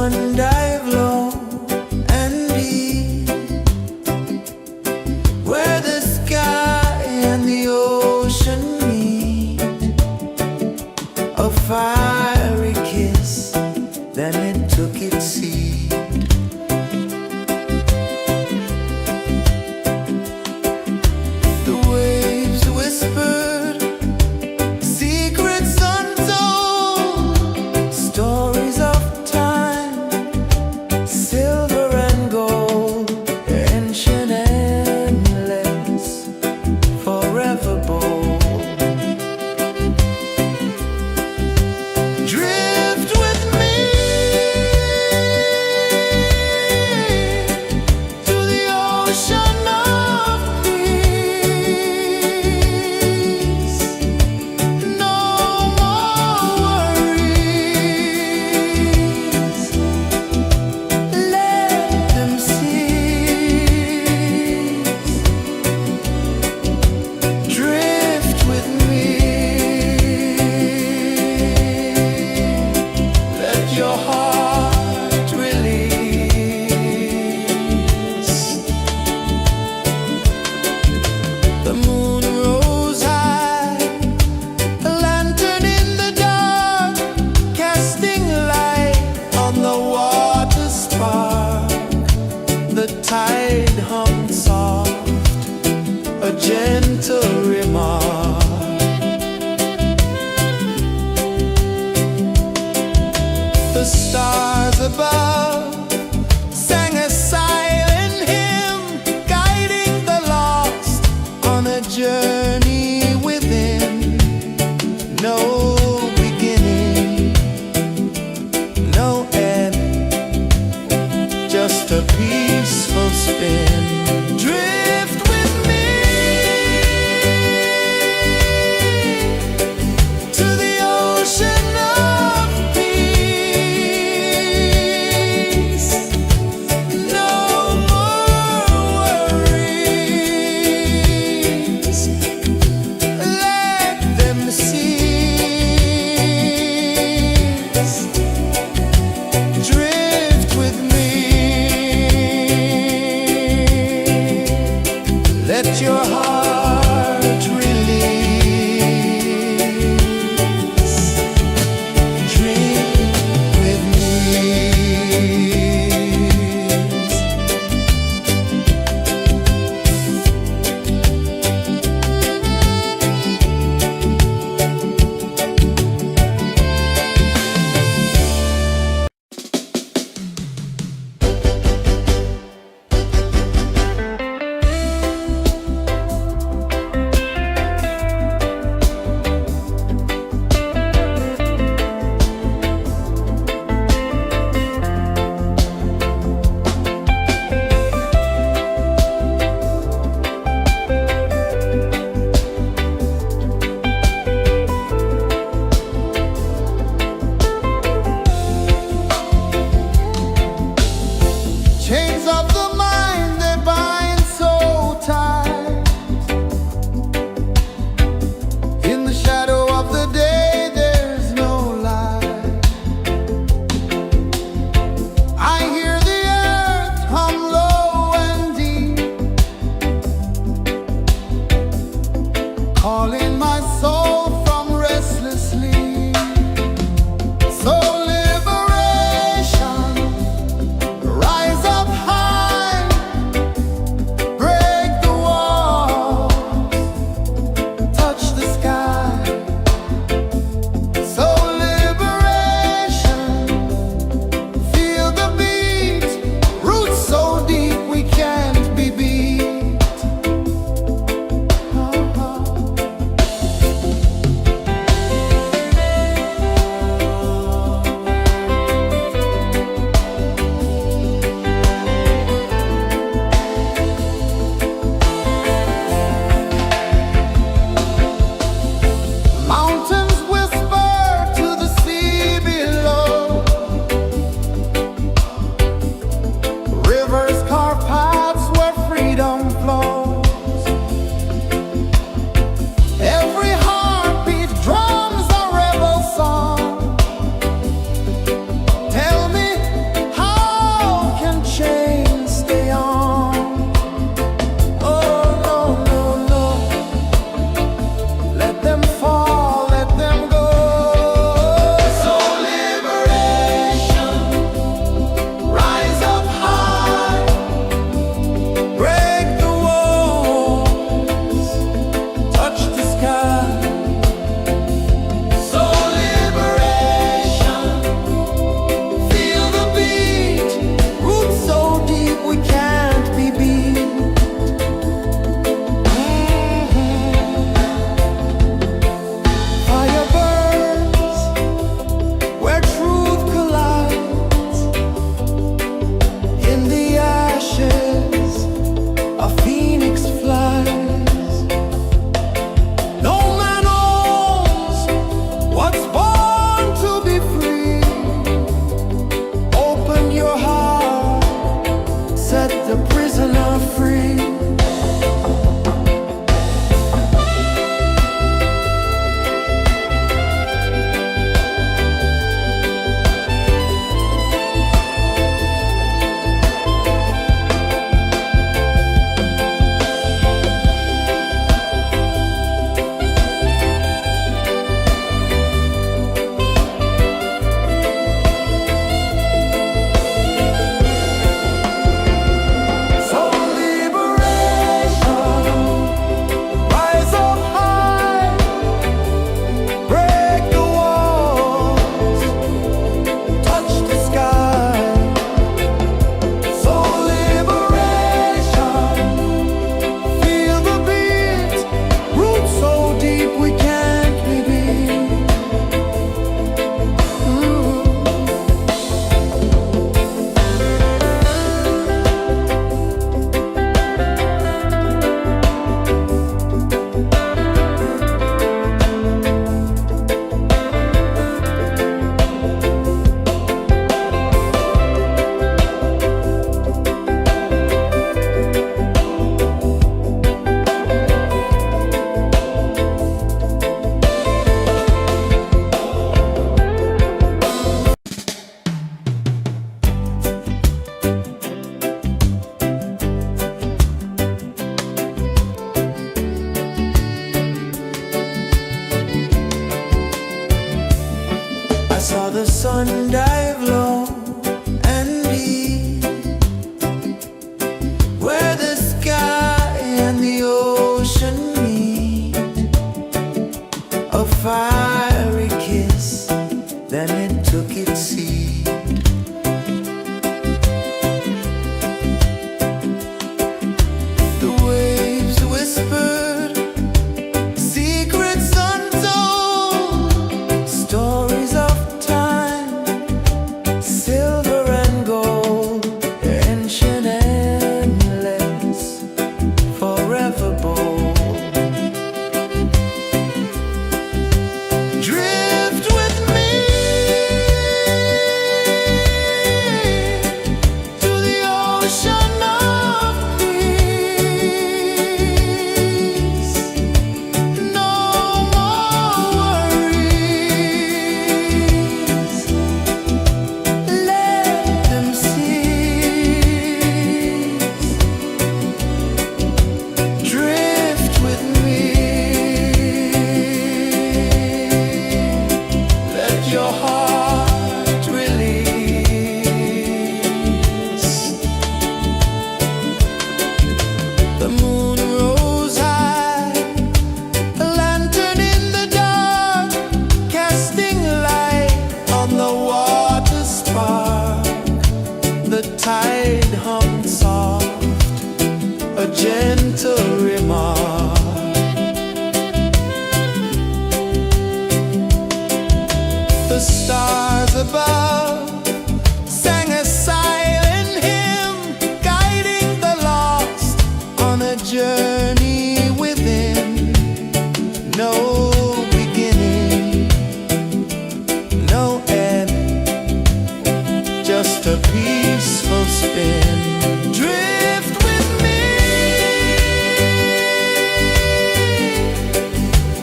sun dive low and deep, where the sky and the ocean meet. A fiery kiss, then it took its seat. The waves whispered secrets untold, stories of time, silver and gold, ancient, endless, forever bold. Drift with me to the ocean of peace. No more worries, let them cease. Drift with me, let your heart release. The moon rose high, a lantern in the dark, casting light on the water spark. The tide hummed soft, a gentle remark. The stars above sang a silent hymn, guiding the lost on a journey within. No beginning, no end, just a peaceful spin. Drift with me to the ocean of peace. saw the sun dive low and deep, where the sky and the ocean meet. A fiery kiss, then it took its seat. The waves whispered secrets untold, stories of time, silver and gold, ancient, endless, forever bold. Drift with me to the ocean of peace. No more worries, let them cease. Drift with me, let your heart release. The moon rose high, a lantern in the dark, casting light on the water spark. The tide hummed soft, a gentle remark. The stars above sang a silent hymn, guiding the lost on a journey within. No beginning, no end, just a peaceful spin. Drift with me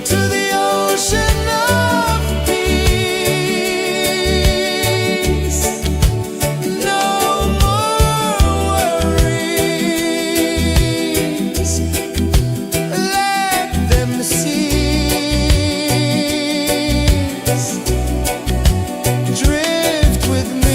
to the ocean of peace. No more worries, let them cease. Drift with me.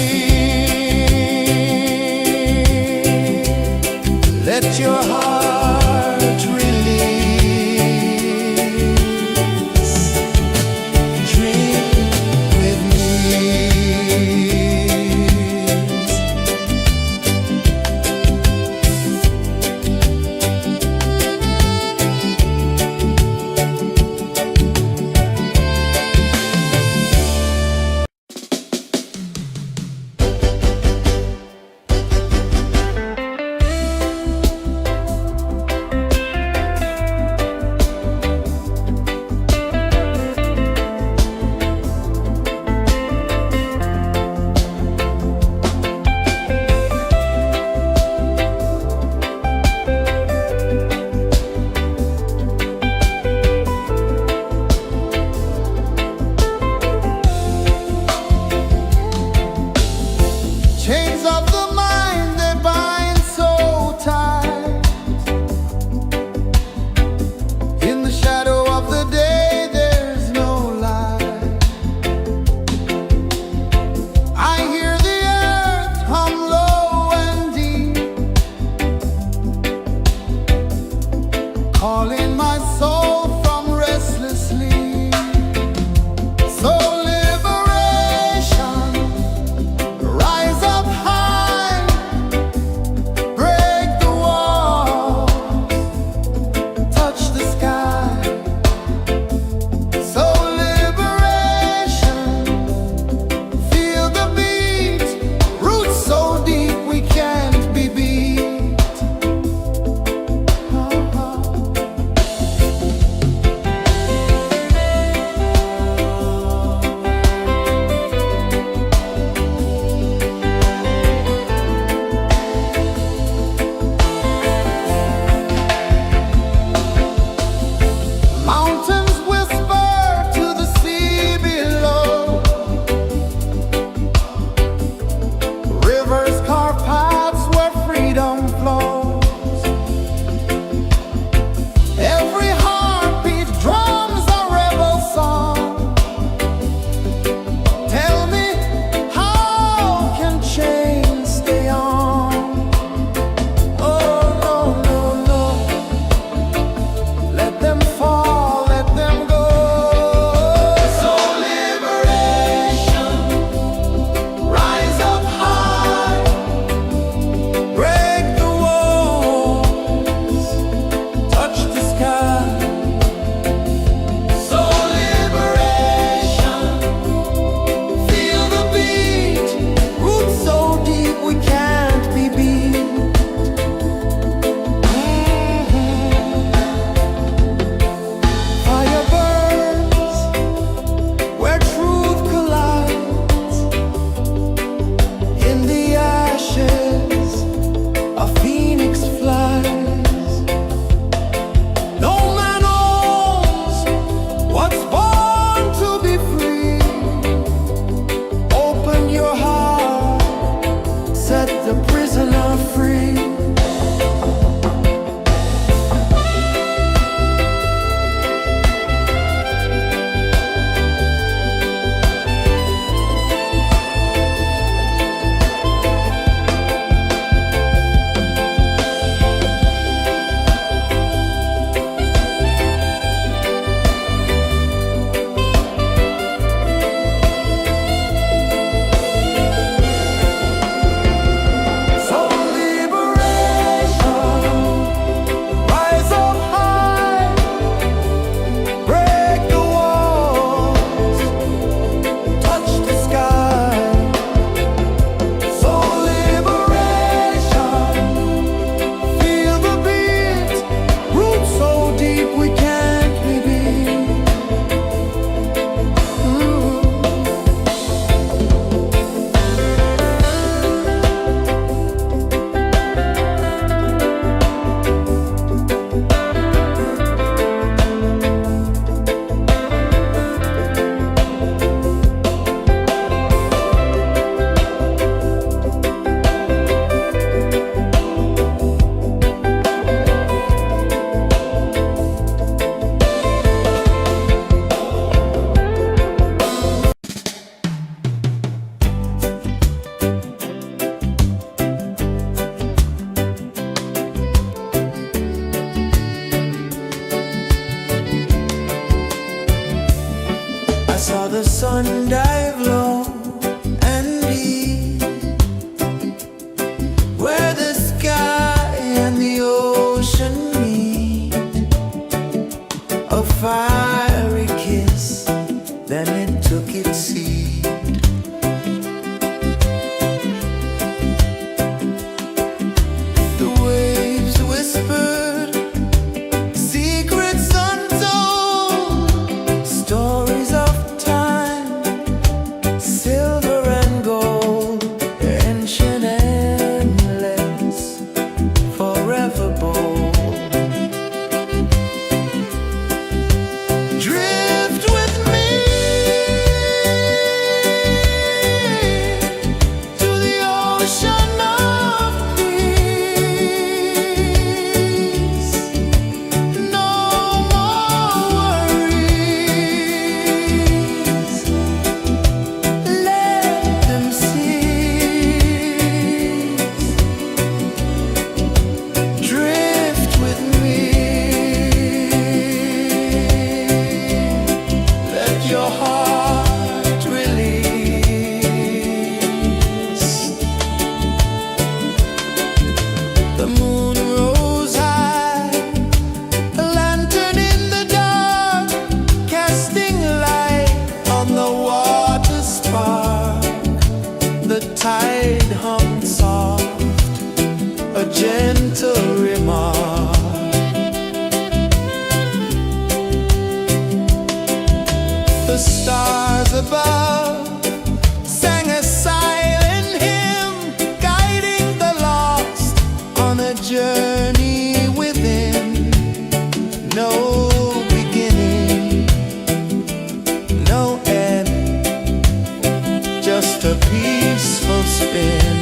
just a peaceful spin.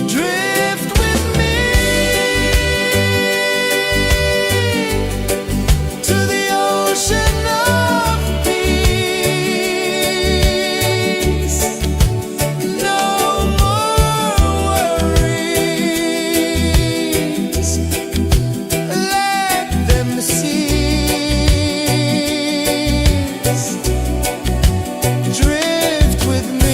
Drift with me to the ocean of peace. No more worries, let them cease. Drift with me.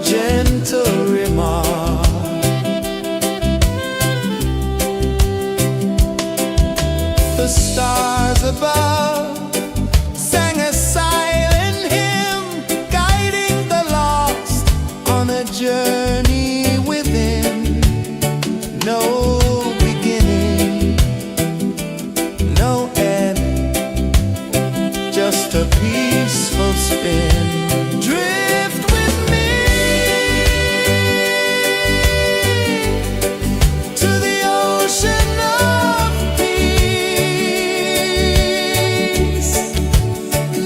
gentle remark. The stars above sang a silent hymn, guiding the lost on a journey within. No beginning, no end, just a peaceful spin. Drift with me to the ocean of peace.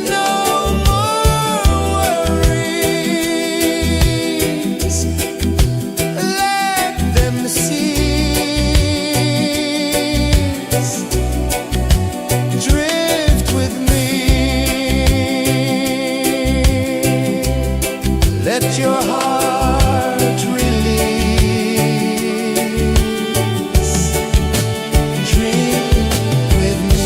No more worries, let them cease. Drift with me, let your heart release. Dream with me.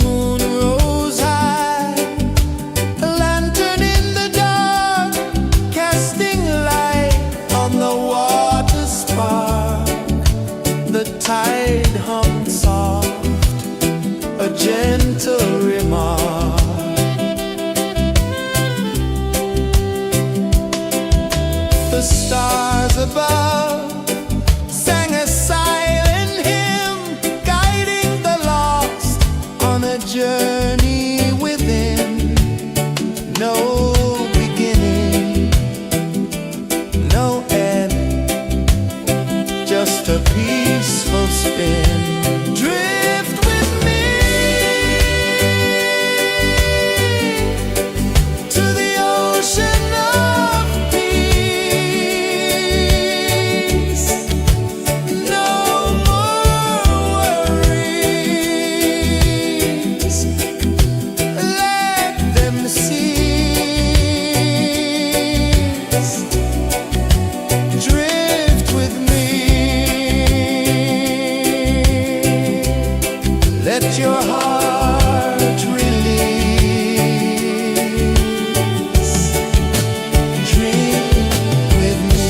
moon rose high, a lantern in the dark, casting light on the water spark. The tide hummed soft, a gentle remark. The stars above sang a silent hymn, guiding the lost on a journey within. No beginning, no end, just a peaceful spin. Drift with me to the ocean of peace. No more worries, let them cease. Drift with me, let your heart release. Drift with me.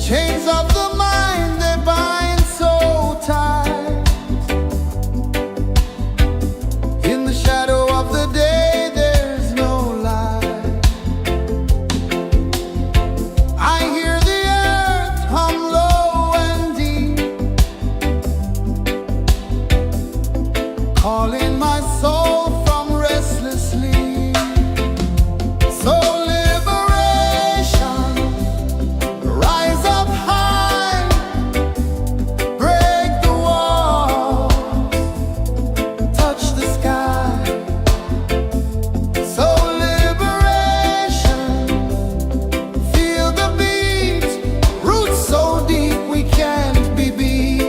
Chains of the mind, they bind so tight. In the shadow of the day, there's no light. I hear the earth hum low and deep, calling my soul from restless sleep. So liberation, rise up high, break the walls, touch the sky. So liberation, feel the beat, roots so deep we can't be beat.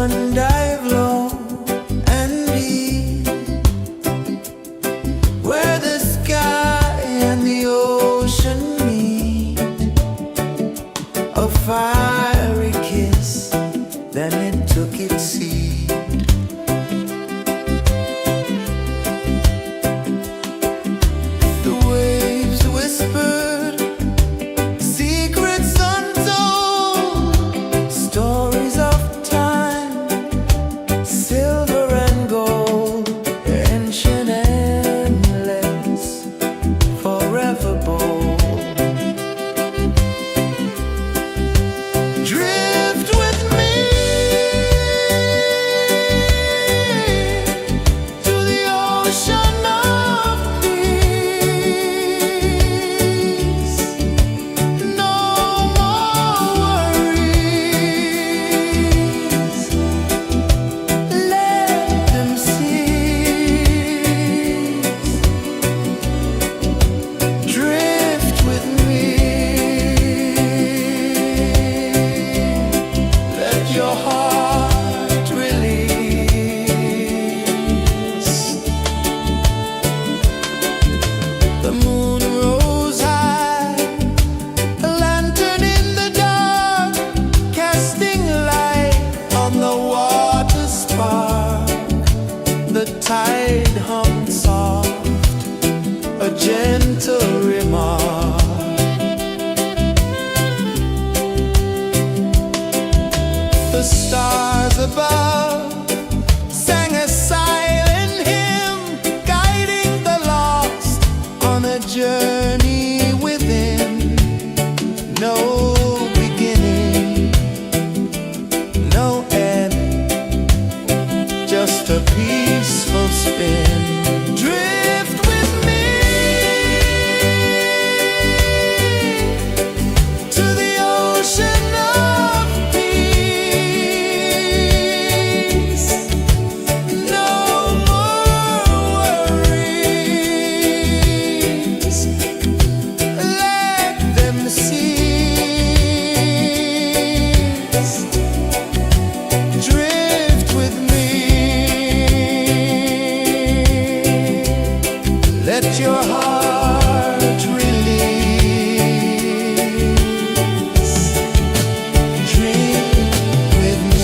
one dive low and deep, where the sky and the ocean meet. A fiery kiss, then it took its seat. The waves whispered secrets untold, stories of time, silver and gold, ancient, endless, forever bold. Drift with me to the ocean of peace. No more worries, let them cease. Drift with me, let your heart release. The moon rose high, a lantern in the dark, casting light on the water spark. The tide hummed soft, a gentle remark. The stars above sang a silent hymn, guiding the lost on a journey within. No beginning, no end, just a peaceful spin. Drift with me to the ocean of peace. No more worries, let them cease. Drift with me, let your heart release. Dream with me.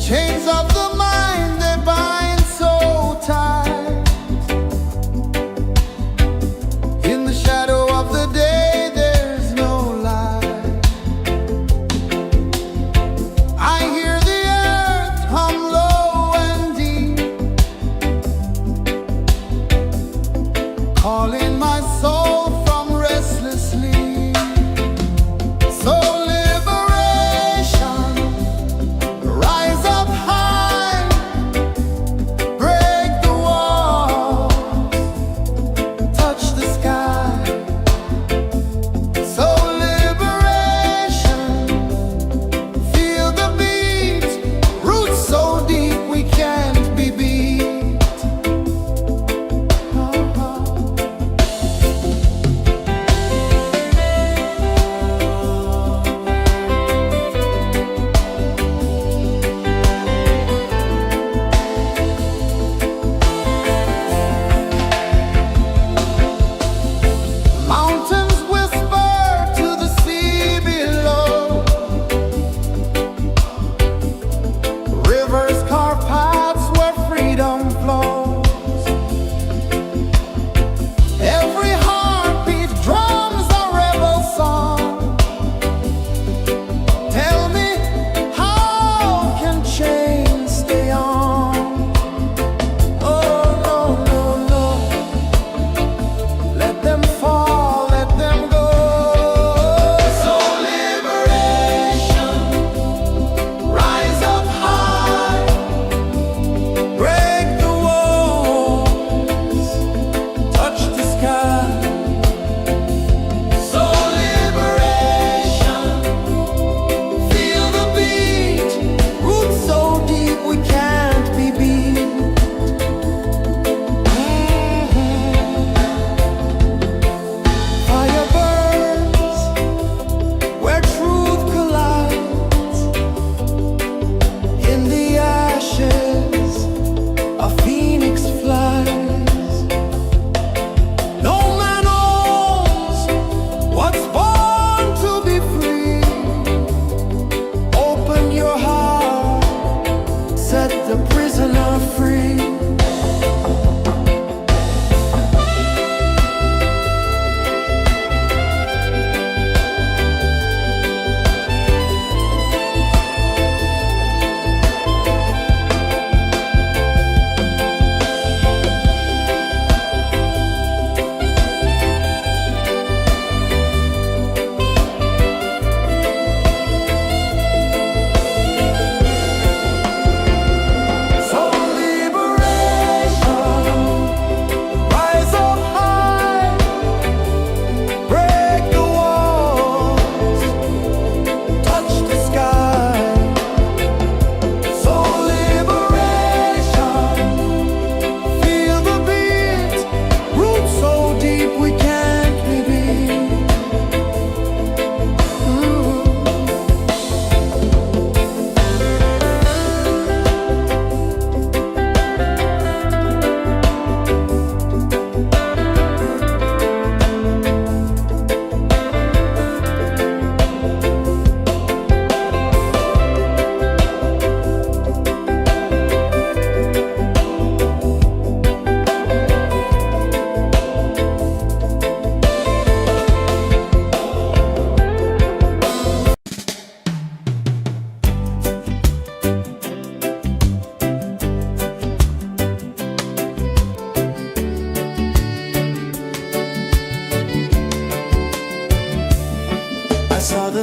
Chains of the mind, they bind so tight. In the shadow of the day, there's no light. I hear the earth hum low and deep, calling my soul from restless sleep. So liberation, rise up high, break the walls, touch the sky. So liberation, feel the beat, roots so deep we can't be beat.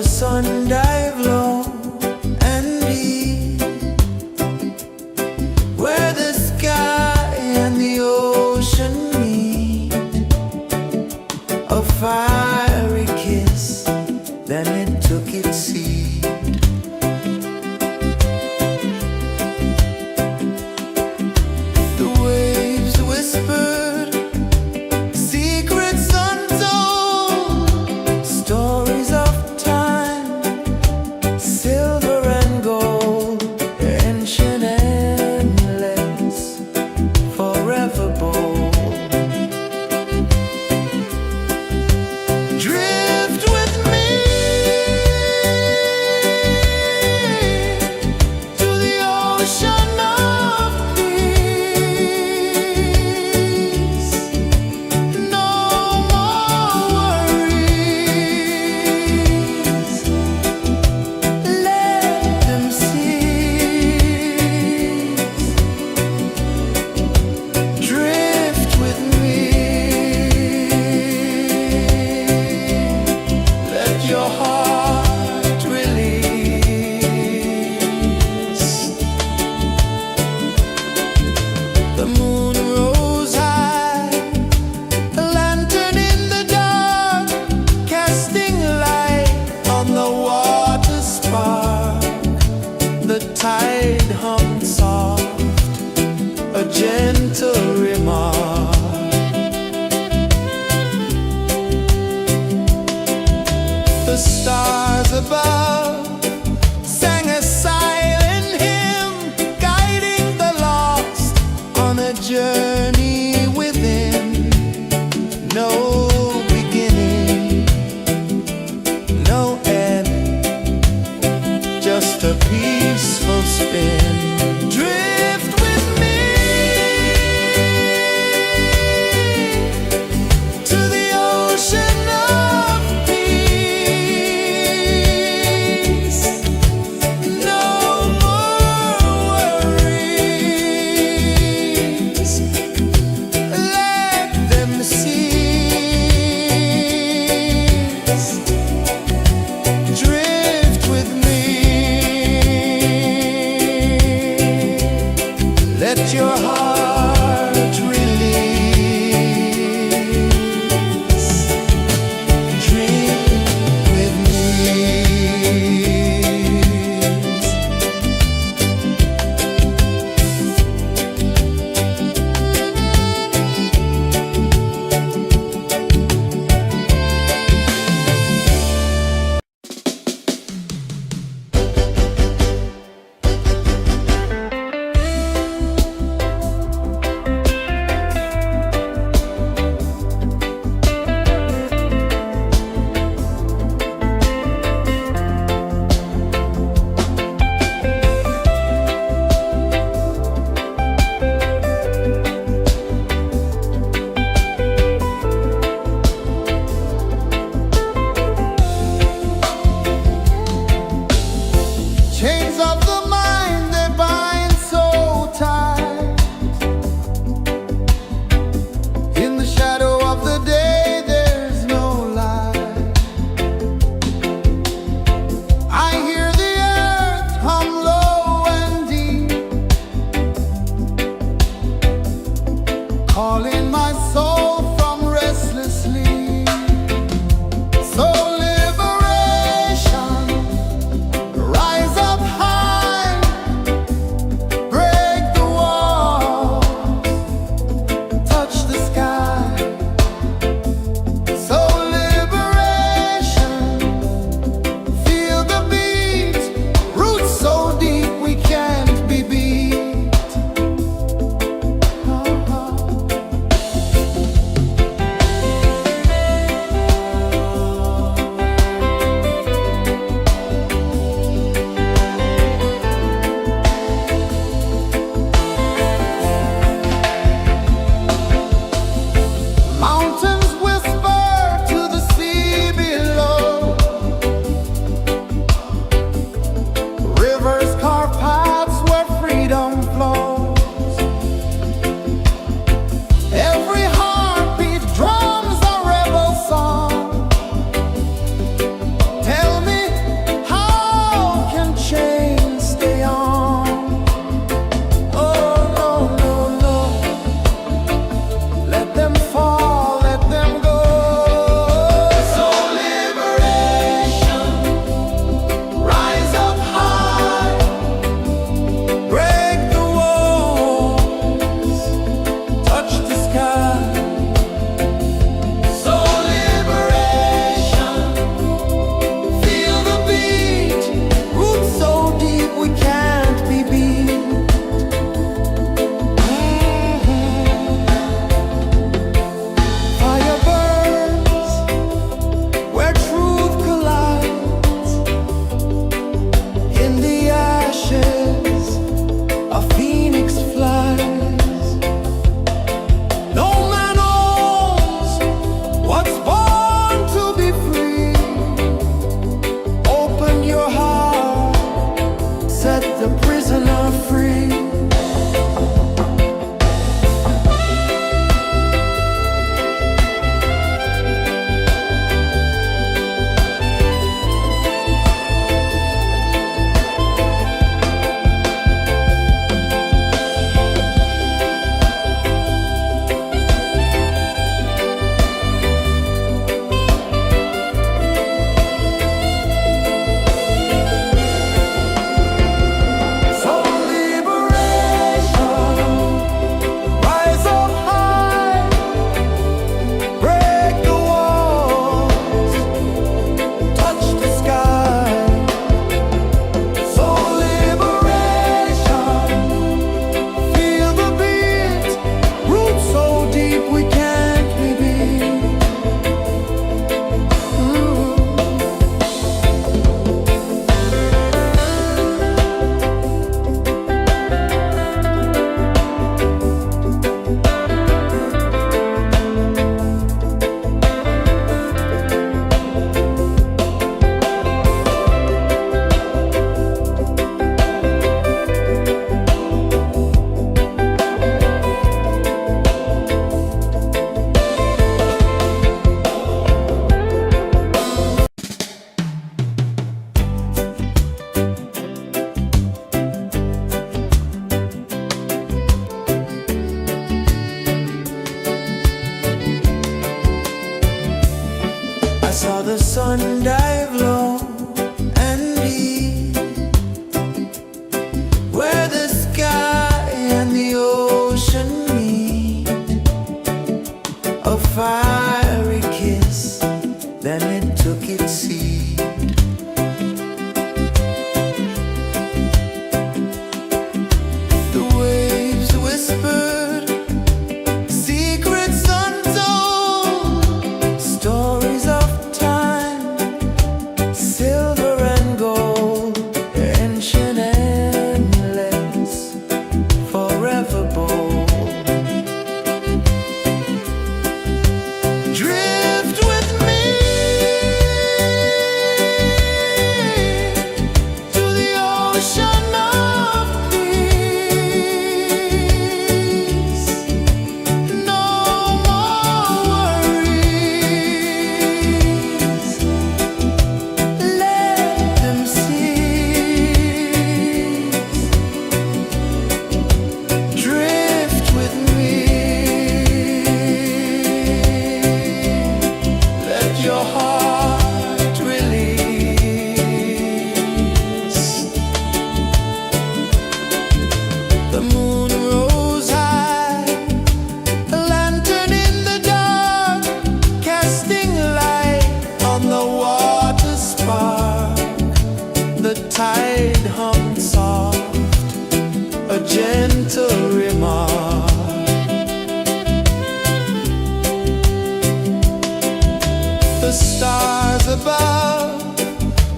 the sun dive low and deep, where the sky and the ocean meet, a fiery kiss, then it took its seed. The waves whispered secrets untold, stories of time, silver and gold, ancient, endless, forever bold. Drift with me to the ocean of peace. No more worries, let them cease. Drift with me, let your heart release. The moon rose high, a lantern in the dark, casting light on the water spark. The tide hummed soft, a gentle remark. The stars above sang a silent hymn, guiding the lost on a journey within. No beginning, no end, just a peaceful spin. Drift with me to the ocean of peace. saw the sun dive low and deep, where the sky and the ocean meet. A fiery kiss, then it took its seed. The waves whispered secrets untold, stories of time, silver and gold, ancient, endless, forever bold. Drift with me to the ocean of peace. No more worries, let them cease. Drift with me, let your heart release. The moon rose high, a lantern in the dark, casting light on the water spark. The tide hummed soft, a gentle remark. The stars above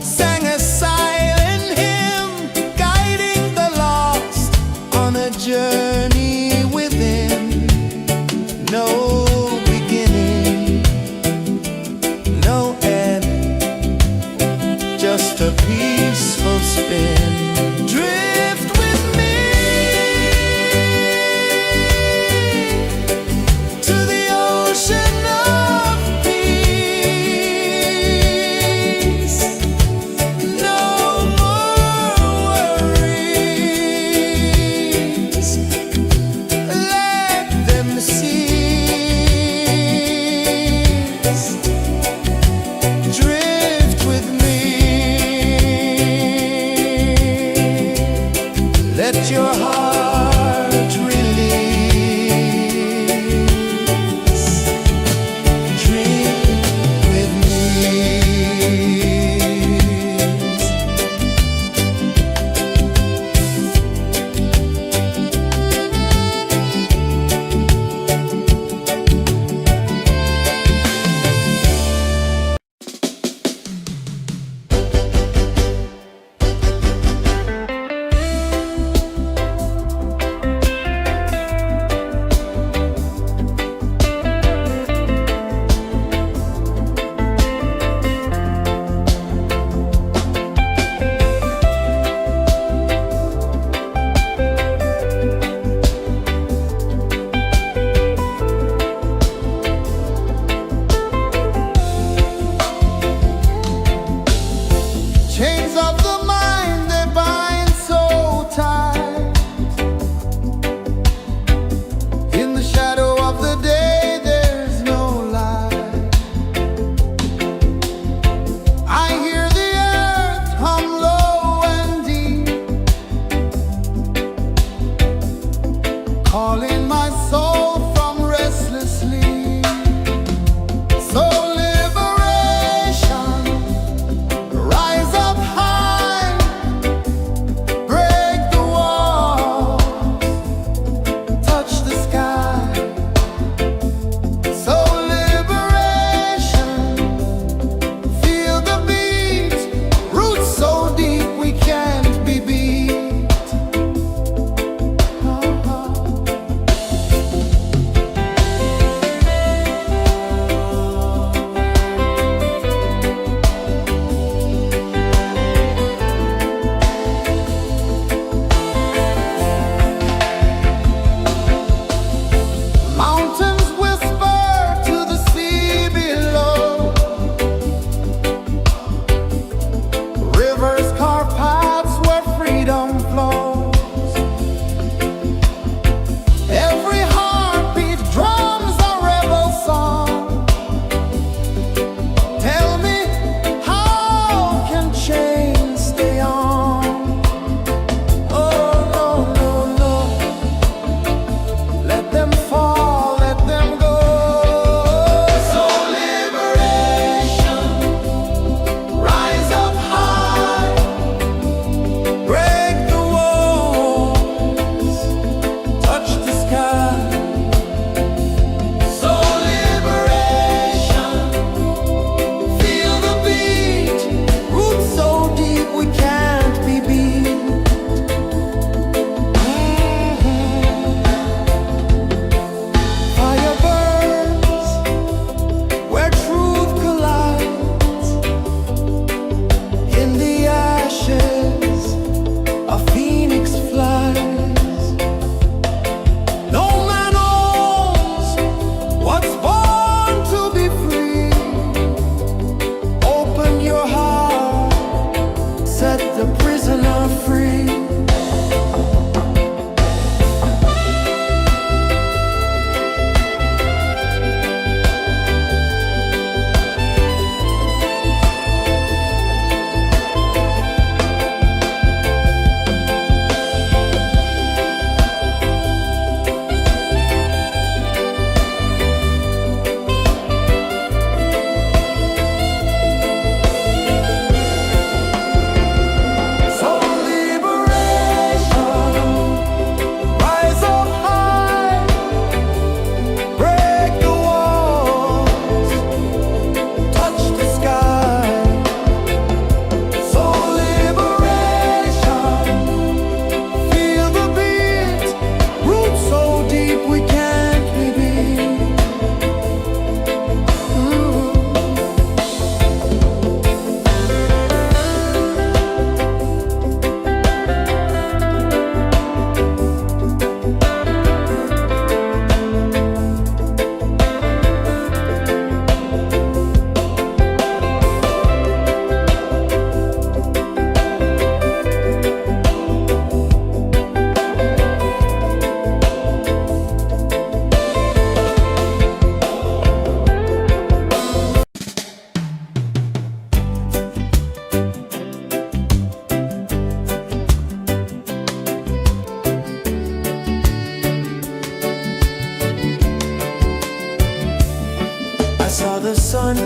sang a silent hymn, guiding the lost on a journey within. No beginning, no end, just a peaceful spin. Drift with me to the ocean of peace.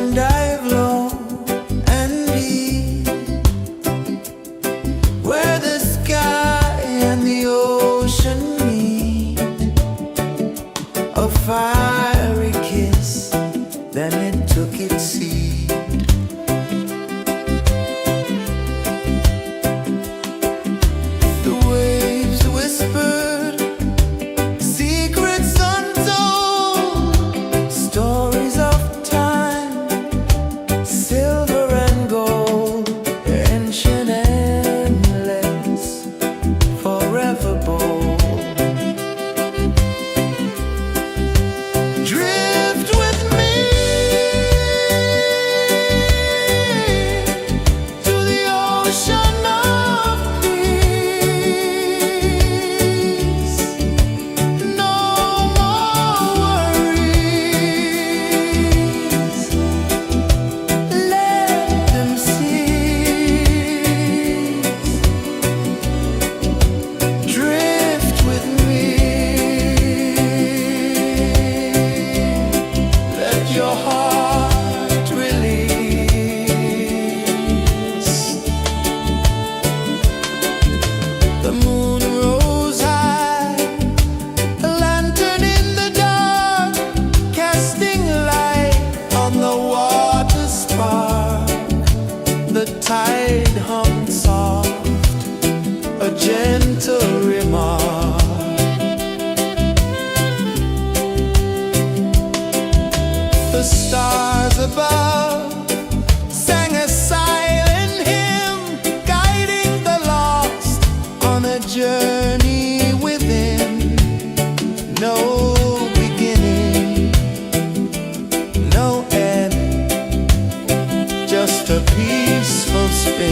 and dive low and deep, where the sky and the ocean meet. A fiery kiss, then it took its seed. The waves whispered secrets untold, stories of time, silver and gold, ancient, endless, forever bold. Drift with me to the ocean of peace. No more worries, let them cease. Drift with me, let your heart release. The moon rose high, a lantern in the dark, casting light on the water spark. The tide hummed soft, a gentle remark. The stars above sang a silent hymn, guiding the lost on a journey within. No beginning, no end, just a peaceful spin.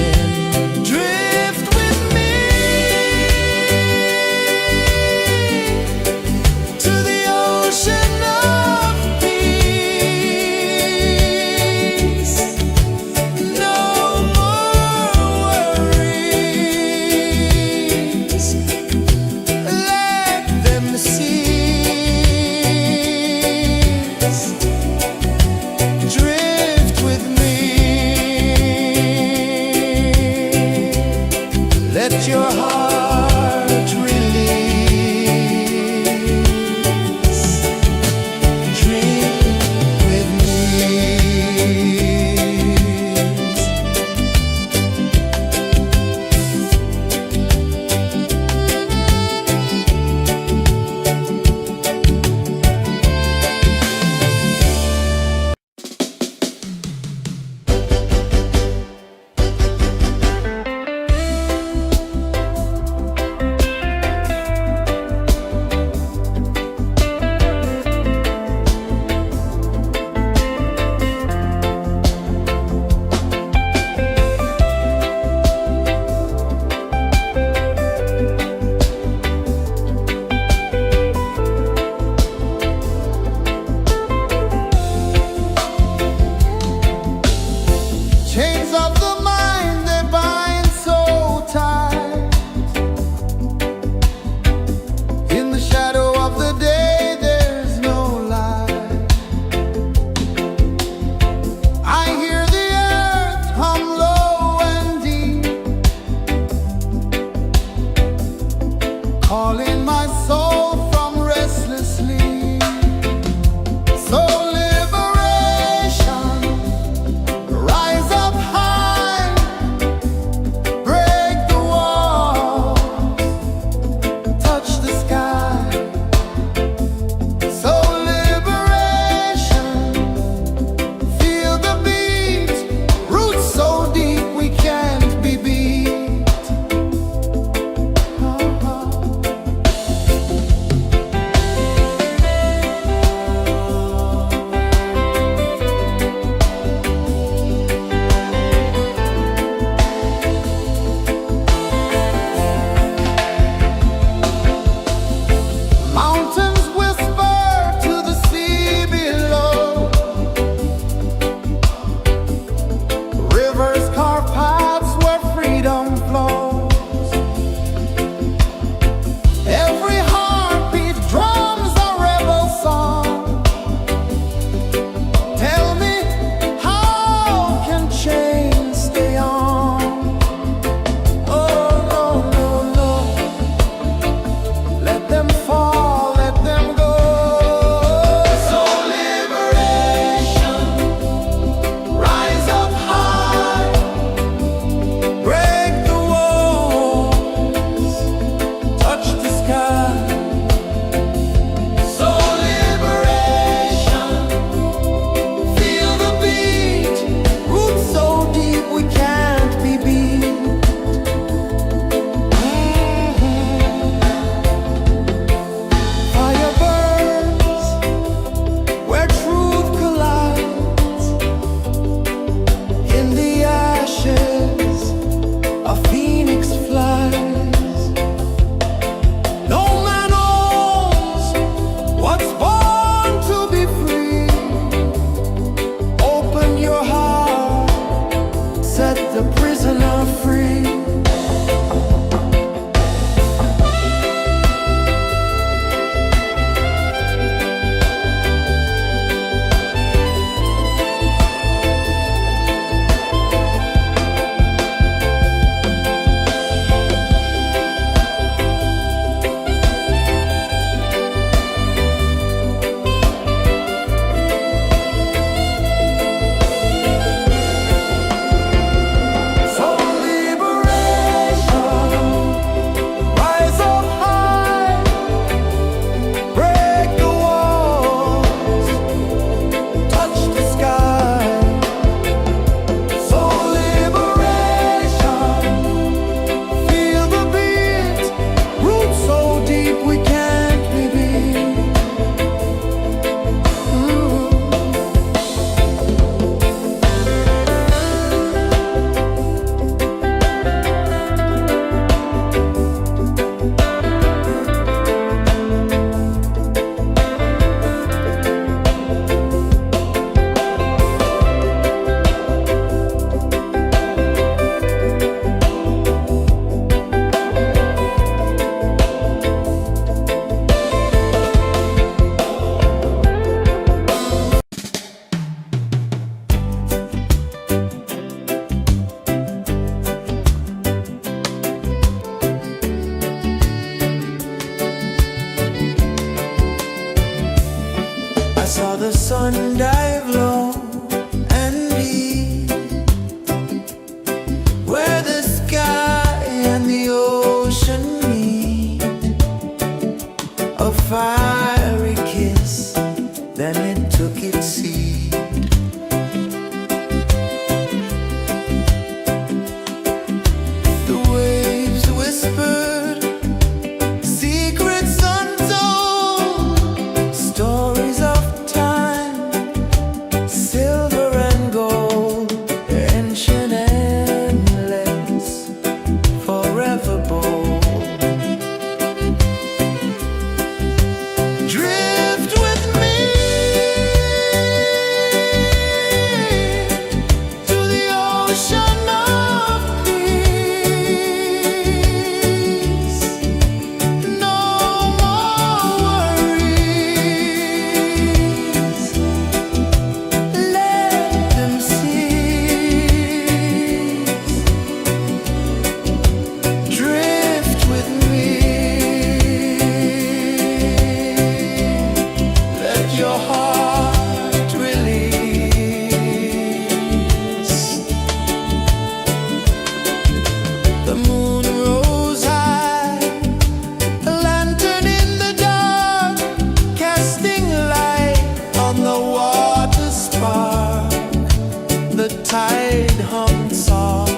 the tide hung soft,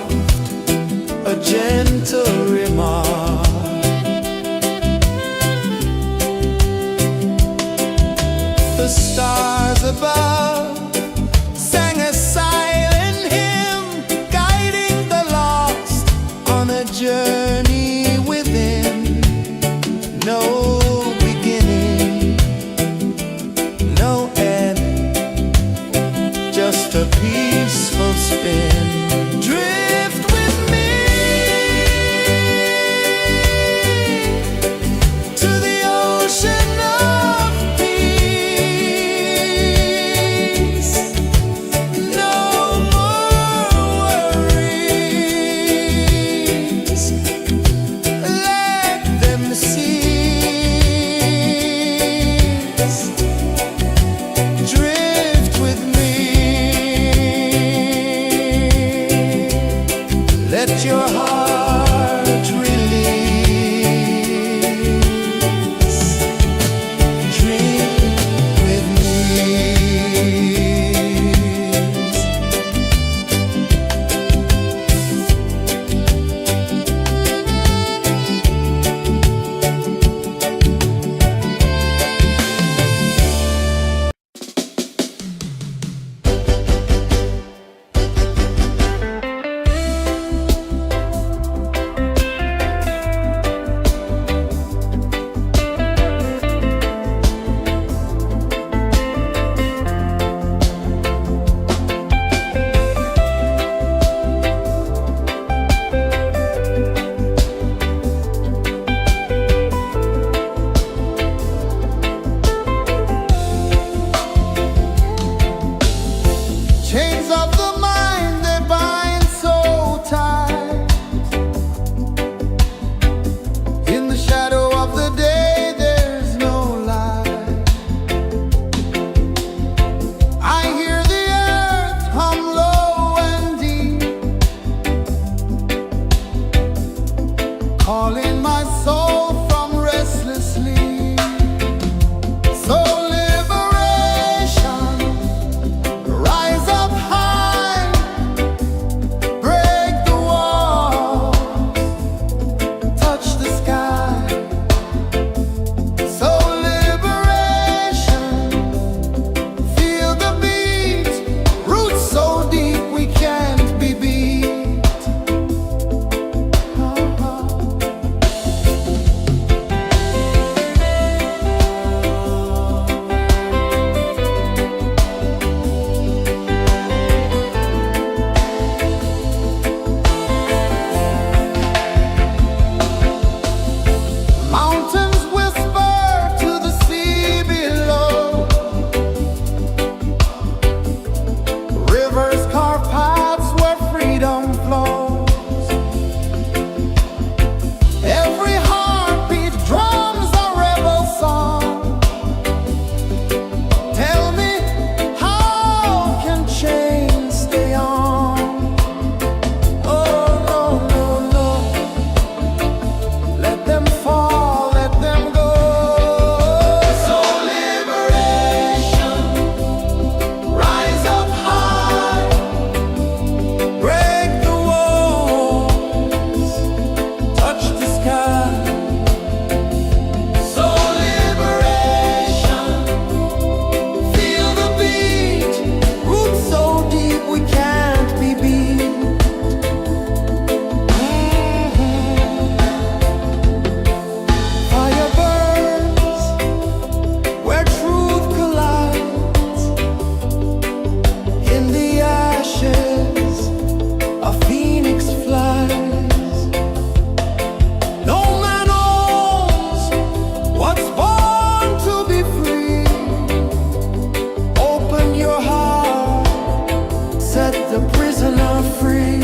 a gentle remark. The stars above sang a silent hymn, guiding the lost on a journey within. No beginning, no end, just a peaceful spin. Drift with me to the ocean of peace. No more worries, let them cease. Drift with me, let your heart release. Dream with me. Chains of the mind, they bind so tight. In the shadow of the day, there's no light. I hear the earth hum low and deep, calling my soul from restless sleep. So liberation, rise up high, break the walls, touch the sky. So liberation, feel the beat, roots so deep we can't be beat. Mountains whisper to the sea below, rivers carve paths where freedom flows. Every heartbeat drums a rebel song. Tell me, how can chains stay on? Oh no, no, no, let them fall, let them go. So liberation, rise up high, break the walls, touch the sky. So liberation, feel the beat, roots so deep we can't be beat. Fire burns where truth collides. In the ashes, a phoenix flies. No man owns what's born to be free. Open your heart, set the prisoner free.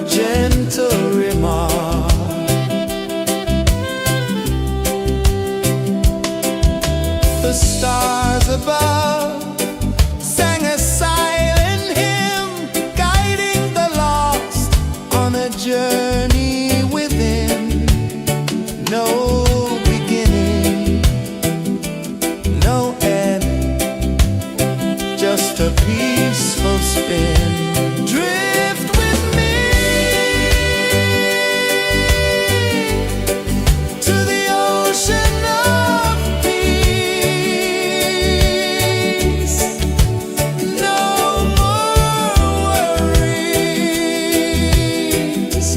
gentle remark. The stars above sang a silent hymn, guiding the lost on a journey within. No beginning, no end, just a peaceful spin. Drift with me to the ocean of peace. No more worries,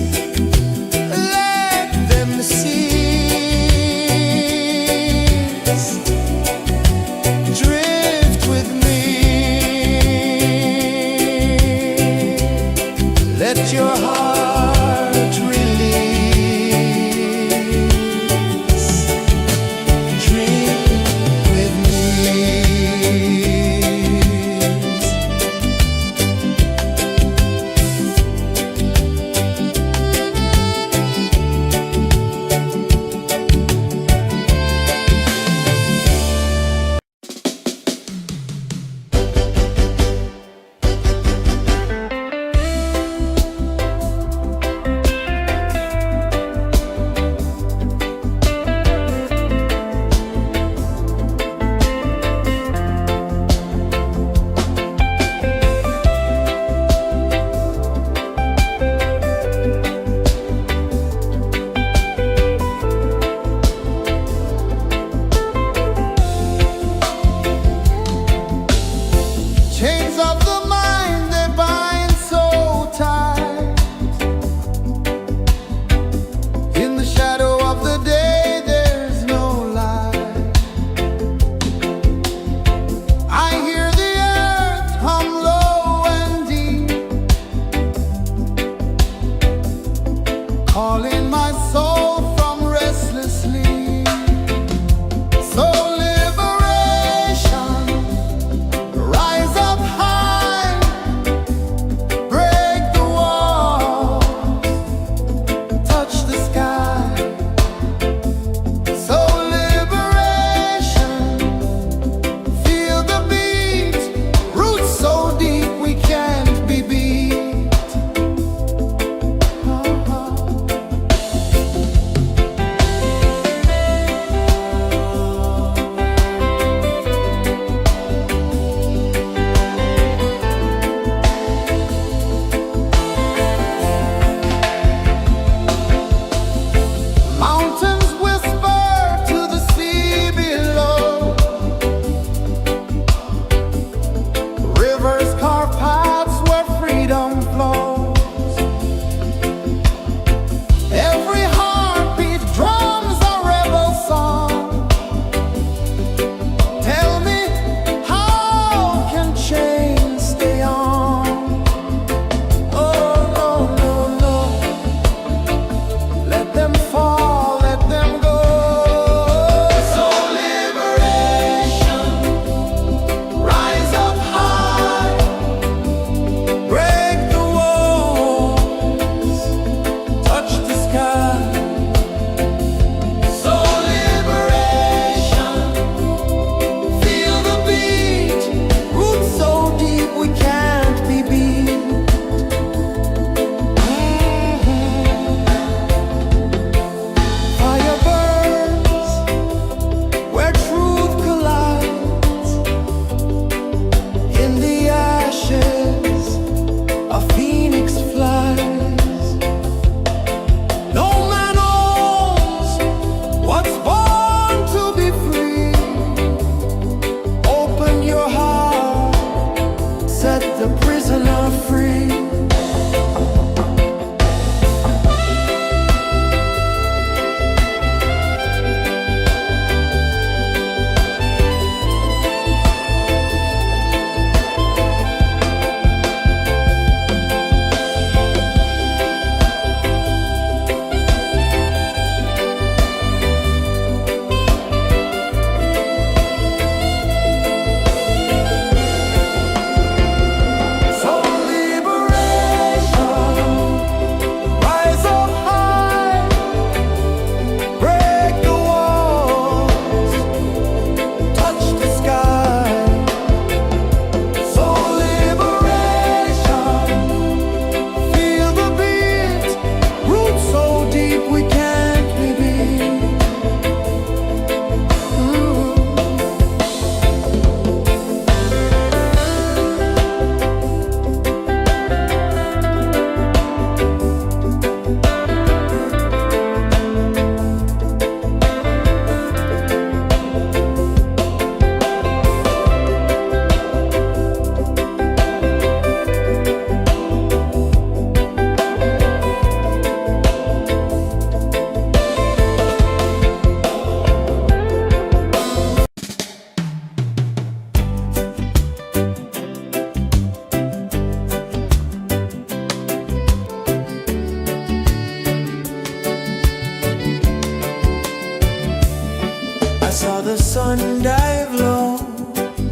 sun dive low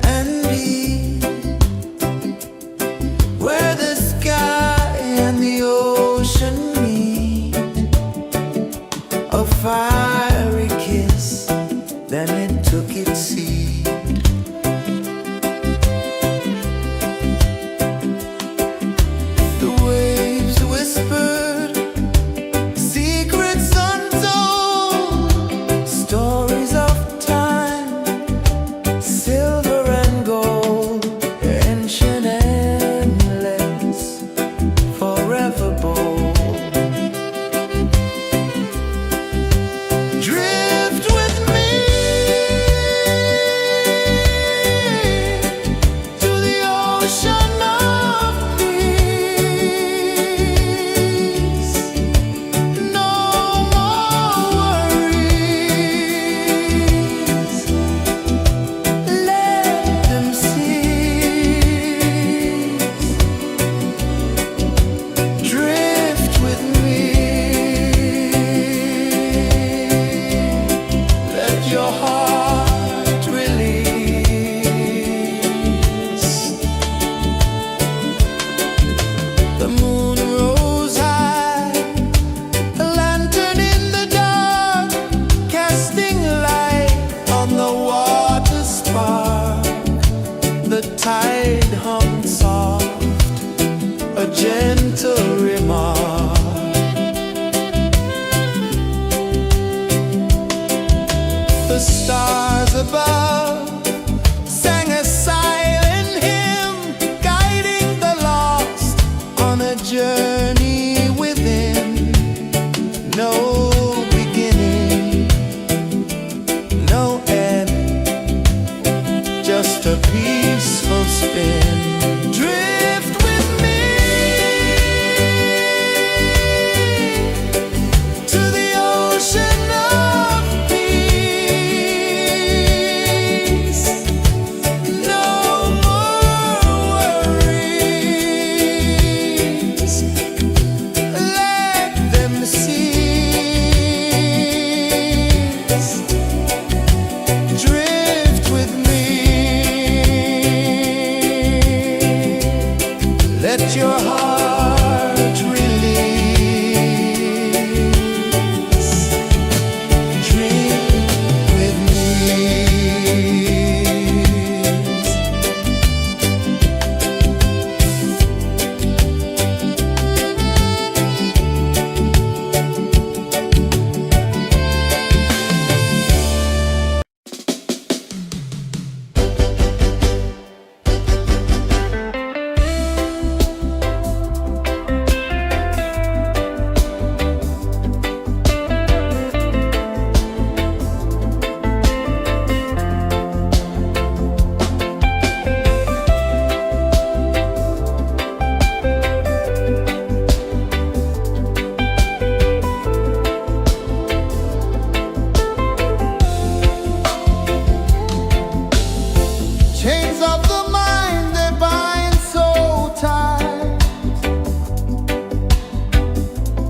and deep, where the sky and the ocean meet. A fiery kiss, then it took its seed. The waves whispered secrets untold, stories of time, silver and gold, ancient, endless, forever bold. Drift with me to the ocean of peace. No more worries, let them cease. Drift with me, let your heart release. The moon rose high, a lantern in the dark, casting light on the water spark. The tide hummed soft, a gentle remark. The stars above sang a silent hymn, guiding the lost on a journey within. No beginning, no end, just a peaceful spin. Drift with me to the ocean of peace. No more worries, let them cease. Drift with me, let your heart release. Dream with me. Chains of the mind, they bind so tight.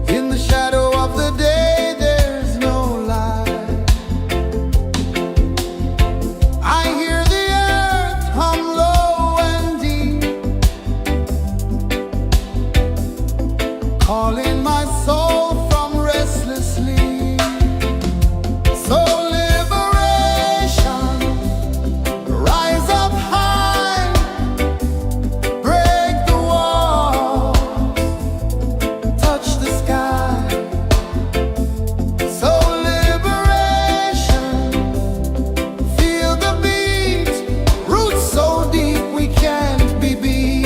In the shadow of the day, there's no light. I hear the earth hum low and deep, calling my soul from restless sleep. So liberation, rise up high, break the walls, touch the sky. So liberation, feel the beat, roots so deep we can't be beat.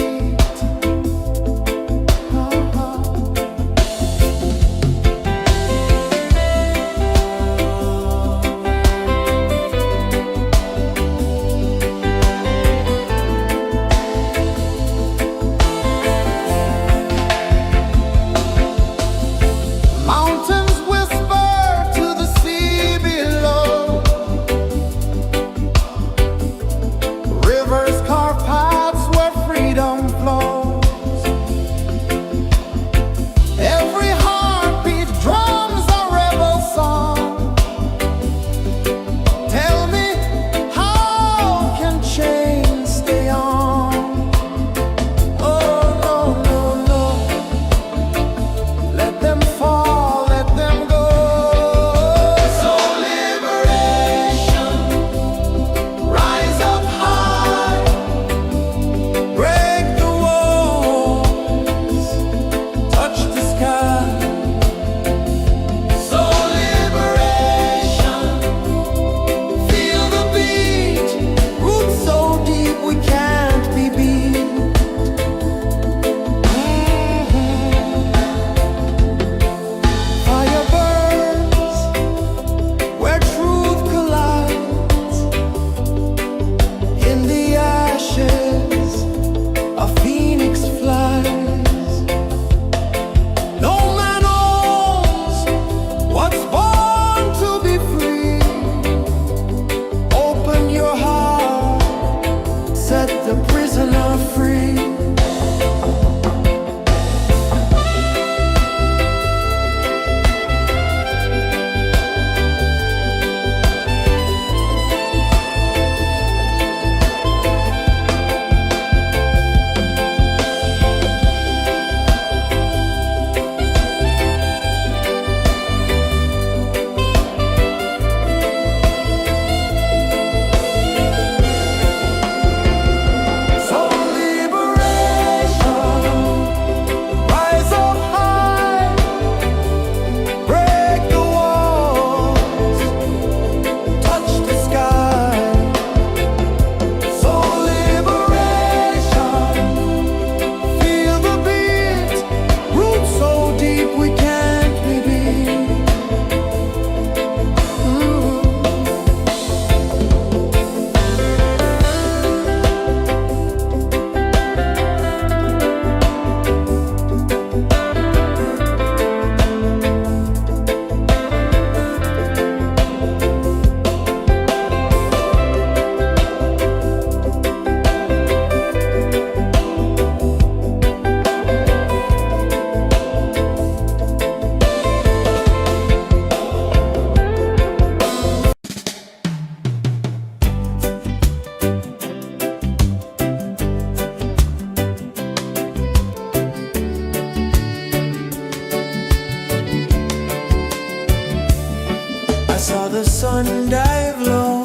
one dive low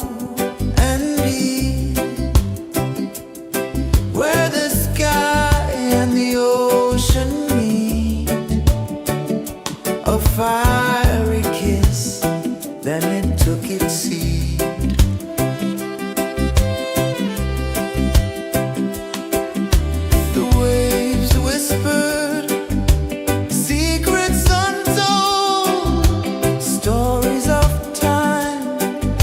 and deep, where the sky and the ocean meet. A fiery kiss, then it took its seat. The waves whispered secrets untold, stories of time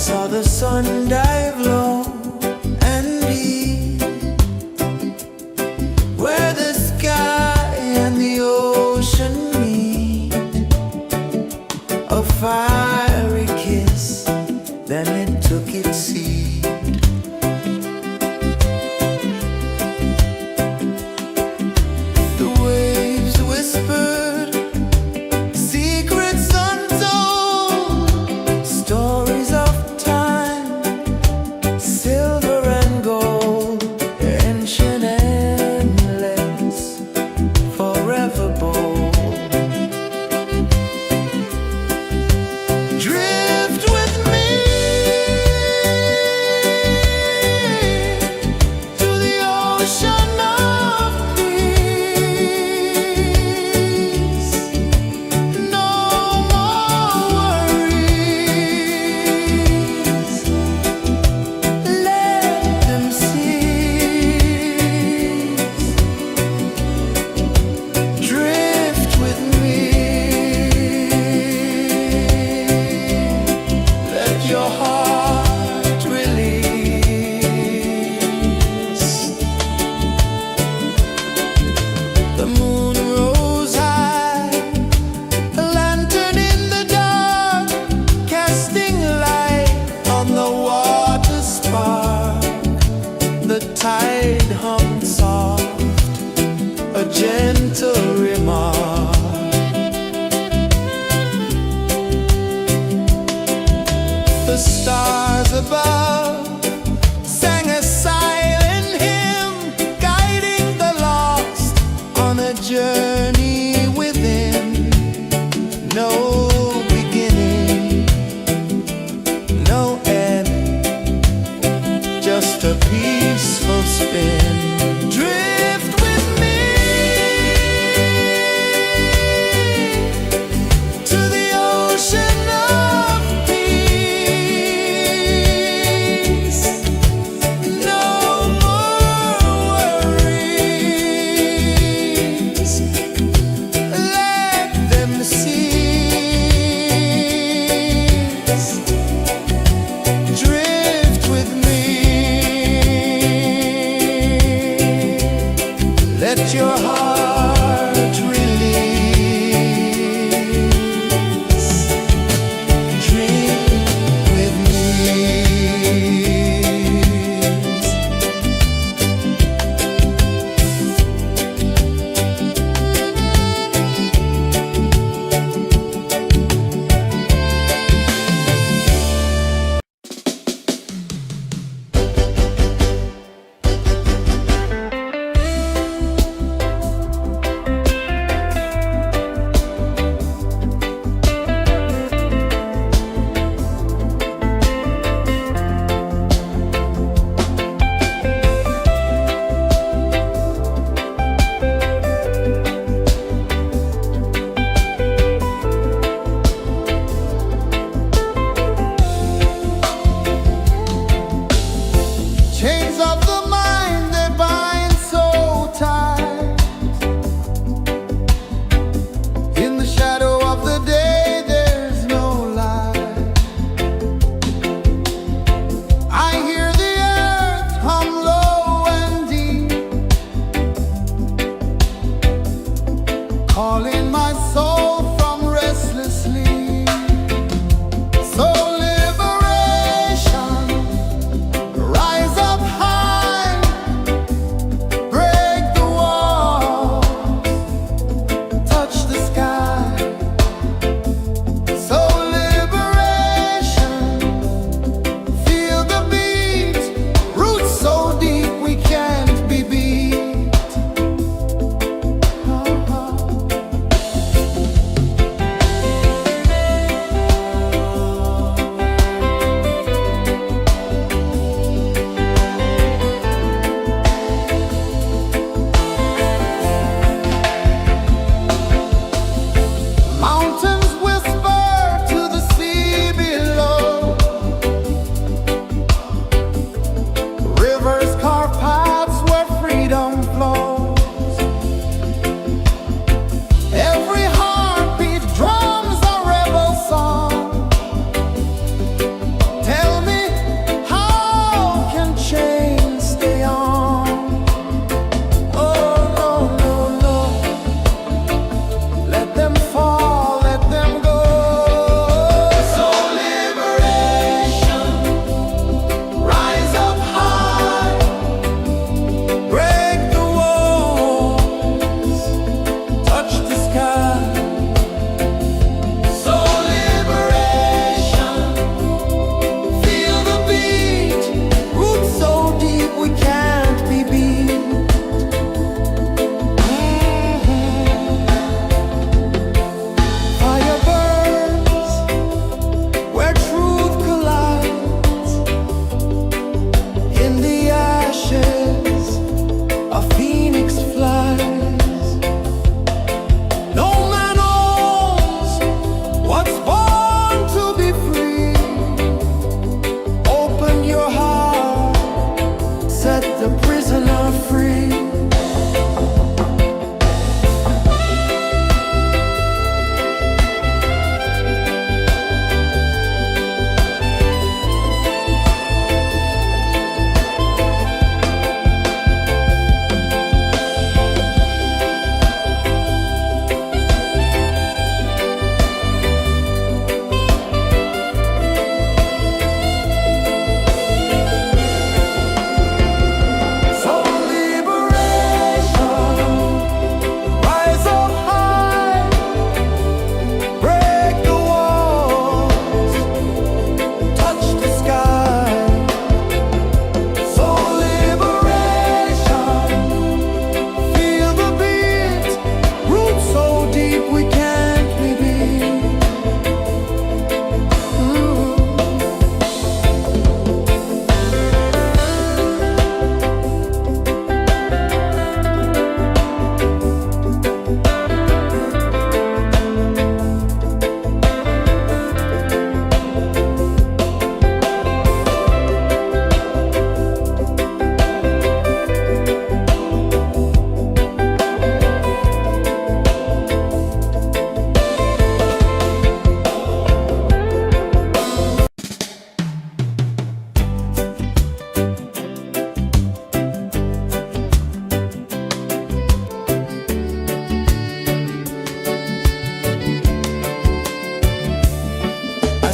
saw the sun dive low and deep, where the sky and the ocean meet. A fiery kiss, then it took its seat. The waves whispered secrets untold, stories of time, silver and gold, ancient, endless, forever bold. Drift with me to the ocean of peace. No more worries, let them cease. Drift with me, let your heart release. The moon rose high, a lantern in the dark, casting light on the water spark. The tide hummed soft, a gentle remark. The stars above sang a silent hymn, guiding the lost on a journey within. No beginning, no end, just a peaceful spin. Drift with me to the ocean of peace.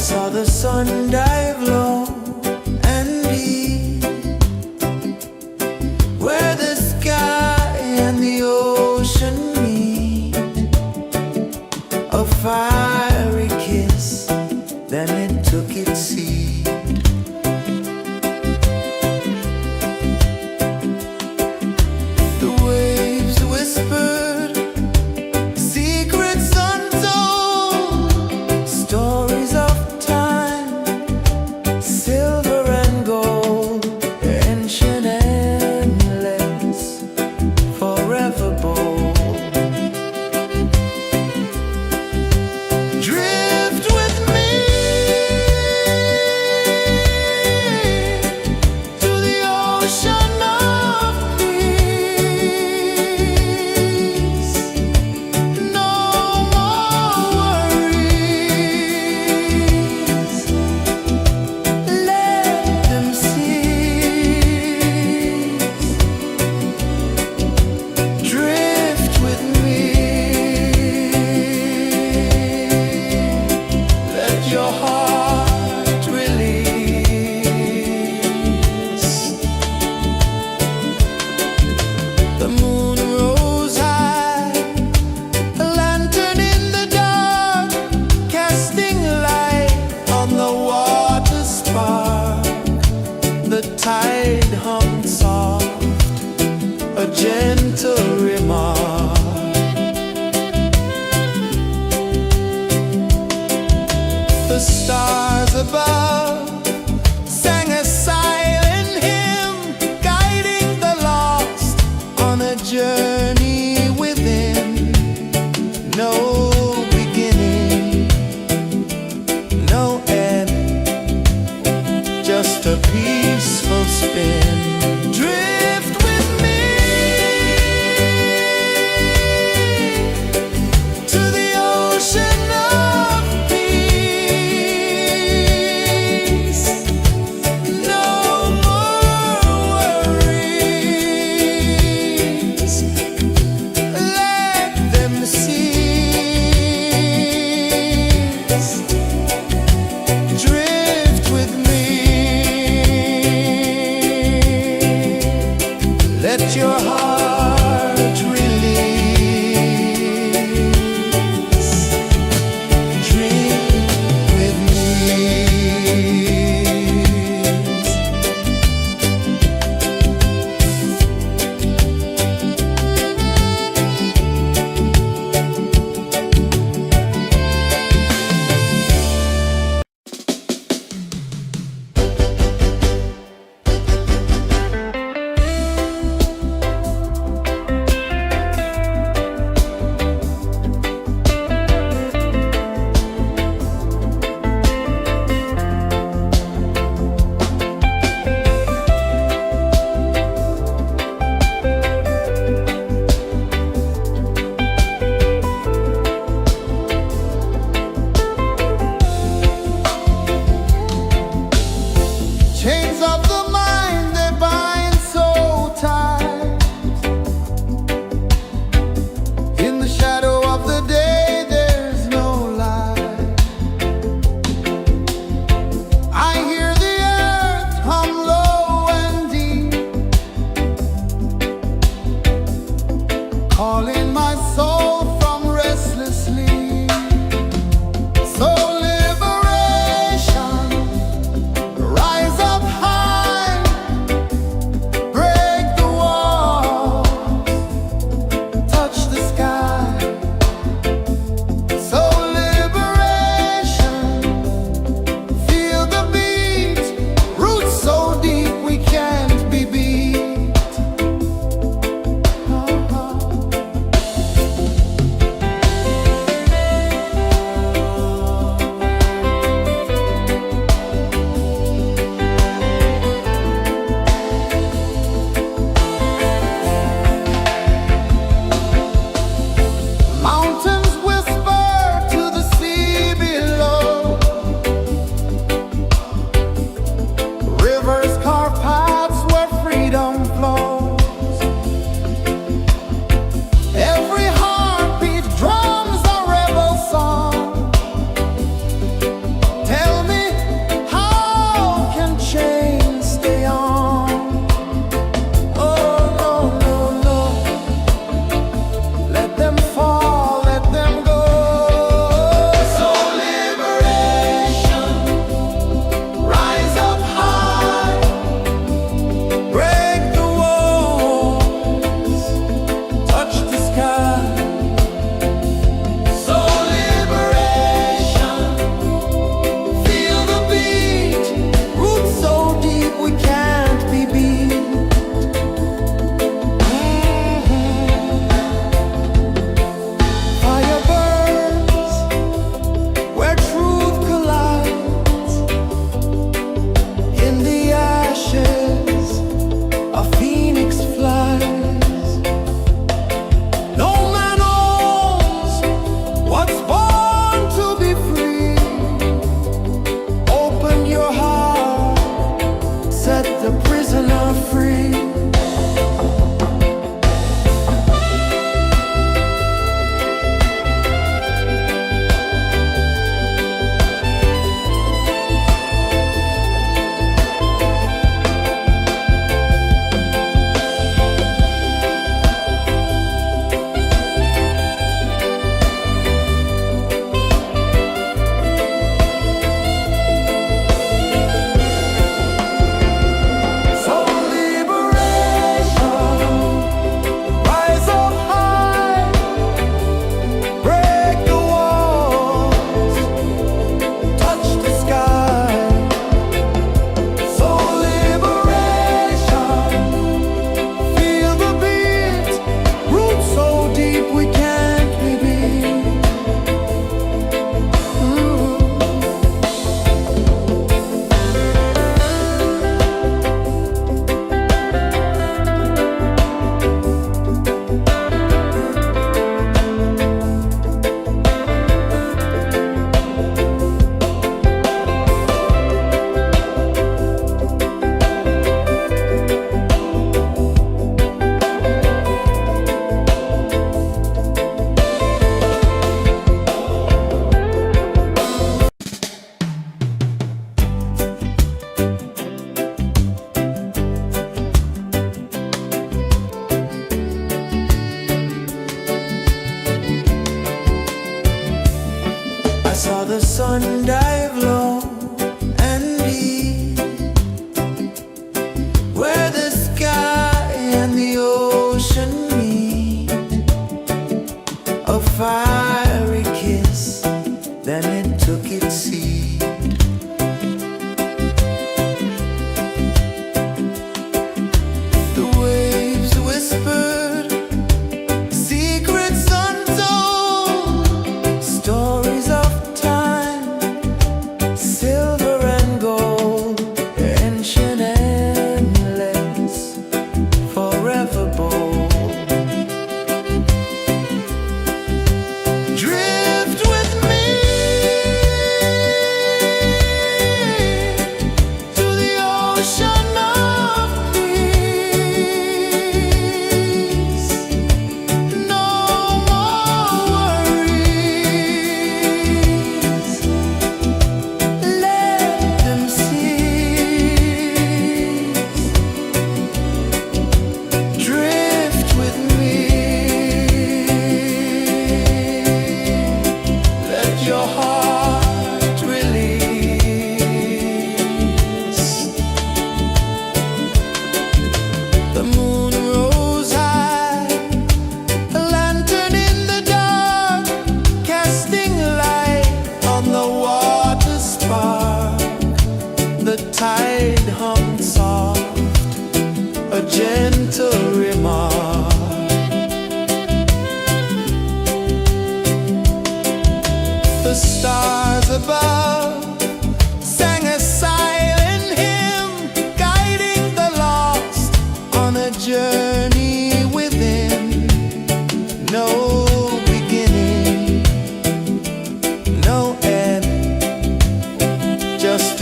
saw the sun dive low and deep, where the sky and the ocean meet. A fiery kiss, then it took its seed. The waves whispered secrets untold, stories of time, silver and gold, ancient, endless, forever bold. Drift with me to the ocean of peace. No more worries, let them cease. Drift with me, let your heart release. The moon rose high, a lantern in the dark, casting light on the water spark. The tide hummed soft, a gentle remark. The stars above sang a silent hymn, guiding the lost on a journey within. No beginning, no end, just a peaceful spin. Drift with me to the ocean of peace. No more worries, let them cease.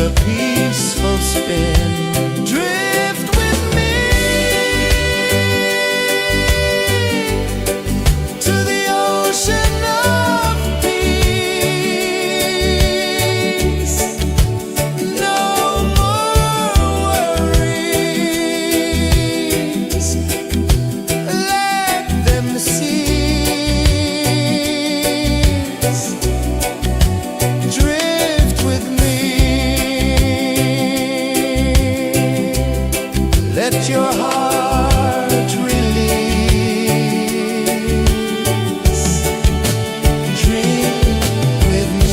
a peaceful spin. Drift with me to the ocean of peace. No more worries, let them cease. Drift with me, let your heart release. Dream with me.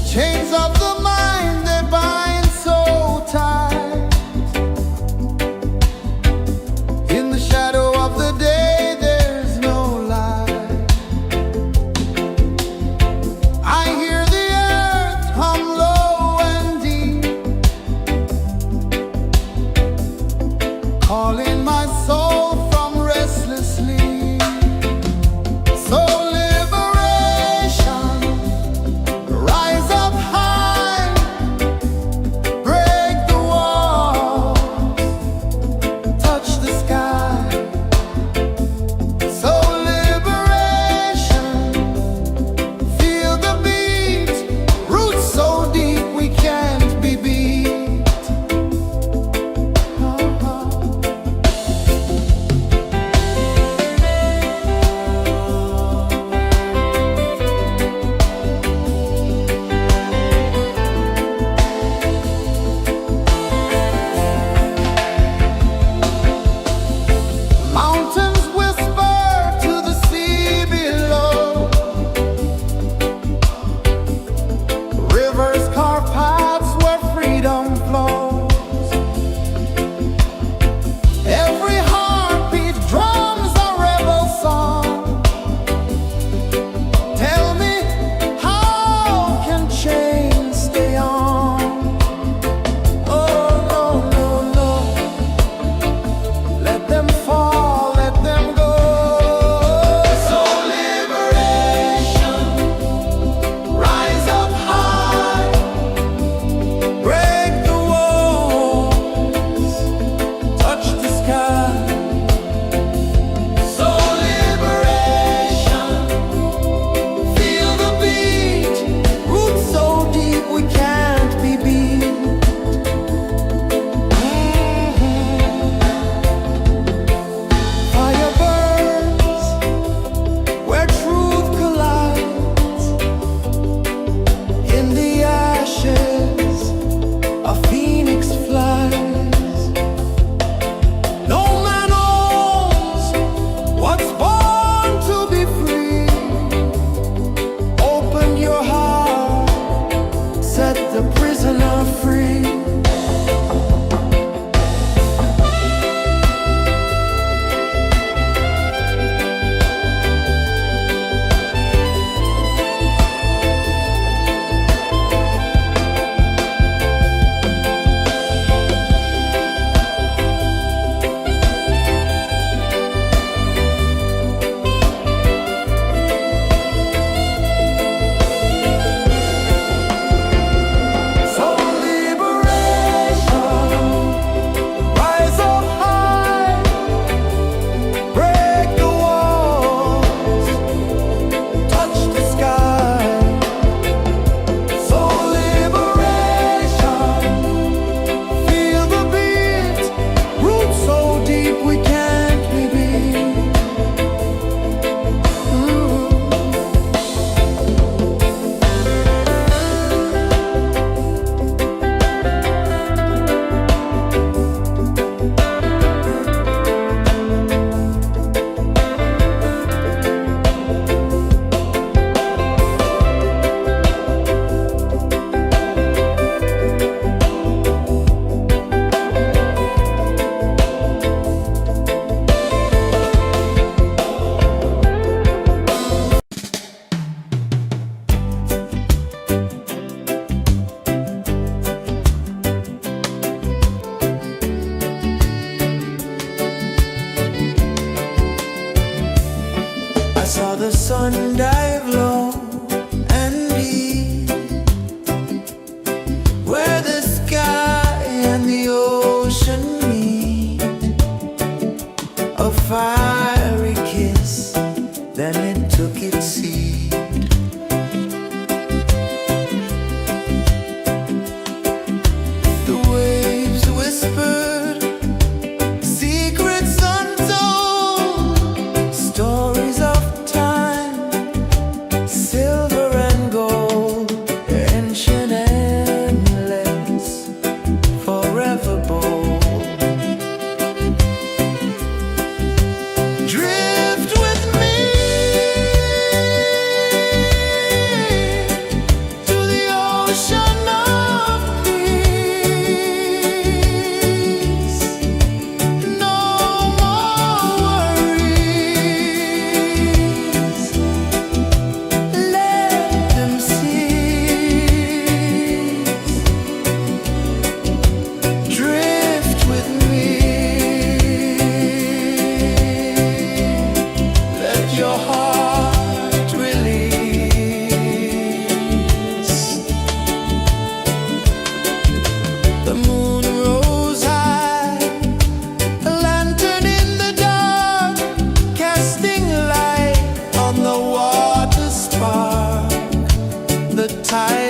Chains of the mind, they bind so tight. In the shadow of the day, there's no light. I hear the earth hum low and deep, calling my soul from restless sleep. So liberation, rise up high,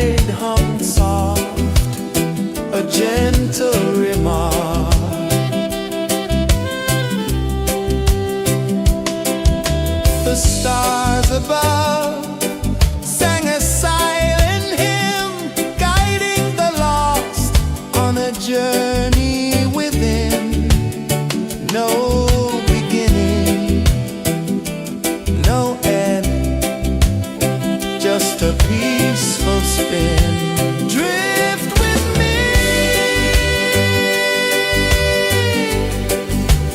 tide hung soft, a gentle remark. The stars above sang a silent hymn, guiding the lost on a journey within. No beginning, no end, just a peaceful spin. Drift with me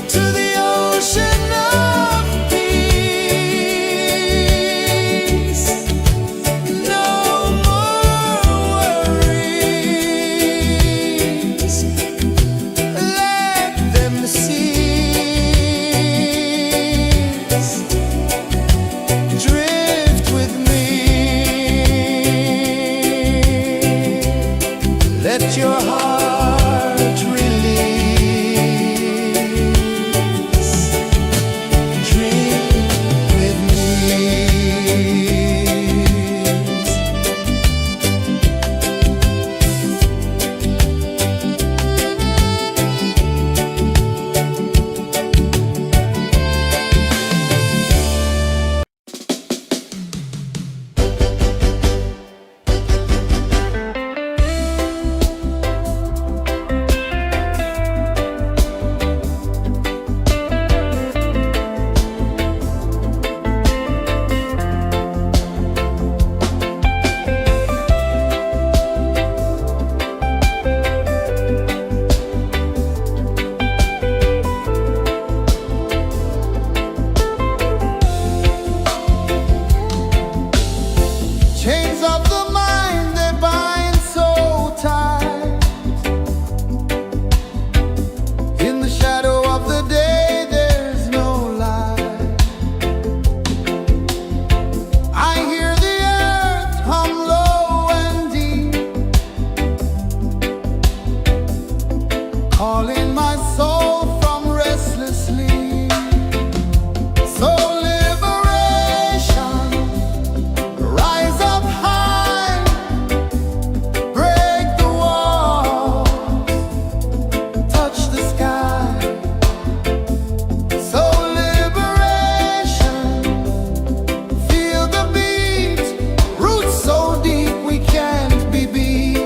to the ocean of peace. No more worries, let them cease. Drift with me, let your heart release. Dream with me. Chains of the mind, they bind so tight. In the shadow of the day, there's no light. I hear the earth hum low and deep, calling my soul from restless sleep. So liberation, rise up high, break the walls, touch the sky. So liberation, feel the beat, roots so deep we can't be beat.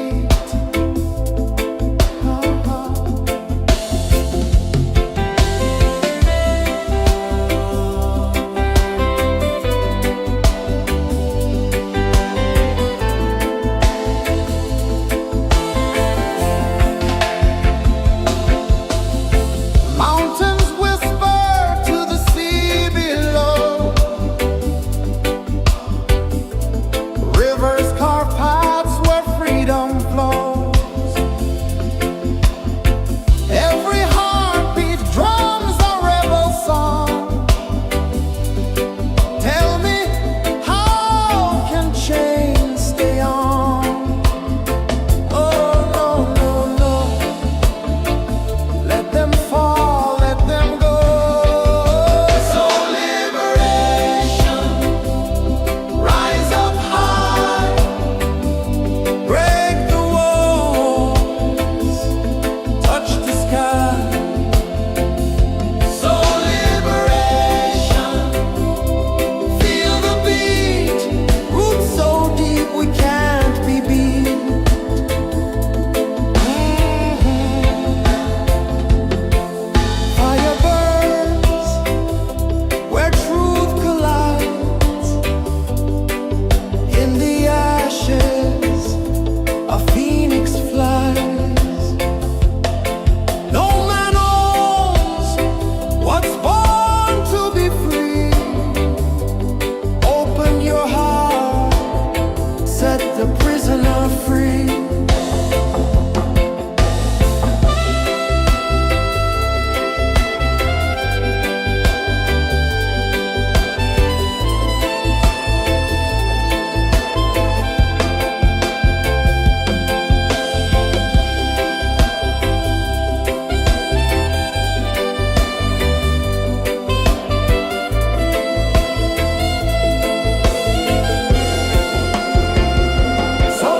Mountains whisper to the sea below, rivers carve paths where freedom flows. Every heartbeat drums a rebel song. Tell me, how can chains stay on? Oh no, no, no, let them fall, let them go. So liberation, rise up high, break the walls, touch the sky. So liberation, feel the beat, roots so deep we can't be beat. Fire burns where truth collides. In the ashes, a phoenix flies. No man owns what's born to be free. Open your heart, set the prisoner free. So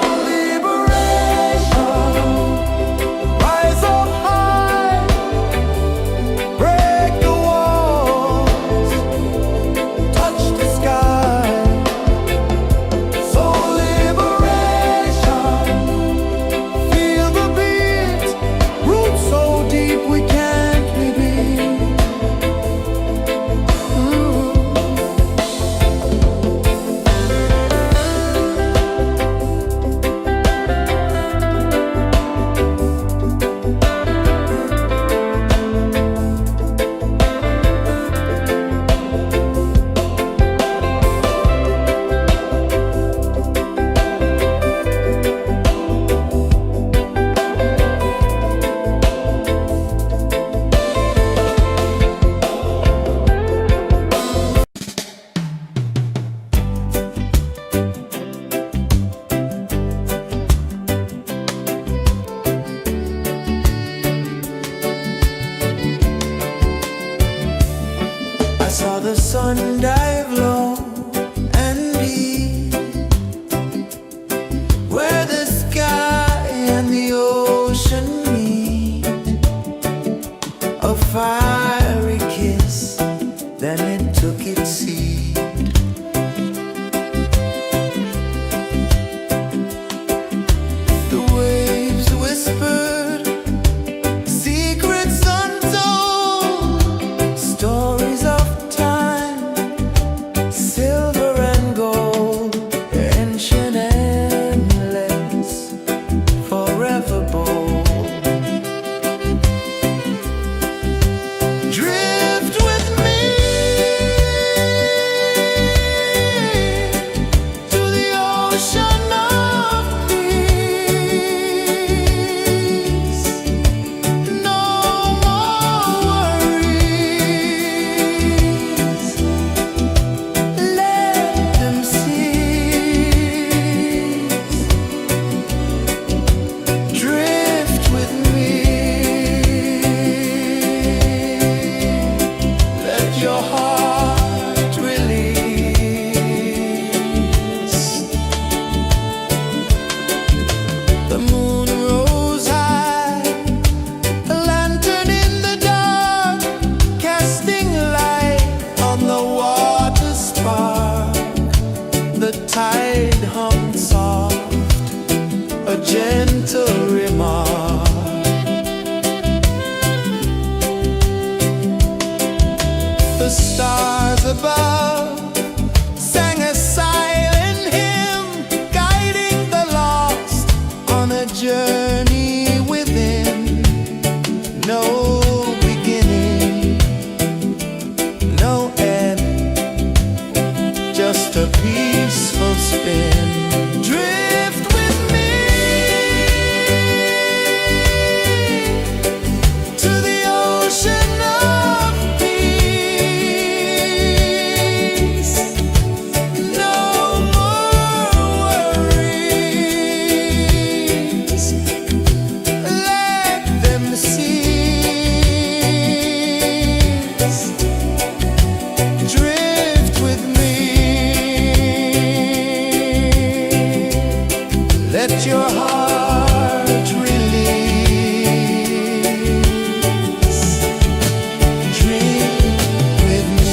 Let your heart release. Dream with me.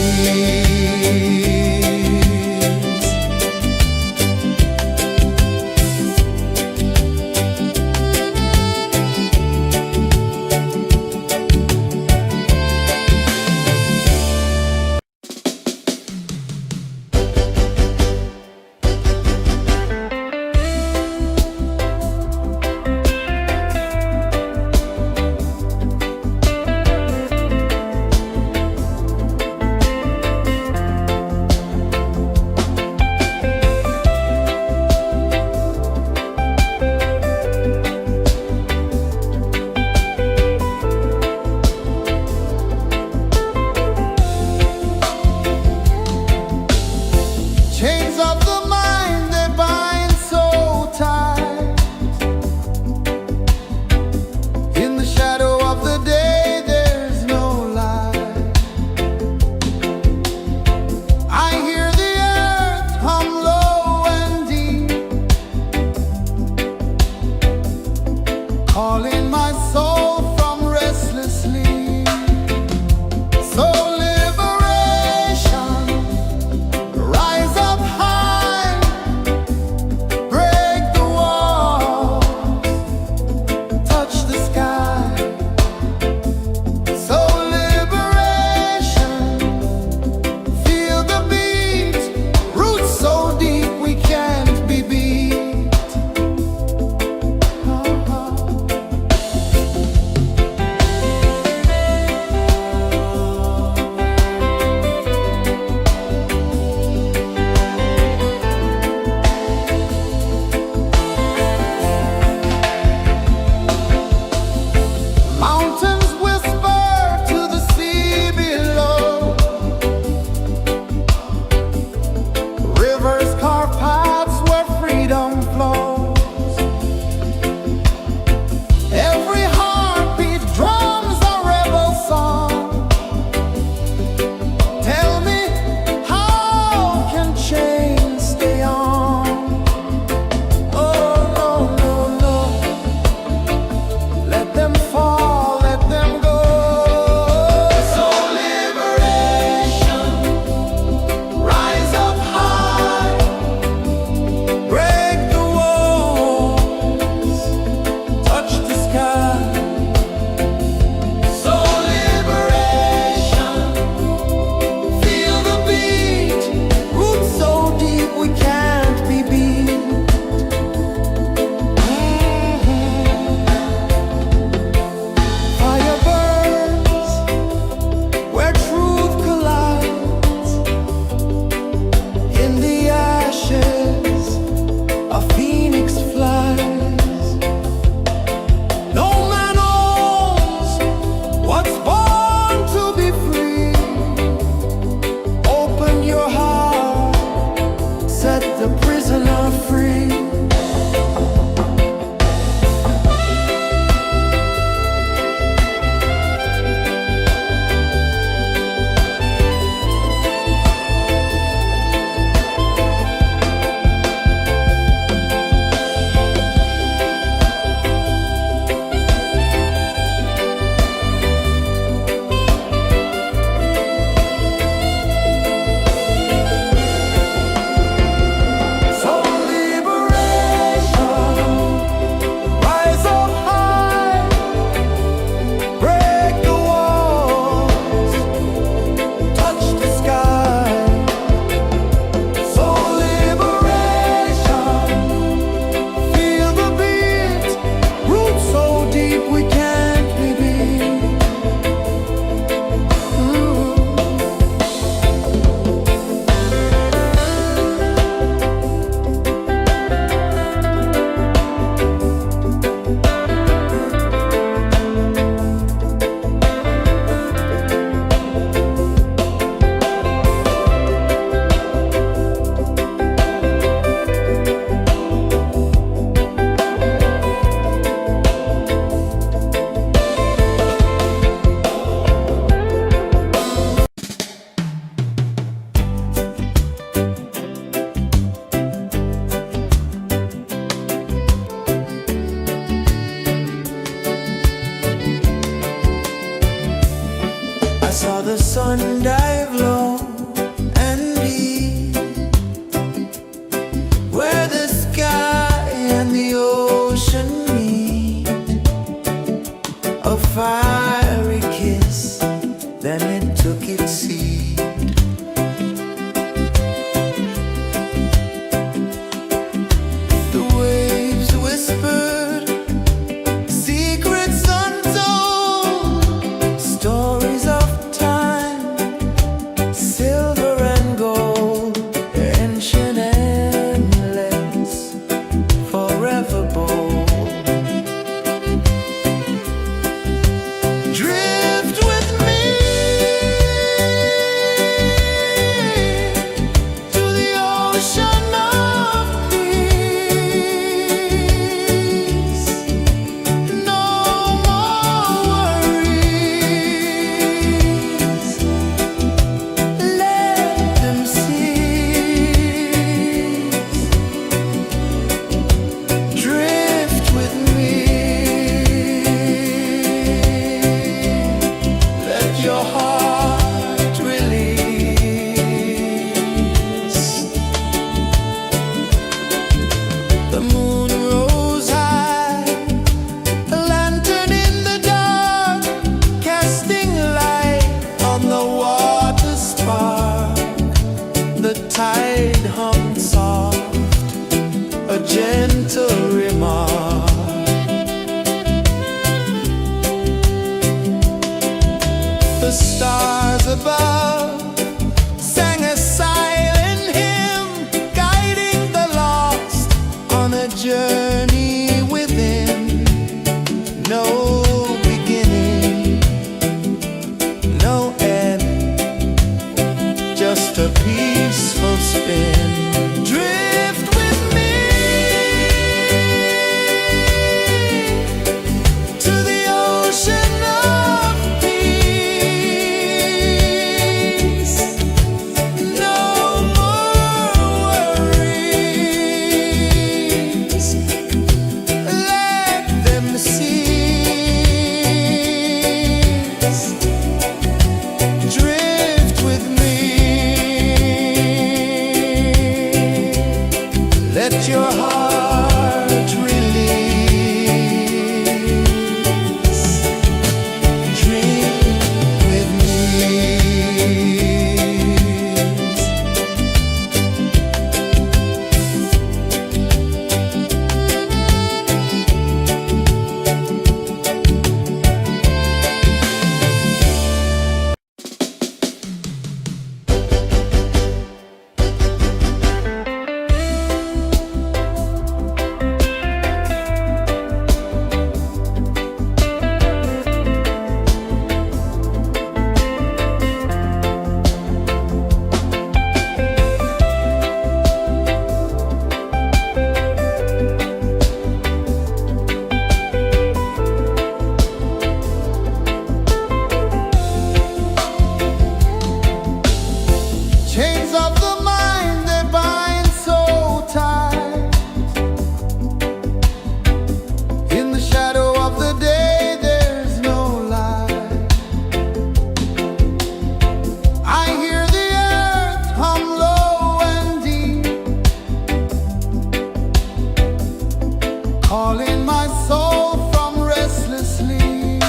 calling my soul from restless sleep.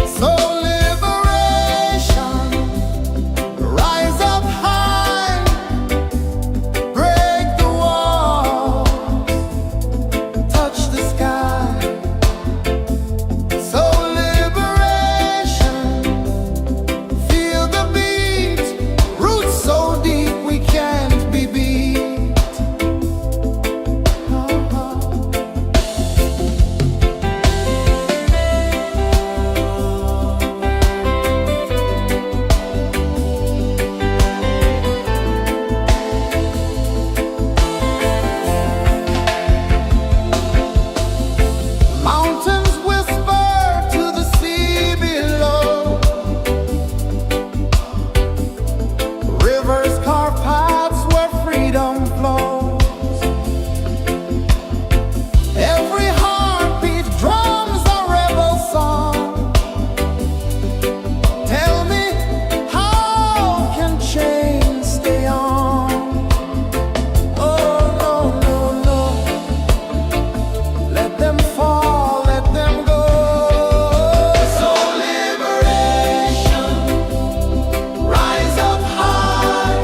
So liberation, rise up high, break the walls, touch the sky. So liberation, feel the beat, roots so deep we can't be beat. Mountains whisper to the sea below, rivers carve paths where freedom flows. Every heartbeat drums a rebel song. Tell me, how can chains stay on? Oh no, no, no. Let them fall, let them go. So liberation, rise up high,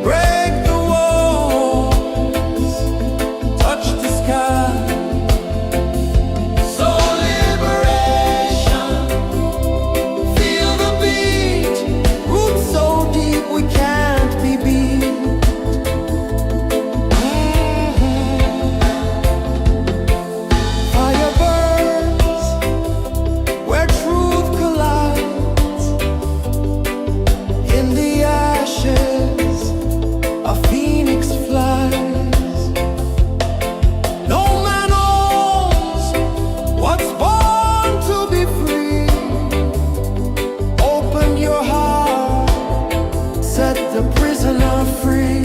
break the walls, touch the sky. So liberation, feel the beat, roots so deep we can't be beat. Fire burns where truth collides. In the ashes, a phoenix flies. No man owns what's born to be free. Open your heart, set the prisoner free.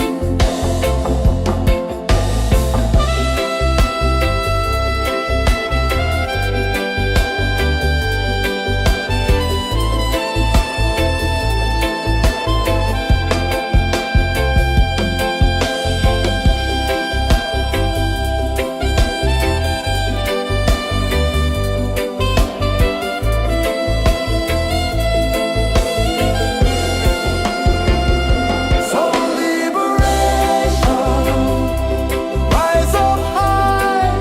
So liberation, rise up high,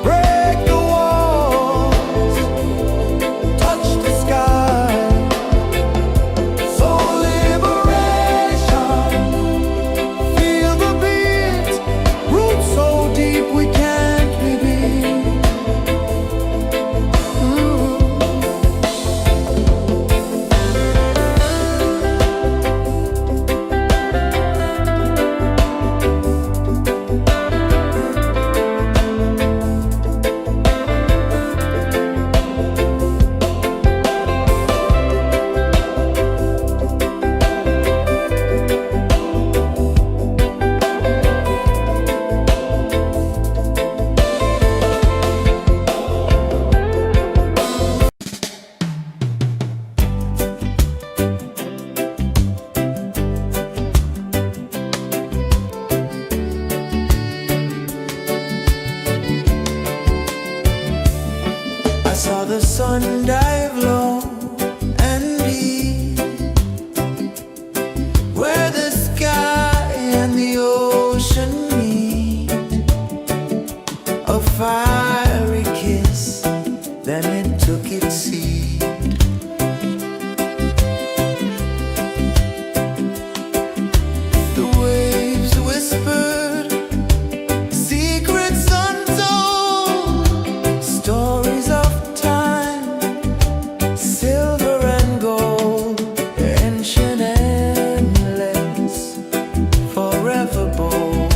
break the walls, touch the sky. So liberation, feel the beat, roots so deep we can't be beat. I saw the sun dive low and deep, where the sky and the ocean meet. A fiery kiss, then it took its seed. The waves whispered secrets untold, stories of time, silver and gold, ancient, endless, forever bold.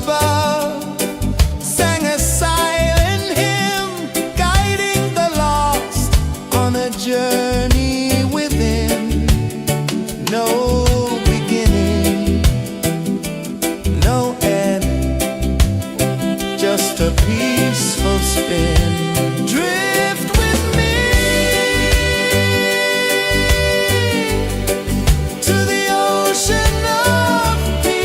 above sang a silent hymn, guiding the lost on a journey within. No beginning, no end, just a peaceful spin. Drift with me to the ocean of peace.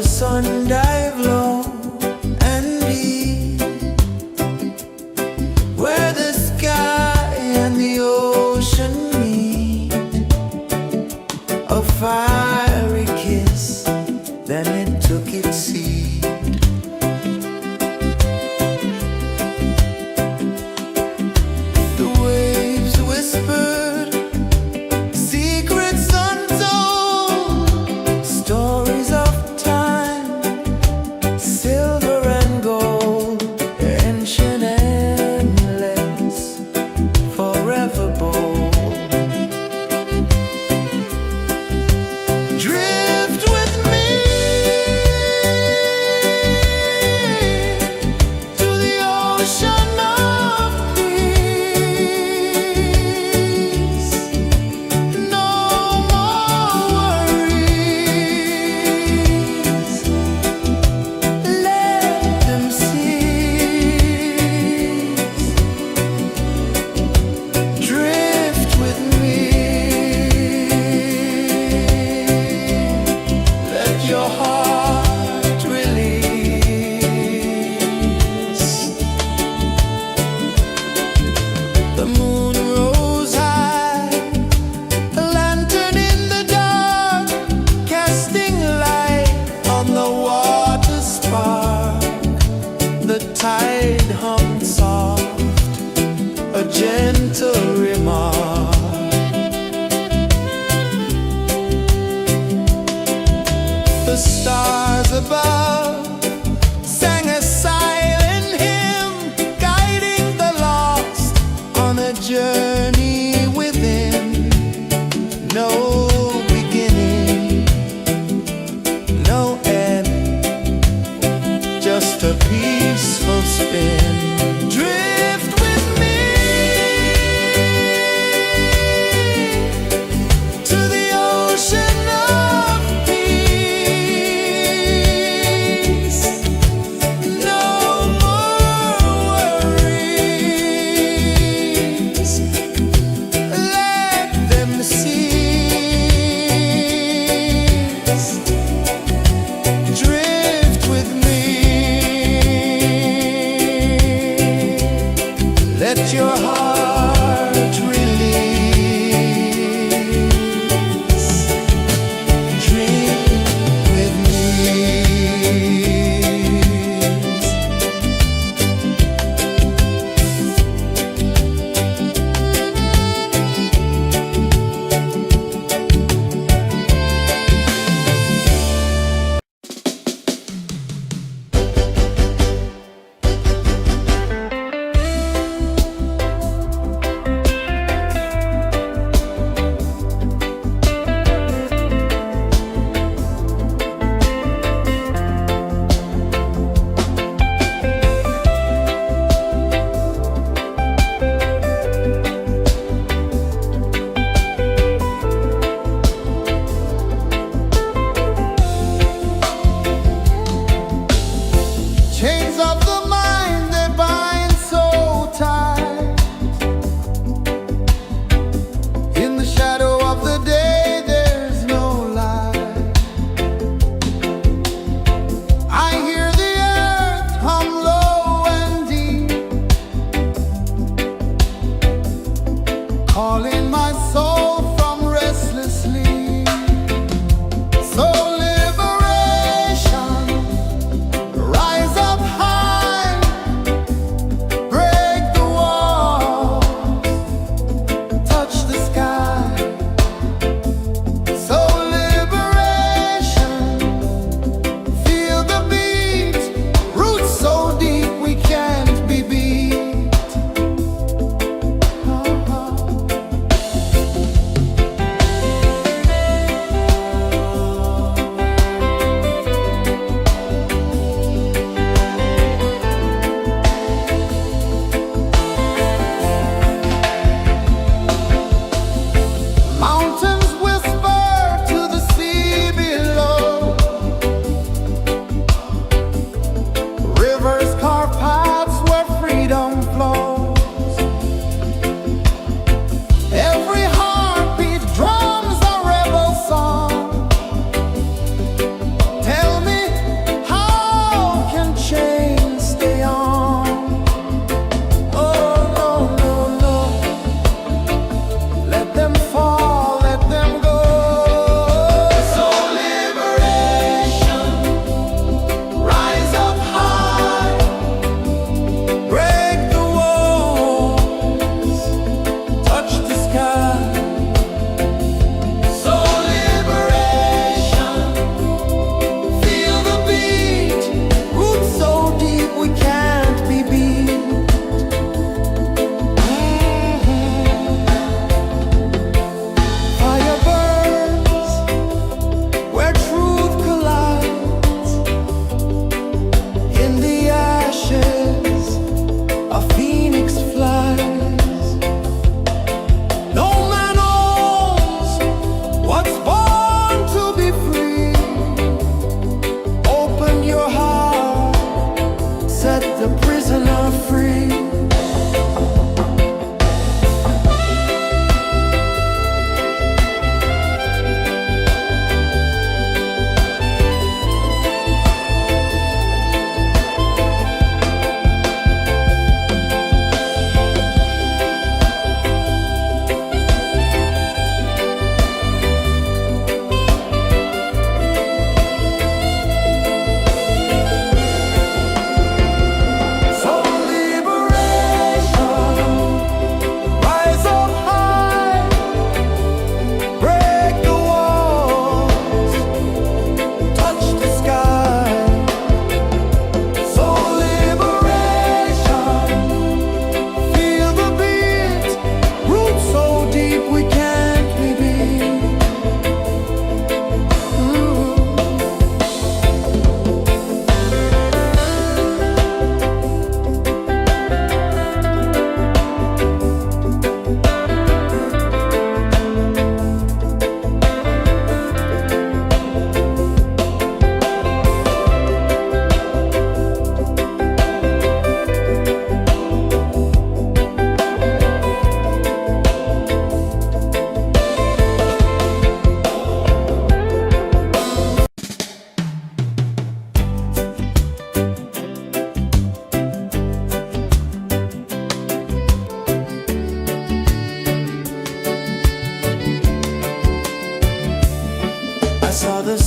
the sun dive low and deep, where the sky and the ocean meet, a fiery kiss, then it took its seed. The waves whispered secrets untold, stories of time, silver and gold, ancient, endless, forever bold. Drift with me to the ocean of peace. No more worries, let them cease. Drift with me, let your heart release. The moon rose high, a lantern in the dark, casting light on the water spark. The tide hummed soft, a gentle remark. The stars above sang a silent hymn, guiding the lost on a journey within. No beginning, no end, just a peaceful spin. Drift with me to the ocean of peace.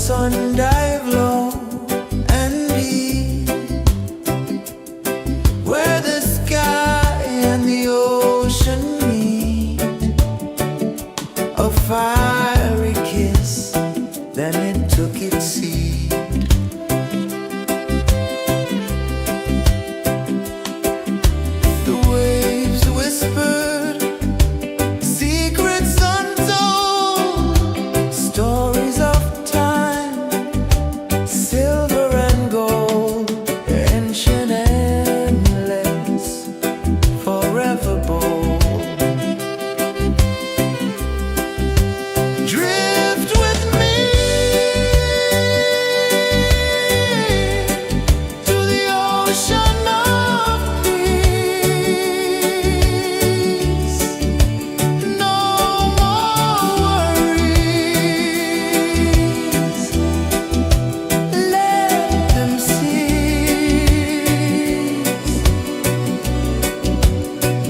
sun dive low and deep, where the sky and the ocean meet. A fiery kiss, then it took its seat. The waves whispered secrets untold, stories of time, silver and gold, ancient, endless, forever bold. Drift with me to the ocean of peace. No more worries, let them cease.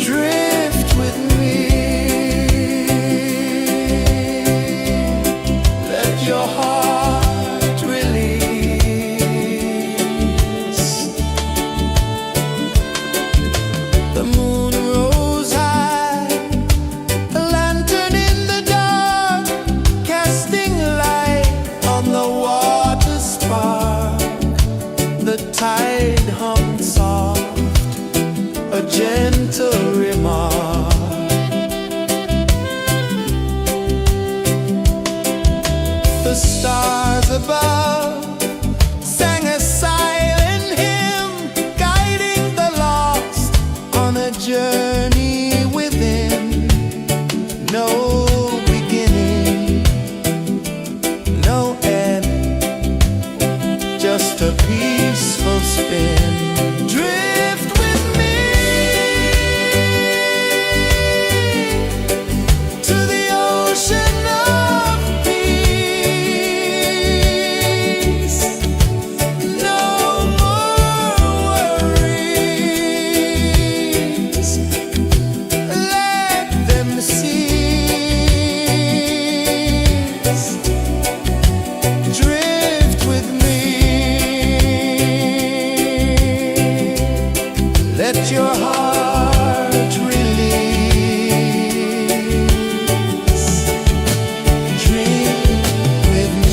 Drift with me, let your heart release. The moon rose high, a lantern in the dark, casting light on the water spark. The tide hummed soft, a gentle remark. The stars above sang a silent hymn, guiding the lost on a journey within. No beginning, no end, just a peaceful spin. Drift with me to the ocean of peace. No more worries, let them cease. Drift with me, let your heart release. Dream with me.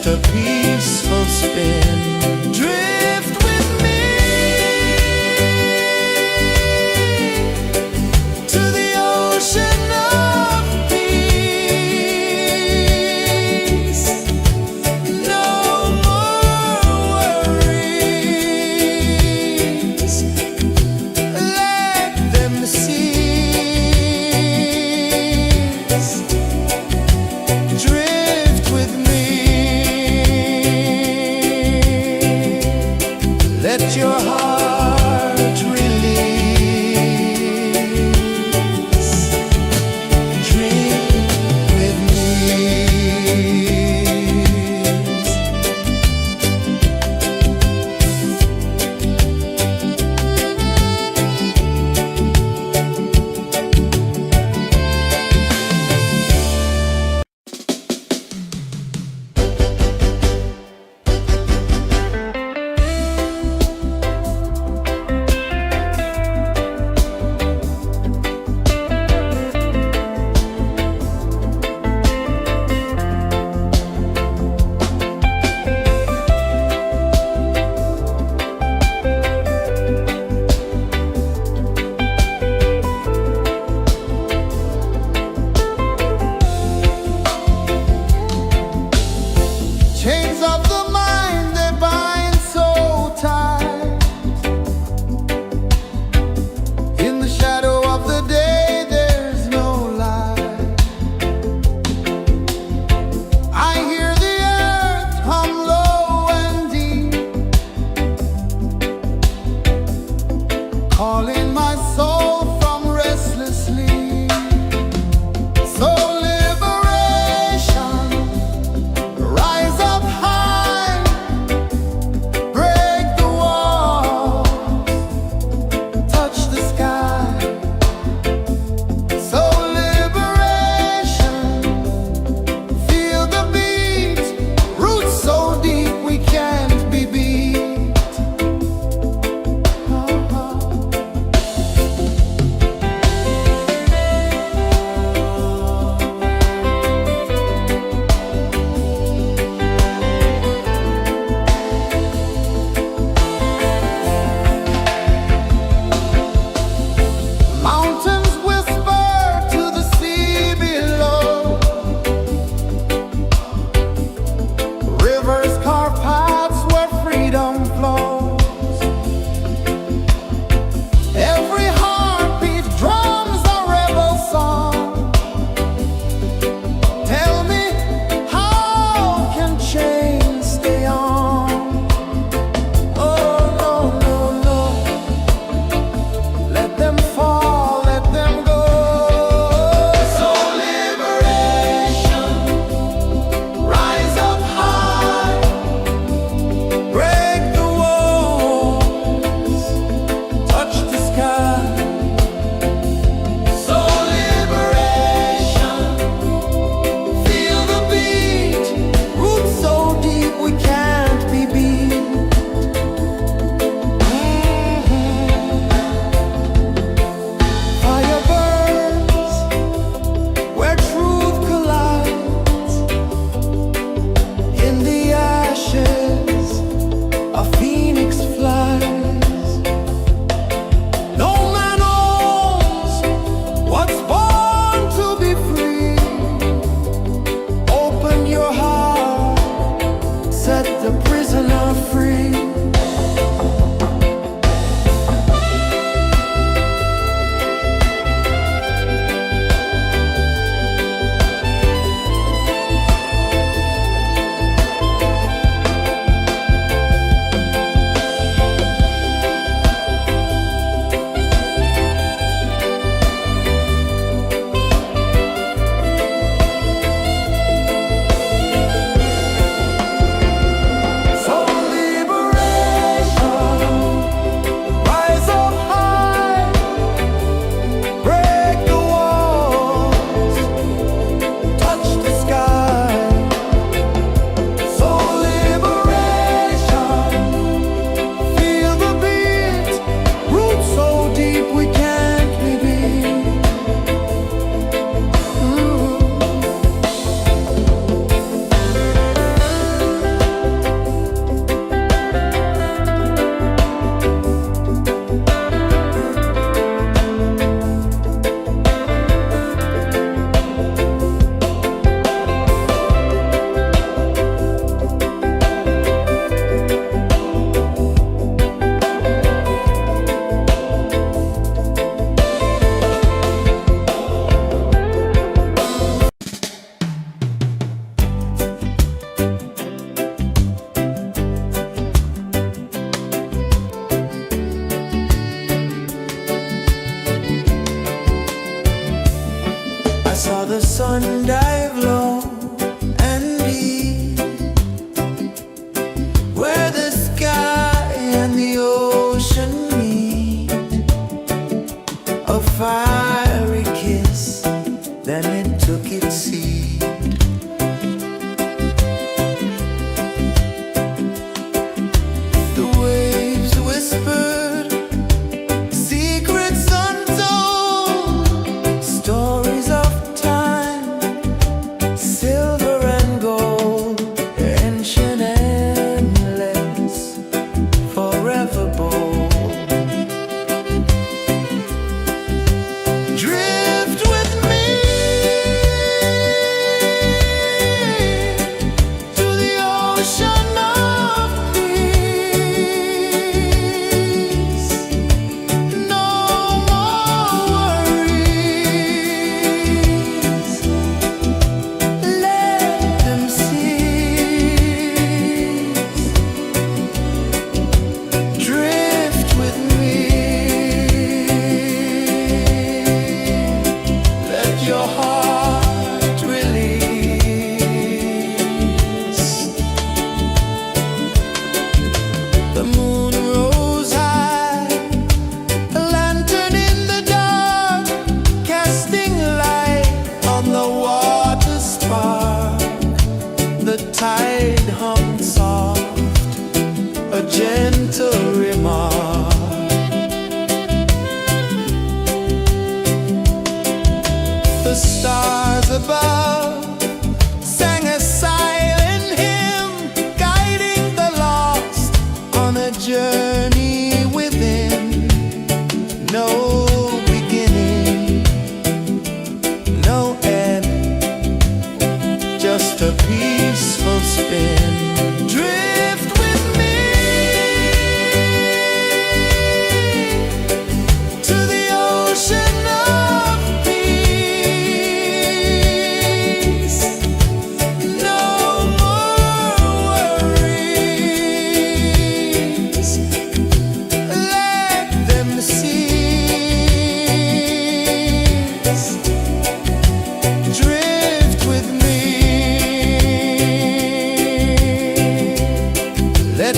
just a peaceful spin. Drift with me to the ocean of peace. No more worries, let them cease. Drift with me, let your heart release. Drift with me. Chains of the mind, they bind so tight. In the shadow of the day, there's no light. I hear the earth hum low and deep, calling my soul from restless sleep. So liberation, rise up high, break the walls, touch the sky. So liberation, feel the beat, roots so deep we can't be beat. Mountains whisper to the sea below, rivers carve paths where freedom flows. Every heartbeat drums a rebel song. Tell me, how can chains stay on? Oh no, no, no, let them fall, let them go. So liberation, rise up high,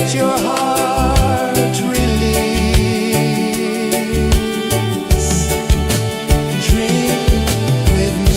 let your heart release. Drink with me.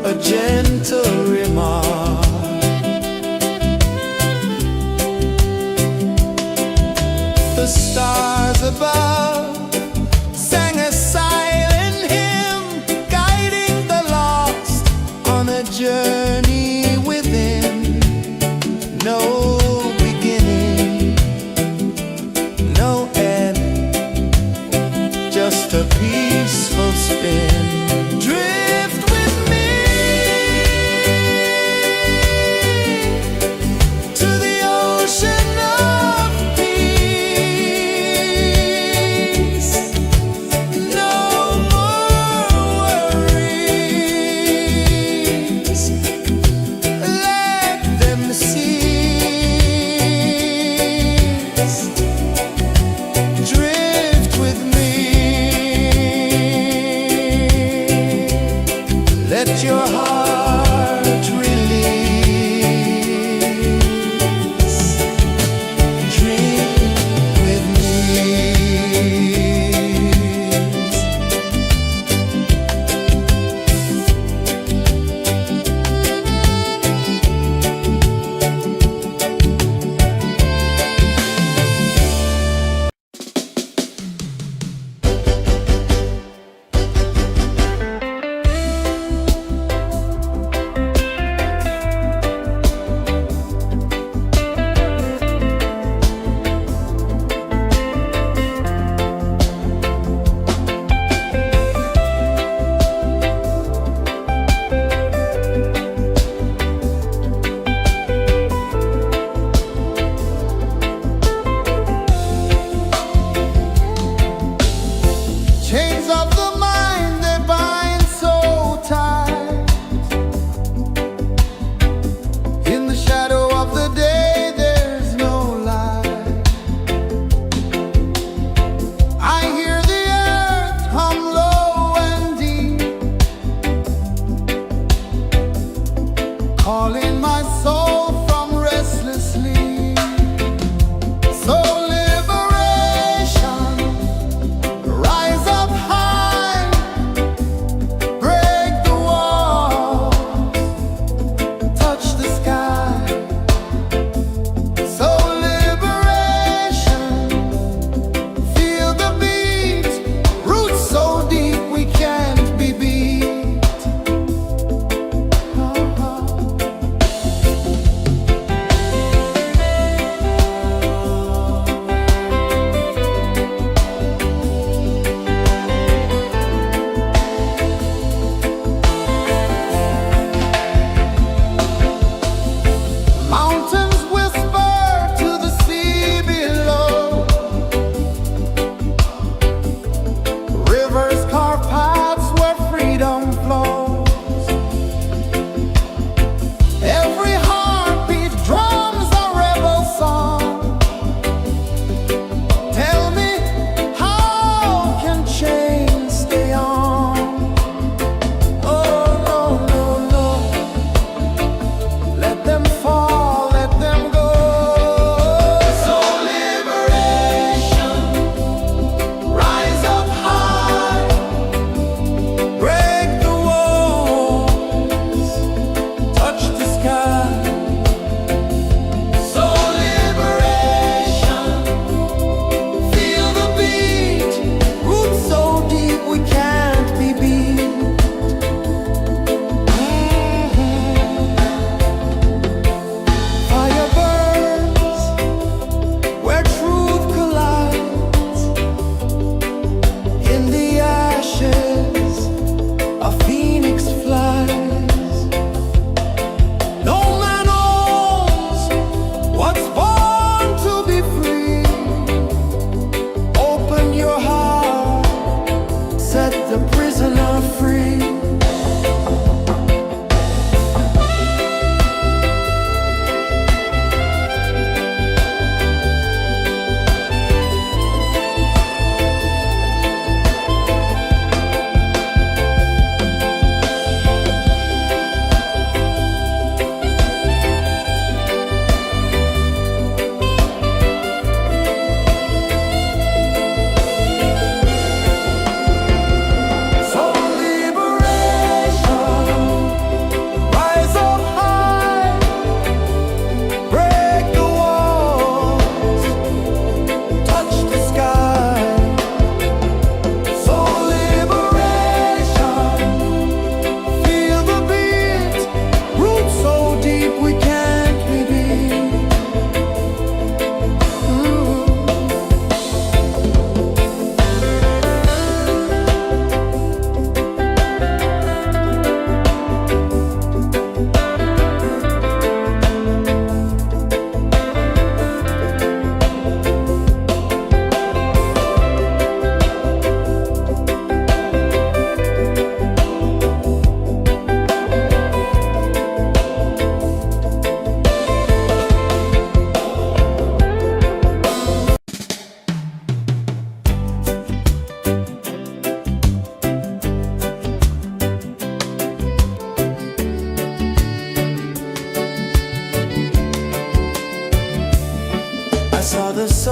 a gentle remark. The stars above sang a silent hymn, guiding the lost on a journey within. No beginning, no end, just a peaceful spin. Drift with me to the ocean of peace. No more worries,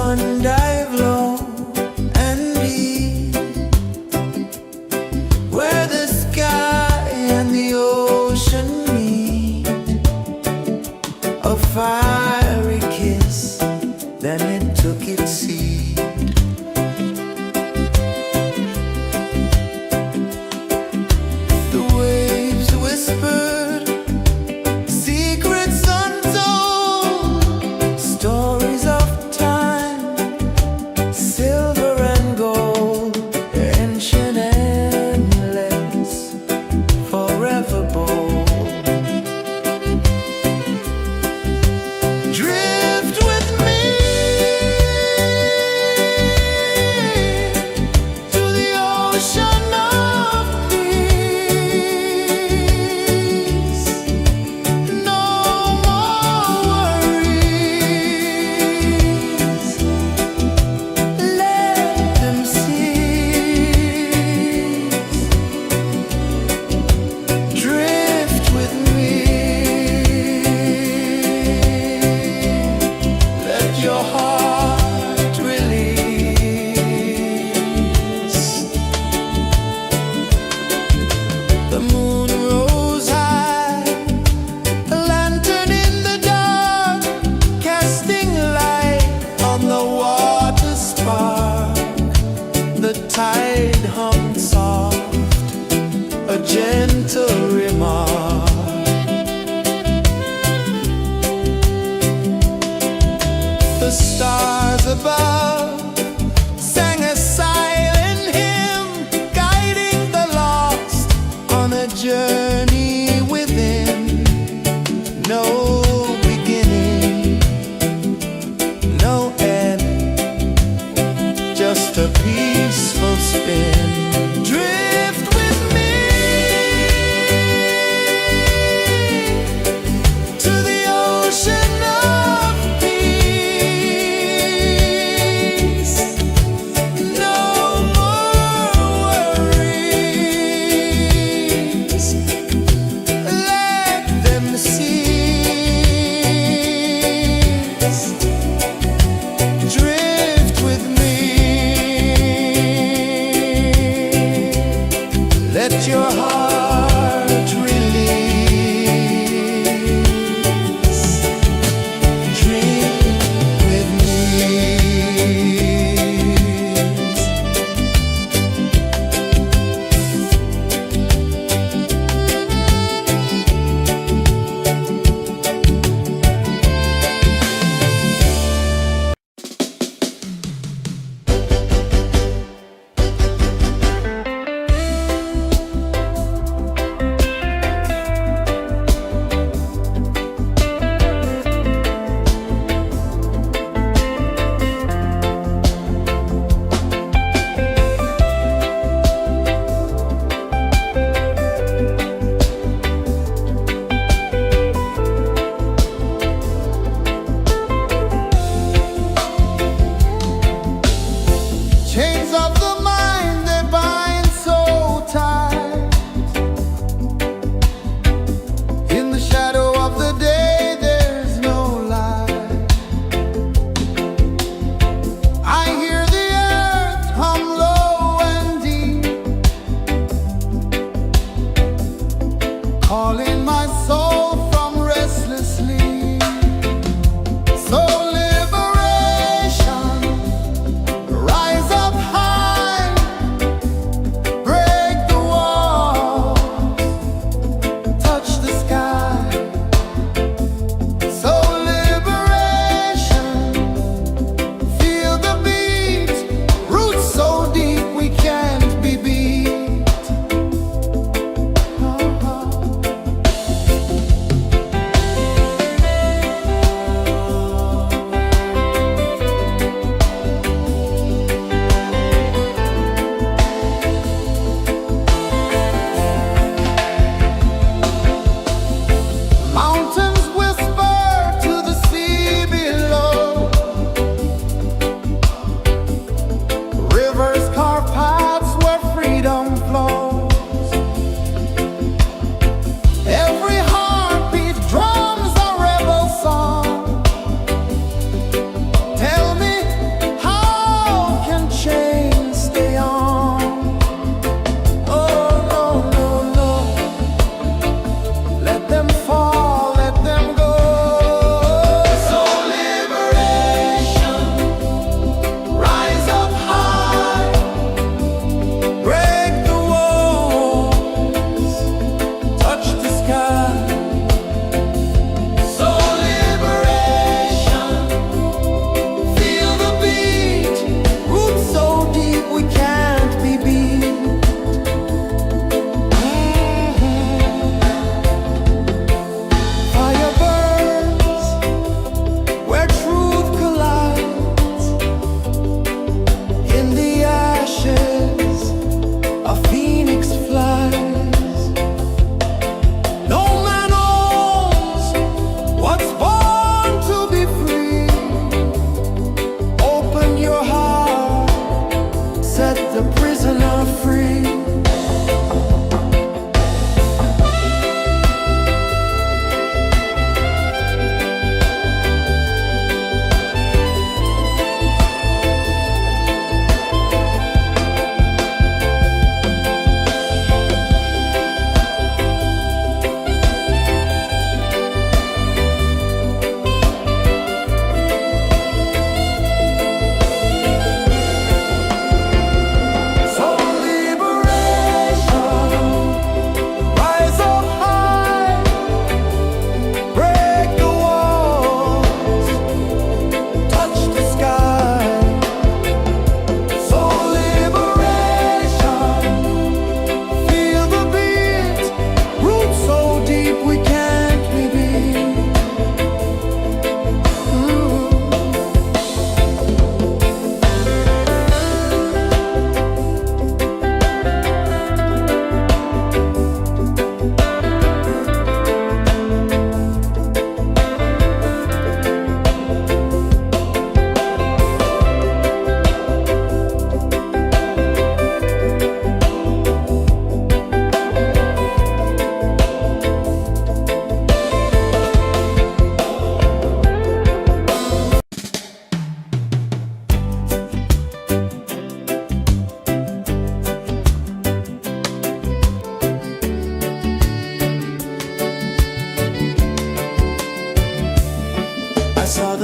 one dive low and deep, where the sky and the ocean meet. A fiery kiss, then it took its seat. The waves whispered secrets untold, stories of time, silver and gold, ancient, endless, forever bold. Drift with me to the ocean of peace. No more worries, let them cease. Drift with me, let your heart release. The moon rose high, a lantern in the dark, casting light on the water spark. The tide hummed soft, a gentle remark. The stars above sang a silent hymn, guiding the lost on a journey within. No beginning, no end, just a peaceful spin. Drift with me to the ocean of peace. No more worries, let them cease. Drift with me, let your heart release. Dream with me. Chains of the mind, they bind so tight. In the shadow of the day, there's no light. I hear the earth hum low and deep, calling my soul from restless sleep. So liberation, rise up high, break the walls, touch the sky. So liberation, feel the beat, roots so deep we can't be beat.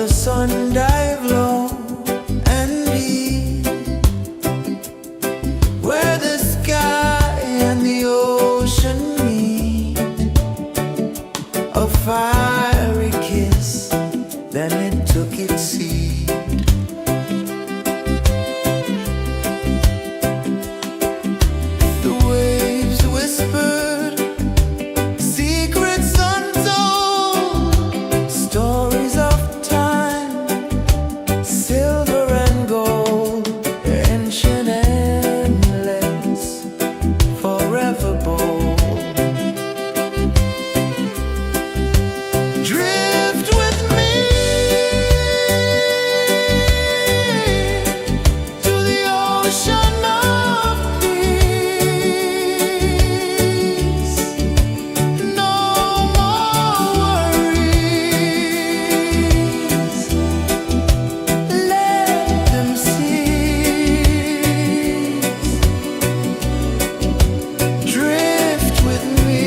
the sun dive low and deep, where the sky and the ocean meet. A fiery kiss, then it took its seat. The waves whispered secrets untold, stories of time, silver and gold, ancient, endless, forever bold. Drift with me to the ocean of peace. No more worries, let them cease. Drift with me.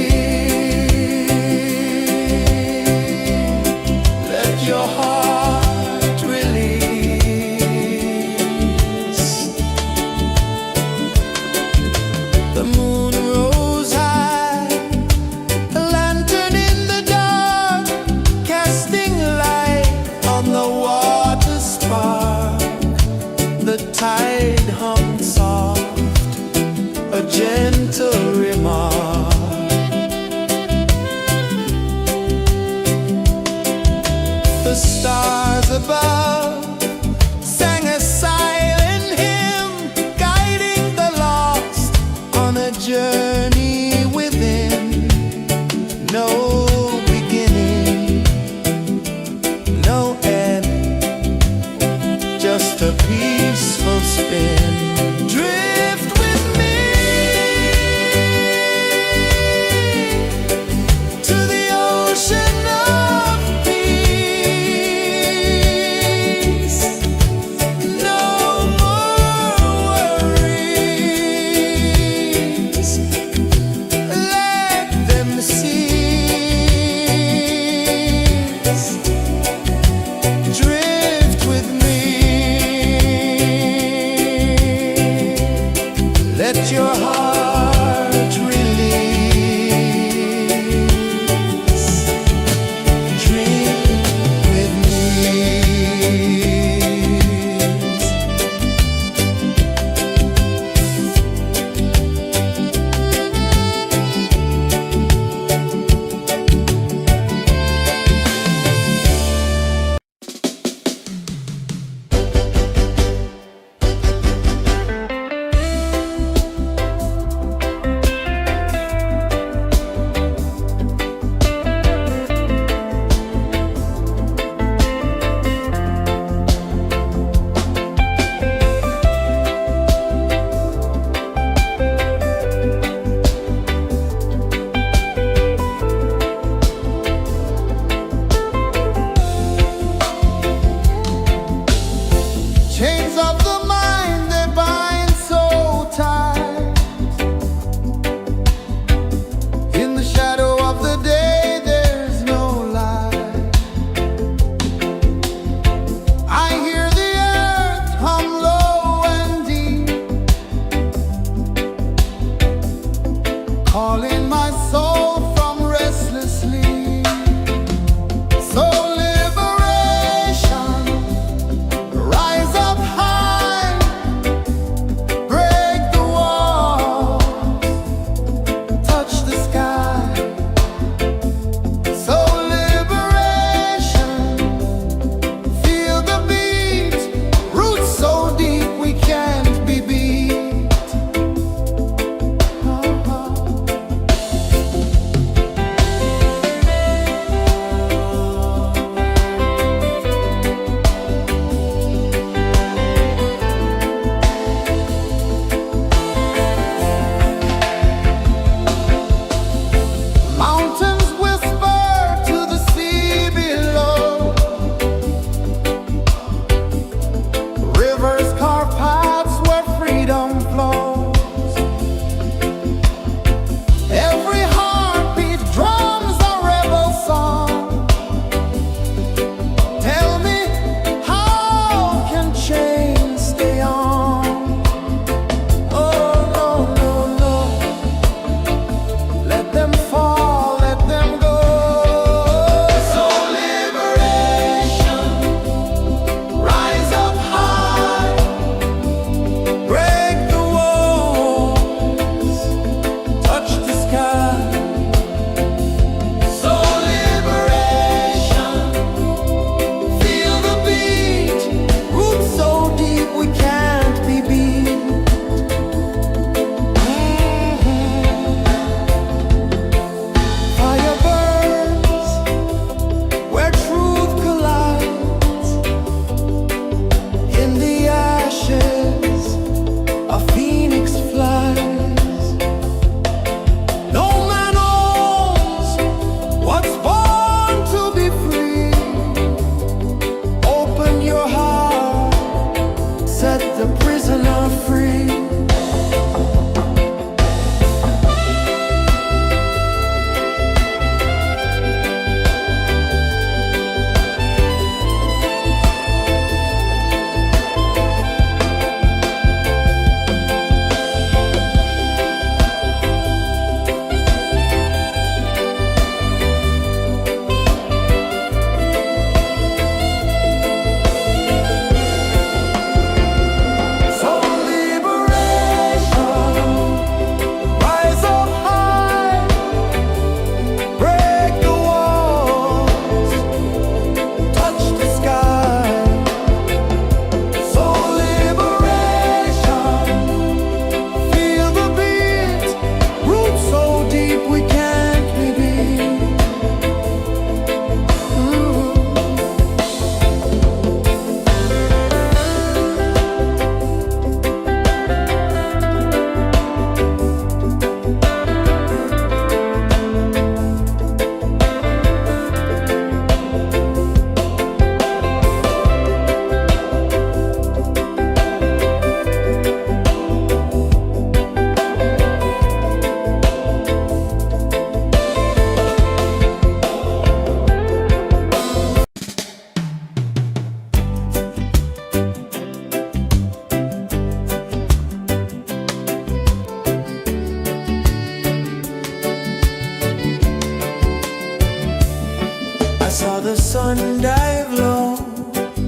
saw the sun dive low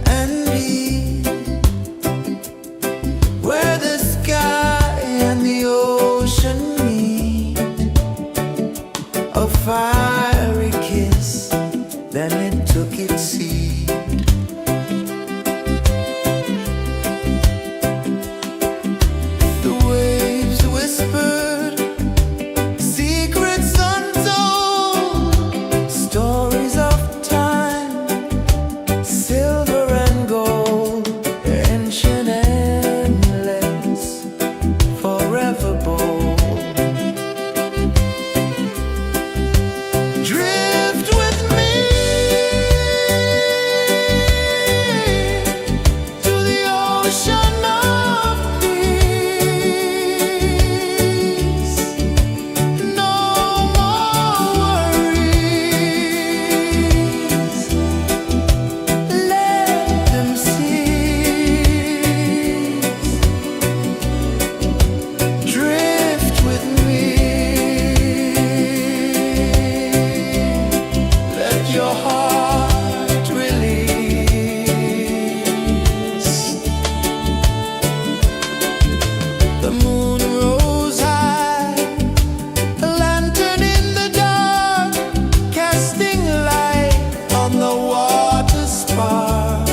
and deep, where the sky and the ocean meet. A fiery kiss, then it took its seat. The waves whispered secrets untold, stories of time, silver and gold, ancient, endless, forever bold. Drift with me to the ocean of peace. No more worries. Let them cease. Drift with me. Let your heart release. The moon rose high, a lantern in the dark, casting light on the water spark.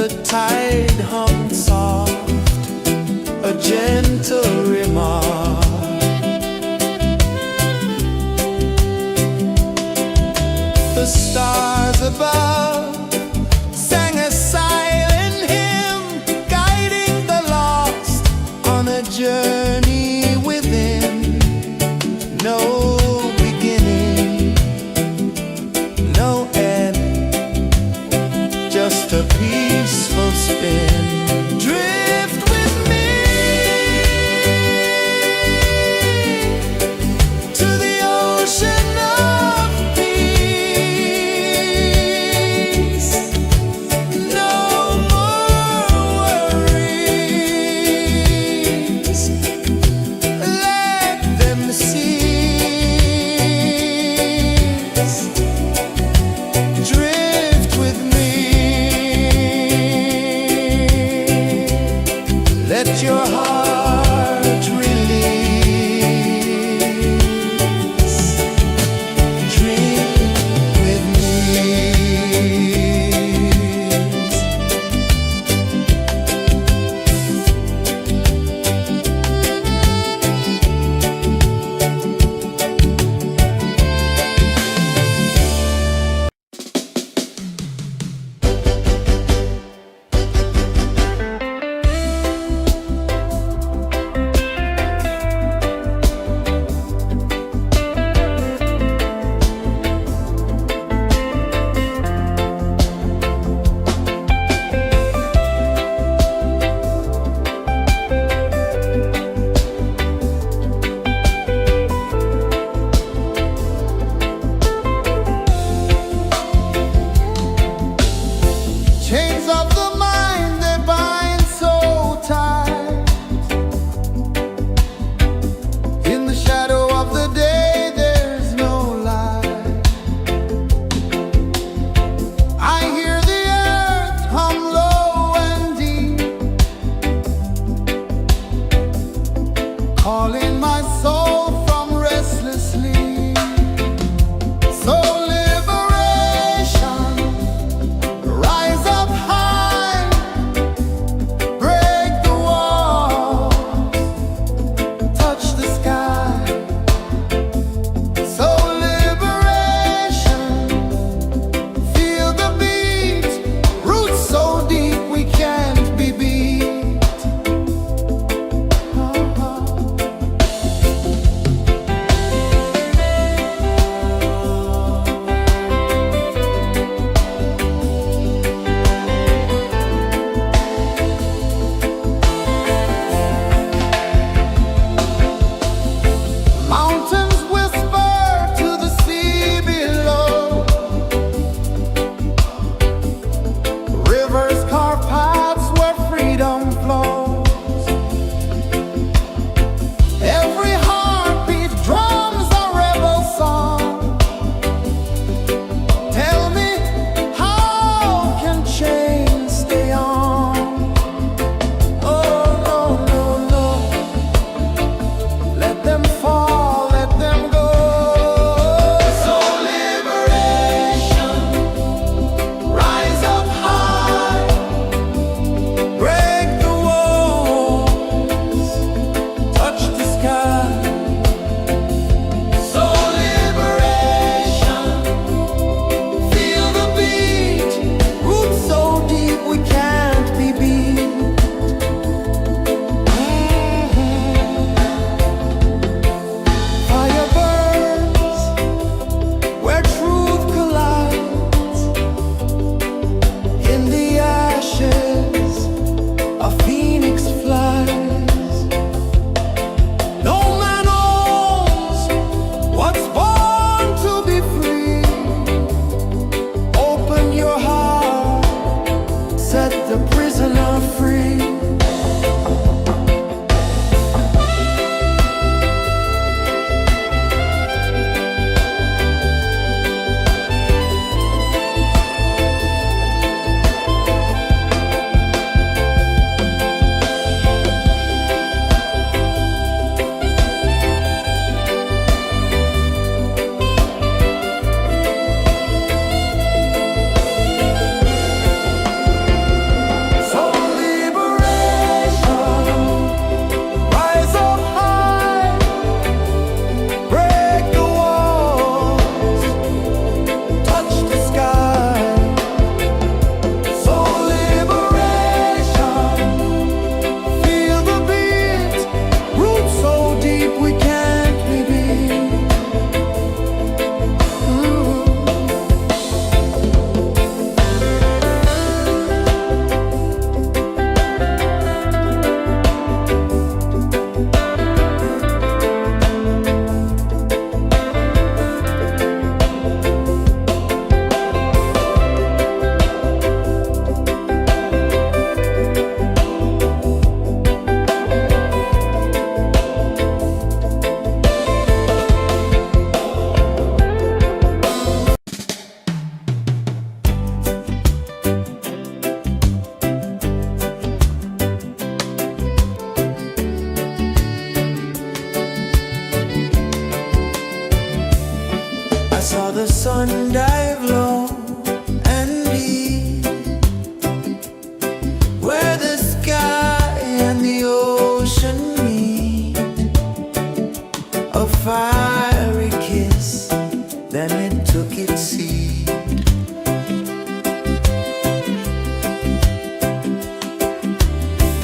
The tide hummed soft, a gentle remark. The stars above sang a silent hymn, guiding the lost on a journey within. No beginning, no end, just a peaceful spin. Drift with me to the ocean of peace. No more worries. Let them cease. Drift with me. dive low and deep, where the sky and the ocean meet. A fiery kiss, then it took its seed.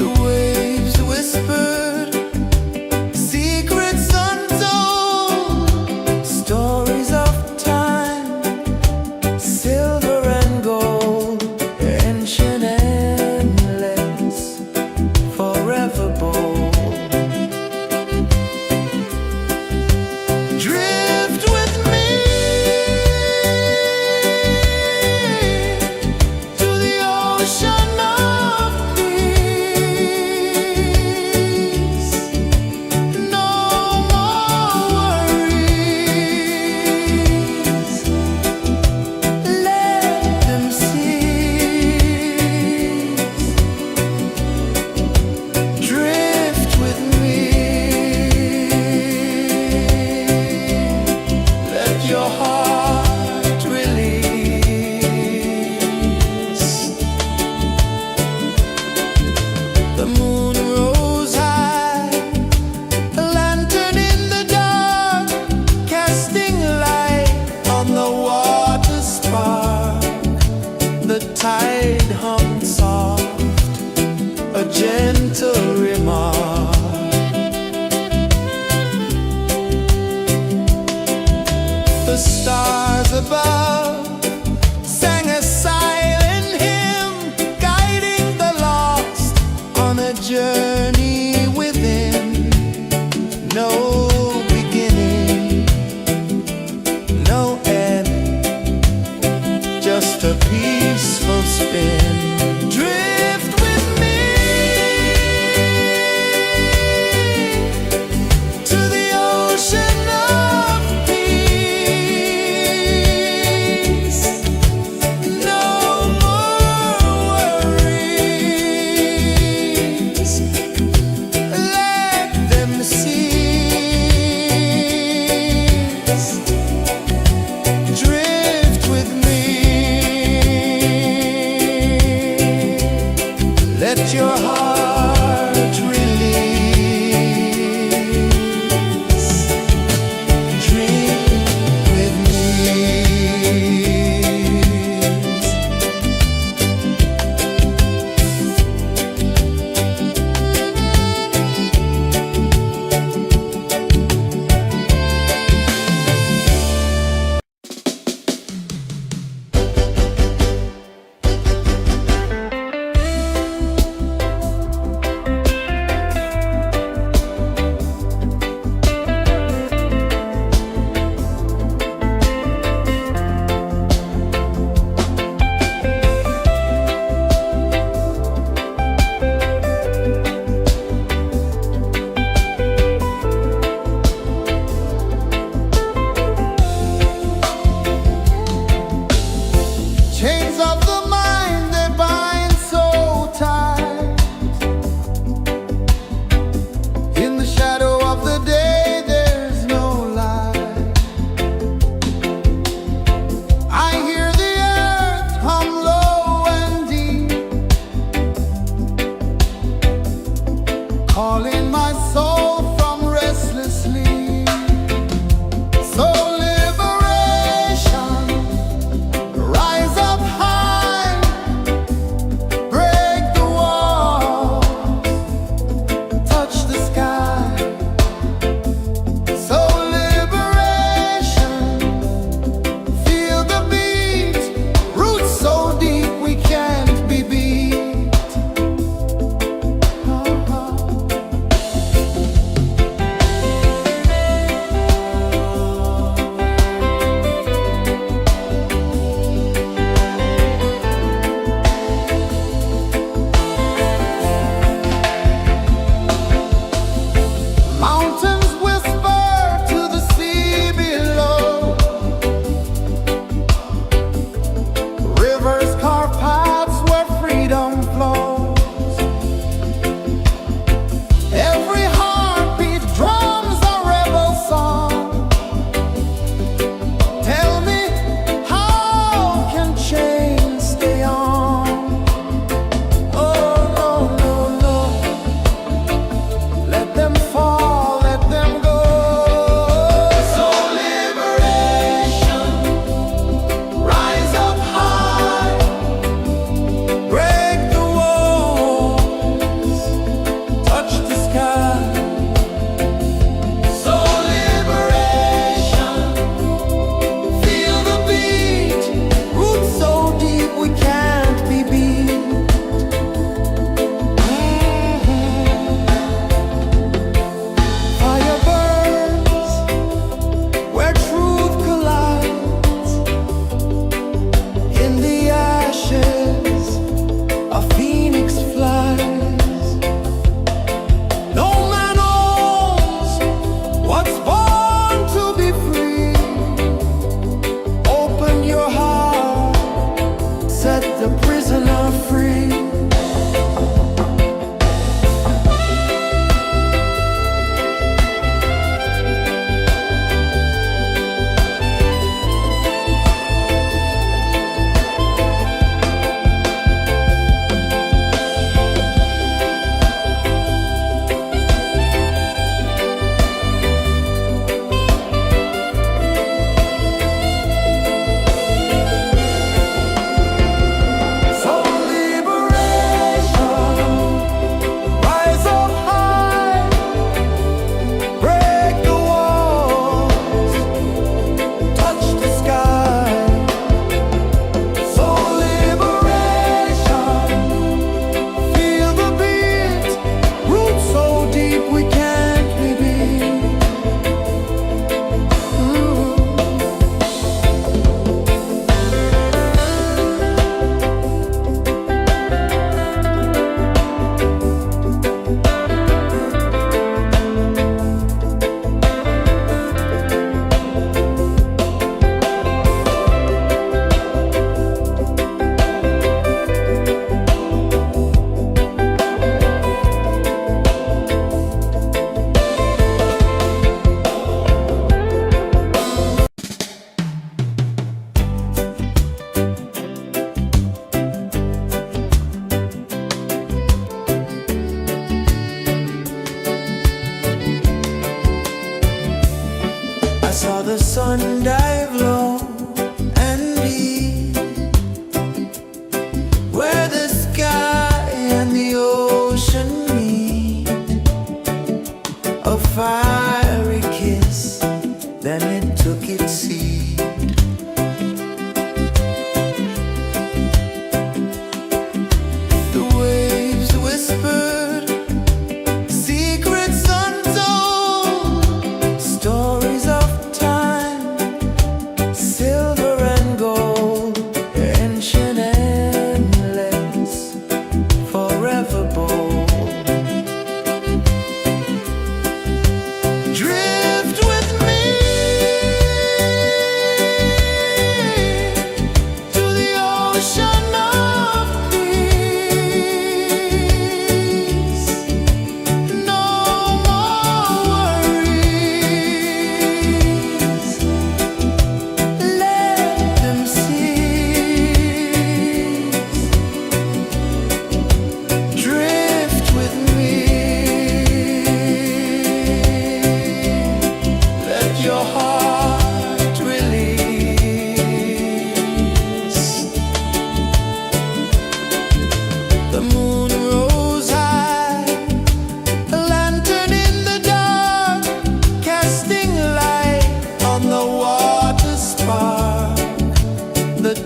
The waves whispered secrets untold, stories of time, silver and gold, ancient, endless, forever bold. Drift with me to the ocean of peace. No more worries. Let them cease. Drift with me. Let your heart release. The moon rose high, a lantern in the dark, casting light on the water spark. The tide hummed soft, a gentle remark. The stars above sang a silent hymn, guiding the lost on a journey within. No beginning, no end, just a peaceful spin. Drift with me to the ocean of peace. No more worries. Let them cease. Drift with me.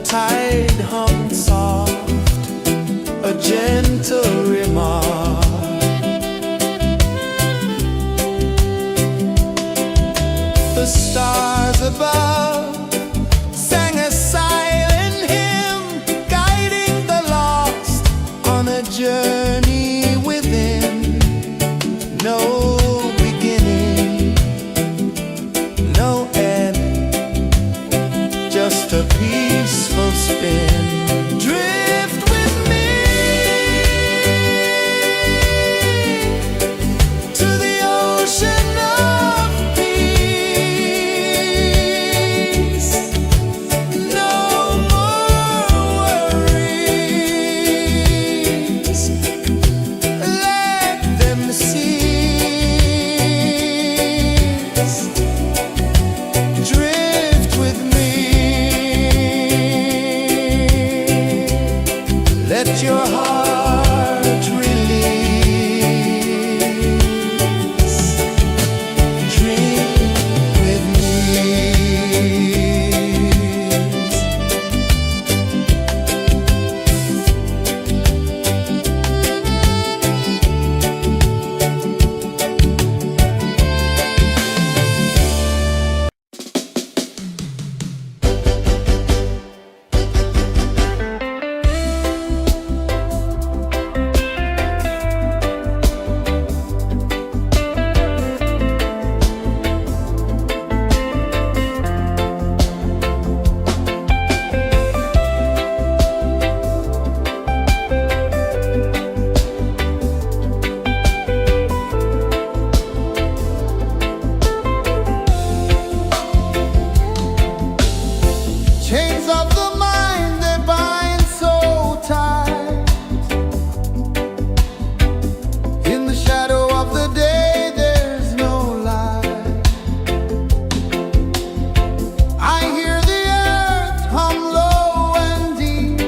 tide hung soft, a gentle remark. The stars above sang a silent hymn, guiding the lost on a journey within. No beginning, no end, just a peaceful spin. Drift with me to the ocean of peace. No more worries, let them cease. Drift with me, let your heart release. Dream with me. Chains of the mind, they bind so tight. In the shadow of the day, there's no light. I hear the earth hum low and deep,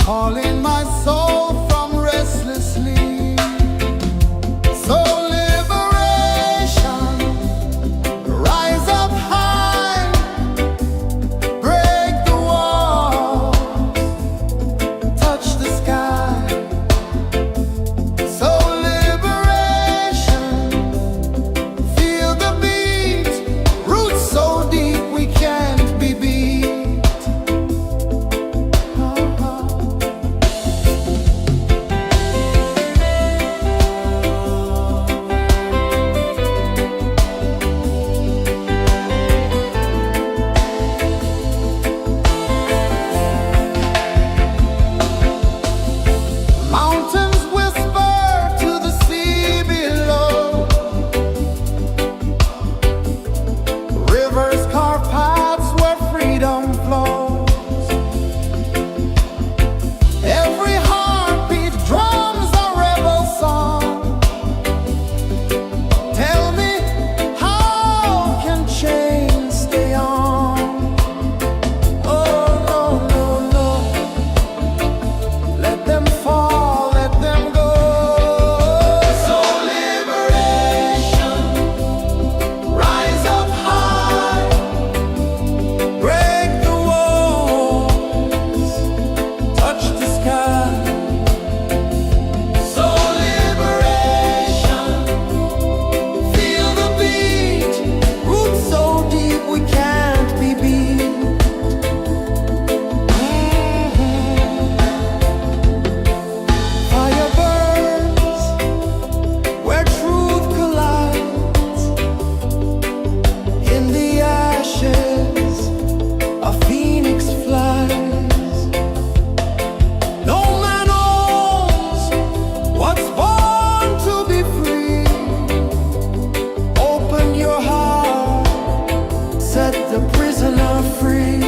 calling my soul from restless sleep. So liberation, rise up high, break the walls, touch the sky. So liberation, feel the beat, roots so deep we can't be beat. Mountains whisper to the sea below, rivers carve paths where freedom flows. Every heartbeat drums a rebel song. Tell me, how can chains stay on? Oh no, no, no, let them fall, let them go. So liberation, rise up high, break the walls, touch the sky. So liberation, feel the beat, roots so deep we can't be beat. Fire burns where truth collides. In the ashes, a phoenix flies. No man owns what's born to be free. Open your heart, set the prisoner free.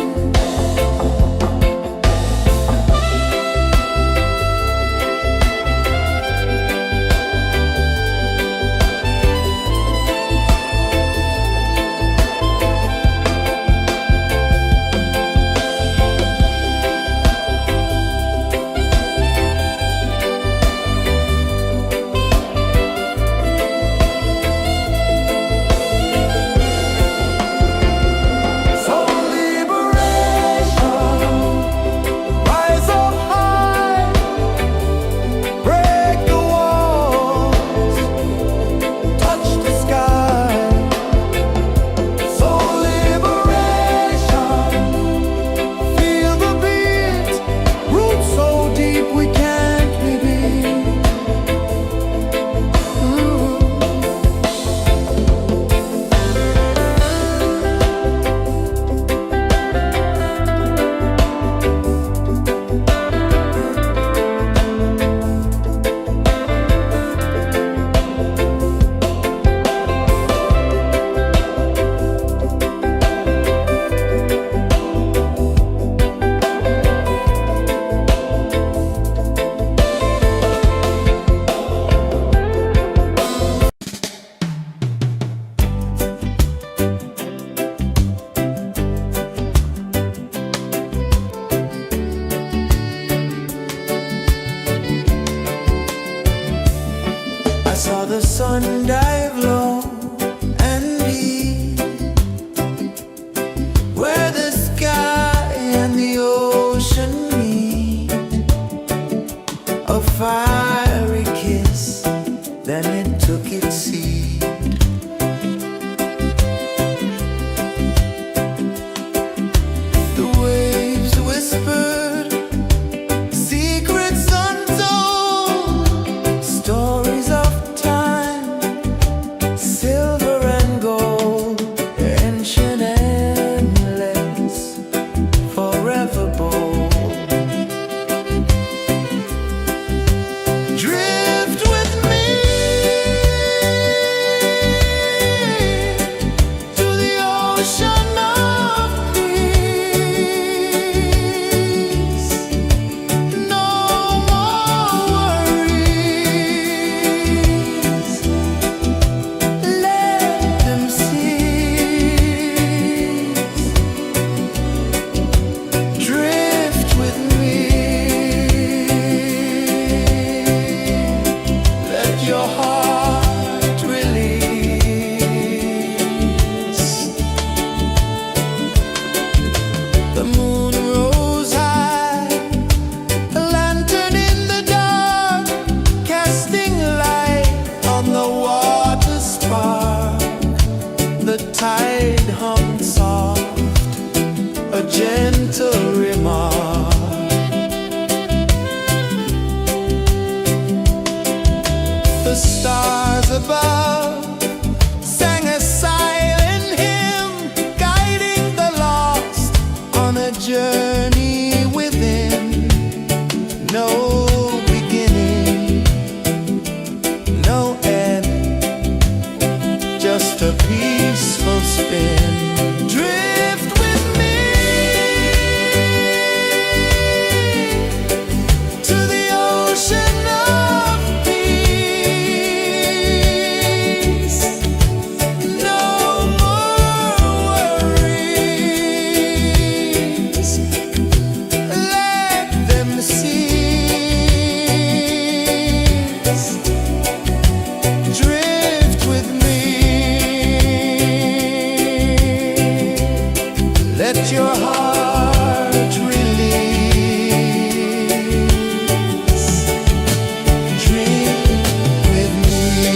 journey within, no beginning, no end, just a peaceful spin. Drift with me to the ocean of peace. No more worries, let them cease. Drift with me, let your heart release. Drift with me.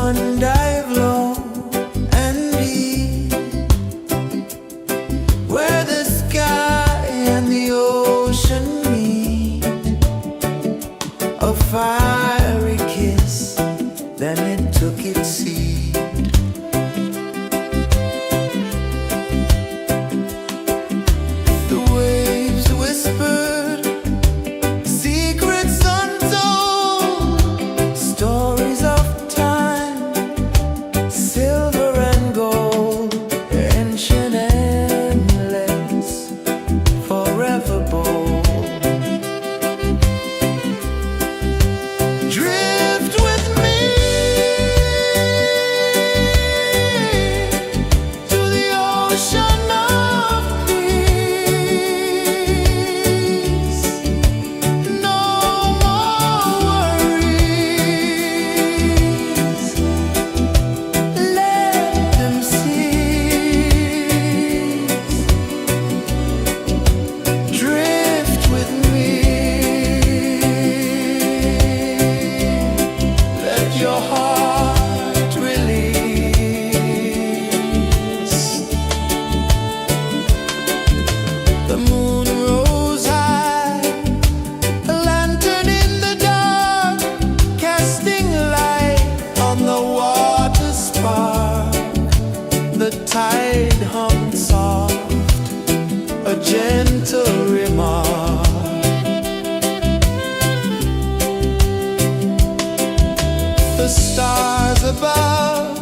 sun dive low and deep, where the sky and the ocean meet. A fiery kiss, then it took its seed. The waves whispered secrets untold, stories of time, silver and gold, ancient, endless, forever bold. Drift with me to the ocean of peace. No more worries, let them cease. Drift with me, let your heart release. The moon rose high, a lantern in the dark, casting light on the water spark. The tide hummed soft, a gentle remark. The stars above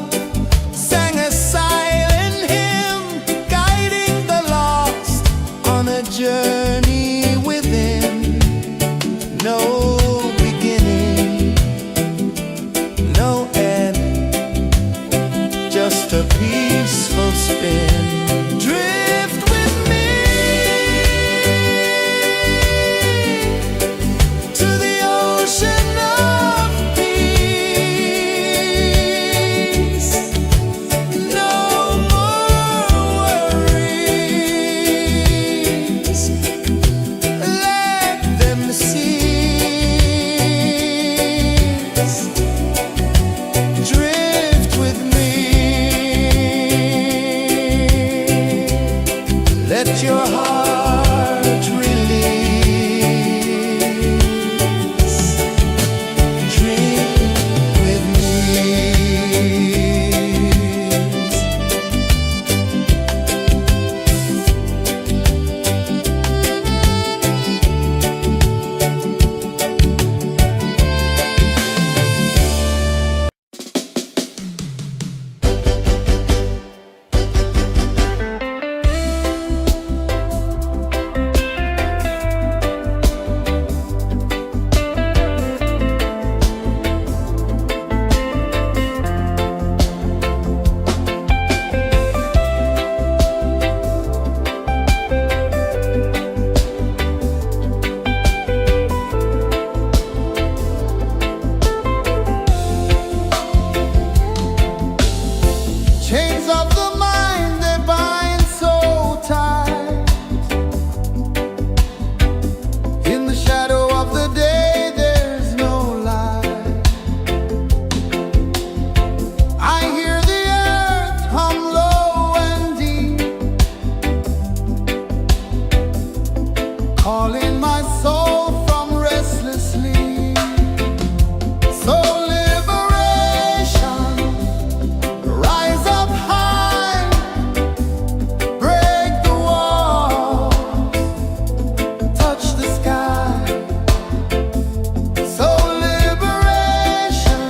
sang a silent hymn, guiding the lost on a journey within. No beginning, no end, just a peaceful spin. Drift with me to the ocean of peace. No more worries, let them cease. Drift with me, let your heart release. Dream with me. Chains of the mind, they bind so tight. In the shadow of the day, there's no light. I hear the earth hum low and deep, calling my soul from restless sleep. So liberation, rise up high, break the walls, touch the sky. So liberation,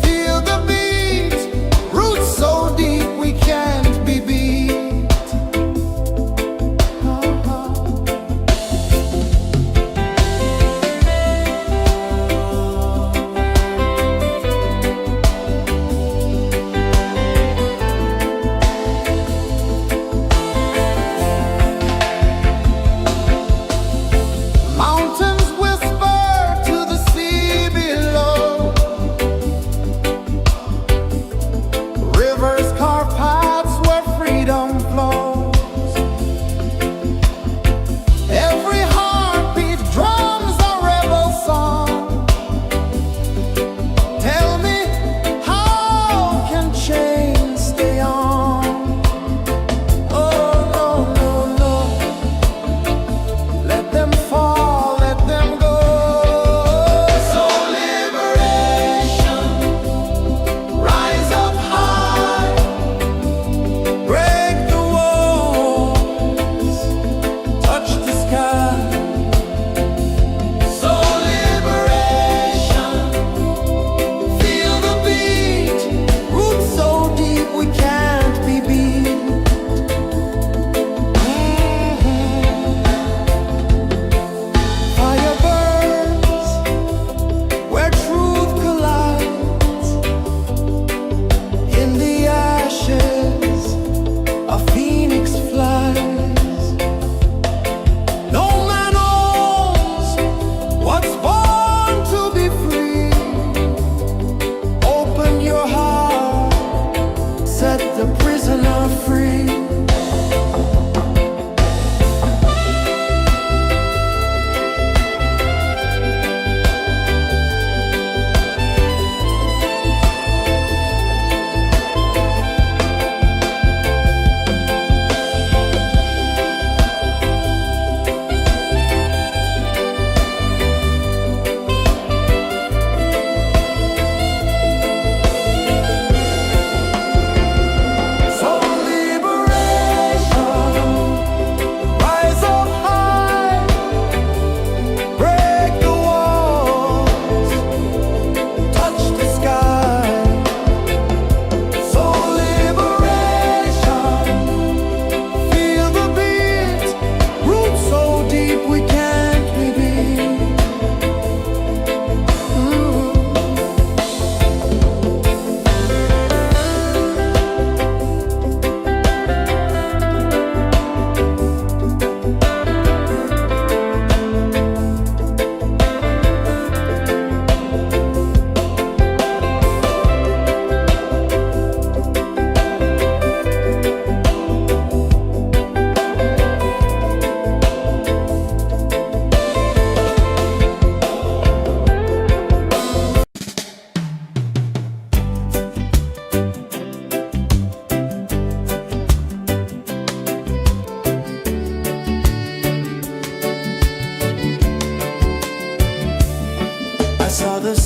feel the beat, roots so deep we can't be beat.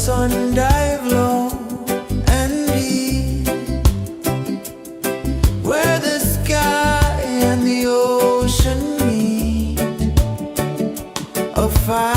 sun dive low and deep, where the sky and the ocean meet, a fire